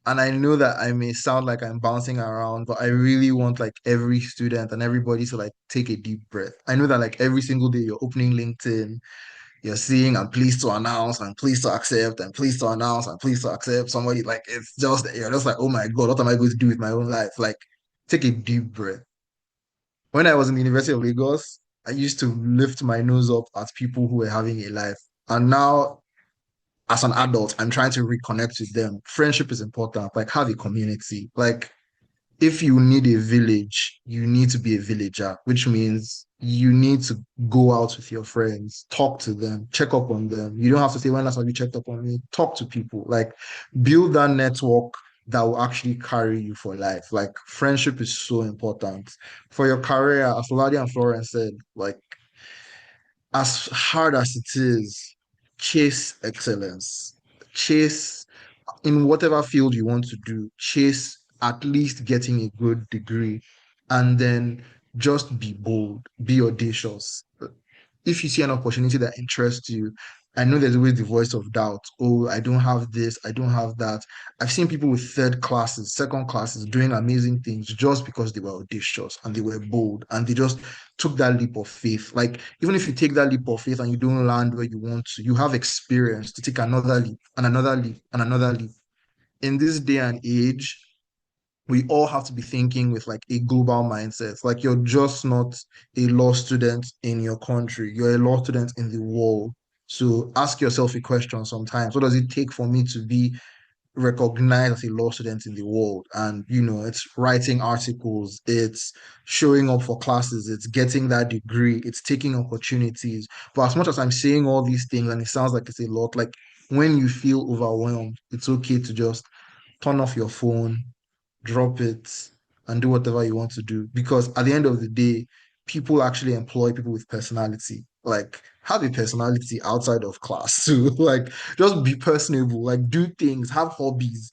and I know that I may sound like I'm bouncing around, but I really want like every student and everybody to like take a deep breath. I know that like every single day you're opening LinkedIn, you're seeing I'm pleased to announce, I'm pleased to accept, I'm pleased to announce, I'm pleased to accept. Somebody like you're just like, oh my God, what am I going to do with my own life? Like, take a deep breath. When I was in the University of Lagos, I used to lift my nose up at people who were having a life. And now, as an adult, I'm trying to reconnect with them. Friendship is important. Like, have a community. Like, if you need a village, you need to be a villager, which means you need to go out with your friends, talk to them, check up on them. You don't have to say, when last time you checked up on me? Talk to people. Like, build that network that will actually carry you for life. Like, friendship is so important for your career. As Lolade and Florence said, like, as hard as it is, chase excellence. Chase in whatever field you want to do, chase at least getting a good degree, and then just be bold, be audacious. If you see an opportunity that interests you, I know there's always the voice of doubt. Oh, I don't have this, I don't have that. I've seen people with third classes, second classes doing amazing things just because they were audacious and they were bold and they just took that leap of faith. Like, even if you take that leap of faith and you don't land where you want to, you have experience to take another leap and another leap and another leap. In this day and age, we all have to be thinking with like a global mindset. Like, you're just not a law student in your country, you're a law student in the world. So ask yourself a question sometimes: what does it take for me to be recognized as a law student in the world. And, it's writing articles, it's showing up for classes, it's getting that degree, it's taking opportunities. But as much as I'm saying all these things, and it sounds like it's a lot, like when you feel overwhelmed, it's okay to just turn off your phone, drop it, and do whatever you want to do. Because at the end of the day, people actually employ people with personality. Like, have a personality outside of class too. Like, just be personable, like, do things, have hobbies.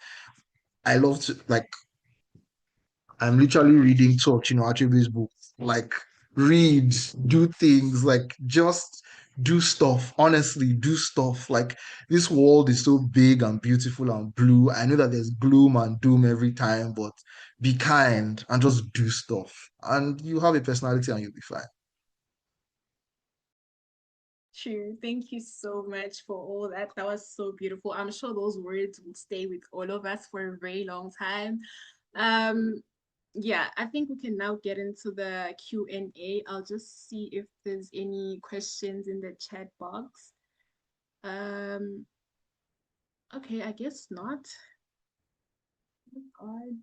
I love to, like, I'm literally reading Talk, Achebe book. Like, read, do things, like, just do stuff. Honestly, do stuff. Like, this world is so big and beautiful and blue. I know that there's gloom and doom every time, but be kind and just do stuff. And you have a personality and you'll be fine. True. Thank you so much for all that. That was so beautiful. I'm sure those words will stay with all of us for a very long time. Yeah, I think we can now get into the Q&A. I'll just see if there's any questions in the chat box. Okay, I guess not. Oh God.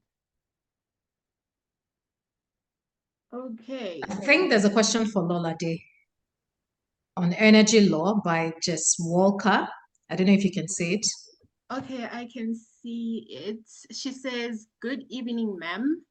Okay. I think there's a question for Lolade on energy law by Jess Walker. I don't know if you can see it. Okay, I can see it. She says, "Good evening, ma'am.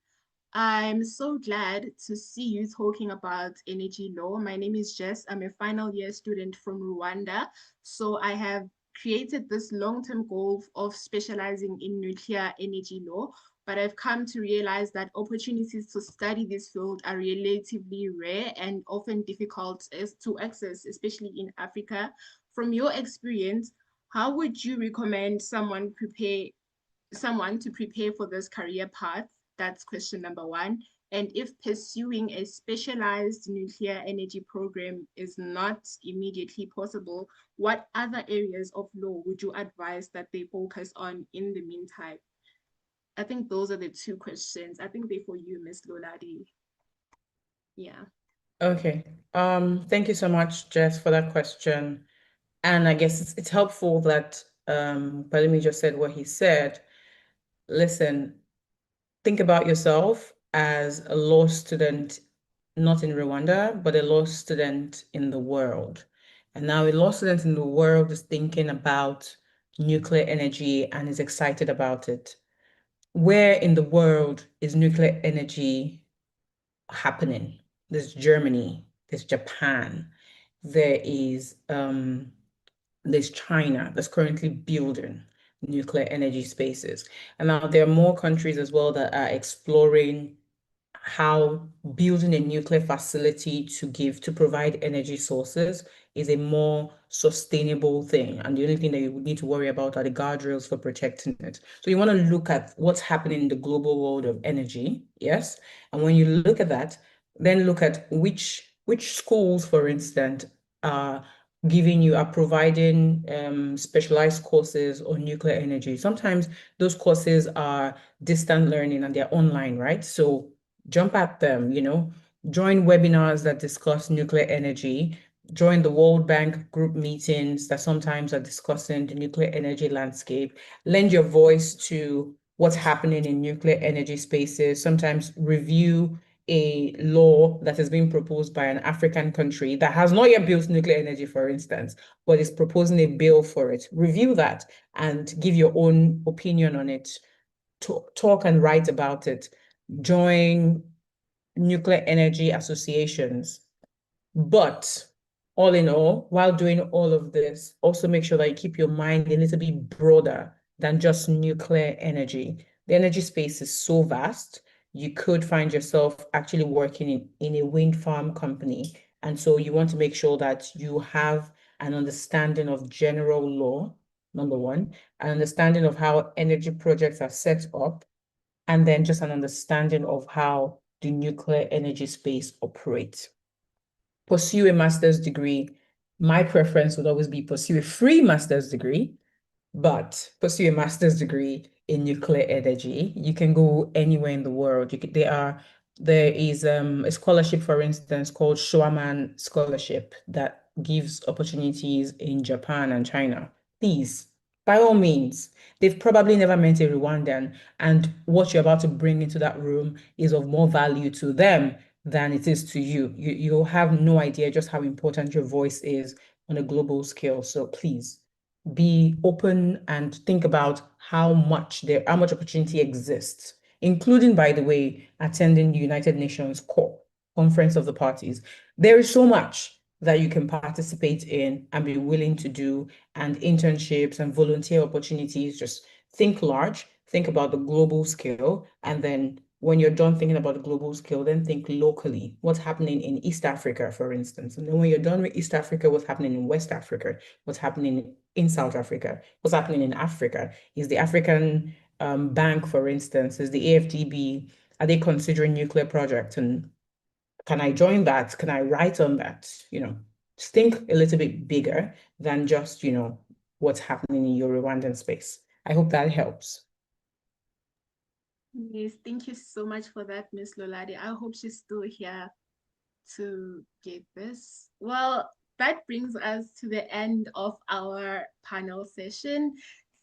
I'm so glad to see you talking about energy law. My name is Jess. I'm a final year student from Rwanda. So I have created this long-term goal of specializing in nuclear energy law, but I've come to realize that opportunities to study this field are relatively rare and often difficult to access, especially in Africa. From your experience, how would you recommend someone to prepare for this career path? That's question number one. And if pursuing a specialized nuclear energy program is not immediately possible, what other areas of law would you advise that they focus on in the meantime?" I think those are the two questions. I think they're for you, Ms. Lolade. Yeah. Okay. Thank you so much, Jess, for that question. And I guess it's helpful that Pelumi just said what he said. Listen, think about yourself as a law student, not in Rwanda, but a law student in the world. And now a law student in the world is thinking about nuclear energy and is excited about it. Where in the world is nuclear energy happening? There's Germany, there's Japan, there's China that's currently building nuclear energy spaces. And now there are more countries as well that are exploring how building a nuclear facility to provide energy sources is a more sustainable thing. And the only thing that you would need to worry about are the guardrails for protecting it. So you want to look at what's happening in the global world of energy, yes? And when you look at that, then look at which schools, for instance, are providing specialized courses on nuclear energy. Sometimes those courses are distant learning and they're online, right? So jump at them, join webinars that discuss nuclear energy, join the World Bank group meetings that sometimes are discussing the nuclear energy landscape, lend your voice to what's happening in nuclear energy spaces, sometimes review a law that is being proposed by an African country that has not yet built nuclear energy, for instance, but is proposing a bill for it. Review that and give your own opinion on it. Talk and write about it. Join nuclear energy associations. But all in all, while doing all of this, also make sure that you keep your mind a little bit broader than just nuclear energy. The energy space is so vast. You could find yourself actually working in a wind farm company. And so you want to make sure that you have an understanding of general law, number one, an understanding of how energy projects are set up, and then just an understanding of how the nuclear energy space operates. Pursue a master's degree. My preference would always be pursue a free master's degree, but pursue a master's degree in nuclear energy. You can go anywhere in the world. There is a scholarship, for instance, called Schwaman Scholarship that gives opportunities in Japan and China. Please by all means. They've probably never met a Rwandan, and what you're about to bring into that room is of more value to them than it is to you. You'll have no idea just how important your voice is on a global scale. So please be open and think about how much opportunity exists, including, by the way, attending the United Nations core Conference of the Parties. There is so much that you can participate in and be willing to do, and internships and volunteer opportunities. Just think large, think about the global scale, and then when you're done thinking about the global scale, then think locally. What's happening in East Africa, for instance? And then when you're done with East Africa, what's happening in West Africa? What's happening in South Africa? What's happening in Africa? Is the African Bank, for instance, is the AFDB, are they considering nuclear projects? And can I join that? Can I write on that? Just think a little bit bigger than just, what's happening in your Rwandan space. I hope that helps. Yes, thank you so much for that, Miss Lolade. I hope she's still here to get this. Well, that brings us to the end of our panel session.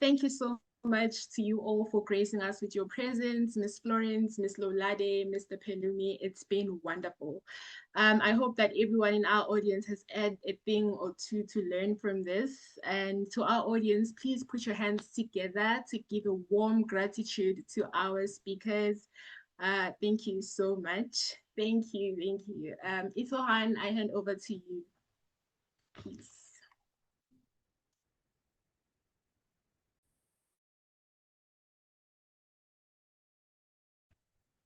Thank you so much to you all for gracing us with your presence, Miss Florence, Miss Lolade, Mr. Pelumi. It's been wonderful. I hope that everyone in our audience has had a thing or two to learn from this. And to our audience, please put your hands together to give a warm gratitude to our speakers. Thank you so much. Thank you, thank you. Itohan, I hand over to you, please.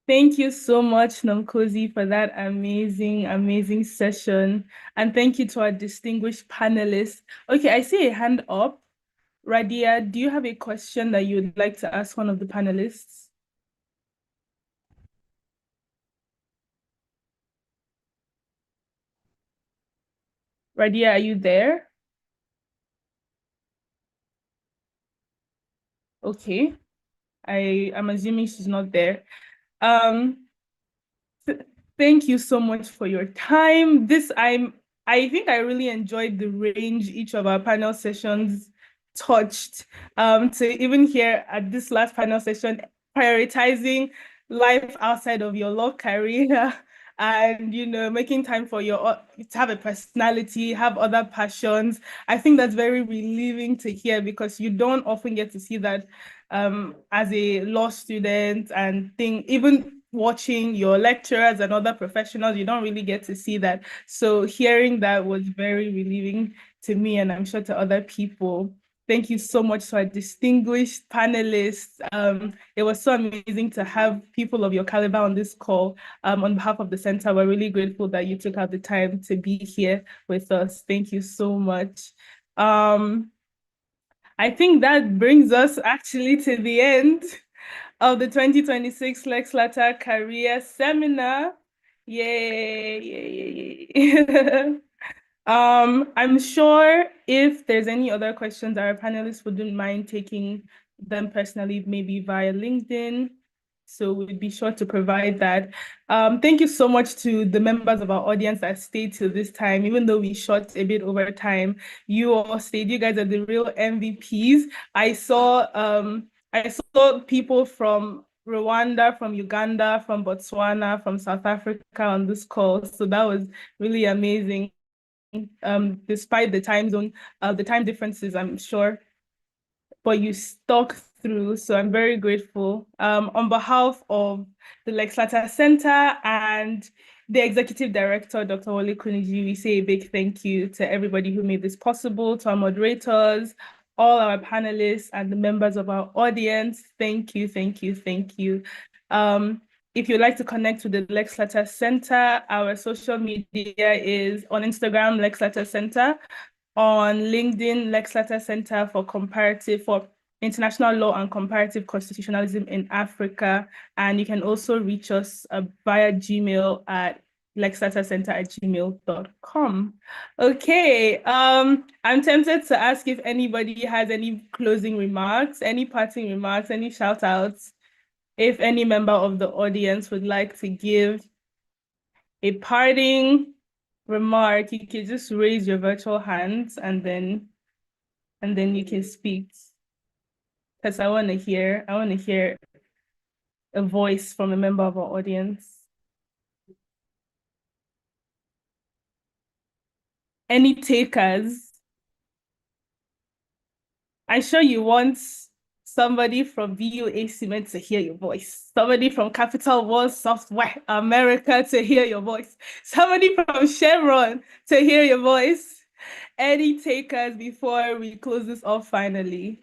Thank you so much, Nomkosi, for that amazing, amazing session. And thank you to our distinguished panelists. Okay, I see a hand up. Radia, do you have a question that you would like to ask one of the panelists? Radia, are you there? Okay, I'm assuming she's not there. Thank you so much for your time. I think I really enjoyed the range each of our panel sessions touched. To even here at this last panel session, prioritizing life outside of your law career and making time for to have a personality, have other passions. I think that's very relieving to hear, because you don't often get to see that as a law student, and even watching your lecturers and other professionals, you don't really get to see that. So hearing that was very relieving to me, and I'm sure to other people. Thank you so much to our distinguished panelists. It was so amazing to have people of your caliber on this call. On behalf of the center, we're really grateful that you took out the time to be here with us. Thank you so much. I think that brings us actually to the end of the 2026 Lex Lata Career Seminar. Yay, yay, yay, yay. I'm sure if there's any other questions, our panelists wouldn't mind taking them personally, maybe via LinkedIn. So we'd be sure to provide that. Thank you so much to the members of our audience that stayed till this time, even though we shot a bit over time. You all stayed. You guys are the real MVPs. I saw people from Rwanda, from Uganda, from Botswana, from South Africa on this call. So that was really amazing. Despite the time zone, the time differences, I'm sure, but you stuck through. So I'm very grateful. On behalf of the Lex Lata Center and the Executive Director, Dr. Wole Kuniji, we say a big thank you to everybody who made this possible, to our moderators, all our panelists, and the members of our audience. Thank you, thank you, thank you. If you'd like to connect with the Lex Lata Center, our social media is on Instagram, Lex Lata Center, on LinkedIn, Lex Lata Center for International Law and Comparative Constitutionalism in Africa. And you can also reach us via Gmail at lexlatacenter@gmail.com. Okay, I'm tempted to ask if anybody has any closing remarks, any parting remarks, any shout outs. If any member of the audience would like to give a parting remark, you can just raise your virtual hands and then you can speak. because I want to hear a voice from a member of our audience. Any takers? I'm sure you want somebody from VOA Cement to hear your voice, somebody from Capital One Software America to hear your voice, somebody from Chevron to hear your voice. Any takers before we close this off finally?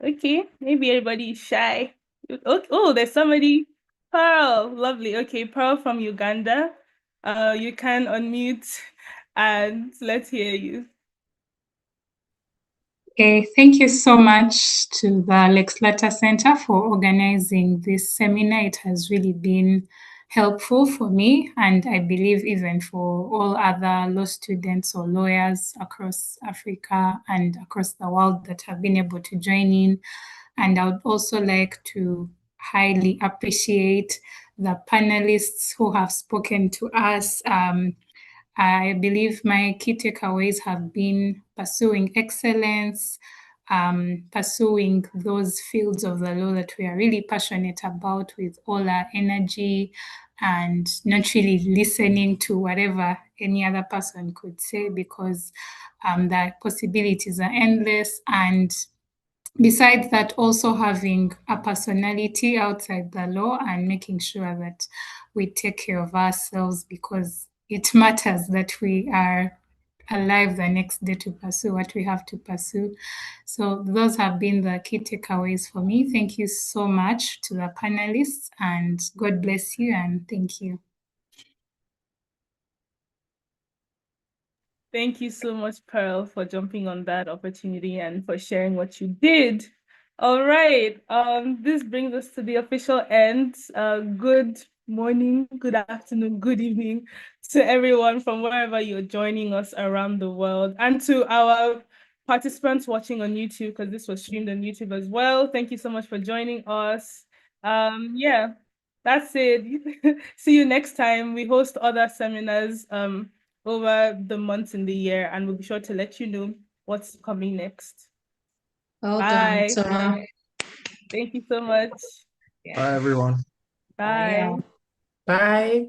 Okay, maybe everybody is shy. Oh, there's somebody. Pearl, lovely. Okay, Pearl from Uganda. You can unmute and let's hear you. Okay, thank you so much to the Lex Latter Center for organizing this seminar. It has really been helpful for me, and I believe even for all other law students or lawyers across Africa and across the world that have been able to join in. And I would also like to highly appreciate the panelists who have spoken to us. I believe my key takeaways have been pursuing excellence, pursuing those fields of the law that we are really passionate about with all our energy, and not really listening to whatever any other person could say, because the possibilities are endless. And besides that, also having a personality outside the law and making sure that we take care of ourselves, because it matters that we are alive the next day to pursue what we have to pursue. So those have been the key takeaways for me. Thank you so much to the panelists, and God bless you, and thank you. Thank you so much, Pearl, for jumping on that opportunity and for sharing what you did. All right, this brings us to the official end. Good morning, good afternoon, good evening to everyone from wherever you're joining us around the world, and to our participants watching on YouTube, because this was streamed on YouTube as well. Thank you so much for joining us. Yeah, that's it. See you next time. We host other seminars over the months in the year, and we'll be sure to let you know what's coming next. Well Bye. done, Toma. Thank you so much. Bye, everyone. Bye. Bye.